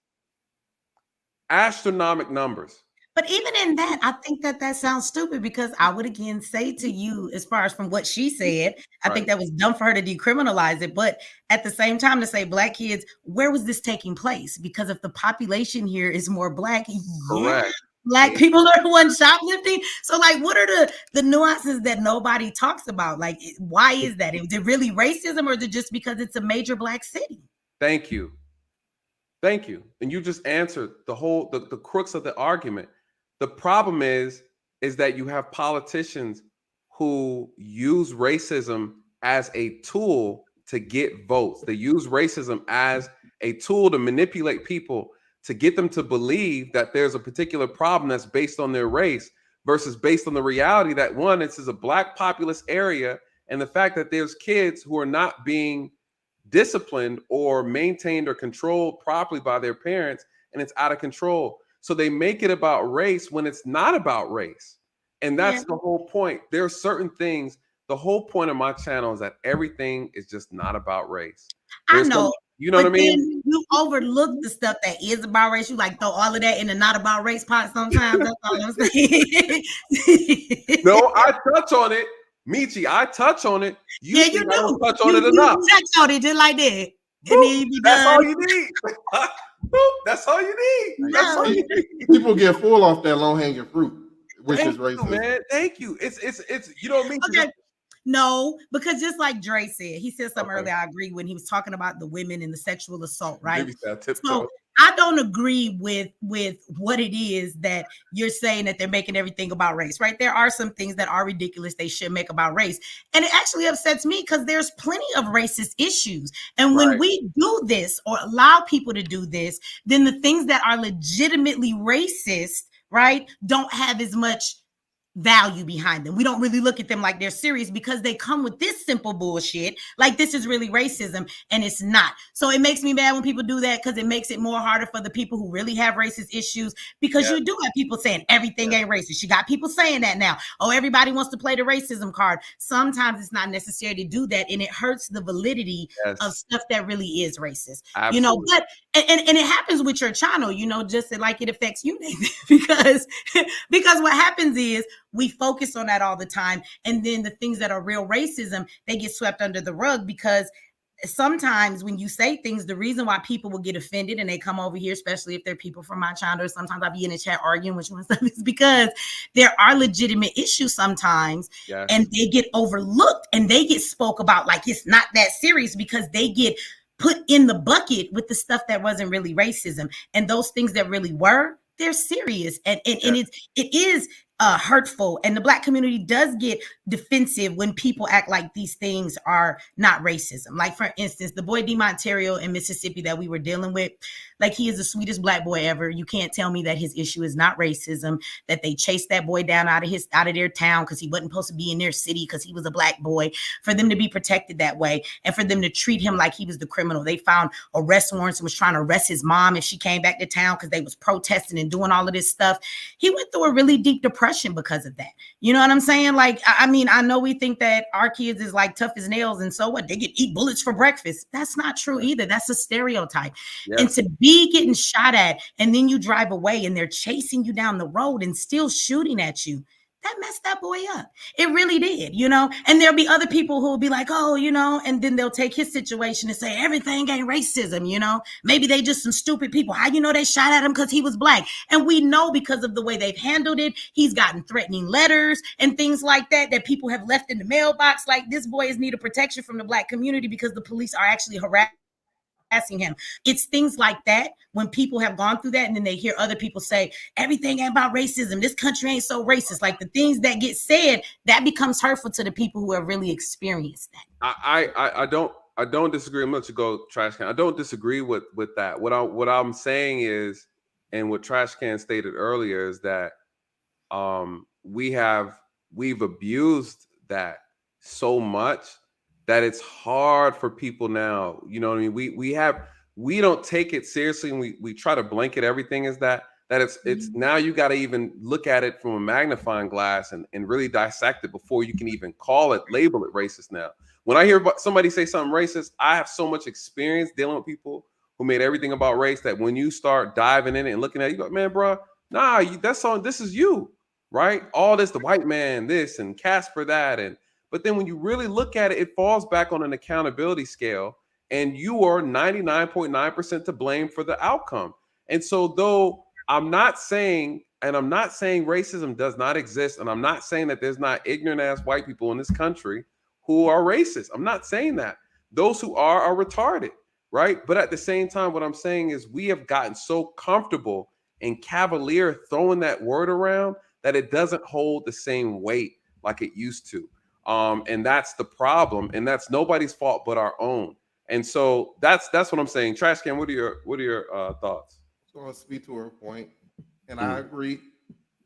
Astronomical numbers. But even in that, I think that sounds stupid, because I would again say to you, as far as from what she said, I think that was dumb for her to decriminalize it. But at the same time, to say black kids, where was this taking place? Because if the population here is more black, black people are the ones shoplifting. So like, what are the nuances that nobody talks about? Like, why is that? Is it really racism, or is it just because it's a major black city? Thank you. Thank you. And you just answered the crux of the argument. The problem is that you have politicians who use racism as a tool to get votes. They use racism as a tool to manipulate people, to get them to believe that there's a particular problem that's based on their race versus based on the reality that, one, this is a black populous area, and the fact that there's kids who are not being disciplined or maintained or controlled properly by their parents, and it's out of control. So they make it about race when it's not about race. And that's the whole point. There are certain things. The whole point of my channel is that everything is just not about race. I know. You know what I mean? You overlook the stuff that is about race. You like throw all of that in the not about race part sometimes. That's all I'm saying. No, I touch on it. Michi, I touch on it. You do. I don't touch on it enough. You touch on it just like that. That's all you need. That's all you need. That's all you need. People get full off that low hanging fruit, which is racist. Man, thank you. It's you know what I mean? Okay. No, because just like Dre said, he said something earlier, I agree, when he was talking about the women and the sexual assault, right? So I don't agree with what it is that you're saying that they're making everything about race, right? There are some things that are ridiculous they should make about race. And it actually upsets me because there's plenty of racist issues. And when we do this or allow people to do this, then the things that are legitimately racist, right, don't have as much value behind them. We don't really look at them like they're serious because they come with this simple bullshit. Like, this is really racism, and it's not. So it makes me mad when people do that, because it makes it more harder for the people who really have racist issues, because you do have people saying everything ain't racist. You got people saying that now. Oh, everybody wants to play the racism card. Sometimes it's not necessary to do that, and it hurts the validity of stuff that really is racist. Absolutely. You know, but and it happens with your channel, you know, just like it affects you, Nathan, because what happens is we focus on that all the time. And then the things that are real racism, they get swept under the rug because sometimes when you say things, the reason why people will get offended and they come over here, especially if they're people from my channel, or sometimes I'll be in the chat arguing with you and stuff, is because there are legitimate issues sometimes, and they get overlooked and they get spoke about like it's not that serious because they get put in the bucket with the stuff that wasn't really racism, and those things that really were, they're serious, and it is hurtful, and the Black community does get defensive when people act like these things are not racism. Like, for instance, the boy DeMonterio in Mississippi that we were dealing with, like, he is the sweetest Black boy ever. You can't tell me that his issue is not racism, that they chased that boy down out of their town because he wasn't supposed to be in their city because he was a Black boy, for them to be protected that way, and for them to treat him like he was the criminal. They found arrest warrants and was trying to arrest his mom if she came back to town because they was protesting and doing all of this stuff. He went through a really deep depression because of that. You know what I'm saying? Like, I mean, I know we think that our kids is like tough as nails and so what, they get eat bullets for breakfast. That's not true either. That's a stereotype. And to be getting shot at and then you drive away and they're chasing you down the road and still shooting at you, that messed that boy up. It really did, you know? And there'll be other people who will be like, oh, you know, and then they'll take his situation and say, everything ain't racism, you know? Maybe they just some stupid people. How you know they shot at him because he was Black? And we know because of the way they've handled it, he's gotten threatening letters and things like that people have left in the mailbox. Like, this boy is needed protection from the Black community because the police are actually harassing him. It's things like that when people have gone through that and then they hear other people say everything ain't about racism, this country ain't so racist, like the things that get said, that becomes hurtful to the people who have really experienced that. I don't disagree. I'm going to go Trash Can. I don't disagree with that. What I'm saying is, and what Trash Can stated earlier, is that we've abused that so much that it's hard for people now. You know what I mean? We don't take it seriously, and we try to blanket everything as that it's now you got to even look at it from a magnifying glass and really dissect it before you can even label it racist. Now, when I hear somebody say something racist, I have so much experience dealing with people who made everything about race that when you start diving in it and looking at it, you go, man, bro, nah, this is you, right? All this, the white man, this, and Casper that, but then when you really look at it, it falls back on an accountability scale, and you are 99.9% to blame for the outcome. And so, though I'm not saying racism does not exist, and I'm not saying that there's not ignorant ass white people in this country who are racist. I'm not saying that. Those who are retarded, right? But at the same time, what I'm saying is we have gotten so comfortable and cavalier throwing that word around that it doesn't hold the same weight like it used to. And that's the problem, and that's nobody's fault but our own. And so that's what I'm saying. Trash Can, what are your thoughts? So I'll speak to her point, and I agree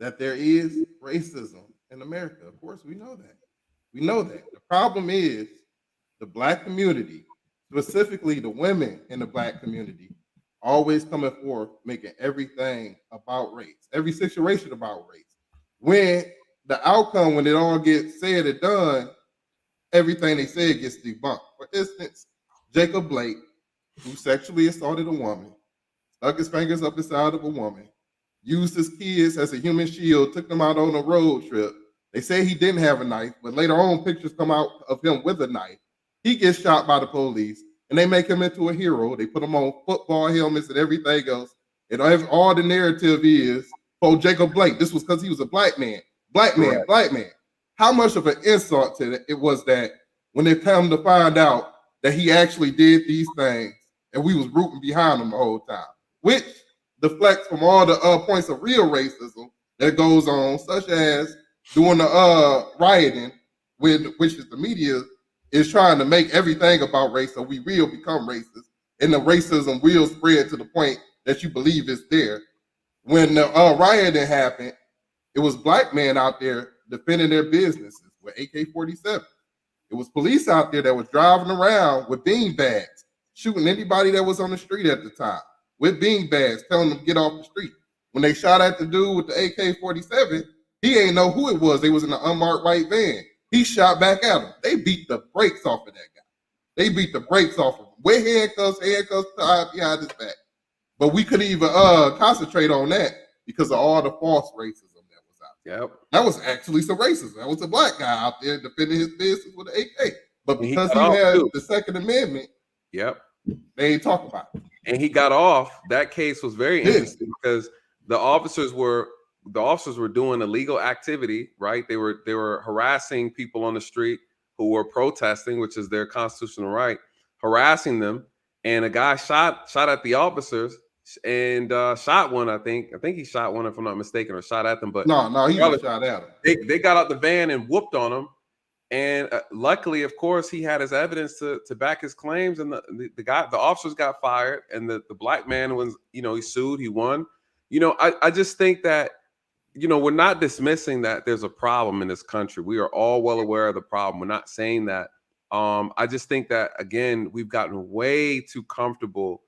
that there is racism in America. Of course, we know that. We know that. The problem is the Black community, specifically the women in the Black community, always coming forth making everything about race, every situation about race. When the outcome, when it all gets said and done, everything they said gets debunked. For instance, Jacob Blake, who sexually assaulted a woman, stuck his fingers up inside of a woman, used his kids as a human shield, took them out on a road trip. They say he didn't have a knife, but later on pictures come out of him with a knife. He gets shot by the police, and they make him into a hero. They put him on football helmets and everything else. And all the narrative is, oh, Jacob Blake, this was because he was a black man. Black man, black man. How much of an insult to it was that when they come to find out that he actually did these things and we was rooting behind him the whole time, which deflects from all the points of real racism that goes on, such as doing the rioting, which is the media is trying to make everything about race, so we will become racist, and the racism will spread to the point that you believe it's there. When the rioting happened, it was black men out there defending their businesses with AK-47. It was police out there that was driving around with bean bags, shooting anybody that was on the street at the time with bean bags, telling them to get off the street. When they shot at the dude with the AK-47, he ain't know who it was. They was in an unmarked white van. He shot back at him. They beat the brakes off of that guy. They beat the brakes off of him. With handcuffs tied behind his back. But we couldn't even concentrate on that because of all the false racism that was out there. Yep. That was actually some racism. That was a black guy out there defending his business with an AK. But because he had the Second Amendment, Yep. They ain't talk about it. And he got off. That case was very interesting because the officers were doing illegal activity, right? They were harassing people on the street who were protesting, which is their constitutional right, harassing them. And a guy shot at the officers and shot one. I think he shot one, if I'm not mistaken, or shot at them. But no, he just shot at him. They got out the van and whooped on him. And luckily, of course, he had his evidence to back his claims. And the officers got fired, and the black man was, he sued, he won. I just think that, we're not dismissing that there's a problem in this country. We are all well aware of the problem. We're not saying that. I just think that, again, we've gotten way too comfortable,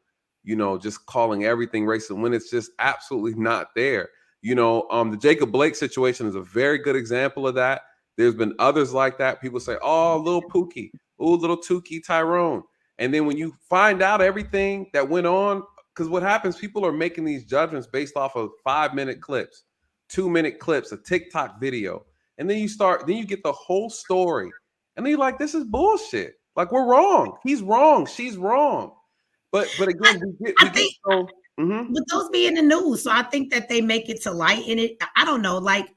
just calling everything racist when it's just absolutely not there. The Jacob Blake situation is a very good example of that. There's been others like that. People say, oh, little Pookie, oh, little Tukey Tyrone. And then when you find out everything that went on, because what happens, people are making these judgments based off of 5-minute clips, 2-minute clips, a TikTok video. And then you get the whole story. And then you're like, this is bullshit. Like, we're wrong. He's wrong. She's wrong. But again, but those be in the news. So I think that they make it to light in it. I don't know. Like,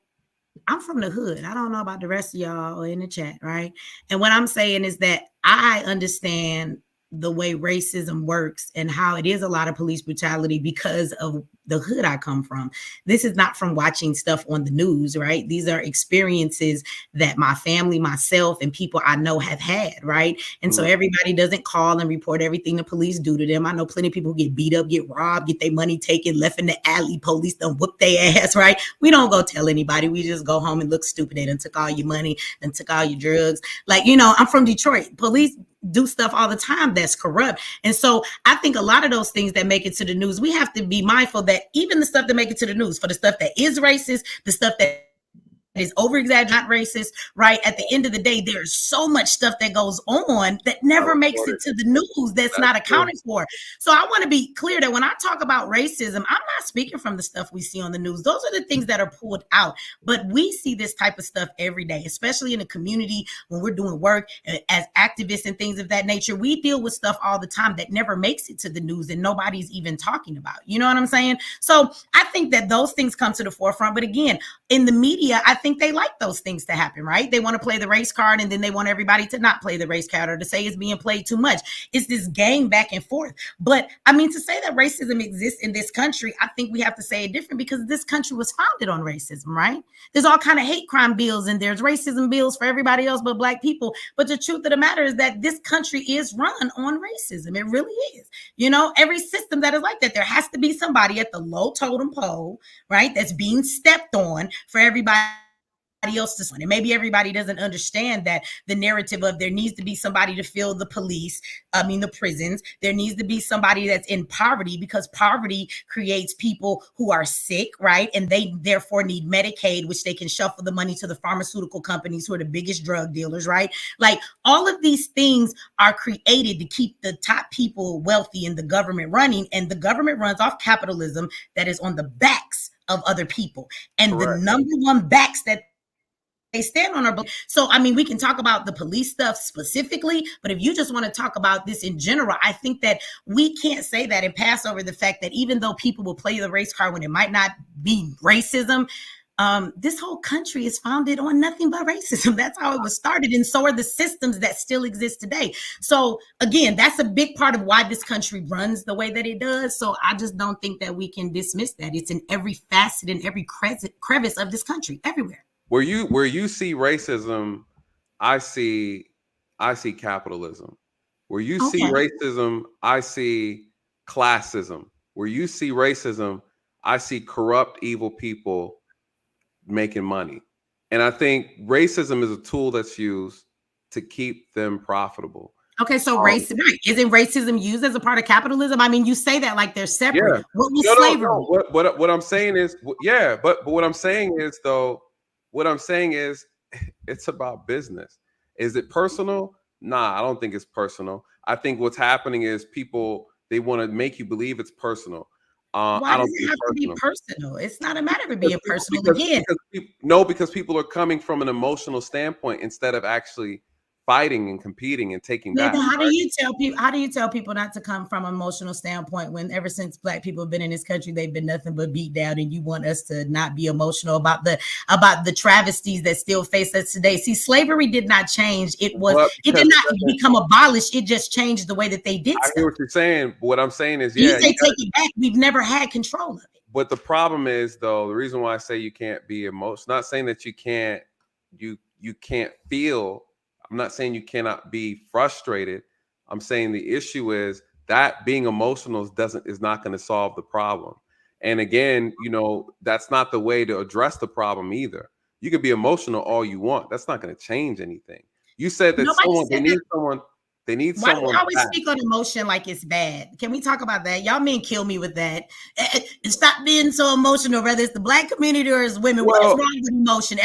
I'm from the hood. I don't know about the rest of y'all in the chat, right? And what I'm saying is that I understand the way racism works and how it is a lot of police brutality because of the hood I come from. This is not from watching stuff on the news, right? These are experiences that my family, myself, and people I know have had, right? And so everybody doesn't call and report everything the police do to them. I know plenty of people who get beat up, get robbed, get their money taken, left in the alley, police done whoop their ass, right? We don't go tell anybody. We just go home and look stupid. They done took all your money, done took all your drugs. Like, I'm from Detroit. Police do stuff all the time that's corrupt. And so I think a lot of those things that make it to the news, we have to be mindful that even the stuff that make it to the news, for the stuff that is racist, the stuff that is over-exaggerated, racist, right? At the end of the day, there's so much stuff that goes on that never makes it to the news that's not accounted for. So I want to be clear that when I talk about racism, I'm not speaking from the stuff we see on the news. Those are the things that are pulled out. But we see this type of stuff every day, especially in the community when we're doing work as activists and things of that nature. We deal with stuff all the time that never makes it to the news and nobody's even talking about. You know what I'm saying? So I think that those things come to the forefront. But again, in the media, I think they like those things to happen, right? They want to play the race card and then they want everybody to not play the race card or to say it's being played too much. It's this game back and forth. But I mean, to say that racism exists in this country, I think we have to say it different because this country was founded on racism, right? There's all kind of hate crime bills and there's racism bills for everybody else but Black people. But the truth of the matter is that this country is run on racism. It really is. Every system that is like that, there has to be somebody at the low totem pole, right? That's being stepped on for everybody else to, and maybe everybody doesn't understand that the narrative of there needs to be somebody to fill the the prisons. There needs to be somebody that's in poverty because poverty creates people who are sick, right? And they therefore need Medicaid, which they can shuffle the money to the pharmaceutical companies who are the biggest drug dealers, right? Like all of these things are created to keep the top people wealthy and the government running, and the government runs off capitalism that is on the backs of other people. And Correct. The number one backs that they stand on our. So, I mean, we can talk about the police stuff specifically, but if you just want to talk about this in general, I think that we can't say that and pass over the fact that even though people will play the race card when it might not be racism, this whole country is founded on nothing but racism. That's how it was started. And so are the systems that still exist today. So again, that's a big part of why this country runs the way that it does. So I just don't think that we can dismiss that. It's in every facet and every crevice of this country, everywhere. Where you see racism, I see capitalism. Where you see racism, I see classism. Where you see racism, I see corrupt, evil people making money. And I think racism is a tool that's used to keep them profitable. Okay, so racism, isn't racism used as a part of capitalism? I mean, you say that like they're separate. Yeah. What was slavery? No. What I'm saying is, yeah, but what I'm saying is though, it's about business. Is it personal? Nah, I don't think it's personal. I think what's happening is people, they want to make you believe it's personal. Why does it have to be personal? It's not a matter of being personal again. Because people are coming from an emotional standpoint instead of actually fighting and competing and taking Yeah, back. how do you tell people? How do you tell people not to come from an emotional standpoint when ever since Black people have been in this country, they've been nothing but beat down, and you want us to not be emotional about the travesties that still face us today? See, slavery did not change. It did not become abolished. It just changed the way that they did I stuff. hear what you're saying, but what I'm saying is, You say take it back. We've never had control of it. But the problem is, though, the reason why I say you can't be emotional, not saying that you can't feel. I'm not saying you cannot be frustrated. I'm saying the issue is that being emotional is not going to solve the problem. And again, that's not the way to address the problem either. You can be emotional all you want. That's not going to change anything. You said that they need Why someone. do we always speak on emotion like it's bad? Can we talk about that? Y'all men kill me with that. Stop being so emotional, whether it's the Black community or as women. What is wrong with emotion?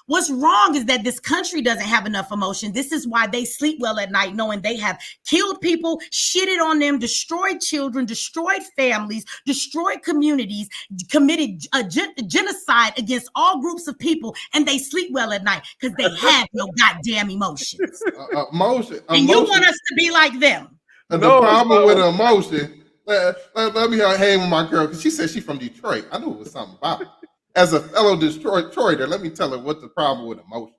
What's wrong is that this country doesn't have enough emotion. This is why they sleep well at night, knowing they have killed people, shitted on them, destroyed children, destroyed families, destroyed communities, committed a genocide against all groups of people, and they sleep well at night because they have no goddamn emotions. And you want us to be like them. The problem with emotion, let me hang with my girl, because she said she's from Detroit. I knew it was something about it. As a fellow Detroiter, let me tell her what the problem with emotion.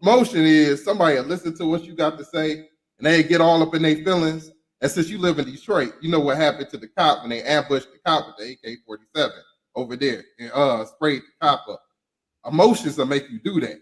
Emotion is somebody will listen to what you got to say, and they get all up in their feelings. And since you live in Detroit, you know what happened to the cop when they ambushed the cop with the AK-47 over there and sprayed the cop up. Emotions will make you do that.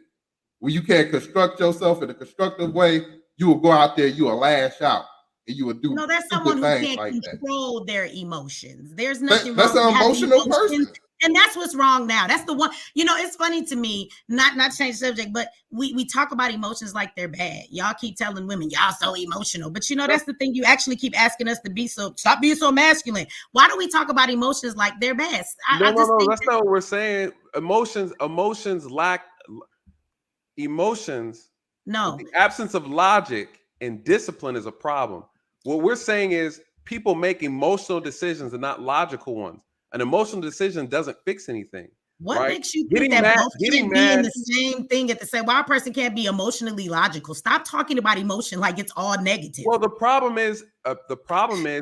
When you can't construct yourself in a constructive way, you will go out there, you will lash out, and you will do. No, that's someone who can't like control their emotions. There's nothing wrong. That's an emotional person. And that's what's wrong now. That's the one. It's funny to me, not to change the subject, but we talk about emotions like they're bad. Y'all keep telling women, y'all so emotional. But that's the thing. You actually keep asking us to stop being so masculine. Why do we talk about emotions like they're bad? No, that's not what we're saying. Emotions lack emotions. No. The absence of logic and discipline is a problem. What we're saying is people make emotional decisions and not logical ones. An emotional decision doesn't fix anything. What right? makes you think that both can't be in the same thing at the same? Why a person can't be emotionally logical? Stop talking about emotion like it's all negative. Well, the problem is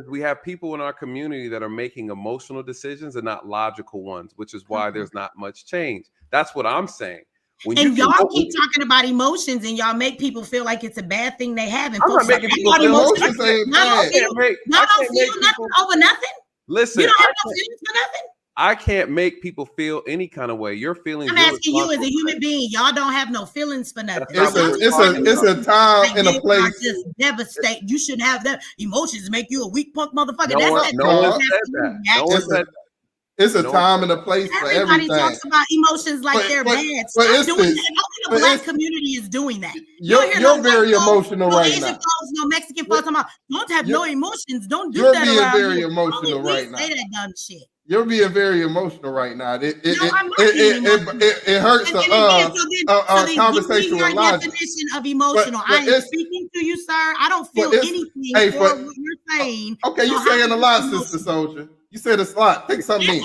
we have people in our community that are making emotional decisions and not logical ones, which is why there's not much change. That's what I'm saying. And y'all keep talking about emotions, and y'all make people feel like it's a bad thing they have. And I'm not making people feel emotions. Y'all don't feel nothing over nothing. Listen, you don't have no feelings for nothing. I can't make people feel any kind of way. Your feelings. I'm asking you as a human being. Y'all don't have no feelings for nothing. It's a time and a place. Just devastate. You should have that. Emotions make you a weak punk motherfucker. No one said that. No one said that. It's a time and a place for everything. Everybody talks about emotions like they're bad. Stop doing that. Only the Black community is doing that. You're very emotional right now. Asian folks, no Mexican folks talking about don't have no emotions. Don't do you're that being around very here. emotional right now. Say that dumb shit. You're being very emotional right now. It hurts a conversation with logic. Definition of emotional. I am speaking to you, sir. I don't feel anything for what you're saying. Okay, you're saying a lot, Sister Soldier. You said it's a lot. Take something in.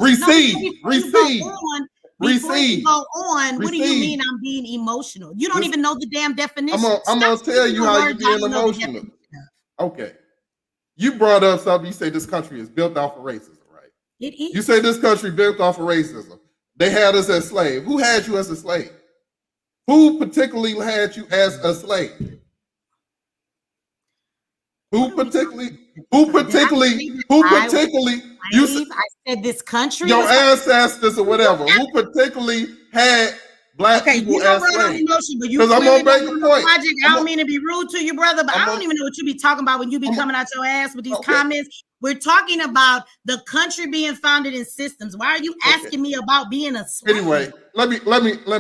Receive. Before you go on, what do you mean I'm being emotional? You don't even know the damn definition. I'm gonna tell you how you're being emotional. Okay. You brought up something. You say this country is built off of racism, right? It is. You say this country built off of racism. They had us as slaves. Who had you as a slave? Who particularly had you as a slave? Who particularly? You I said this country. Your ancestors or whatever. Who particularly had Black people as slaves? Because I'm gonna make a point. I don't mean to be rude to you, brother, but I don't even know what you be talking about when you be coming out your ass with these comments. We're talking about the country being founded in systems. Why are you asking me about being a slave? Anyway, let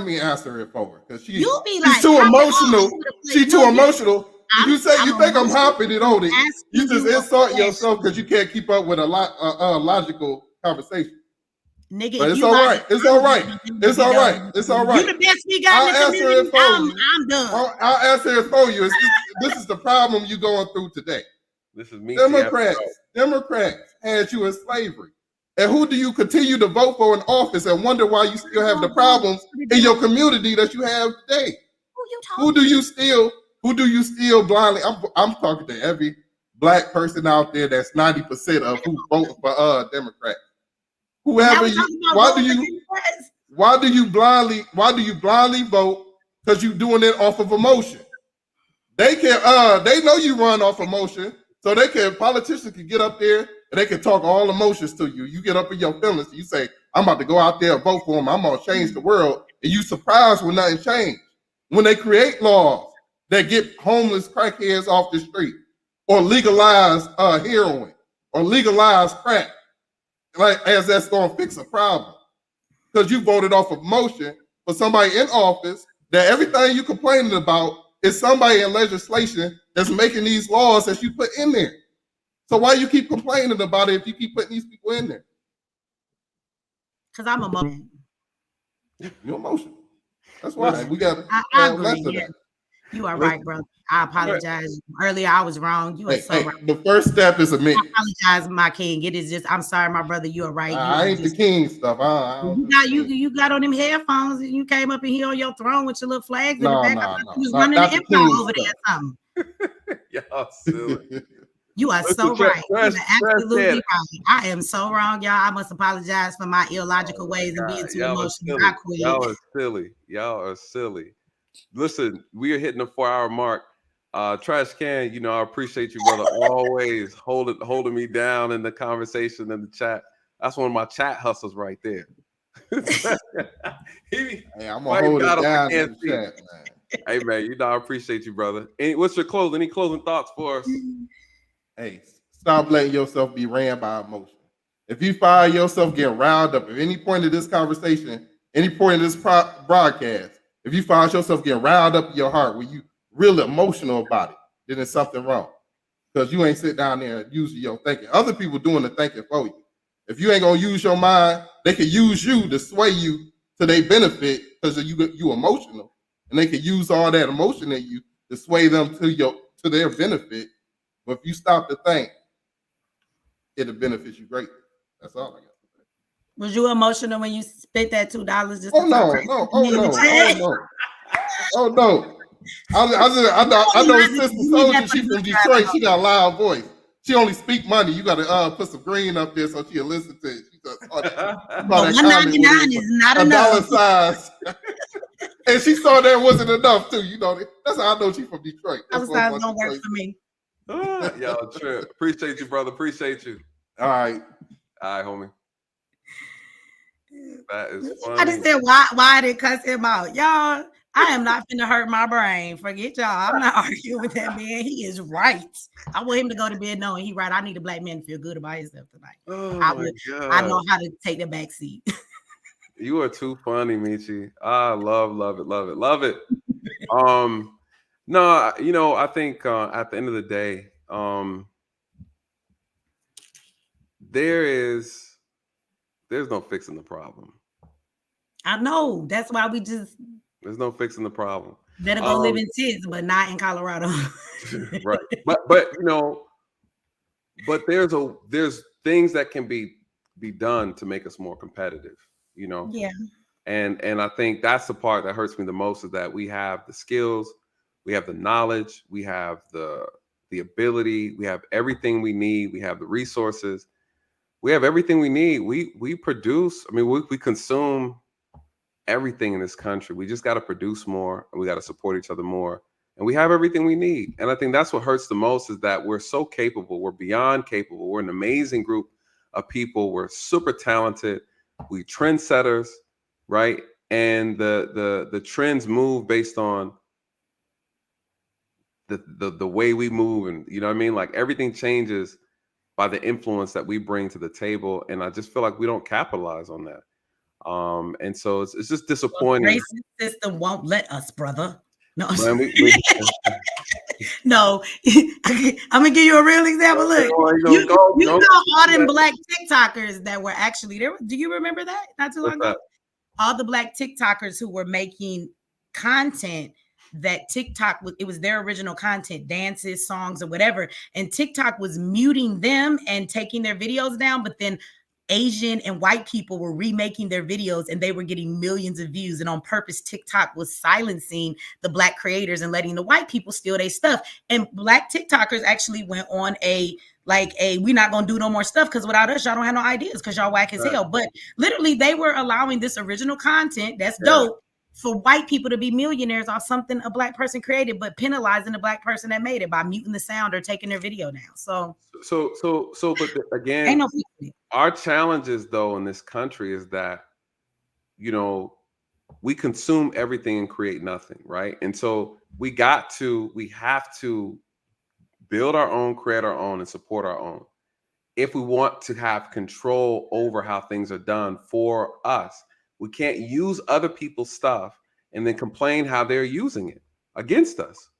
me answer it for her because she's like, too emotional. She's too emotional. You think I'm hopping it on it. You just insult yourself because you can't keep up with a logical conversation. Nigga, but it's all right. It's all right. It's all right. It's all right. You the best we got in the community. I'm done. I'll answer it for you. This is the problem you're going through today. This is me. Democrats had you in slavery. And who do you continue to vote for in office and wonder why you still have the problems in your community that you have today? you Who do you still blindly? I'm talking to every black person out there that's 90% of who vote for Democrat. Whoever you, why do you blindly vote? Because you're doing it off of emotion. They can they know you run off emotion, so politicians can get up there and they can talk all emotions to you. You get up in your feelings, you say, I'm about to go out there and vote for them, I'm gonna change the world, and you surprised when nothing changed. When they create laws that get homeless crackheads off the street, or legalize heroin, or legalize crack, like as that's gonna fix a problem. Because you voted off of emotion for somebody in office that everything you complaining about is somebody in legislation that's making these laws that you put in there. So why you keep complaining about it if you keep putting these people in there? Because I'm emotional. You're emotional. That's why we got. I agree. Yeah. You are right, brother. I apologize. Earlier, I was wrong. You are so right. The first step is admitting. I apologize, my king. It is just, I'm sorry, my brother. You are right. I ain't the king stuff. You got on them headphones and you came up in here on your throne with your little flags in the back. You was running the improv over there or something. Y'all silly. You are so right. You are absolutely right. I am so wrong, y'all. I must apologize for my illogical ways and being too emotional. I quit. Y'all are silly. Y'all are silly. Listen, we are hitting the 4-hour mark. Trash Can, you know, I appreciate you, brother. Always holding me down in the conversation in the chat. That's one of my chat hustles right there. Hey, I'm gonna hold it down in the chat, man. Hey, man, you know I appreciate you, brother. What's your closing? Any closing thoughts for us? Hey, stop letting yourself be ran by emotion. If you find yourself getting riled up at any point of this conversation, any point of this broadcast, if you find yourself getting riled up in your heart where you really emotional about it, then there's something wrong. Because you ain't sit down there and use your thinking. Other people doing the thinking for you. If you ain't gonna use your mind, they can use you to sway you to their benefit because you emotional, and they can use all that emotion in you to sway them to their benefit. But if you stop to think, it'll benefit you greatly. That's all I got. Was you emotional when you spent that $2 just? Oh no! I know Sister Soldier. She from Detroit. She got a loud voice. She only speak money. You got to put some green up there so she'll listen to it. $1.99 is not enough. $1 size. And she saw that wasn't enough too. You know, that's how I know she from Detroit. $1 size don't work for me. Y'all true. Appreciate you, brother. Appreciate you. All right, homie. That is funny. I just said why I didn't cuss him out, y'all. I am not finna hurt my brain. Forget y'all. I'm not arguing with that man. He is right. I want him to go to bed knowing he right. I need a black man to feel good about himself tonight. I know how to take the back seat. You are too funny, Michi. I love it. No, you know, I think at the end of the day, there's no fixing the problem. I know. That's why there's no fixing the problem. Better go live in tents, but not in Colorado. Right. But you know, but there's things that can be done to make us more competitive, you know? Yeah. And I think that's the part that hurts me the most, is that we have the skills, we have the knowledge, we have the ability, we have everything we need, we have the resources, we have everything we need. We produce, I mean, we consume everything in this country. We just got to produce more, and we got to support each other more, and we have everything we need. And I think that's what hurts the most, is that we're so capable, we're beyond capable, we're an amazing group of people, we're super talented, we trendsetters, right? And the trends move based on the way we move, and you know what I mean? Like everything changes by the influence that we bring to the table, and I just feel like we don't capitalize on that. And so it's just disappointing. The racist system won't let us, brother. No, no. I'm gonna give you a real example. Look, you know all them black TikTokers that were actually there. Do you remember that? Not too long ago, all the black TikTokers who were making content that TikTok, it was their original content, dances, songs, or whatever, and TikTok was muting them and taking their videos down, but then Asian and white people were remaking their videos and they were getting millions of views. And on purpose, TikTok was silencing the Black creators and letting the white people steal their stuff. And Black TikTokers actually went on we're not going to do no more stuff because without us, y'all don't have no ideas because y'all whack as hell. But literally, they were allowing this original content that's dope for white people to be millionaires off something a Black person created, but penalizing the Black person that made it by muting the sound or taking their video down. But again, our challenges though in this country is that, we consume everything and create nothing, right? And so we have to build our own, create our own, and support our own if we want to have control over how things are done for us. We can't use other people's stuff and then complain how they're using it against us,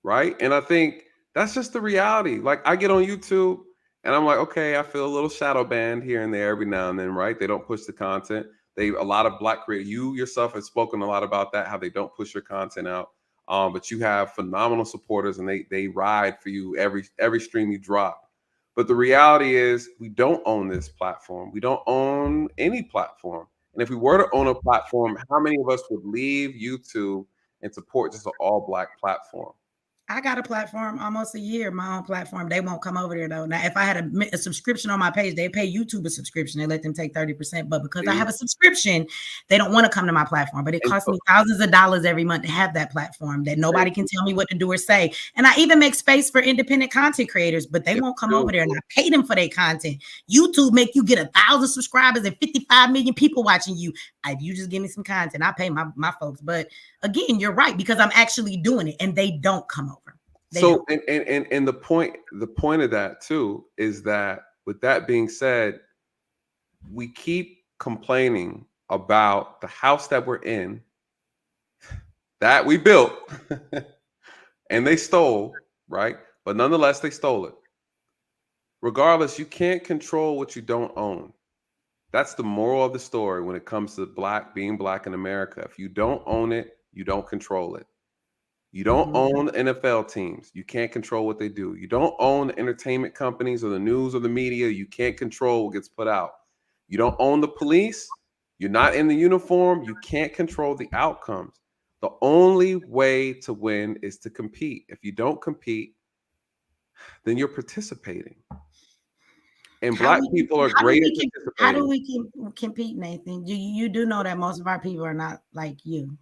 right? And I think that's just the reality. Like, I get on YouTube and I'm like, okay, I feel a little shadow banned here and there every now and then, right? They don't push the content. A lot of Black creators, you yourself have spoken a lot about that, how they don't push your content out. But you have phenomenal supporters and they ride for you every stream you drop. But the reality is we don't own this platform. We don't own any platform. And if we were to own a platform, how many of us would leave YouTube and support just an all Black platform? I got a platform almost a year, my own platform. They won't come over there though. Now, if I had a subscription on my page, they pay YouTube a subscription. They let them take 30%. But because I have a subscription, they don't want to come to my platform. But it costs me thousands of dollars every month to have that platform that nobody can tell me what to do or say. And I even make space for independent content creators, but they won't come over there, and I pay them for their content. YouTube make you get 1,000 subscribers and 55 million people watching you. If you just give me some content, I pay my folks. But again, you're right, because I'm actually doing it and they don't come over. And the point of that too is that, with that being said, we keep complaining about the house that we're in, that we built and they stole, right? But nonetheless, they stole it. Regardless, you can't control what you don't own. That's the moral of the story when it comes to being Black in America. If you don't own it, you don't control it. You don't own NFL teams. You can't control what they do. You don't own the entertainment companies or the news or the media. You can't control what gets put out. You don't own the police. You're not in the uniform. You can't control the outcomes. The only way to win is to compete. If you don't compete, then you're participating. And Black people are great at participating. How do we compete, Nathan? You do know that most of our people are not like you.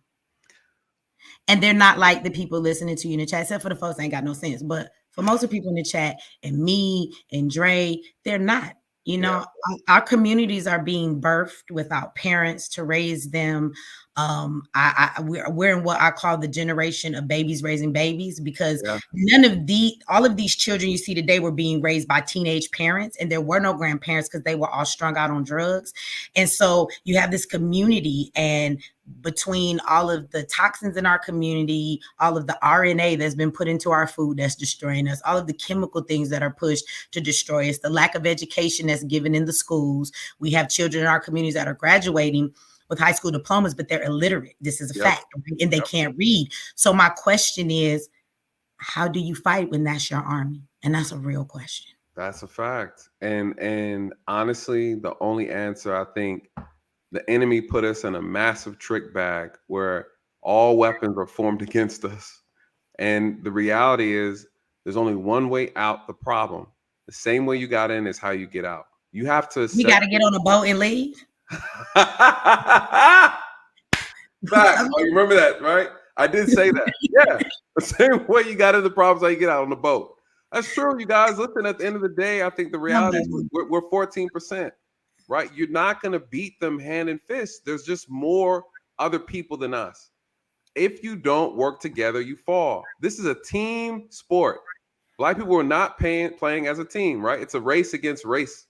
And they're not like the people listening to you in the chat, except for the folks that ain't got no sense. But for most of the people in the chat, and me and Dre, they're not. Our communities are being birthed without parents to raise them. We're in what I call the generation of babies raising babies, because all of these children you see today were being raised by teenage parents, and there were no grandparents because they were all strung out on drugs. And so you have this community, and between all of the toxins in our community, all of the RNA that's been put into our food that's destroying us, all of the chemical things that are pushed to destroy us, the lack of education that's given in the schools. We have children in our communities that are graduating with high school diplomas, but they're illiterate. This is a fact, and they can't read. So my question is, how do you fight when that's your army? And that's a real question. That's a fact. And honestly, the only answer, I think, the enemy put us in a massive trick bag where all weapons are formed against us. And the reality is there's only one way out the problem. The same way you got in is how you get out. You have to. We got to get on a boat and leave. Fact. You remember that, right? I did say that. Yeah. The same way you got into the problems, how you get out on the boat. That's true, you guys. Listen, at the end of the day, I think the reality is we're 14%. Right? You're not going to beat them hand and fist. There's just more other people than us. If you don't work together, you fall. This is a team sport. Black people are not playing as a team, right? It's a race against races.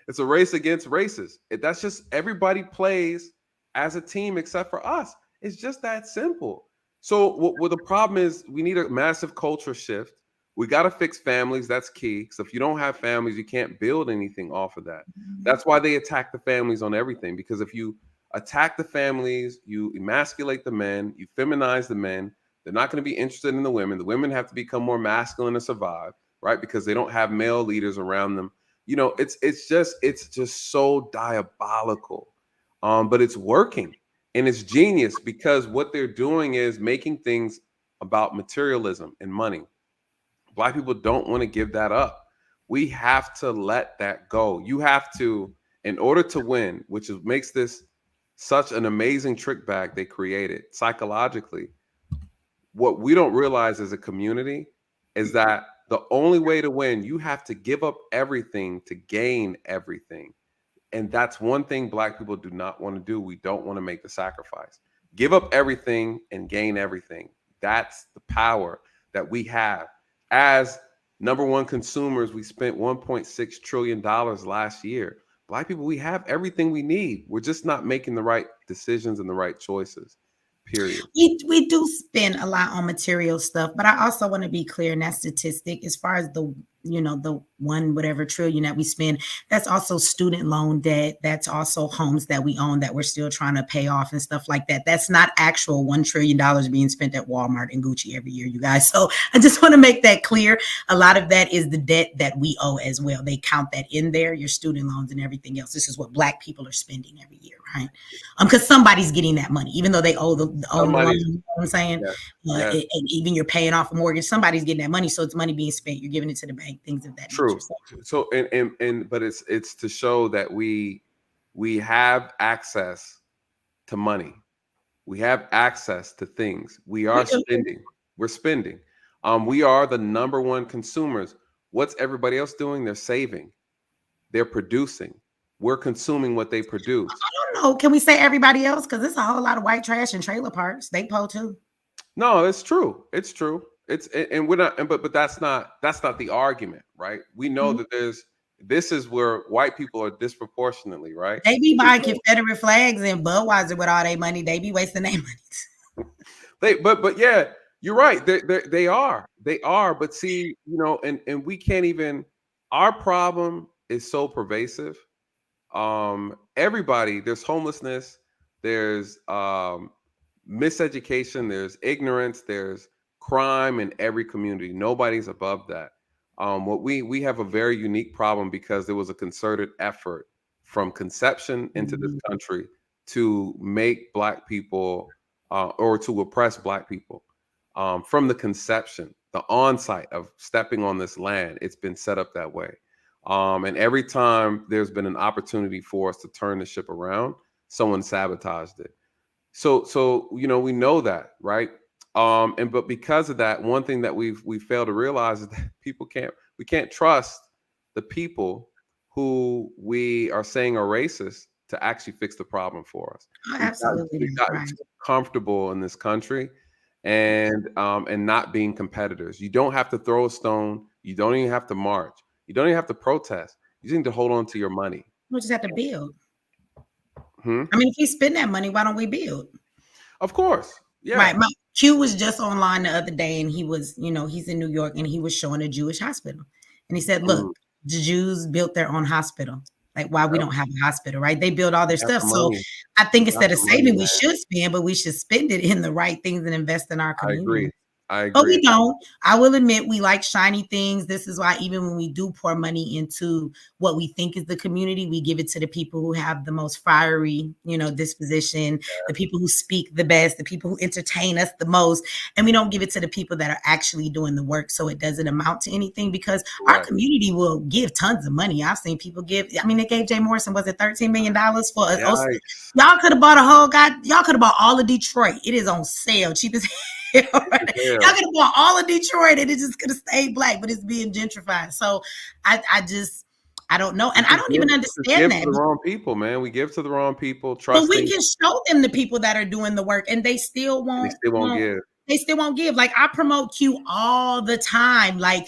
It's a race against races. That's just, everybody plays as a team except for us. It's just that simple. So what the problem is, we need a massive culture shift. We got to fix families. That's key. So if you don't have families, you can't build anything off of that. That's why they attack the families on everything. Because if you attack the families, you emasculate the men, you feminize the men, they're not going to be interested in the women. The women have to become more masculine to survive, right? Because they don't have male leaders around them You know, it's just so diabolical. But it's working, and it's genius, because what they're doing is making things about materialism and money. Black people don't want to give that up. We have to let that go. You have to, in order to win, which makes this such an amazing trick bag they created psychologically. What we don't realize as a community is that the only way to win, you have to give up everything to gain everything. And that's one thing Black people do not want to do. We don't want to make the sacrifice. Give up everything and gain everything. That's the power that we have. As number one consumers, we spent $1.6 trillion last year. Black people, we have everything we need. We're just not making the right decisions and the right choices. Period. We do spend a lot on material stuff, but I also want to be clear in that statistic as far as the one whatever trillion that we spend, that's also student loan debt. That's also homes that we own that we're still trying to pay off and stuff like that. That's not actual $1 trillion being spent at Walmart and Gucci every year, you guys. So I just want to make that clear. A lot of that is the debt that we owe as well. They count that in there, your student loans and everything else. This is what Black people are spending every year, right? Because somebody's getting that money, even though they owe the loan, you know what I'm saying? Yeah. Even you're paying off a mortgage, somebody's getting that money. So it's money being spent. You're giving it to the bank. Things of that True. nature. So but it's to show that we have access to money. We have access to things. We are spending. We're spending. We are the number one consumers. What's everybody else doing? They're saving. They're producing. We're consuming what they produce. I don't know. Can we say everybody else? Because there's a whole lot of white trash in trailer parks. They po too. No, it's true. It's true. And we're not, but that's not the argument, right? We know that this is where white people are disproportionately, right? They be buying Confederate flags and Budweiser with all their money. They be wasting their money. But yeah, you're right. They are. But see, and we can't even. Our problem is so pervasive. Everybody, there's homelessness, there's miseducation, there's ignorance, there's crime in every community. Nobody's above that. What we have a very unique problem because there was a concerted effort from conception into this country to make Black people or to oppress Black people. From the conception, the onset of stepping on this land, it's been set up that way. And every time there's been an opportunity for us to turn the ship around, someone sabotaged it. So we know that, right? But because of that, one thing that we fail to realize is that we can't trust the people who we are saying are racist to actually fix the problem for us. Absolutely. We've gotten comfortable in this country and not being competitors. You don't have to throw a stone. You don't even have to march. You don't even have to protest. You just need to hold on to your money. We just have to build. I mean, if we spend that money, why don't we build? Of course. Yeah. Right. My Q was just online the other day, and he was, he's in New York, and he was showing a Jewish hospital. And he said, look, the Jews built their own hospital. Like, why we don't have a hospital, right? They build all their stuff. So I think instead of saving, we should spend, but we should spend it in the right things and invest in our community. I agree. But we don't. I will admit we like shiny things. This is why even when we do pour money into what we think is the community, we give it to the people who have the most fiery, disposition, the people who speak the best, the people who entertain us the most. And we don't give it to the people that are actually doing the work so it doesn't amount to anything, because our community will give tons of money. I've seen people give, they gave Jay Morrison, was it $13 million for us? Y'all could have bought y'all could have bought all of Detroit. It is on sale, cheapest. Y'all could have bought all of Detroit and it just could have stayed Black, but it's being gentrified. So I don't know. And I don't even understand that. We give to the wrong people, man. We give to the wrong people. But we can show them the people that are doing the work and they still won't. They still won't give. They still won't give. Like, I promote Q all the time. Like,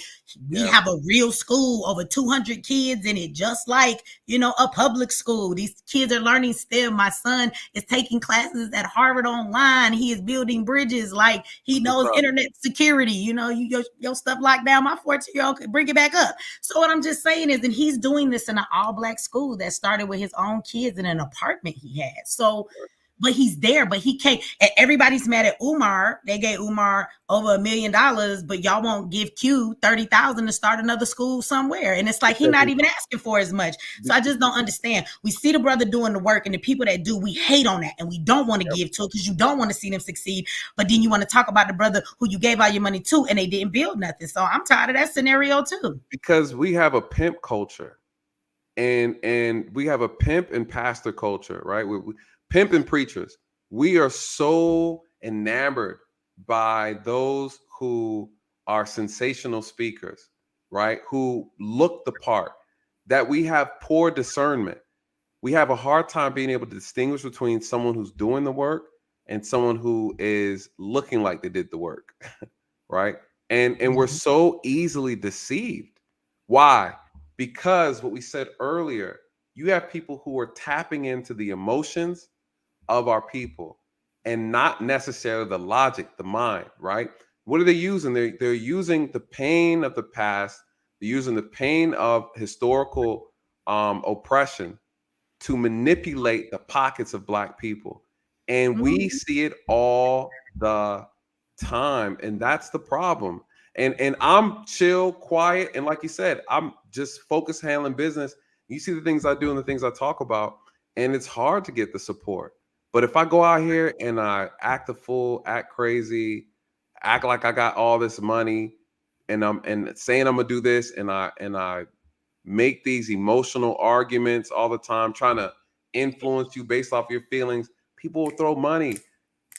we have a real school, over 200 kids in it, just like, a public school. These kids are learning STEM. My son is taking classes at Harvard online. He is building bridges. Like, he knows internet security. Your stuff locked down. My 14-year-old could bring it back up. So what I'm just saying is, and he's doing this in an all Black school that started with his own kids in an apartment he had. So but he's there, but he can't. And everybody's mad at Umar. They gave Umar over $1 million, but y'all won't give Q 30,000 to start another school somewhere. And it's like, he's not even asking for as much. So I just don't understand. We see the brother doing the work, and the people that do, we hate on that, and we don't want to give to it because you don't want to see them succeed. But then you want to talk about the brother who you gave all your money to, and they didn't build nothing. So I'm tired of that scenario too. Because we have a pimp culture, and we have a pimp and pastor culture, right? We pimp and preachers. We are so enamored by those who are sensational speakers, right? Who look the part, that we have poor discernment. We have a hard time being able to distinguish between someone who's doing the work and someone who is looking like they did the work, right? And we're so easily deceived. Why? Because what we said earlier, you have people who are tapping into the emotions of our people and not necessarily the logic, the mind, right? What are they using? They're using the pain of the past. They're using the pain of historical oppression to manipulate the pockets of Black people. And we see it all the time. And that's the problem. And I'm chill, quiet. And like you said, I'm just focused handling business. You see the things I do and the things I talk about, and it's hard to get the support. But if I go out here and I act a fool, act crazy, act like I got all this money, and I'm saying I'm gonna do this, and I make these emotional arguments all the time, trying to influence you based off your feelings, people will throw money.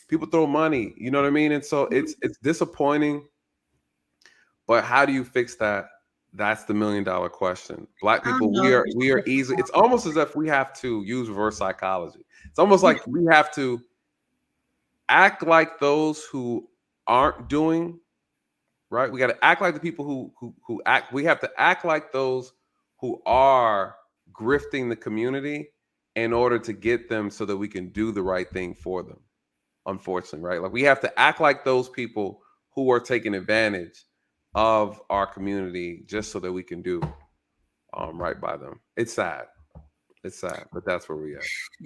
People throw money. You know what I mean? And so it's disappointing. But how do you fix that? That's the $1 million question. Black people, we are easy. It's almost as if we have to use reverse psychology. It's almost like we have to act like those who aren't doing right. We got to act like the people who act. We have to act like those who are grifting the community in order to get them so that we can do the right thing for them. Unfortunately, right? Like we have to act like those people who are taking advantage of our community just so that we can do right by them. It's sad. It's sad, but that's where we are.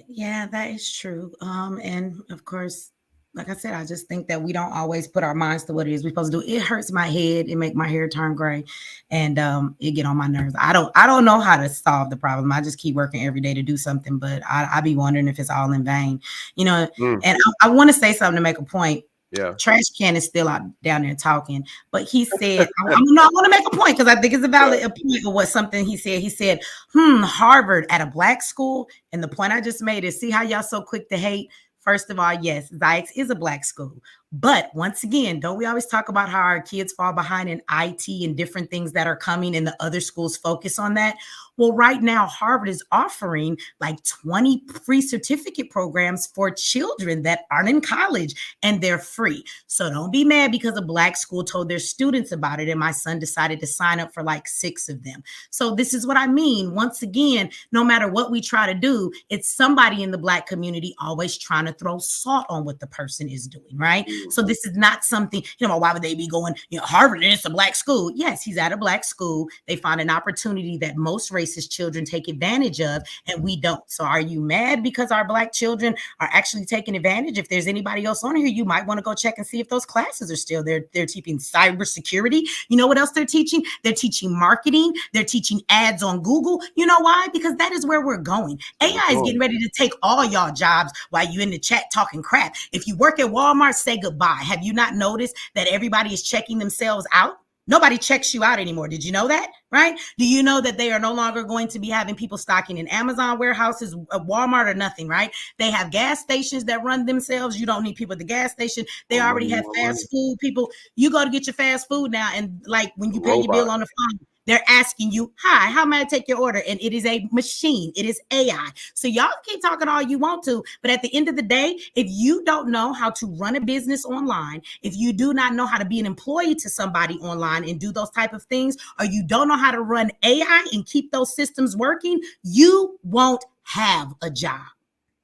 Yeah, that is true. And of course, like I said, I just think that we don't always put our minds to what it is we're supposed to do. It hurts my head. It make my hair turn gray, and it get on my nerves. I don't know how to solve the problem. I just keep working every day to do something, but I be wondering if it's all in vain, you know. And I want to say something to make a point. Yeah, Trash Can is still out down there talking, but he said, I want to make a point because I think it's a valid point of what something he said. He said, Harvard at a Black school. And the point I just made is, see how y'all so quick to hate? First of all, yes, Zayx is a Black school. But once again, don't we always talk about how our kids fall behind in IT and different things that are coming and the other schools focus on that? Well, right now, Harvard is offering like 20 free certificate programs for children that aren't in college, and they're free. So don't be mad because a Black school told their students about it, and my son decided to sign up for like 6 of them. So this is what I mean. Once again, no matter what we try to do, it's somebody in the Black community always trying to throw salt on what the person is doing, right? So this is not something, why would they be going, Harvard is a Black school? Yes, he's at a Black school. They find an opportunity that most racist children take advantage of, and we don't. So are you mad because our Black children are actually taking advantage? If there's anybody else on here, you might want to go check and see if those classes are still there. They're teaching cybersecurity. You know what else they're teaching? They're teaching marketing. They're teaching ads on Google. You know why? Because that is where we're going. AI is getting ready to take all y'all jobs while you're in the chat talking crap. If you work at Walmart, say goodbye. Have you not noticed that everybody is checking themselves out? Nobody checks you out anymore. Did you know that? Right? Do you know that they are no longer going to be having people stocking in Amazon warehouses, Walmart, or nothing, right? They have gas stations that run themselves. You don't need people at the gas station. They already have fast food people. You go to get your fast food now, and like when you pay your bill on the phone, they're asking you, hi, how may I take your order? And it is a machine. It is AI. So y'all keep talking all you want to, but at the end of the day, if you don't know how to run a business online, if you do not know how to be an employee to somebody online and do those type of things, or you don't know how to run AI and keep those systems working, you won't have a job.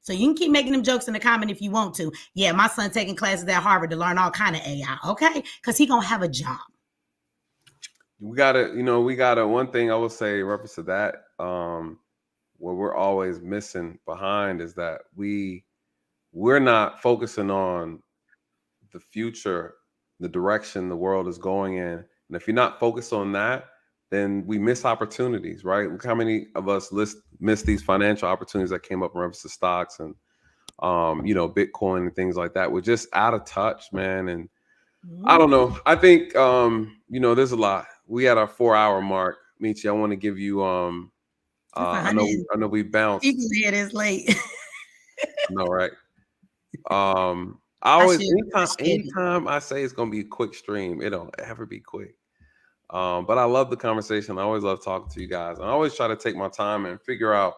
So you can keep making them jokes in the comment if you want to. Yeah, my son taking classes at Harvard to learn all kind of AI, okay? Because he gonna have a job. We gotta, one thing I will say in reference to that, what we're always missing behind is that we we're not focusing on the future, the direction the world is going in. And if you're not focused on that, then we miss opportunities, right? Look how many of us miss these financial opportunities that came up in reference to stocks and, Bitcoin and things like that. We're just out of touch, man. And I don't know. I think, there's a lot. We had our 4-hour mark. Michi, I want to give you, I know we bounced. People here this late. No, right. Anytime I say it's gonna be a quick stream, it don't ever be quick. But I love the conversation. I always love talking to you guys. I always try to take my time and figure out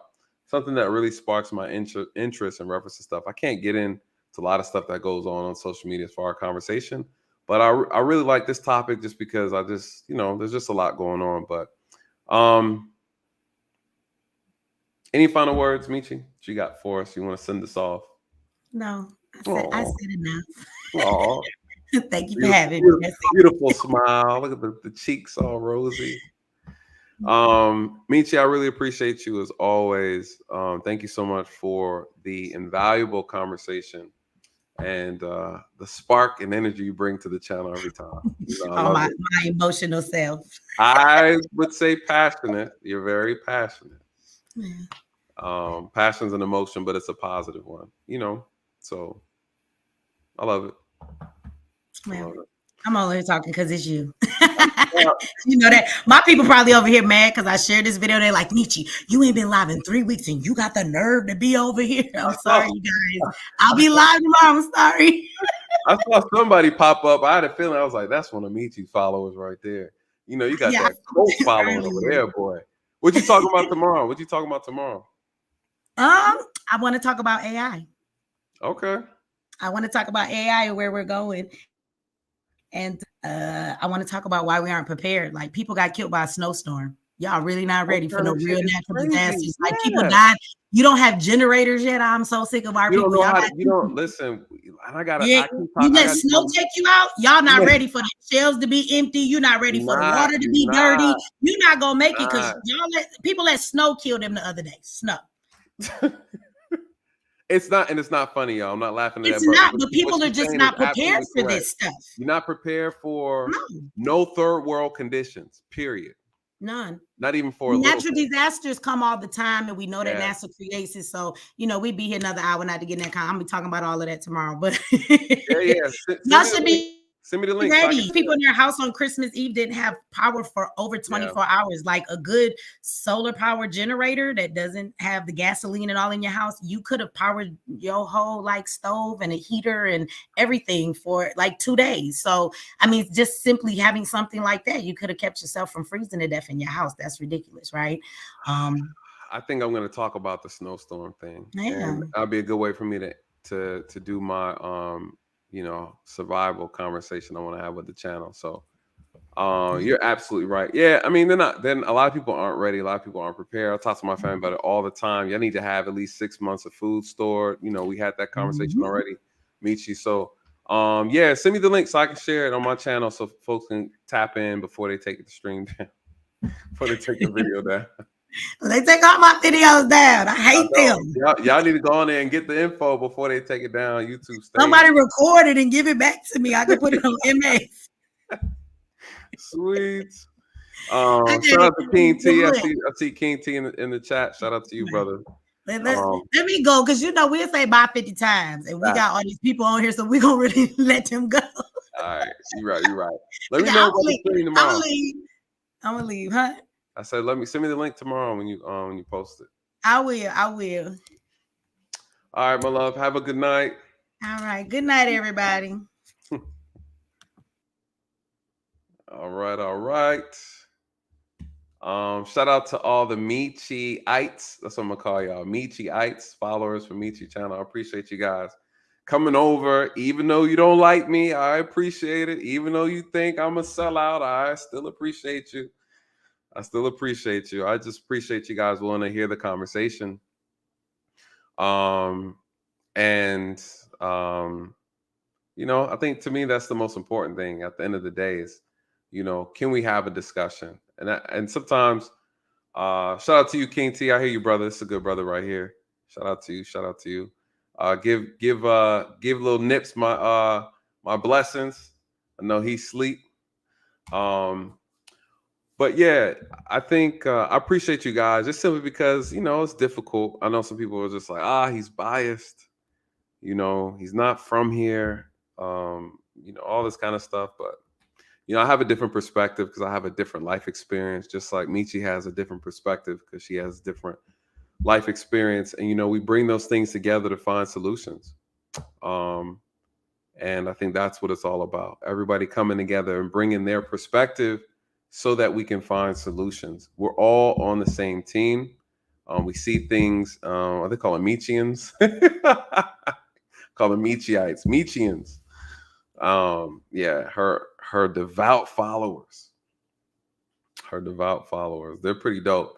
something that really sparks my interest in reference to stuff. I can't get into a lot of stuff that goes on social media as far as our conversation, but I really like this topic just because there's just a lot going on. But any final words, Michi, that you got for us? You want to send us off? No, I said enough. Aww. Thank you for having me. Beautiful smile. Look at the cheeks all rosy. Michi, I really appreciate you as always. Thank you so much for the invaluable conversation and the spark and energy you bring to the channel every time. My emotional self. I would say passionate. You're very passionate. Yeah. Passion's an emotion, but it's a positive one. So I love it. Well, I'm only talking because it's you. You know that my people probably over here mad because I shared this video. They're like, Michi, you ain't been live in 3 weeks and you got the nerve to be over here. I'm sorry, you guys. I'll be live tomorrow. I'm sorry. I saw somebody pop up. I had a feeling. I was like, that's one of Michi's followers right there. You got that cult following over there, boy. What you talking about tomorrow? I want to talk about AI. Okay. I want to talk about AI and where we're going. And I want to talk about why we aren't prepared. Like, people got killed by a snowstorm. Y'all really not ready for no real natural disasters. Like, people died. You don't have generators yet. I'm so sick of our people. You don't listen. I gotta. You let snow take you out. Y'all not ready for the shelves to be empty. You're not ready for the water to be dirty. You're not gonna make it because people let snow kill them the other day. Snow. It's not funny, y'all. I'm not laughing at that. It's not, but people are just not prepared for this stuff. You're not prepared for no third world conditions, period. None. Not even for natural disasters come all the time, and we know that NASA creates it. So, we'd be here another hour not to get in that I'm be talking about all of that tomorrow. But y'all should be send me the link. Ready. People in their house on Christmas Eve didn't have power for over 24 hours. Like a good solar power generator that doesn't have the gasoline and all in your house, you could have powered your whole stove and a heater and everything for 2 days. So, just simply having something like that, you could have kept yourself from freezing to death in your house. That's ridiculous, right? I think I'm going to talk about the snowstorm thing. Yeah. And that'll be a good way for me to do my survival conversation I want to have with the channel. So you're absolutely right. Yeah, then a lot of people aren't ready. A lot of people aren't prepared. I talk to my family about it all the time. You need to have at least 6 months of food stored. We had that conversation already, Michi. So send me the link so I can share it on my channel so folks can tap in before they take the stream down, before they take the video down. They take all my videos down. I hate them. Y'all need to go on there and get the info before they take it down. YouTube stage. Somebody record it and give it back to me. I can put it on MA. Sweet. Shout out to King T. I see King T in the chat. Shout out to you, brother. Let me go, because we'll say bye 50 times, and we got all these people on here, so we're gonna really let them go. All right, you're right. Let me know about the stream tomorrow. I'm gonna leave, huh? I said, send me the link tomorrow when you post it. I will. All right, my love. Have a good night. All right. Good night, everybody. All right. Shout out to all the Michi-ites. That's what I'm gonna call y'all. Michi-ites, followers for Michi channel. I appreciate you guys coming over. Even though you don't like me, I appreciate it. Even though you think I'm a sellout, I still appreciate you. I just appreciate you guys willing to hear the conversation. I think to me that's the most important thing at the end of the day is, can we have a discussion? And sometimes, shout out to you, King T. I hear you, brother. It's a good brother right here. Shout out to you. Give little Nips my blessings. I know he's sleep. But yeah, I think I appreciate you guys just simply because, it's difficult. I know some people are just like, he's biased. He's not from here. All this kind of stuff. But, I have a different perspective because I have a different life experience, just like Michi has a different perspective because she has different life experience. And, we bring those things together to find solutions. And I think that's what it's all about. Everybody coming together and bringing their perspective so that we can find solutions. We're all on the same team. We see things, what they call them, Mechians. Call them Mechiites, Mechians. Her devout followers. They're pretty dope.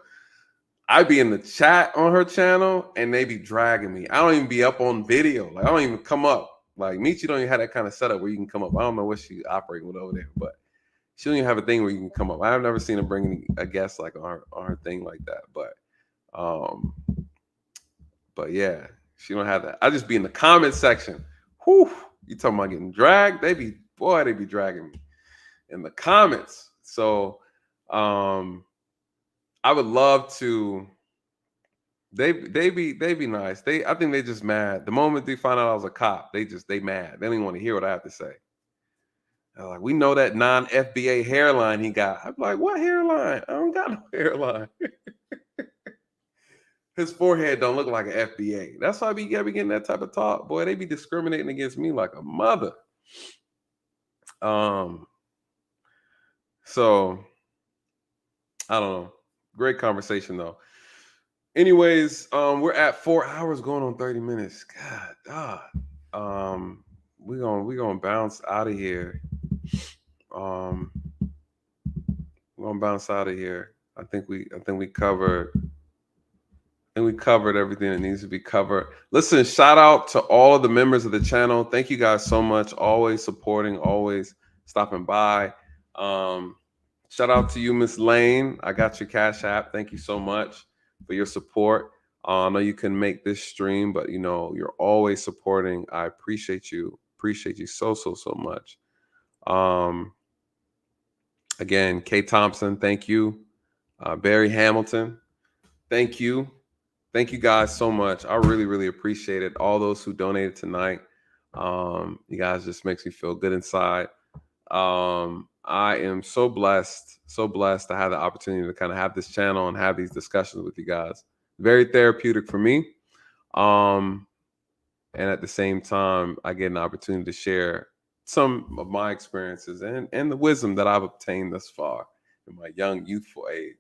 I be in the chat on her channel and they be dragging me. I don't even be up on video. Like, I don't even come up. Like, Michi don't even have that kind of setup where you can come up. I don't know what she's operating with over there, but she don't even have a thing where you can come up. I've never seen her bring a guest like on her thing like that. But yeah, she don't have that. I just be in the comment section. Whew, you talking about getting dragged? They be dragging me in the comments. So I would love to. They be nice. I think they just mad. The moment they find out I was a cop, they mad. They don't even want to hear what I have to say. They're like, we know that non-FBA hairline he got. I'm like, what hairline? I don't got no hairline. His forehead don't look like an FBA. That's why I be getting that type of talk. Boy, they be discriminating against me like a mother. So I don't know. Great conversation though. Anyways, we're at 4 hours going on 30 minutes. God. We're gonna bounce out of here. We're gonna bounce out of here. I think we covered everything that needs to be covered. Listen, shout out to all of the members of the channel. Thank you guys so much. Always supporting, always stopping by. Shout out to you, Miss Lane. I got your Cash App. Thank you so much for your support. I know you couldn't make this stream, but you're always supporting. I appreciate you. Appreciate you so much. Again, Kay Thompson, thank you. Barry Hamilton, thank you. Thank you guys so much. I really appreciate it. All those who donated tonight. You guys just makes me feel good inside. I am so blessed to have the opportunity to kind of have this channel and have these discussions with you guys. Very therapeutic for me. And at the same time, I get an opportunity to share some of my experiences and the wisdom that I've obtained thus far in my young, youthful age.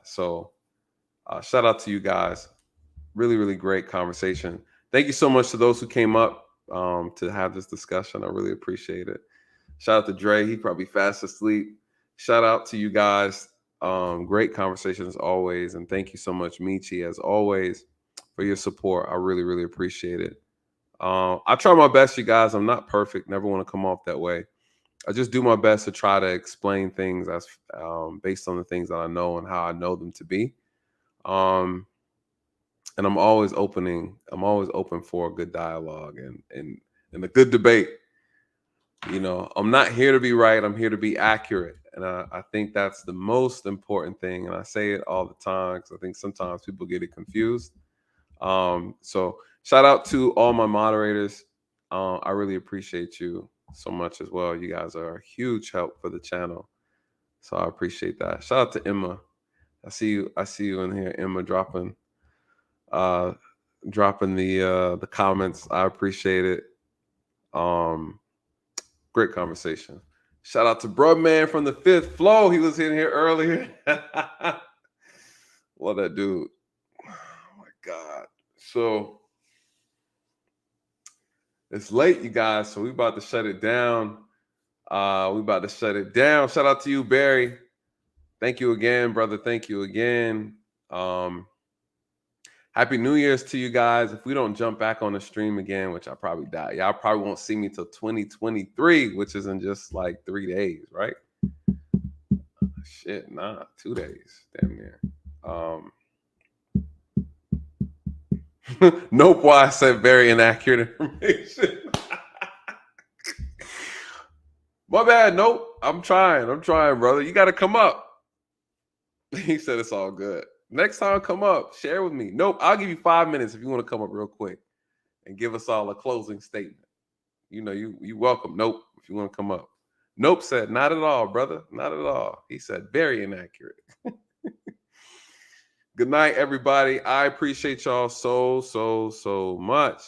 So shout out to you guys. Really great conversation. Thank you so much to those who came up to have this discussion. I really appreciate it. Shout out to Dre. He probably fast asleep. Shout out to you guys. Great conversation as always. And thank you so much, Michi, as always, for your support. I really appreciate it. I try my best, you guys. I'm not perfect. Never want to come off that way. I just do my best to try to explain things as based on the things that I know and how I know them to be. And I'm always open for a good dialogue and a good debate. I'm not here to be right. I'm here to be accurate. And I think that's the most important thing. And I say it all the time because I think sometimes people get it confused. So shout out to all my moderators. I really appreciate you so much as well. You guys are a huge help for the channel. So I appreciate that. Shout out to Emma. I see you in here, Emma, dropping the comments. I appreciate it. Great conversation. Shout out to Brubman from the Fifth Flow. He was in here earlier. Love that dude. Oh my God. So it's late, you guys. So we about to shut it down. Shout out to you, Barry. Thank you again, brother. Thank you again. Happy New Year's to you guys. If we don't jump back on the stream again, which I probably doubt, y'all probably won't see me till 2023, which is in just like 3 days, right? Shit, nah, 2 days, damn near. Nope, why I said very inaccurate information. My bad. Nope. I'm trying, brother. You got to come up. He said it's all good. Next time, come up. Share with me. Nope. I'll give you 5 minutes if you want to come up real quick and give us all a closing statement. You know, you welcome. Nope. If you want to come up. Nope said, not at all, brother. Not at all. He said, very inaccurate. Good night, everybody. I appreciate y'all so much.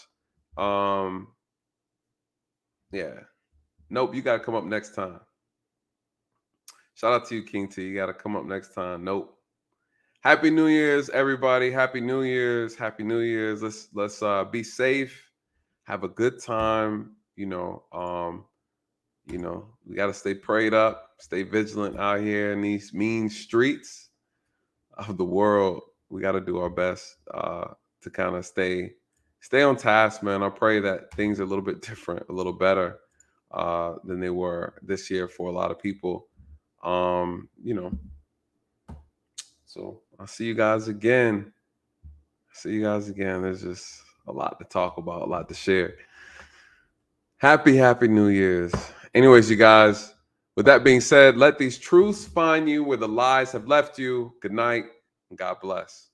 Yeah. Nope, you got to come up next time. Shout out to you, King T. You got to come up next time. Nope. Happy New Year's, everybody. Happy New Year's. Happy New Year's. Let's be safe. Have a good time. You know, we got to stay prayed up, stay vigilant out here in these mean streets of the world. We got to do our best to kind of stay on task, man. I pray that things are a little bit different, a little better than they were this year for a lot of people. So I'll see you guys again. There's just a lot to talk about, a lot to share. Happy New Year's. Anyways, you guys, with that being said, let these truths find you where the lies have left you. Good night and God bless.